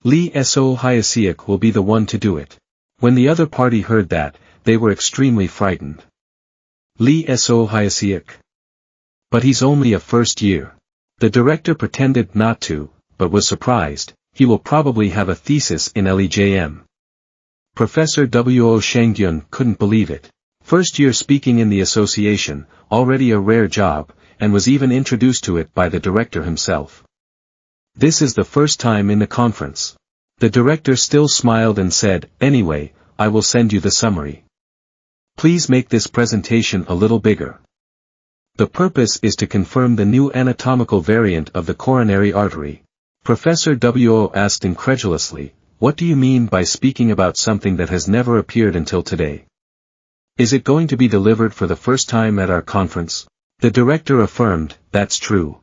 Lee So Hyasiak will be the one to do it. When the other party heard that, they were extremely frightened. Lee So Hyasiak. But he's only a first year. The director pretended not to, but was surprised, he will probably have a thesis in LEJM. Professor W.O. Shanggyun couldn't believe it. First year speaking in the association, already a rare job, and was even introduced to it by the director himself. This is the first time in the conference. The director still smiled and said, anyway, I will send you the summary. Please make this presentation a little bigger. The purpose is to confirm the new anatomical variant of the coronary artery. Professor W.O. asked incredulously, what do you mean by speaking about something that has never appeared until today? Is it going to be delivered for the first time at our conference? The director affirmed, that's true.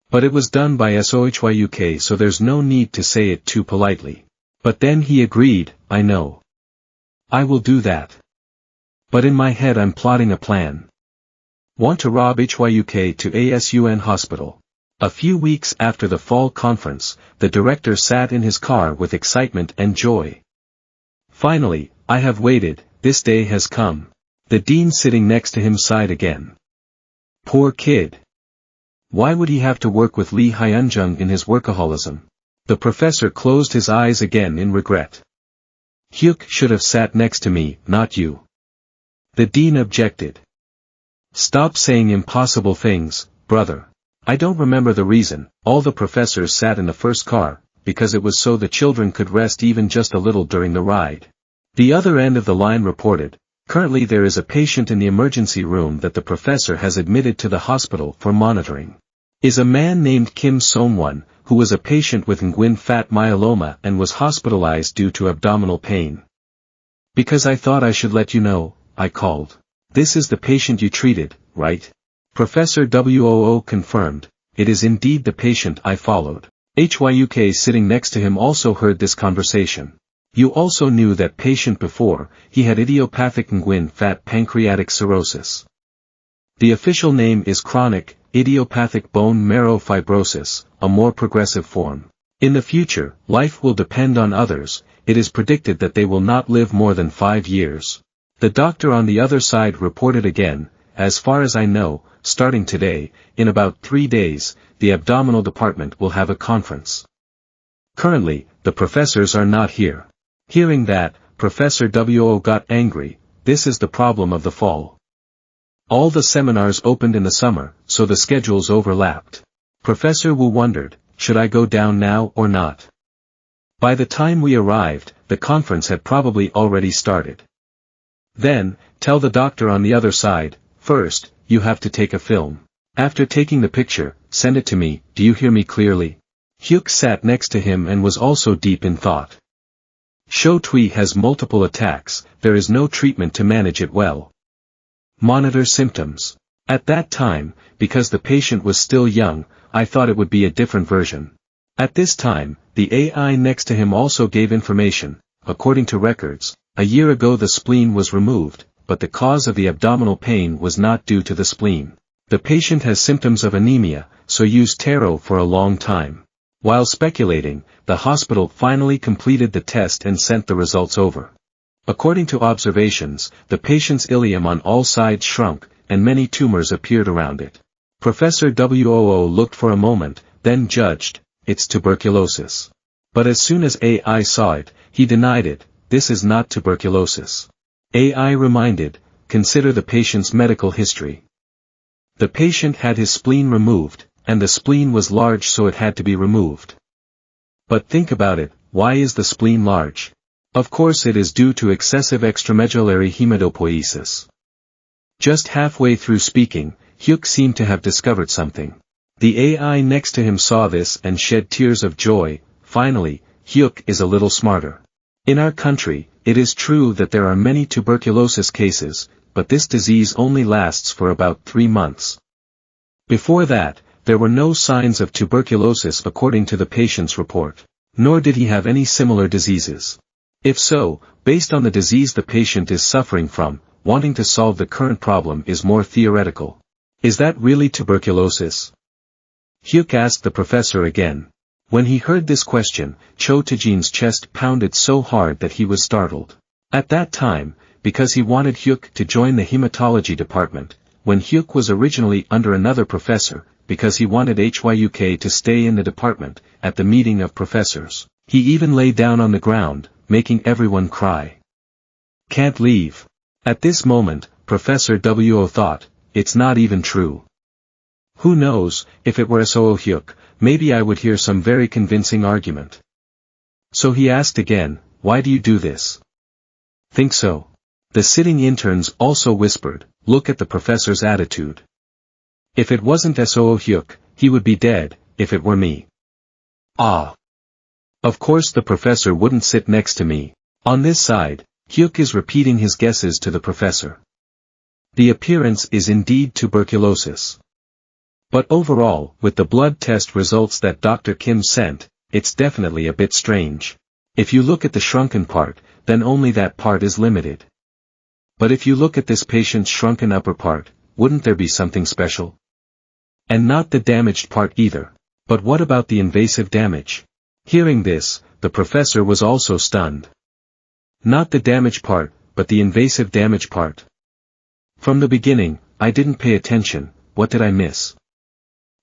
But it was done by SOHYUK, so there's no need to say it too politely. But then he agreed, I know. I will do that. But in my head I'm plotting a plan. Want to rob HYUK to ASUN hospital. A few weeks after the fall conference, the director sat in his car with excitement and joy. Finally, I have waited, this day has come. The dean sitting next to him sighed again. Poor kid. Why would he have to work with Lee Hyunjung in his workaholism? The professor closed his eyes again in regret. Hyuk should have sat next to me, not you. The dean objected. Stop saying impossible things, brother. I don't remember the reason, all the professors sat in the first car, because it was so the children could rest even just a little during the ride. The other end of the line reported, currently there is a patient in the emergency room that the professor has admitted to the hospital for monitoring. Is a man named Kim Song-won, who was a patient with inguinal fat myeloma and was hospitalized due to abdominal pain. Because I thought I should let you know, I called. This is the patient you treated, right? Professor WOO confirmed, it is indeed the patient I followed. HYUK sitting next to him also heard this conversation. You also knew that patient before, he had idiopathic inguinal fat pancreatic cirrhosis. The official name is chronic, idiopathic bone marrow fibrosis, a more progressive form. In the future, life will depend on others, it is predicted that they will not live more than 5 years. The doctor on the other side reported again, as far as I know, starting today, in about 3 days, the abdominal department will have a conference. Currently, the professors are not here. Hearing that, Professor WO got angry, this is the problem of the fall. All the seminars opened in the summer, so the schedules overlapped. Professor Wu wondered, should I go down now or not? By the time we arrived, the conference had probably already started. Then, tell the doctor on the other side, first, you have to take a film. After taking the picture, send it to me, do you hear me clearly? Hyuk sat next to him and was also deep in thought. Sho Tui has multiple attacks, there is no treatment to manage it well. Monitor symptoms. At that time, because the patient was still young, I thought it would be a different version. At this time, the AI next to him also gave information, according to records, a year ago the spleen was removed, but the cause of the abdominal pain was not due to the spleen. The patient has symptoms of anemia, so used taro for a long time. While speculating, the hospital finally completed the test and sent the results over. According to observations, the patient's ileum on all sides shrunk, and many tumors appeared around it. Professor WOO looked for a moment, then judged, it's tuberculosis. But as soon as AI saw it, he denied it, this is not tuberculosis. AI reminded, consider the patient's medical history. The patient had his spleen removed, and the spleen was large so it had to be removed. But think about it, why is the spleen large? Of course it is due to excessive extramedullary hematopoiesis. Just halfway through speaking, Hyuk seemed to have discovered something. The AI next to him saw this and shed tears of joy. Finally, Hyuk is a little smarter. In our country, it is true that there are many tuberculosis cases, but this disease only lasts for about 3 months. Before that, there were no signs of tuberculosis according to the patient's report. Nor did he have any similar diseases. If so, based on the disease the patient is suffering from, wanting to solve the current problem is more theoretical. Is that really tuberculosis? Hyuk asked the professor again. When he heard this question, Cho Taejin's chest pounded so hard that he was startled. At that time, because he wanted Hyuk to join the hematology department, when Hyuk was originally under another professor, because he wanted Hyuk to stay in the department, at the meeting of professors, he even lay down on the ground, making everyone cry. Can't leave. At this moment, Professor WO thought, it's not even true. Who knows, if it were SO Hyuk, maybe I would hear some very convincing argument. So he asked again, why do you do this? Think so? The sitting interns also whispered, look at the professor's attitude. If it wasn't SO Hyuk, he would be dead, if it were me. Ah. Of course the professor wouldn't sit next to me. On this side, Hyuk is repeating his guesses to the professor. The appearance is indeed tuberculosis. But overall, with the blood test results that Dr. Kim sent, it's definitely a bit strange. If you look at the shrunken part, then only that part is limited. But if you look at this patient's shrunken upper part, wouldn't there be something special? And not the damaged part either. But what about the invasive damage? Hearing this, the professor was also stunned. Not the damaged part, but the invasive damage part. From the beginning, I didn't pay attention, what did I miss?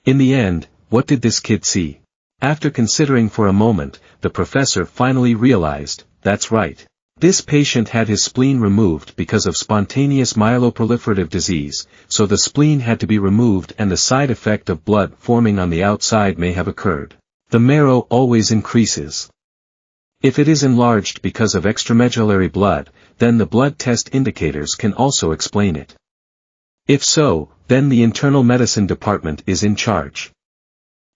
In the end, what did this kid see? After considering for a moment, the professor finally realized, that's right. This patient had his spleen removed because of spontaneous myeloproliferative disease, so the spleen had to be removed and the side effect of blood forming on the outside may have occurred. The marrow always increases. If it is enlarged because of extramedullary blood, then the blood test indicators can also explain it. If so, then the internal medicine department is in charge.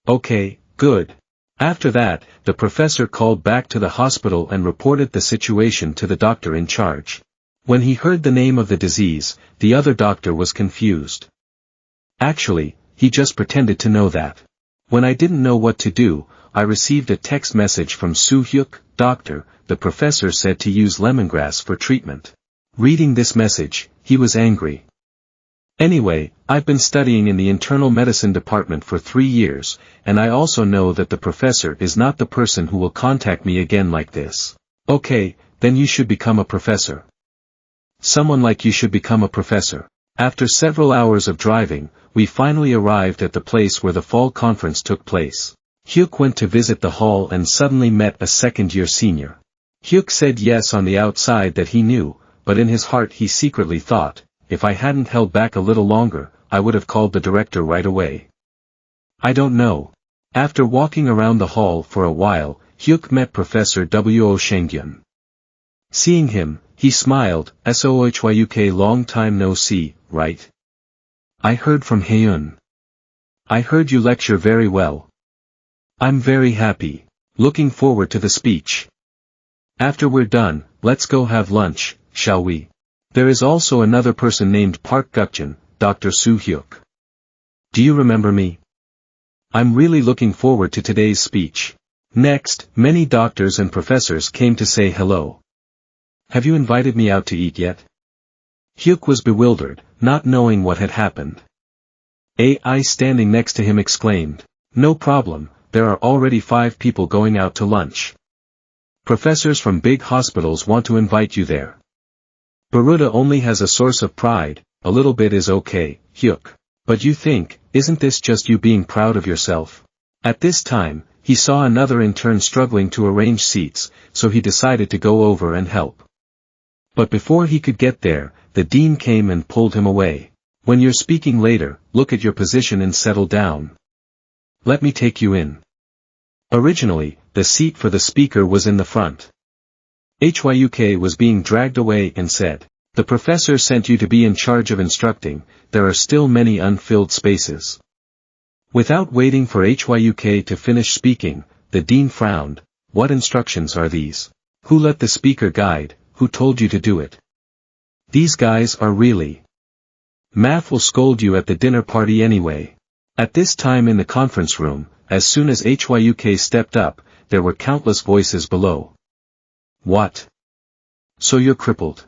Okay, good. After that, the professor called back to the hospital and reported the situation to the doctor in charge. When he heard the name of the disease, the other doctor was confused. Actually, he just pretended to know that. When I didn't know what to do, I received a text message from Soo Hyuk, doctor, the professor said to use lemongrass for treatment. Reading this message, he was angry. Anyway, I've been studying in the internal medicine department for 3 years, and I also know that the professor is not the person who will contact me again like this. Okay, then you should become a professor. Someone like you should become a professor. After several hours of driving, we finally arrived at the place where the fall conference took place. Hyuk went to visit the hall and suddenly met a second-year senior. Hyuk said yes on the outside that he knew, but in his heart he secretly thought, if I hadn't held back a little longer, I would have called the director right away. I don't know. After walking around the hall for a while, Hyuk met Professor W.O. Shengyun. Seeing him, he smiled, SOHYUK long time no see, right? I heard from Haeun. I heard you lecture very well. I'm very happy. Looking forward to the speech. After we're done, let's go have lunch, shall we? There is also another person named Park Gukjin, Dr. Soo Hyuk. Do you remember me? I'm really looking forward to today's speech. Next, many doctors and professors came to say hello. Have you invited me out to eat yet? Hyuk was bewildered, not knowing what had happened. AI standing next to him exclaimed, no problem, there are already 5 people going out to lunch. Professors from big hospitals want to invite you there. Baruta only has a source of pride, a little bit is okay, Hyuk. But you think, isn't this just you being proud of yourself? At this time, he saw another intern struggling to arrange seats, so he decided to go over and help. But before he could get there, the dean came and pulled him away. When you're speaking later, look at your position and settle down. Let me take you in. Originally, the seat for the speaker was in the front. Hyuk was being dragged away and said, "The professor sent you to be in charge of instructing, there are still many unfilled spaces." Without waiting for Hyuk to finish speaking, the dean frowned. What instructions are these? Who let the speaker guide, who told you to do it? These guys are really. Math will scold you at the dinner party anyway. At this time in the conference room, as soon as Hyuk stepped up, there were countless voices below. What? So you're crippled?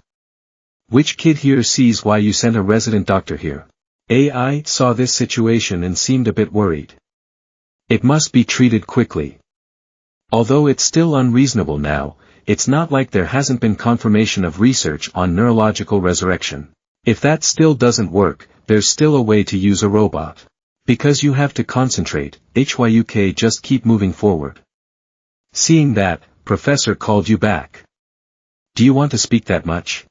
Which kid here sees why you sent a resident doctor here? AI saw this situation and seemed a bit worried. It must be treated quickly. Although it's still unreasonable now, it's not like there hasn't been confirmation of research on neurological resurrection. If that still doesn't work, there's still a way to use a robot. Because you have to concentrate, Hyuk just keep moving forward. Seeing that, Professor called you back. Do you want to speak that much?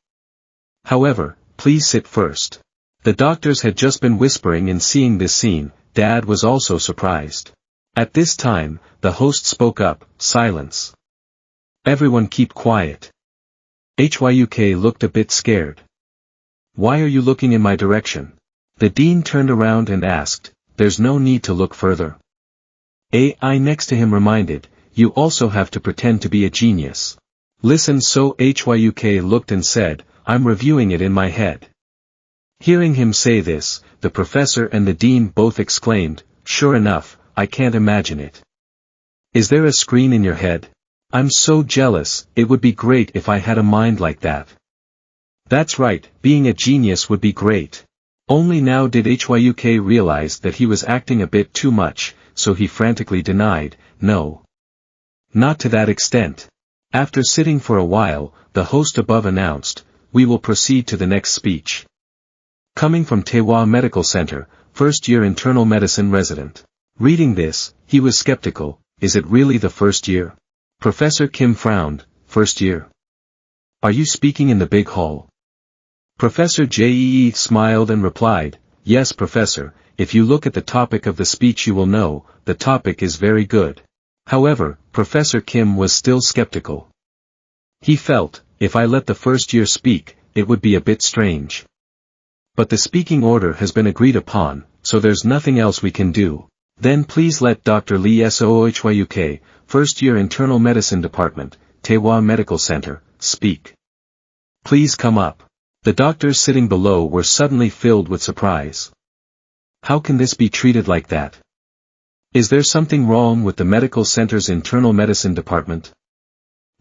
However, please sit first. The doctors had just been whispering and seeing this scene, Dad was also surprised. At this time, the host spoke up, silence. Everyone keep quiet. Hyuk looked a bit scared. Why are you looking in my direction? The dean turned around and asked, there's no need to look further. AI next to him reminded, you also have to pretend to be a genius. Listen, so Hyuk looked and said, I'm reviewing it in my head. Hearing him say this, the professor and the dean both exclaimed, sure enough, I can't imagine it. Is there a screen in your head? I'm so jealous, it would be great if I had a mind like that. That's right, being a genius would be great. Only now did Hyuk realize that he was acting a bit too much, so he frantically denied, no. Not to that extent. After sitting for a while, the host above announced, we will proceed to the next speech. Coming from Taehwa Medical Center, first-year internal medicine resident. Reading this, he was skeptical, is it really the first year? Professor Kim frowned, first year. Are you speaking in the big hall? Professor Jee smiled and replied, yes Professor, if you look at the topic of the speech you will know, the topic is very good. However, Professor Kim was still skeptical. He felt, if I let the first year speak, it would be a bit strange. But the speaking order has been agreed upon, so there's nothing else we can do. Then please let Dr. Lee Sohyuk, first year internal medicine department, Taehwa Medical Center, speak. Please come up. The doctors sitting below were suddenly filled with surprise. How can this be treated like that? Is there something wrong with the medical center's internal medicine department?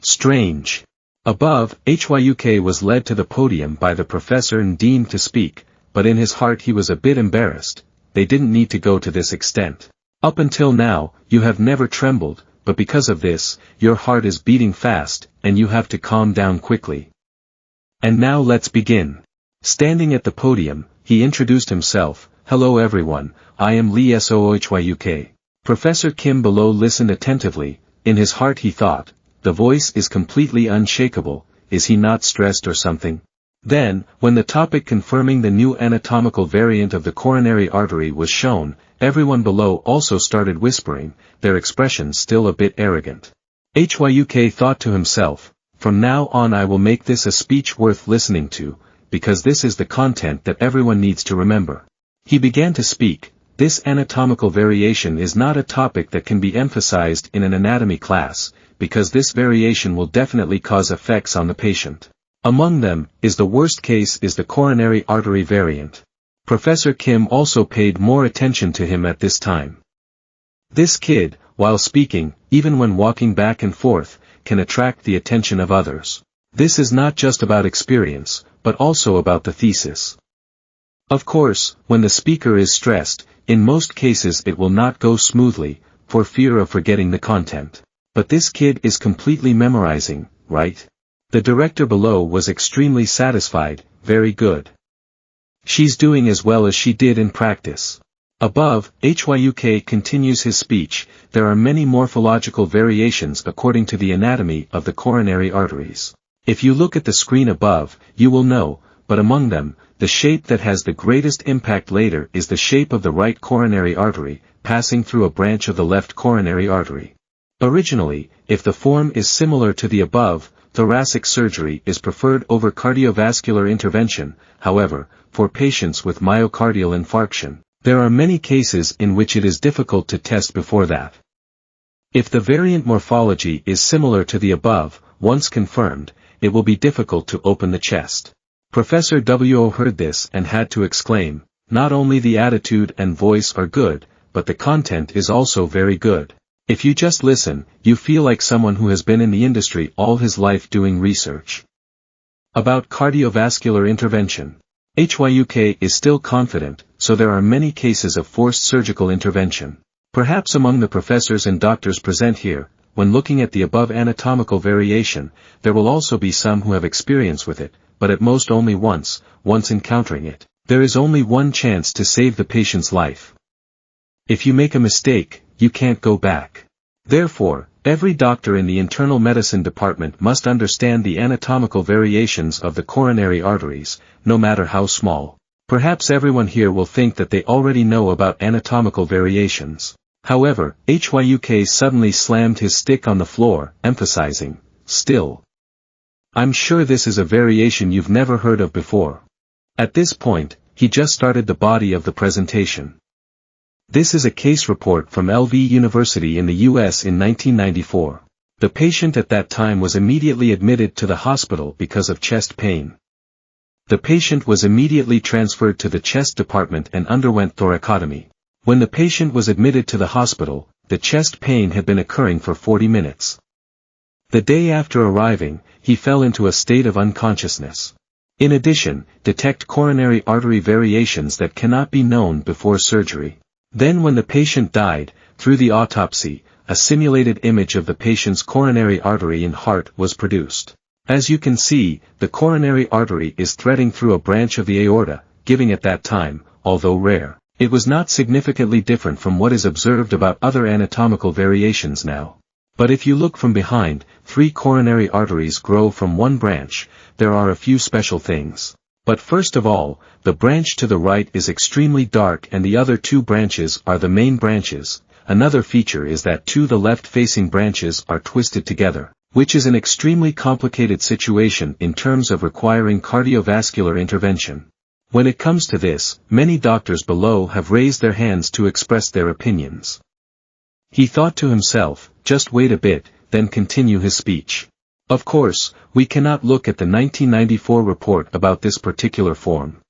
Strange. Above, Hyuk was led to the podium by the professor and dean to speak, but in his heart he was a bit embarrassed. They didn't need to go to this extent. Up until now, you have never trembled, but because of this, your heart is beating fast, and you have to calm down quickly. And now let's begin. Standing at the podium, he introduced himself, hello everyone, I am Lee Sohyuk. Professor Kim below listened attentively, in his heart he thought, the voice is completely unshakable, is he not stressed or something? Then, when the topic confirming the new anatomical variant of the coronary artery was shown, everyone below also started whispering, their expressions still a bit arrogant. Hyuk thought to himself, from now on I will make this a speech worth listening to, because this is the content that everyone needs to remember. He began to speak, this anatomical variation is not a topic that can be emphasized in an anatomy class, because this variation will definitely cause effects on the patient. Among them, is the worst case is the coronary artery variant. Professor Kim also paid more attention to him at this time. This kid, while speaking, even when walking back and forth, can attract the attention of others. This is not just about experience, but also about the thesis. Of course, when the speaker is stressed, in most cases it will not go smoothly, for fear of forgetting the content. But this kid is completely memorizing, right? The director below was extremely satisfied, very good. She's doing as well as she did in practice. Above, HYUK continues his speech. There are many morphological variations according to the anatomy of the coronary arteries. If you look at the screen above, you will know, but among them, the shape that has the greatest impact later is the shape of the right coronary artery, passing through a branch of the left coronary artery. Originally, if the form is similar to the above, thoracic surgery is preferred over cardiovascular intervention. However, for patients with myocardial infarction, there are many cases in which it is difficult to test before that. If the variant morphology is similar to the above, once confirmed, it will be difficult to open the chest. Professor W.O. heard this and had to exclaim, "Not only the attitude and voice are good, but the content is also very good. If you just listen, you feel like someone who has been in the industry all his life doing research." About cardiovascular intervention. HYUK is still confident, so there are many cases of forced surgical intervention. Perhaps among the professors and doctors present here, when looking at the above anatomical variation, there will also be some who have experience with it, but at most only once encountering it, there is only one chance to save the patient's life. If you make a mistake, you can't go back. Therefore, every doctor in the internal medicine department must understand the anatomical variations of the coronary arteries, no matter how small. Perhaps everyone here will think that they already know about anatomical variations. However, HYUK suddenly slammed his stick on the floor, emphasizing, "Still. I'm sure this is a variation you've never heard of before." At this point, he just started the body of the presentation. This is a case report from LV University in the US in 1994. The patient at that time was immediately admitted to the hospital because of chest pain. The patient was immediately transferred to the chest department and underwent thoracotomy. When the patient was admitted to the hospital, the chest pain had been occurring for 40 minutes. The day after arriving, he fell into a state of unconsciousness. In addition, detect coronary artery variations that cannot be known before surgery. Then when the patient died, through the autopsy, a simulated image of the patient's coronary artery and heart was produced. As you can see, the coronary artery is threading through a branch of the aorta, giving at that time, although rare, it was not significantly different from what is observed about other anatomical variations now. But if you look from behind, 3 coronary arteries grow from one branch. There are a few special things. But first of all, the branch to the right is extremely dark and the other 2 branches are the main branches. Another feature is that 2 the left-facing branches are twisted together, which is an extremely complicated situation in terms of requiring cardiovascular intervention. When it comes to this, many doctors below have raised their hands to express their opinions. He thought to himself, just wait a bit, then continue his speech. Of course, we cannot look at the 1994 report about this particular form.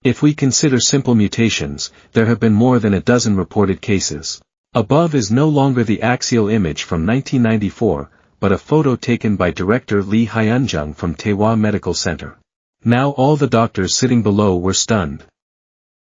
If we consider simple mutations, there have been more than a dozen reported cases. Above is no longer the axial image from 1994, but a photo taken by director Lee Hyunjung from Taehwa Medical Center. Now all the doctors sitting below were stunned.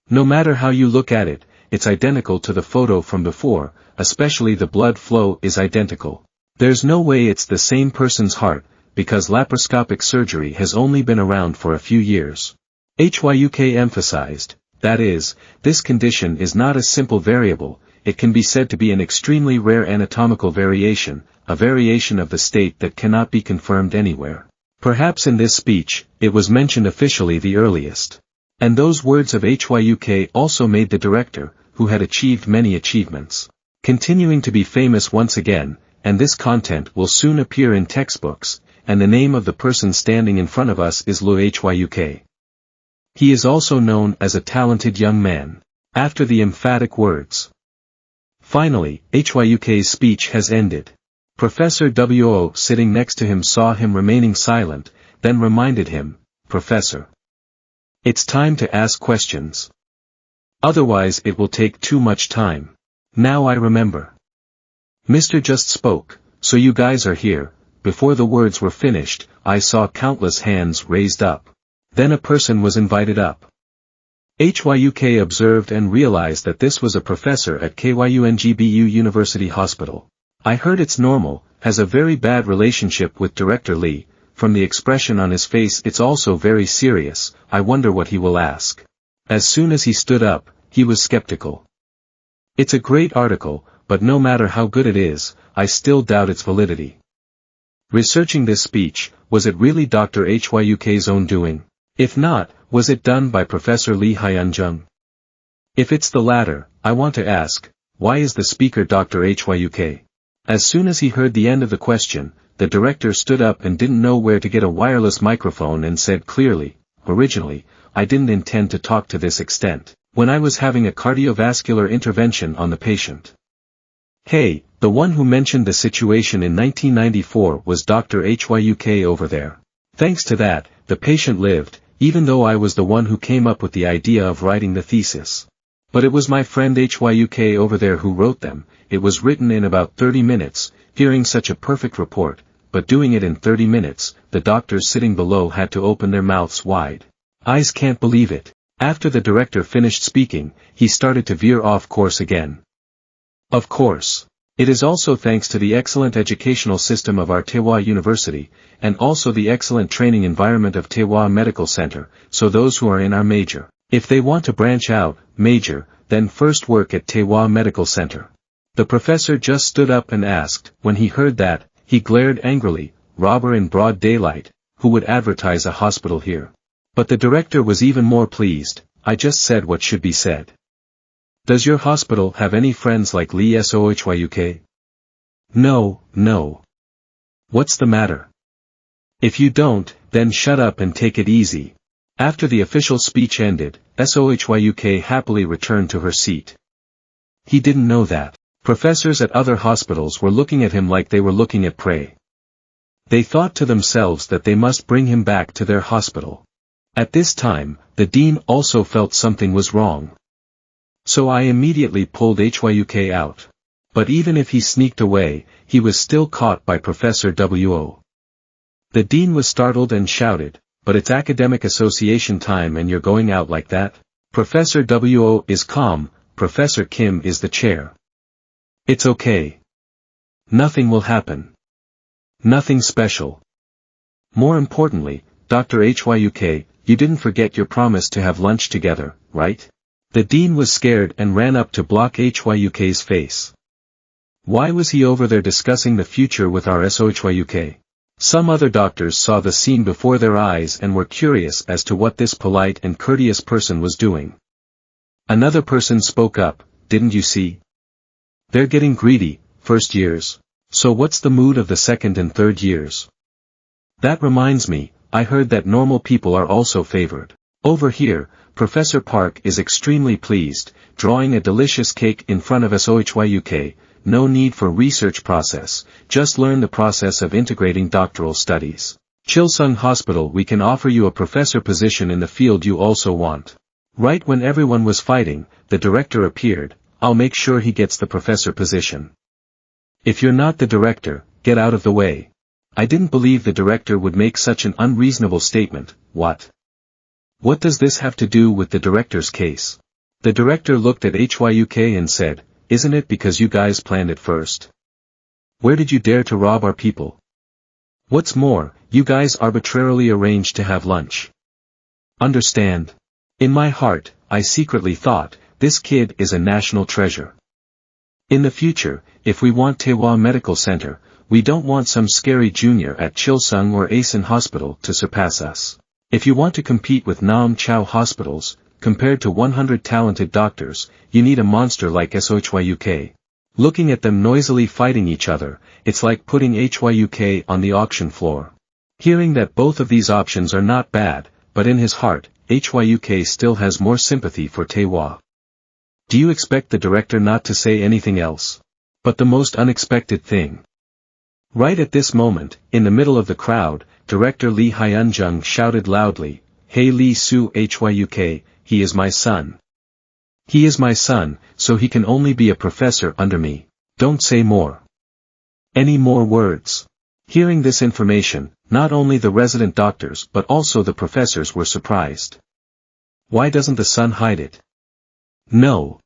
No matter how you look at it, it's identical to the photo from before, especially the blood flow is identical. There's no way it's the same person's heart, because laparoscopic surgery has only been around for a few years. HYUK emphasized, that is, this condition is not a simple variable, it can be said to be an extremely rare anatomical variation, a variation of the state that cannot be confirmed anywhere. Perhaps in this speech, it was mentioned officially the earliest. And those words of HYUK also made the director, who had achieved many achievements, continuing to be famous once again, and this content will soon appear in textbooks, and the name of the person standing in front of us is Lu Hyuk. He is also known as a talented young man. After the emphatic words. Finally, Hyuk's speech has ended. Professor W.O. sitting next to him saw him remaining silent, then reminded him, "Professor. It's time to ask questions. Otherwise it will take too much time. Now I remember. Mr. just spoke, so you guys are here." Before the words were finished, I saw countless hands raised up. Then a person was invited up. HYUK observed and realized that this was a professor at KYUNGBU University Hospital. I heard it's normal, has a very bad relationship with Director Lee. From the expression on his face it's also very serious. I wonder what he will ask. As soon as he stood up, he was skeptical. It's a great article, but no matter how good it is, I still doubt its validity. Researching this speech, was it really Dr. Hyuk's own doing? If not, was it done by Professor Lee Hyun-jung? If it's the latter, I want to ask, why is the speaker Dr. Hyuk? As soon as he heard the end of the question, the director stood up and didn't know where to get a wireless microphone and said clearly, originally, I didn't intend to talk to this extent, when I was having a cardiovascular intervention on the patient. Hey, the one who mentioned the situation in 1994 was Dr. Hyuk over there. Thanks to that, the patient lived, even though I was the one who came up with the idea of writing the thesis. But it was my friend Hyuk over there who wrote them. It was written in about 30 minutes, hearing such a perfect report, but doing it in 30 minutes, the doctors sitting below had to open their mouths wide. Eyes can't believe it. After the director finished speaking, he started to veer off course again. Of course. It is also thanks to the excellent educational system of our Taewha University, and also the excellent training environment of Taewha Medical Center, so those who are in our major, if they want to branch out, major, then first work at Taewha Medical Center. The professor just stood up and asked. When he heard that, he glared angrily, robber in broad daylight, who would advertise a hospital here? But the director was even more pleased. I just said what should be said. Does your hospital have any friends like Lee Hyuk? No, no. What's the matter? If you don't, then shut up and take it easy. After the official speech ended, Hyuk happily returned to her seat. He didn't know that. Professors at other hospitals were looking at him like they were looking at prey. They thought to themselves that they must bring him back to their hospital. At this time, the dean also felt something was wrong. So I immediately pulled Hyuk out. But even if he sneaked away, he was still caught by Professor W.O. The dean was startled and shouted, but it's academic association time and you're going out like that? Professor W.O. is calm, Professor Kim is the chair. It's okay. Nothing will happen. Nothing special. More importantly, Dr. Hyuk, you didn't forget your promise to have lunch together, right? The dean was scared and ran up to block Hyuk's face. Why was he over there discussing the future with our Hyuk? Some other doctors saw the scene before their eyes and were curious as to what this polite and courteous person was doing. Another person spoke up, didn't you see? They're getting greedy, first years. So what's the mood of the second and third years? That reminds me, I heard that normal people are also favored. Over here, Professor Park is extremely pleased, drawing a delicious cake in front of Hyuk. No need for research process, just learn the process of integrating doctoral studies. Chilsung Hospital, we can offer you a professor position in the field you also want. Right when everyone was fighting, the director appeared. I'll make sure he gets the professor position. If you're not the director, get out of the way. I didn't believe the director would make such an unreasonable statement. What? What does this have to do with the director's case? The director looked at Hyuk and said, isn't it because you guys planned it first? Where did you dare to rob our people? What's more, you guys arbitrarily arranged to have lunch. Understand? In my heart, I secretly thought, this kid is a national treasure. In the future, if we want Taewha Medical Center, we don't want some scary junior at Chilsung or Asan Hospital to surpass us. If you want to compete with Nam Chao hospitals, compared to 100 talented doctors, you need a monster like Hyuk. Looking at them noisily fighting each other, it's like putting Hyuk on the auction floor. Hearing that both of these options are not bad, but in his heart, Hyuk still has more sympathy for Taewha. Do you expect the director not to say anything else? But the most unexpected thing. Right at this moment, in the middle of the crowd, Director Lee Hyun-jung shouted loudly, Hey Lee Soo Hyuk, he is my son. He is my son, so he can only be a professor under me. Don't say more. Any more words. Hearing this information, not only the resident doctors but also the professors were surprised. Why doesn't the son hide it? No.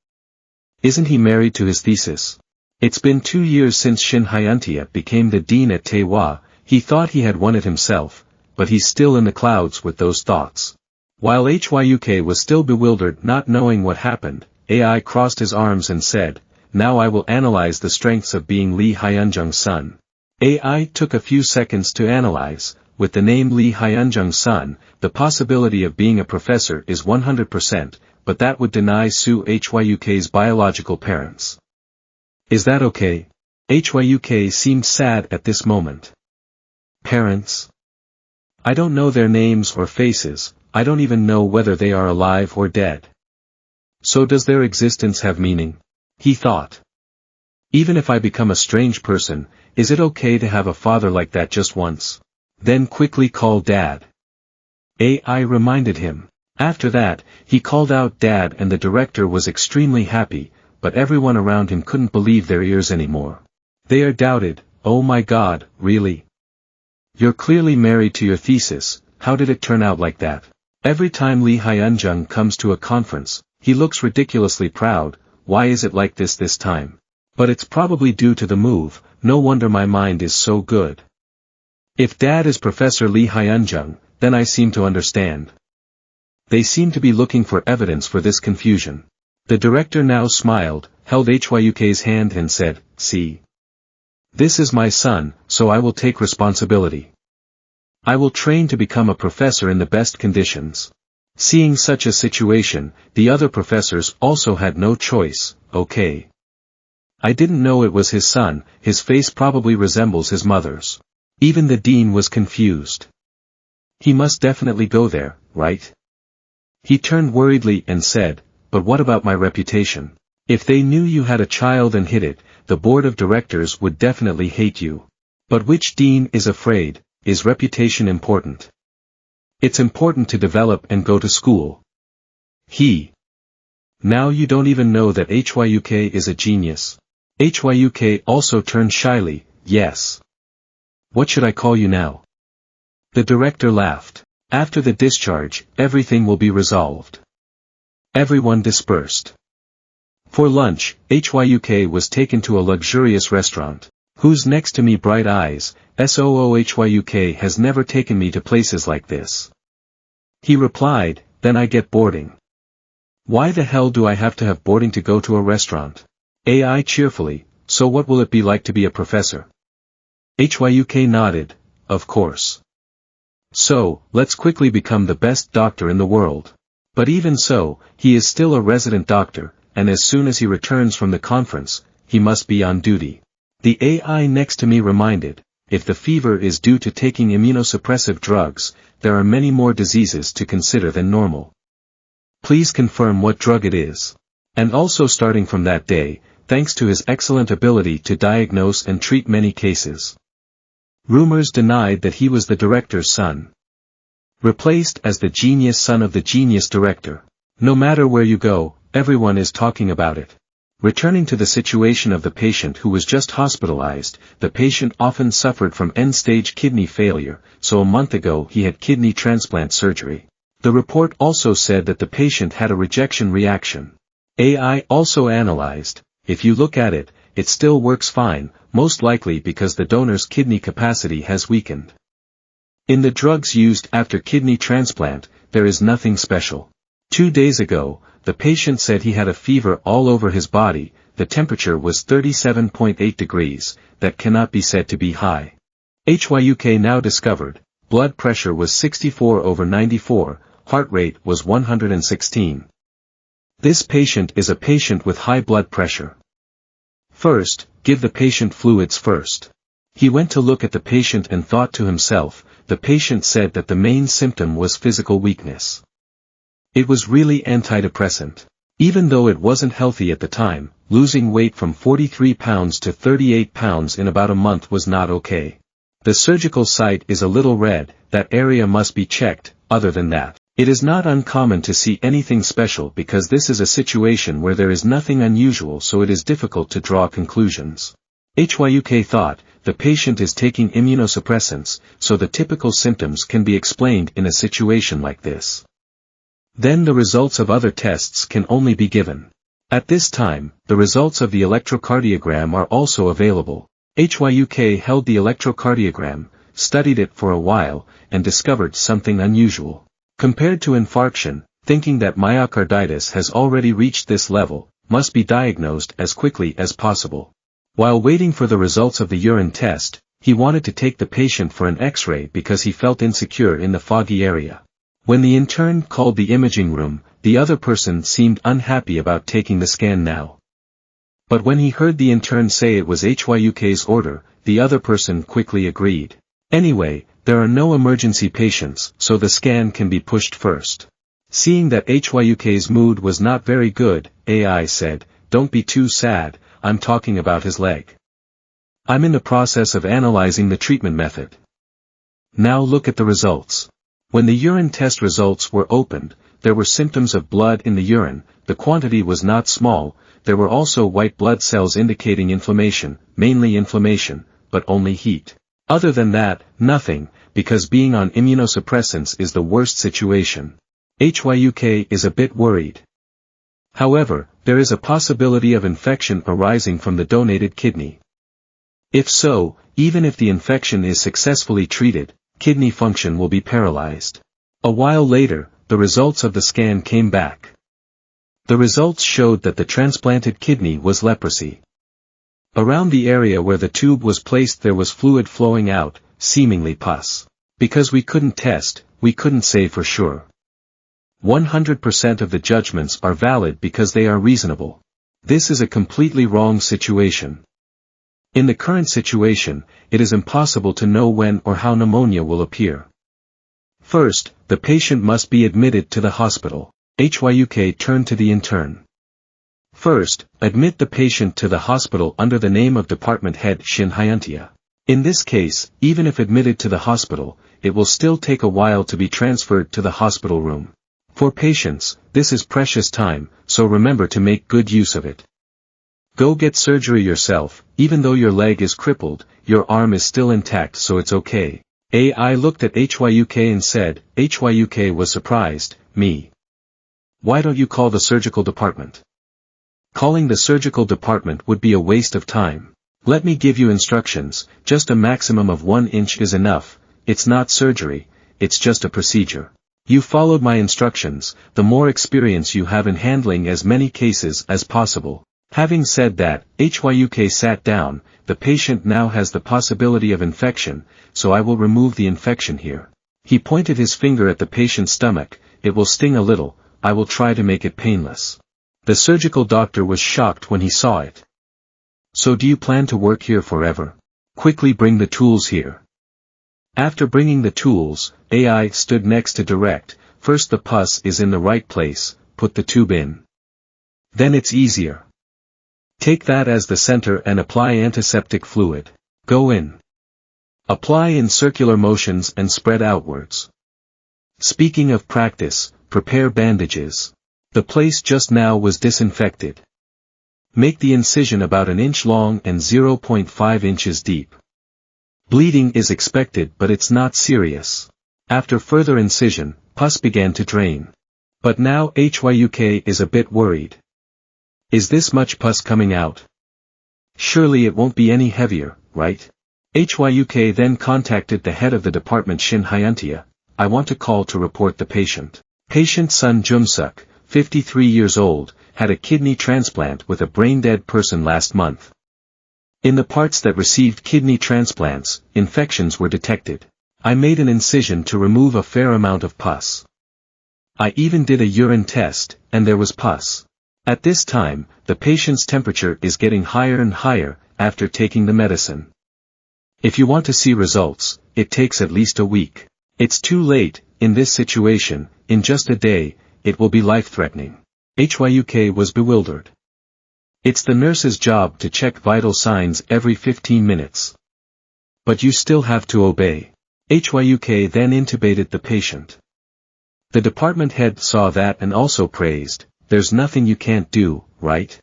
Isn't he married to his thesis? It's been 2 years since Shin Hyuntia became the dean at Taehwa. He thought he had won it himself, but he's still in the clouds with those thoughts. While Hyuk was still bewildered not knowing what happened, AI crossed his arms and said, "Now I will analyze the strengths of being Lee Hyunjung's son." AI took a few seconds to analyze. With the name Lee Hyunjung's son, the possibility of being a professor is 100%, but that would deny Soo Hyuk's biological parents. Is that okay? Hyuk seemed sad at this moment. Parents? I don't know their names or faces, I don't even know whether they are alive or dead. So does their existence have meaning? He thought. Even if I become a strange person, is it okay to have a father like that just once? Then quickly call Dad. AI reminded him. After that, he called out Dad and the director was extremely happy, but everyone around him couldn't believe their ears anymore. They are doubted, "Oh my God, really? You're clearly married to your thesis, how did it turn out like that?" Every time Lee Hyunjung comes to a conference, he looks ridiculously proud. Why is it like this time? But it's probably due to the move, no wonder my mind is so good. If Dad is Professor Lee Hyunjung, then I seem to understand. They seem to be looking for evidence for this confusion. The director now smiled, held Hyuk's hand and said, "See. This is my son, so I will take responsibility. I will train to become a professor in the best conditions." Seeing such a situation, the other professors also had no choice. "Okay. I didn't know it was his son, his face probably resembles his mother's." Even the dean was confused. He must definitely go there, right? He turned worriedly and said, "But what about my reputation? If they knew you had a child and hid it, the board of directors would definitely hate you. But which dean is afraid? Is reputation important? It's important to develop and go to school." Now you don't even know that Hyuk is a genius. Hyuk also turned shyly, "Yes. What should I call you now?" The director laughed. "After the discharge, everything will be resolved." Everyone dispersed. For lunch, Hyuk was taken to a luxurious restaurant. "Who's next to me, bright eyes? Hyuk has never taken me to places like this." He replied, "Then I get boarding." "Why the hell do I have to have boarding to go to a restaurant?" AI cheerfully, "So what will it be like to be a professor?" Hyuk nodded, "Of course. So, let's quickly become the best doctor in the world." But even so, he is still a resident doctor, and as soon as he returns from the conference, he must be on duty. The AI next to me reminded, if the fever is due to taking immunosuppressive drugs, there are many more diseases to consider than normal. Please confirm what drug it is. And also starting from that day, thanks to his excellent ability to diagnose and treat many cases. Rumors denied that he was the director's son. Replaced as the genius son of the genius director. No matter where you go, everyone is talking about it. Returning to the situation of the patient who was just hospitalized, the patient often suffered from end-stage kidney failure, so a month ago he had kidney transplant surgery. The report also said that the patient had a rejection reaction. AI also analyzed, if you look at it, it still works fine, most likely because the donor's kidney capacity has weakened. In the drugs used after kidney transplant, there is nothing special. 2 days ago, the patient said he had a fever all over his body, the temperature was 37.8 degrees, that cannot be said to be high. Hyuk now discovered, blood pressure was 64/94, heart rate was 116. This patient is a patient with high blood pressure. First, give the patient fluids first. He went to look at the patient and thought to himself, the patient said that the main symptom was physical weakness. It was really antidepressant. Even though it wasn't healthy at the time, losing weight from 43 pounds to 38 pounds in about a month was not okay. The surgical site is a little red, that area must be checked. Other than that, it is not uncommon to see anything special because this is a situation where there is nothing unusual, so it is difficult to draw conclusions. Hyuk thought, the patient is taking immunosuppressants, so the typical symptoms can be explained in a situation like this. Then the results of other tests can only be given. At this time, the results of the electrocardiogram are also available. HYUK held the electrocardiogram, studied it for a while, and discovered something unusual. Compared to infarction, thinking that myocarditis has already reached this level, must be diagnosed as quickly as possible. While waiting for the results of the urine test, he wanted to take the patient for an X-ray because he felt insecure in the foggy area. When the intern called the imaging room, the other person seemed unhappy about taking the scan now. But when he heard the intern say it was HYUK's order, the other person quickly agreed. Anyway, there are no emergency patients, so the scan can be pushed first. Seeing that HYUK's mood was not very good, AI said, "Don't be too sad, I'm talking about his leg. I'm in the process of analyzing the treatment method. Now look at the results." When the urine test results were opened, there were symptoms of blood in the urine, the quantity was not small, there were also white blood cells indicating inflammation, mainly inflammation, but only heat. Other than that, nothing, because being on immunosuppressants is the worst situation. HYUK is a bit worried. However, there is a possibility of infection arising from the donated kidney. If so, even if the infection is successfully treated, kidney function will be paralyzed. A while later, the results of the scan came back. The results showed that the transplanted kidney was leprosy. Around the area where the tube was placed there was fluid flowing out, seemingly pus. Because we couldn't test, we couldn't say for sure. 100% of the judgments are valid because they are reasonable. This is a completely wrong situation. In the current situation, it is impossible to know when or how pneumonia will appear. First, the patient must be admitted to the hospital. HYUK turned to the intern. First, admit the patient to the hospital under the name of department head Shin Hyuntia. In this case, even if admitted to the hospital, it will still take a while to be transferred to the hospital room. For patients, this is precious time, so remember to make good use of it. Go get surgery yourself, even though your leg is crippled, your arm is still intact so it's okay. AI looked at HYUK and said, HYUK was surprised, me. Why don't you call the surgical department? Calling the surgical department would be a waste of time. Let me give you instructions, just a maximum of 1 inch is enough, it's not surgery, it's just a procedure. You followed my instructions, the more experience you have in handling as many cases as possible. Having said that, HYUK sat down, the patient now has the possibility of infection, so I will remove the infection here. He pointed his finger at the patient's stomach, it will sting a little, I will try to make it painless. The surgical doctor was shocked when he saw it. So do you plan to work here forever? Quickly bring the tools here. After bringing the tools, AI stood next to direct, first the pus is in the right place, put the tube in. Then it's easier. Take that as the center and apply antiseptic fluid. Go in. Apply in circular motions and spread outwards. Speaking of practice, prepare bandages. The place just now was disinfected. Make the incision about 1 inch long and 0.5 inches deep. Bleeding is expected but it's not serious. After further incision, pus began to drain. But now HYUK is a bit worried. Is this much pus coming out? Surely it won't be any heavier, right? HYUK then contacted the head of the department Shin Hyuntia. I want to call to report the patient. Patient Sun Jumsuk, 53 years old, had a kidney transplant with a brain-dead person last month. In the parts that received kidney transplants, infections were detected. I made an incision to remove a fair amount of pus. I even did a urine test, and there was pus. At this time, the patient's temperature is getting higher and higher, after taking the medicine. If you want to see results, it takes at least a week. It's too late, in this situation, in just a day, it will be life-threatening. HYUK was bewildered. It's the nurse's job to check vital signs every 15 minutes. But you still have to obey. HYUK then intubated the patient. The department head saw that and also praised, there's nothing you can't do, right?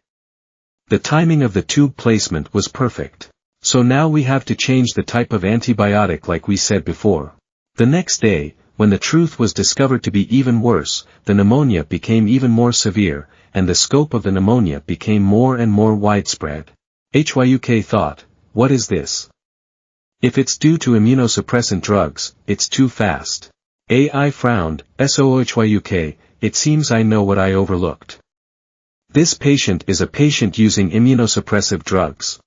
The timing of the tube placement was perfect. So now we have to change the type of antibiotic like we said before. The next day, when the truth was discovered to be even worse, the pneumonia became even more severe, and the scope of the pneumonia became more and more widespread. HYUK thought, what is this? If it's due to immunosuppressant drugs, it's too fast. AI frowned, SOHYUK, it seems I know what I overlooked. This patient is a patient using immunosuppressive drugs.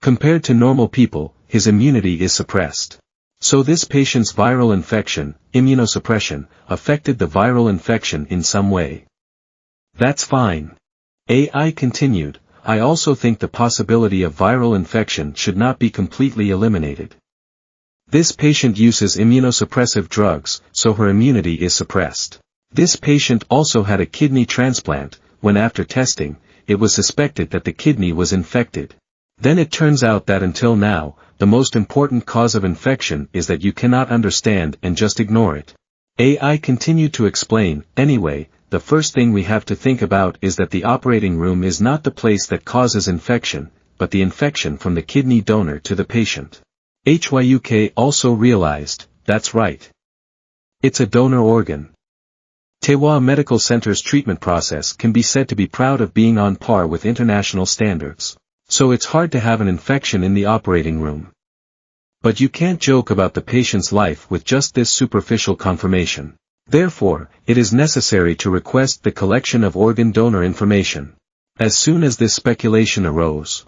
Compared to normal people, his immunity is suppressed. So this patient's viral infection, immunosuppression, affected the viral infection in some way. That's fine. AI continued, I also think the possibility of viral infection should not be completely eliminated. This patient uses immunosuppressive drugs, so her immunity is suppressed. This patient also had a kidney transplant, when after testing, it was suspected that the kidney was infected. Then it turns out that until now, the most important cause of infection is that you cannot understand and just ignore it. AI continued to explain, anyway, the first thing we have to think about is that the operating room is not the place that causes infection, but the infection from the kidney donor to the patient. HYUK also realized, that's right. It's a donor organ. Taewa Medical Center's treatment process can be said to be proud of being on par with international standards. So it's hard to have an infection in the operating room. But you can't joke about the patient's life with just this superficial confirmation. Therefore, it is necessary to request the collection of organ donor information. As soon as this speculation arose,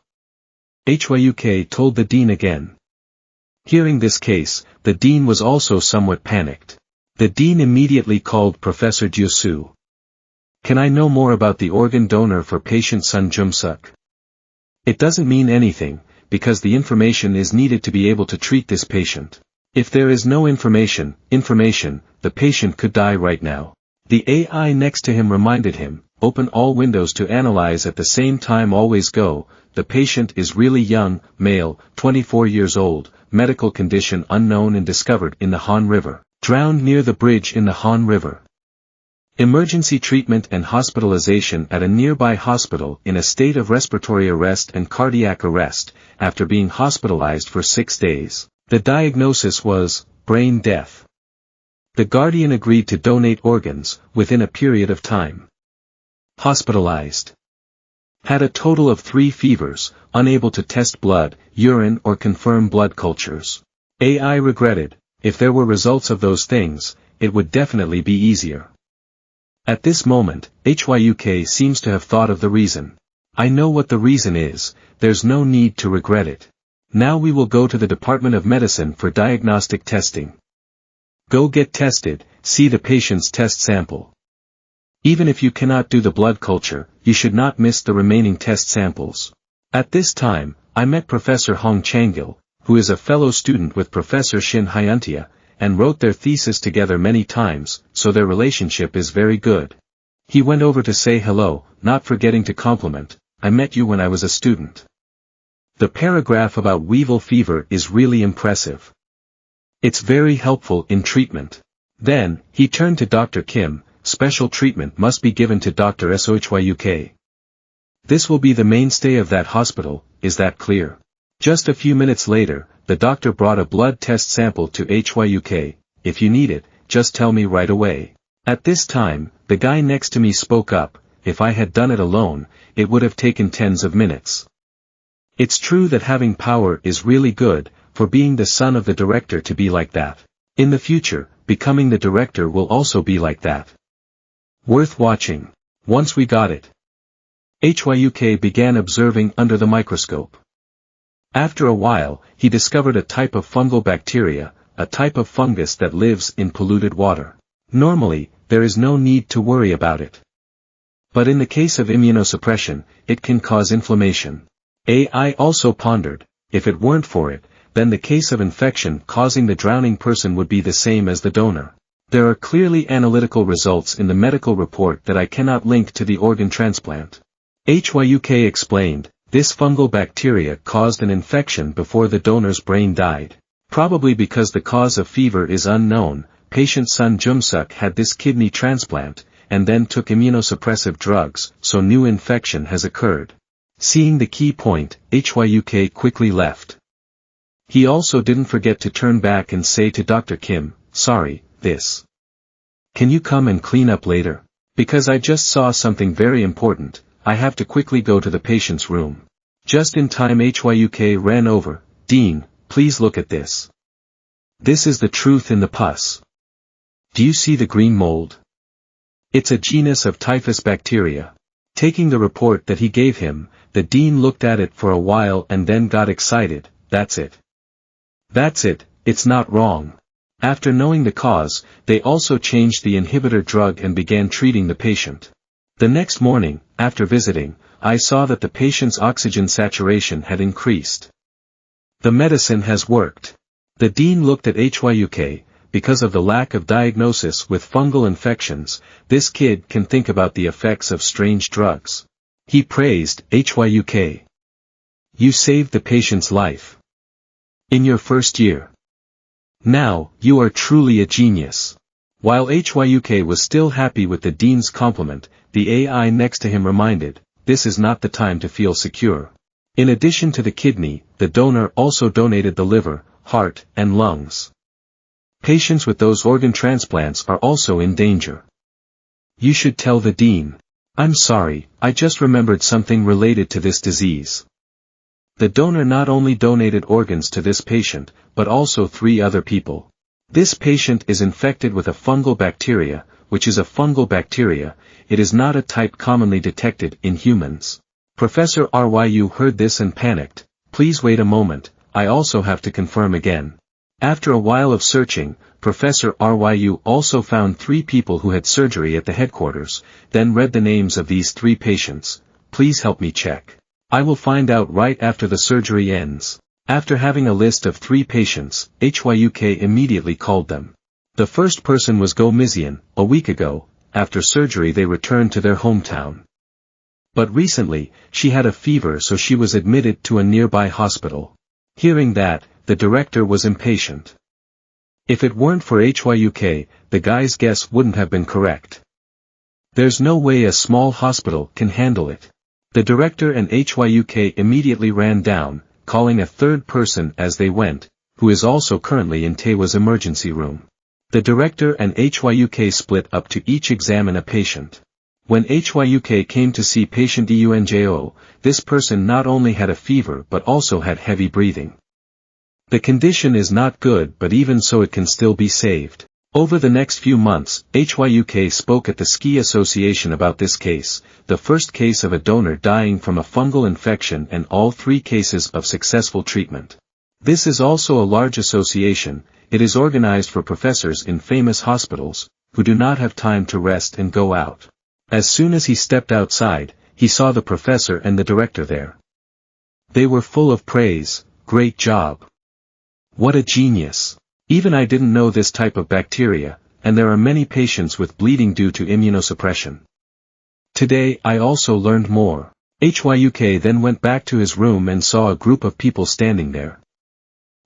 HYUK told the dean again. Hearing this case, the dean was also somewhat panicked. The dean immediately called Professor Jyosu. Can I know more about the organ donor for patient Sun Jum-suk? It doesn't mean anything, because the information is needed to be able to treat this patient. If there is no information, the patient could die right now. The AI next to him reminded him, open all windows to analyze at the same time, always go. The patient is really young, male, 24 years old, medical condition unknown and discovered in the Han River, drowned near the bridge in the Han River. Emergency treatment and hospitalization at a nearby hospital in a state of respiratory arrest and cardiac arrest, after being hospitalized for 6 days. The diagnosis was brain death. The guardian agreed to donate organs within a period of time. Hospitalized. Had a total of 3 fevers, unable to test blood, urine or confirm blood cultures. AI regretted, if there were results of those things, it would definitely be easier. At this moment, HYUK seems to have thought of the reason. I know what the reason is, there's no need to regret it. Now we will go to the Department of Medicine for diagnostic testing. Go get tested, see the patient's test sample. Even if you cannot do the blood culture, you should not miss the remaining test samples. At this time, I met Professor Hong Changil, who is a fellow student with Professor Shin Hyuntia, and wrote their thesis together many times, so their relationship is very good. He went over to say hello, not forgetting to compliment, I met you when I was a student. The paragraph about weevil fever is really impressive. It's very helpful in treatment. Then, he turned to Dr. Kim, special treatment must be given to Dr. SOHYUK. This will be the mainstay of that hospital, is that clear? Just a few minutes later, the doctor brought a blood test sample to HYUK, if you need it, just tell me right away. At this time, the guy next to me spoke up, if I had done it alone, it would have taken tens of minutes. It's true that having power is really good, for being the son of the director to be like that. In the future, becoming the director will also be like that. Worth watching. Once we got it. HYUK began observing under the microscope. After a while, he discovered a type of fungal bacteria, a type of fungus that lives in polluted water. Normally, there is no need to worry about it. But in the case of immunosuppression, it can cause inflammation. AI also pondered, if it weren't for it, then the case of infection causing the drowning person would be the same as the donor. There are clearly analytical results in the medical report that I cannot link to the organ transplant. HYUK explained, this fungal bacteria caused an infection before the donor's brain died. Probably because the cause of fever is unknown, patient Sun Jum-suk had this kidney transplant, and then took immunosuppressive drugs, so new infection has occurred. Seeing the key point, HYUK quickly left. He also didn't forget to turn back and say to Dr. Kim, sorry, this. Can you come and clean up later? Because I just saw something very important, I have to quickly go to the patient's room. Just in time HYUK ran over. Dean, please look at this. This is the truth in the pus. Do you see the green mold? It's a genus of typhus bacteria. Taking the report that he gave him, the dean looked at it for a while and then got excited. That's it. That's it, it's not wrong. After knowing the cause, they also changed the inhibitor drug and began treating the patient. The next morning, after visiting, I saw that the patient's oxygen saturation had increased. The medicine has worked. The dean looked at HYUK. Because of the lack of diagnosis with fungal infections, this kid can think about the effects of strange drugs. He praised HYUK. You saved the patient's life. In your first year. Now, you are truly a genius. While HYUK was still happy with the dean's compliment, the AI next to him reminded, this is not the time to feel secure. In addition to the kidney, the donor also donated the liver, heart, and lungs. Patients with those organ transplants are also in danger. You should tell the dean. I'm sorry, I just remembered something related to this disease. The donor not only donated organs to this patient, but also 3 other people. This patient is infected with a fungal bacteria, which is a fungal bacteria. It is not a type commonly detected in humans. Professor Ryu heard this and panicked. Please wait a moment, I also have to confirm again. After a while of searching, Professor Ryu also found 3 people who had surgery at the headquarters, then read the names of these 3 patients. Please help me check. I will find out right after the surgery ends. After having a list of 3 patients, HYUK immediately called them. The first person was Go Mizian. A week ago, after surgery they returned to their hometown. But recently, she had a fever so she was admitted to a nearby hospital. Hearing that, the director was impatient. If it weren't for HYUK, the guy's guess wouldn't have been correct. There's no way a small hospital can handle it. The director and HYUK immediately ran down, calling a 3rd person as they went, who is also currently in Taewa's emergency room. The director and HYUK split up to each examine a patient. When HYUK came to see patient EUNJO, this person not only had a fever but also had heavy breathing. The condition is not good, but even so it can still be saved. Over the next few months, HYUK spoke at the Ski Association about this case, the first case of a donor dying from a fungal infection and all 3 cases of successful treatment. This is also a large association. It is organized for professors in famous hospitals, who do not have time to rest and go out. As soon as he stepped outside, he saw the professor and the director there. They were full of praise. Great job. What a genius. Even I didn't know this type of bacteria, and there are many patients with bleeding due to immunosuppression. Today I also learned more. HYUK then went back to his room and saw a group of people standing there.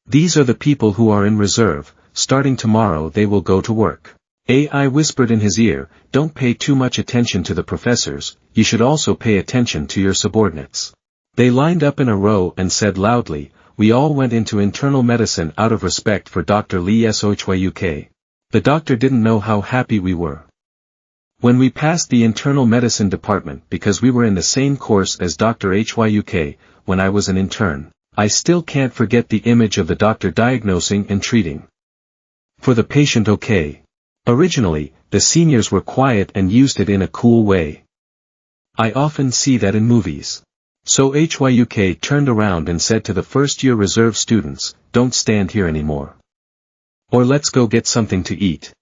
These are the people who are in reserve. Starting tomorrow they will go to work. AI whispered in his ear, don't pay too much attention to the professors, you should also pay attention to your subordinates. They lined up in a row and said loudly, we all went into internal medicine out of respect for Dr. Lee SOHYUK. The doctor didn't know how happy we were. When we passed the internal medicine department because we were in the same course as Dr. HYUK, when I was an intern, I still can't forget the image of the doctor diagnosing and treating. For the patient okay. Originally, the seniors were quiet and used it in a cool way. I often see that in movies. So HYUK turned around and said to the first-year reserve students, don't stand here anymore. Or let's go get something to eat.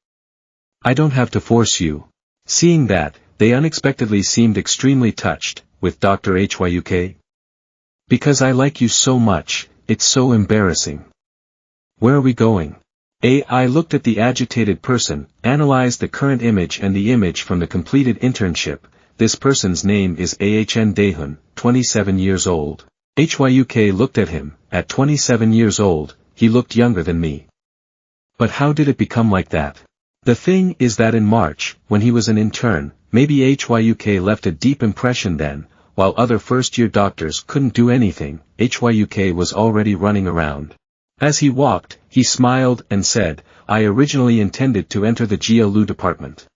I don't have to force you. Seeing that, they unexpectedly seemed extremely touched, with Dr. HYUK. Because I like you so much, it's so embarrassing. Where are we going? AI looked at the agitated person, analyzed the current image and the image from the completed internship. This person's name is Ahn Daehun, 27 years old. HYUK looked at him. At 27 years old, he looked younger than me. But how did it become like that? The thing is that in March, when he was an intern, maybe HYUK left a deep impression then, while other first-year doctors couldn't do anything, HYUK was already running around. As he walked, he smiled and said, I originally intended to enter the Jia Lu department.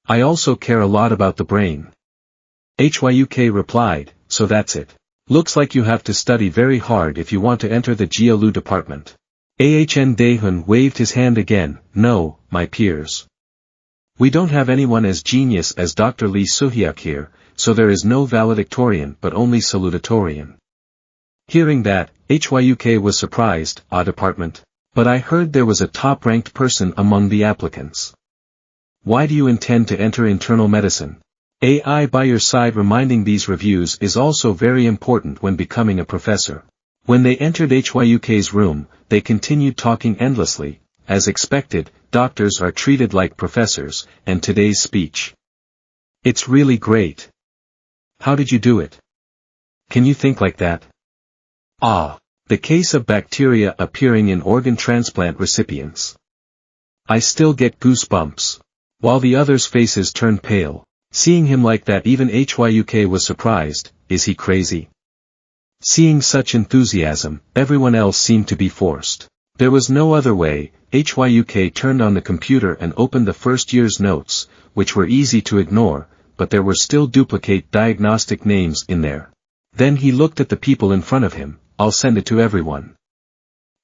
I also care a lot about the brain. HYUK replied, so that's it. Looks like you have to study very hard if you want to enter the Jiaolu department. Ahn Daehun waved his hand again, no, my peers. We don't have anyone as genius as Dr. Lee Suhyuk here, so there is no valedictorian but only salutatorian. Hearing that, HYUK was surprised, department. But I heard there was a top-ranked person among the applicants. Why do you intend to enter internal medicine? AI by your side reminding these reviews is also very important when becoming a professor. When they entered HYUK's room, they continued talking endlessly. As expected, doctors are treated like professors, and today's speech. It's really great. How did you do it? Can you think like that? The case of bacteria appearing in organ transplant recipients. I still get goosebumps. While the others' faces turned pale. Seeing him like that, even HYUK was surprised. Is he crazy? Seeing such enthusiasm, everyone else seemed to be forced. There was no other way. HYUK turned on the computer and opened the first year's notes, which were easy to ignore, but there were still duplicate diagnostic names in there. Then he looked at the people in front of him. I'll send it to everyone.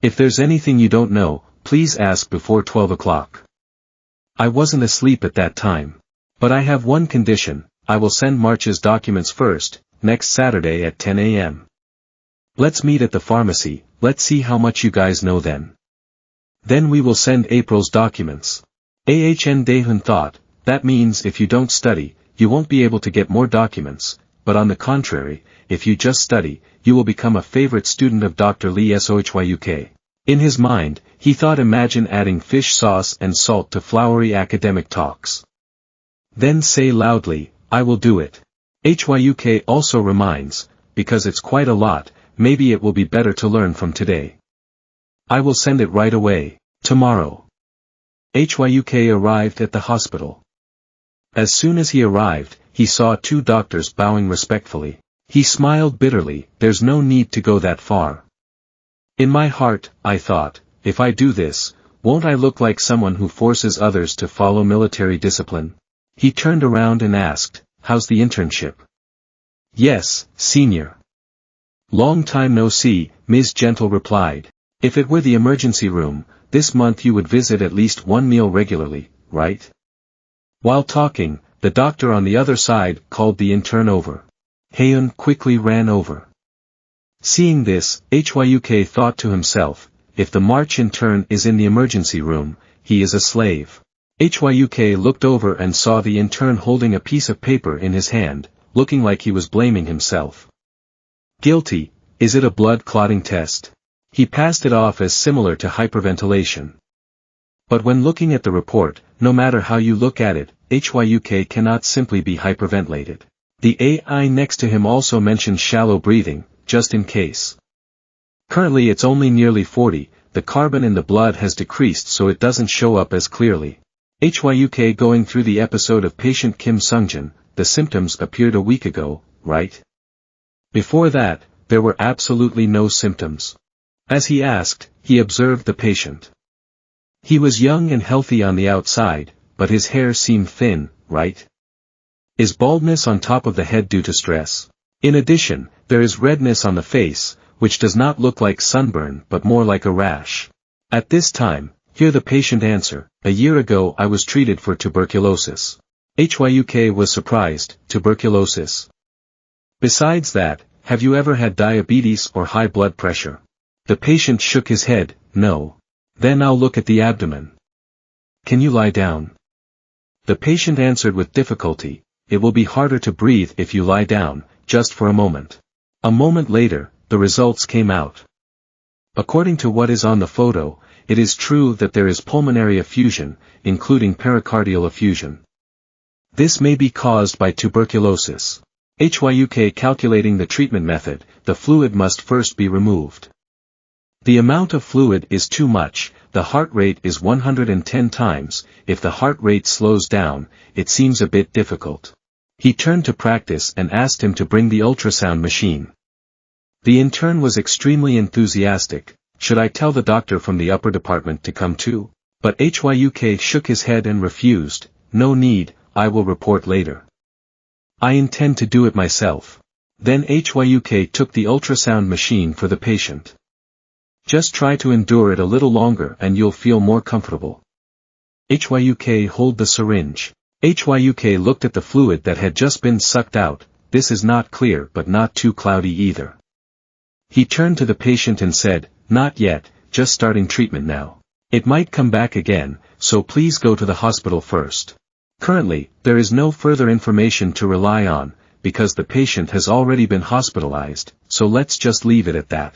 If there's anything you don't know, please ask before 12 o'clock. I wasn't asleep at that time. But I have one condition. I will send March's documents first, next Saturday at 10 a.m. Let's meet at the pharmacy. Let's see how much you guys know then. Then we will send April's documents. Ahn Daehun thought, that means if you don't study, you won't be able to get more documents, but on the contrary, if you just study, you will become a favorite student of Dr. Lee Sohyuk. In his mind, he thought, imagine adding fish sauce and salt to flowery academic talks. Then say loudly, I will do it. HYUK also reminds, because it's quite a lot, maybe it will be better to learn from today. I will send it right away, tomorrow. HYUK arrived at the hospital. As soon as he arrived, he saw two doctors bowing respectfully. He smiled bitterly, there's no need to go that far. In my heart, I thought, if I do this, won't I look like someone who forces others to follow military discipline? He turned around and asked, how's the internship? Yes, senior. Long time no see, Ms. Gentle replied. If it were the emergency room, this month you would visit at least one meal regularly, right? While talking, the doctor on the other side called the intern over. Haeun quickly ran over. Seeing this, HYUK thought to himself, if the March intern is in the emergency room, he is a slave. HYUK looked over and saw the intern holding a piece of paper in his hand, looking like he was blaming himself. Guilty, is it a blood clotting test? He passed it off as similar to hyperventilation. But when looking at the report, no matter how you look at it, HYUK cannot simply be hyperventilated. The AI next to him also mentioned shallow breathing, just in case. Currently it's only nearly 40, the carbon in the blood has decreased so it doesn't show up as clearly. HYUK going through the episode of patient Kim Sungjin, the symptoms appeared a week ago, right? Before that, there were absolutely no symptoms. As he asked, he observed the patient. He was young and healthy on the outside, but his hair seemed thin, right? Is baldness on top of the head due to stress? In addition, there is redness on the face, which does not look like sunburn but more like a rash. At this time, hear the patient answer, a year ago I was treated for tuberculosis. HYUK was surprised, tuberculosis. Besides that, have you ever had diabetes or high blood pressure? The patient shook his head, no. Then I'll look at the abdomen. Can you lie down? The patient answered with difficulty, it will be harder to breathe if you lie down, just for a moment. A moment later, the results came out. According to what is on the photo, it is true that there is pulmonary effusion, including pericardial effusion. This may be caused by tuberculosis. HYUK calculating the treatment method, the fluid must first be removed. The amount of fluid is too much, the heart rate is 110 times, if the heart rate slows down, it seems a bit difficult. He turned to practice and asked him to bring the ultrasound machine. The intern was extremely enthusiastic. Should I tell the doctor from the upper department to come too? But HYUK shook his head and refused, no need, I will report later. I intend to do it myself. Then HYUK took the ultrasound machine for the patient. Just try to endure it a little longer and you'll feel more comfortable. HYUK hold the syringe. HYUK looked at the fluid that had just been sucked out. This is not clear but not too cloudy either. He turned to the patient and said, not yet, just starting treatment now. It might come back again, so please go to the hospital first. Currently, there is no further information to rely on, because the patient has already been hospitalized, so let's just leave it at that.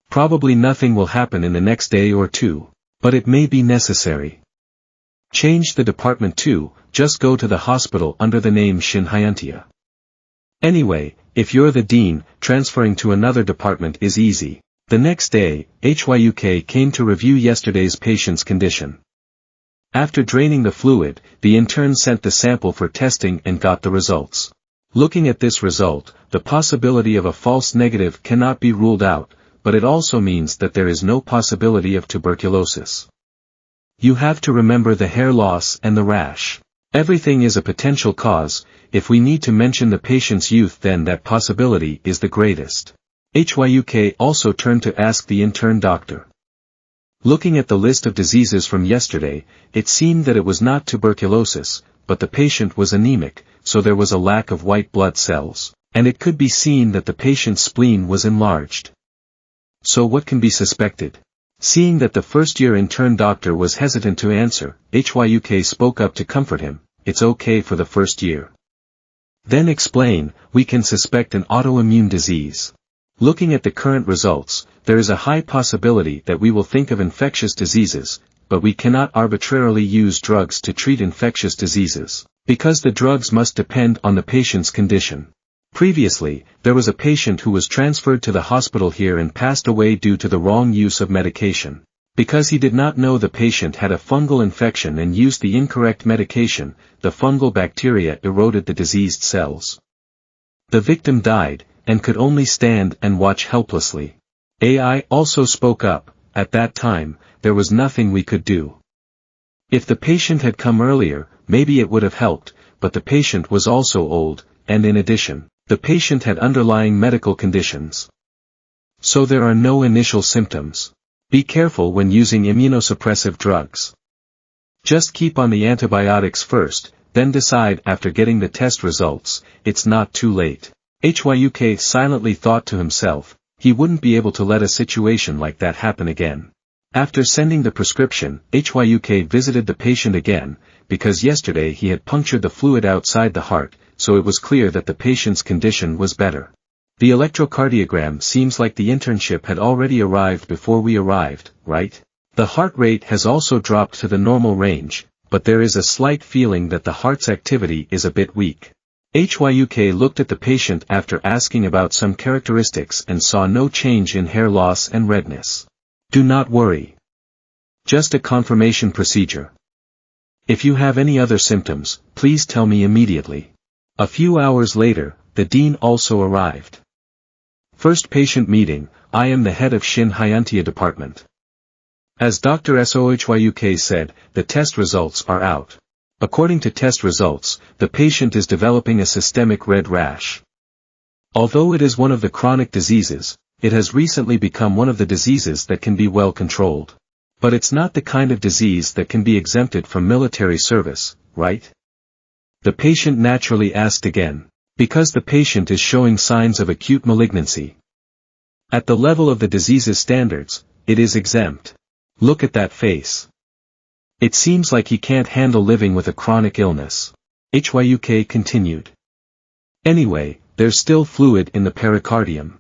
Probably nothing will happen in the next day or two, but it may be necessary. Change the department too, just go to the hospital under the name Shin Hyuntia. Anyway, if you're the dean, transferring to another department is easy. The next day, HYUK came to review yesterday's patient's condition. After draining the fluid, the intern sent the sample for testing and got the results. Looking at this result, the possibility of a false negative cannot be ruled out, but it also means that there is no possibility of tuberculosis. You have to remember the hair loss and the rash. Everything is a potential cause. If we need to mention the patient's youth, then that possibility is the greatest. HYUK also turned to ask the intern doctor. Looking at the list of diseases from yesterday, it seemed that it was not tuberculosis, but the patient was anemic, so there was a lack of white blood cells, and it could be seen that the patient's spleen was enlarged. So what can be suspected? Seeing that the first-year intern doctor was hesitant to answer, HYUK spoke up to comfort him. It's okay for the first year. Then explain, we can suspect an autoimmune disease. Looking at the current results, there is a high possibility that we will think of infectious diseases, but we cannot arbitrarily use drugs to treat infectious diseases, because the drugs must depend on the patient's condition. Previously, there was a patient who was transferred to the hospital here and passed away due to the wrong use of medication. Because he did not know the patient had a fungal infection and used the incorrect medication, the fungal bacteria eroded the diseased cells. The victim died, and could only stand and watch helplessly. AI also spoke up. At that time, there was nothing we could do. If the patient had come earlier, maybe it would have helped, but the patient was also old, and in addition, the patient had underlying medical conditions. So there are no initial symptoms. Be careful when using immunosuppressive drugs. Just keep on the antibiotics first, then decide after getting the test results. It's not too late. HYUK silently thought to himself, he wouldn't be able to let a situation like that happen again. After sending the prescription, HYUK visited the patient again, because yesterday he had punctured the fluid outside the heart, so it was clear that the patient's condition was better. The electrocardiogram seems like the internship had already arrived before we arrived, right? The heart rate has also dropped to the normal range, but there is a slight feeling that the heart's activity is a bit weak. HYUK looked at the patient after asking about some characteristics and saw no change in hair loss and redness. Do not worry. Just a confirmation procedure. If you have any other symptoms, please tell me immediately. A few hours later, the dean also arrived. First patient meeting, I am the head of Shin Hyuntia department. As Dr. SOHYUK said, the test results are out. According to test results, the patient is developing a systemic red rash. Although it is one of the chronic diseases, it has recently become one of the diseases that can be well controlled. But it's not the kind of disease that can be exempted from military service, right? The patient naturally asked again. Because the patient is showing signs of acute malignancy. At the level of the disease's standards, it is exempt. Look at that face. It seems like he can't handle living with a chronic illness. HYUK continued. Anyway, there's still fluid in the pericardium.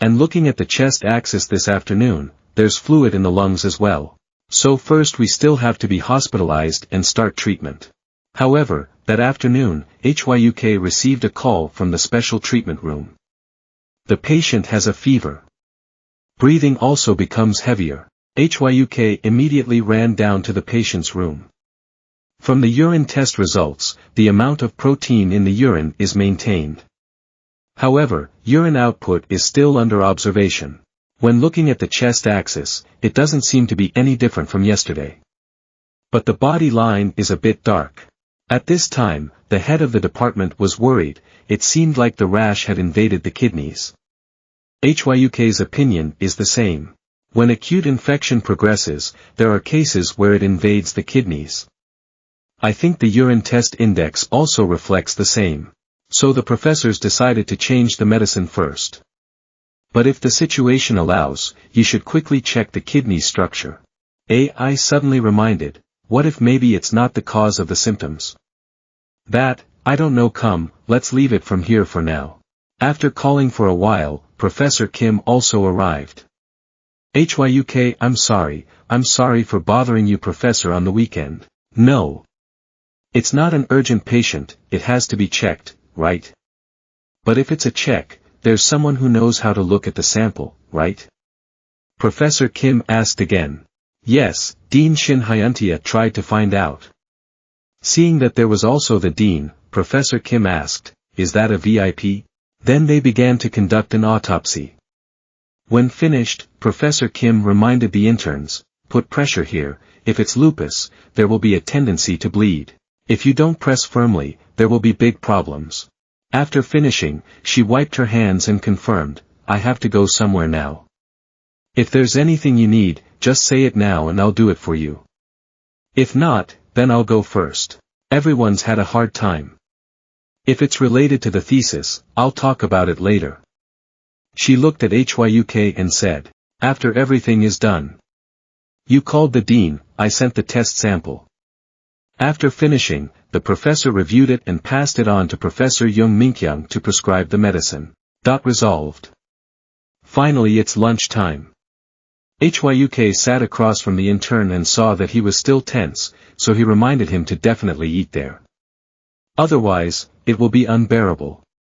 And looking at the chest axis this afternoon, there's fluid in the lungs as well. So first we still have to be hospitalized and start treatment. However, that afternoon, HYUK received a call from the special treatment room. The patient has a fever. Breathing also becomes heavier. HYUK immediately ran down to the patient's room. From the urine test results, the amount of protein in the urine is maintained. However, urine output is still under observation. When looking at the chest axis, it doesn't seem to be any different from yesterday. But the body line is a bit dark. At this time, the head of the department was worried. It seemed like the rash had invaded the kidneys. Hyuk's opinion is the same. When acute infection progresses, there are cases where it invades the kidneys. I think the urine test index also reflects the same. So the professors decided to change the medicine first. But if the situation allows, you should quickly check the kidney structure. I suddenly reminded, what if maybe it's not the cause of the symptoms? That, I don't know. Come, let's leave it from here for now. After calling for a while, Professor Kim also arrived. Hyuk, I'm sorry for bothering you, Professor, on the weekend. No. It's not an urgent patient, it has to be checked, right? But if it's a check, there's someone who knows how to look at the sample, right? Professor Kim asked again. Yes, Dean Shin Hyuntia tried to find out. Seeing that there was also the dean, Professor Kim asked, is that a VIP? Then they began to conduct an autopsy. When finished, Professor Kim reminded the interns, put pressure here, if it's lupus, there will be a tendency to bleed. If you don't press firmly, there will be big problems. After finishing, she wiped her hands and confirmed, I have to go somewhere now. If there's anything you need, just say it now and I'll do it for you. If not, then I'll go first. Everyone's had a hard time. If it's related to the thesis, I'll talk about it later. She looked at Hyuk and said, after everything is done. You called the dean, I sent the test sample. After finishing, the professor reviewed it and passed it on to Professor Young Minkyung to prescribe the medicine. Resolved. Finally it's lunch time. Hyuk sat across from the intern and saw that he was still tense, so he reminded him to definitely eat there. Otherwise, it will be unbearable.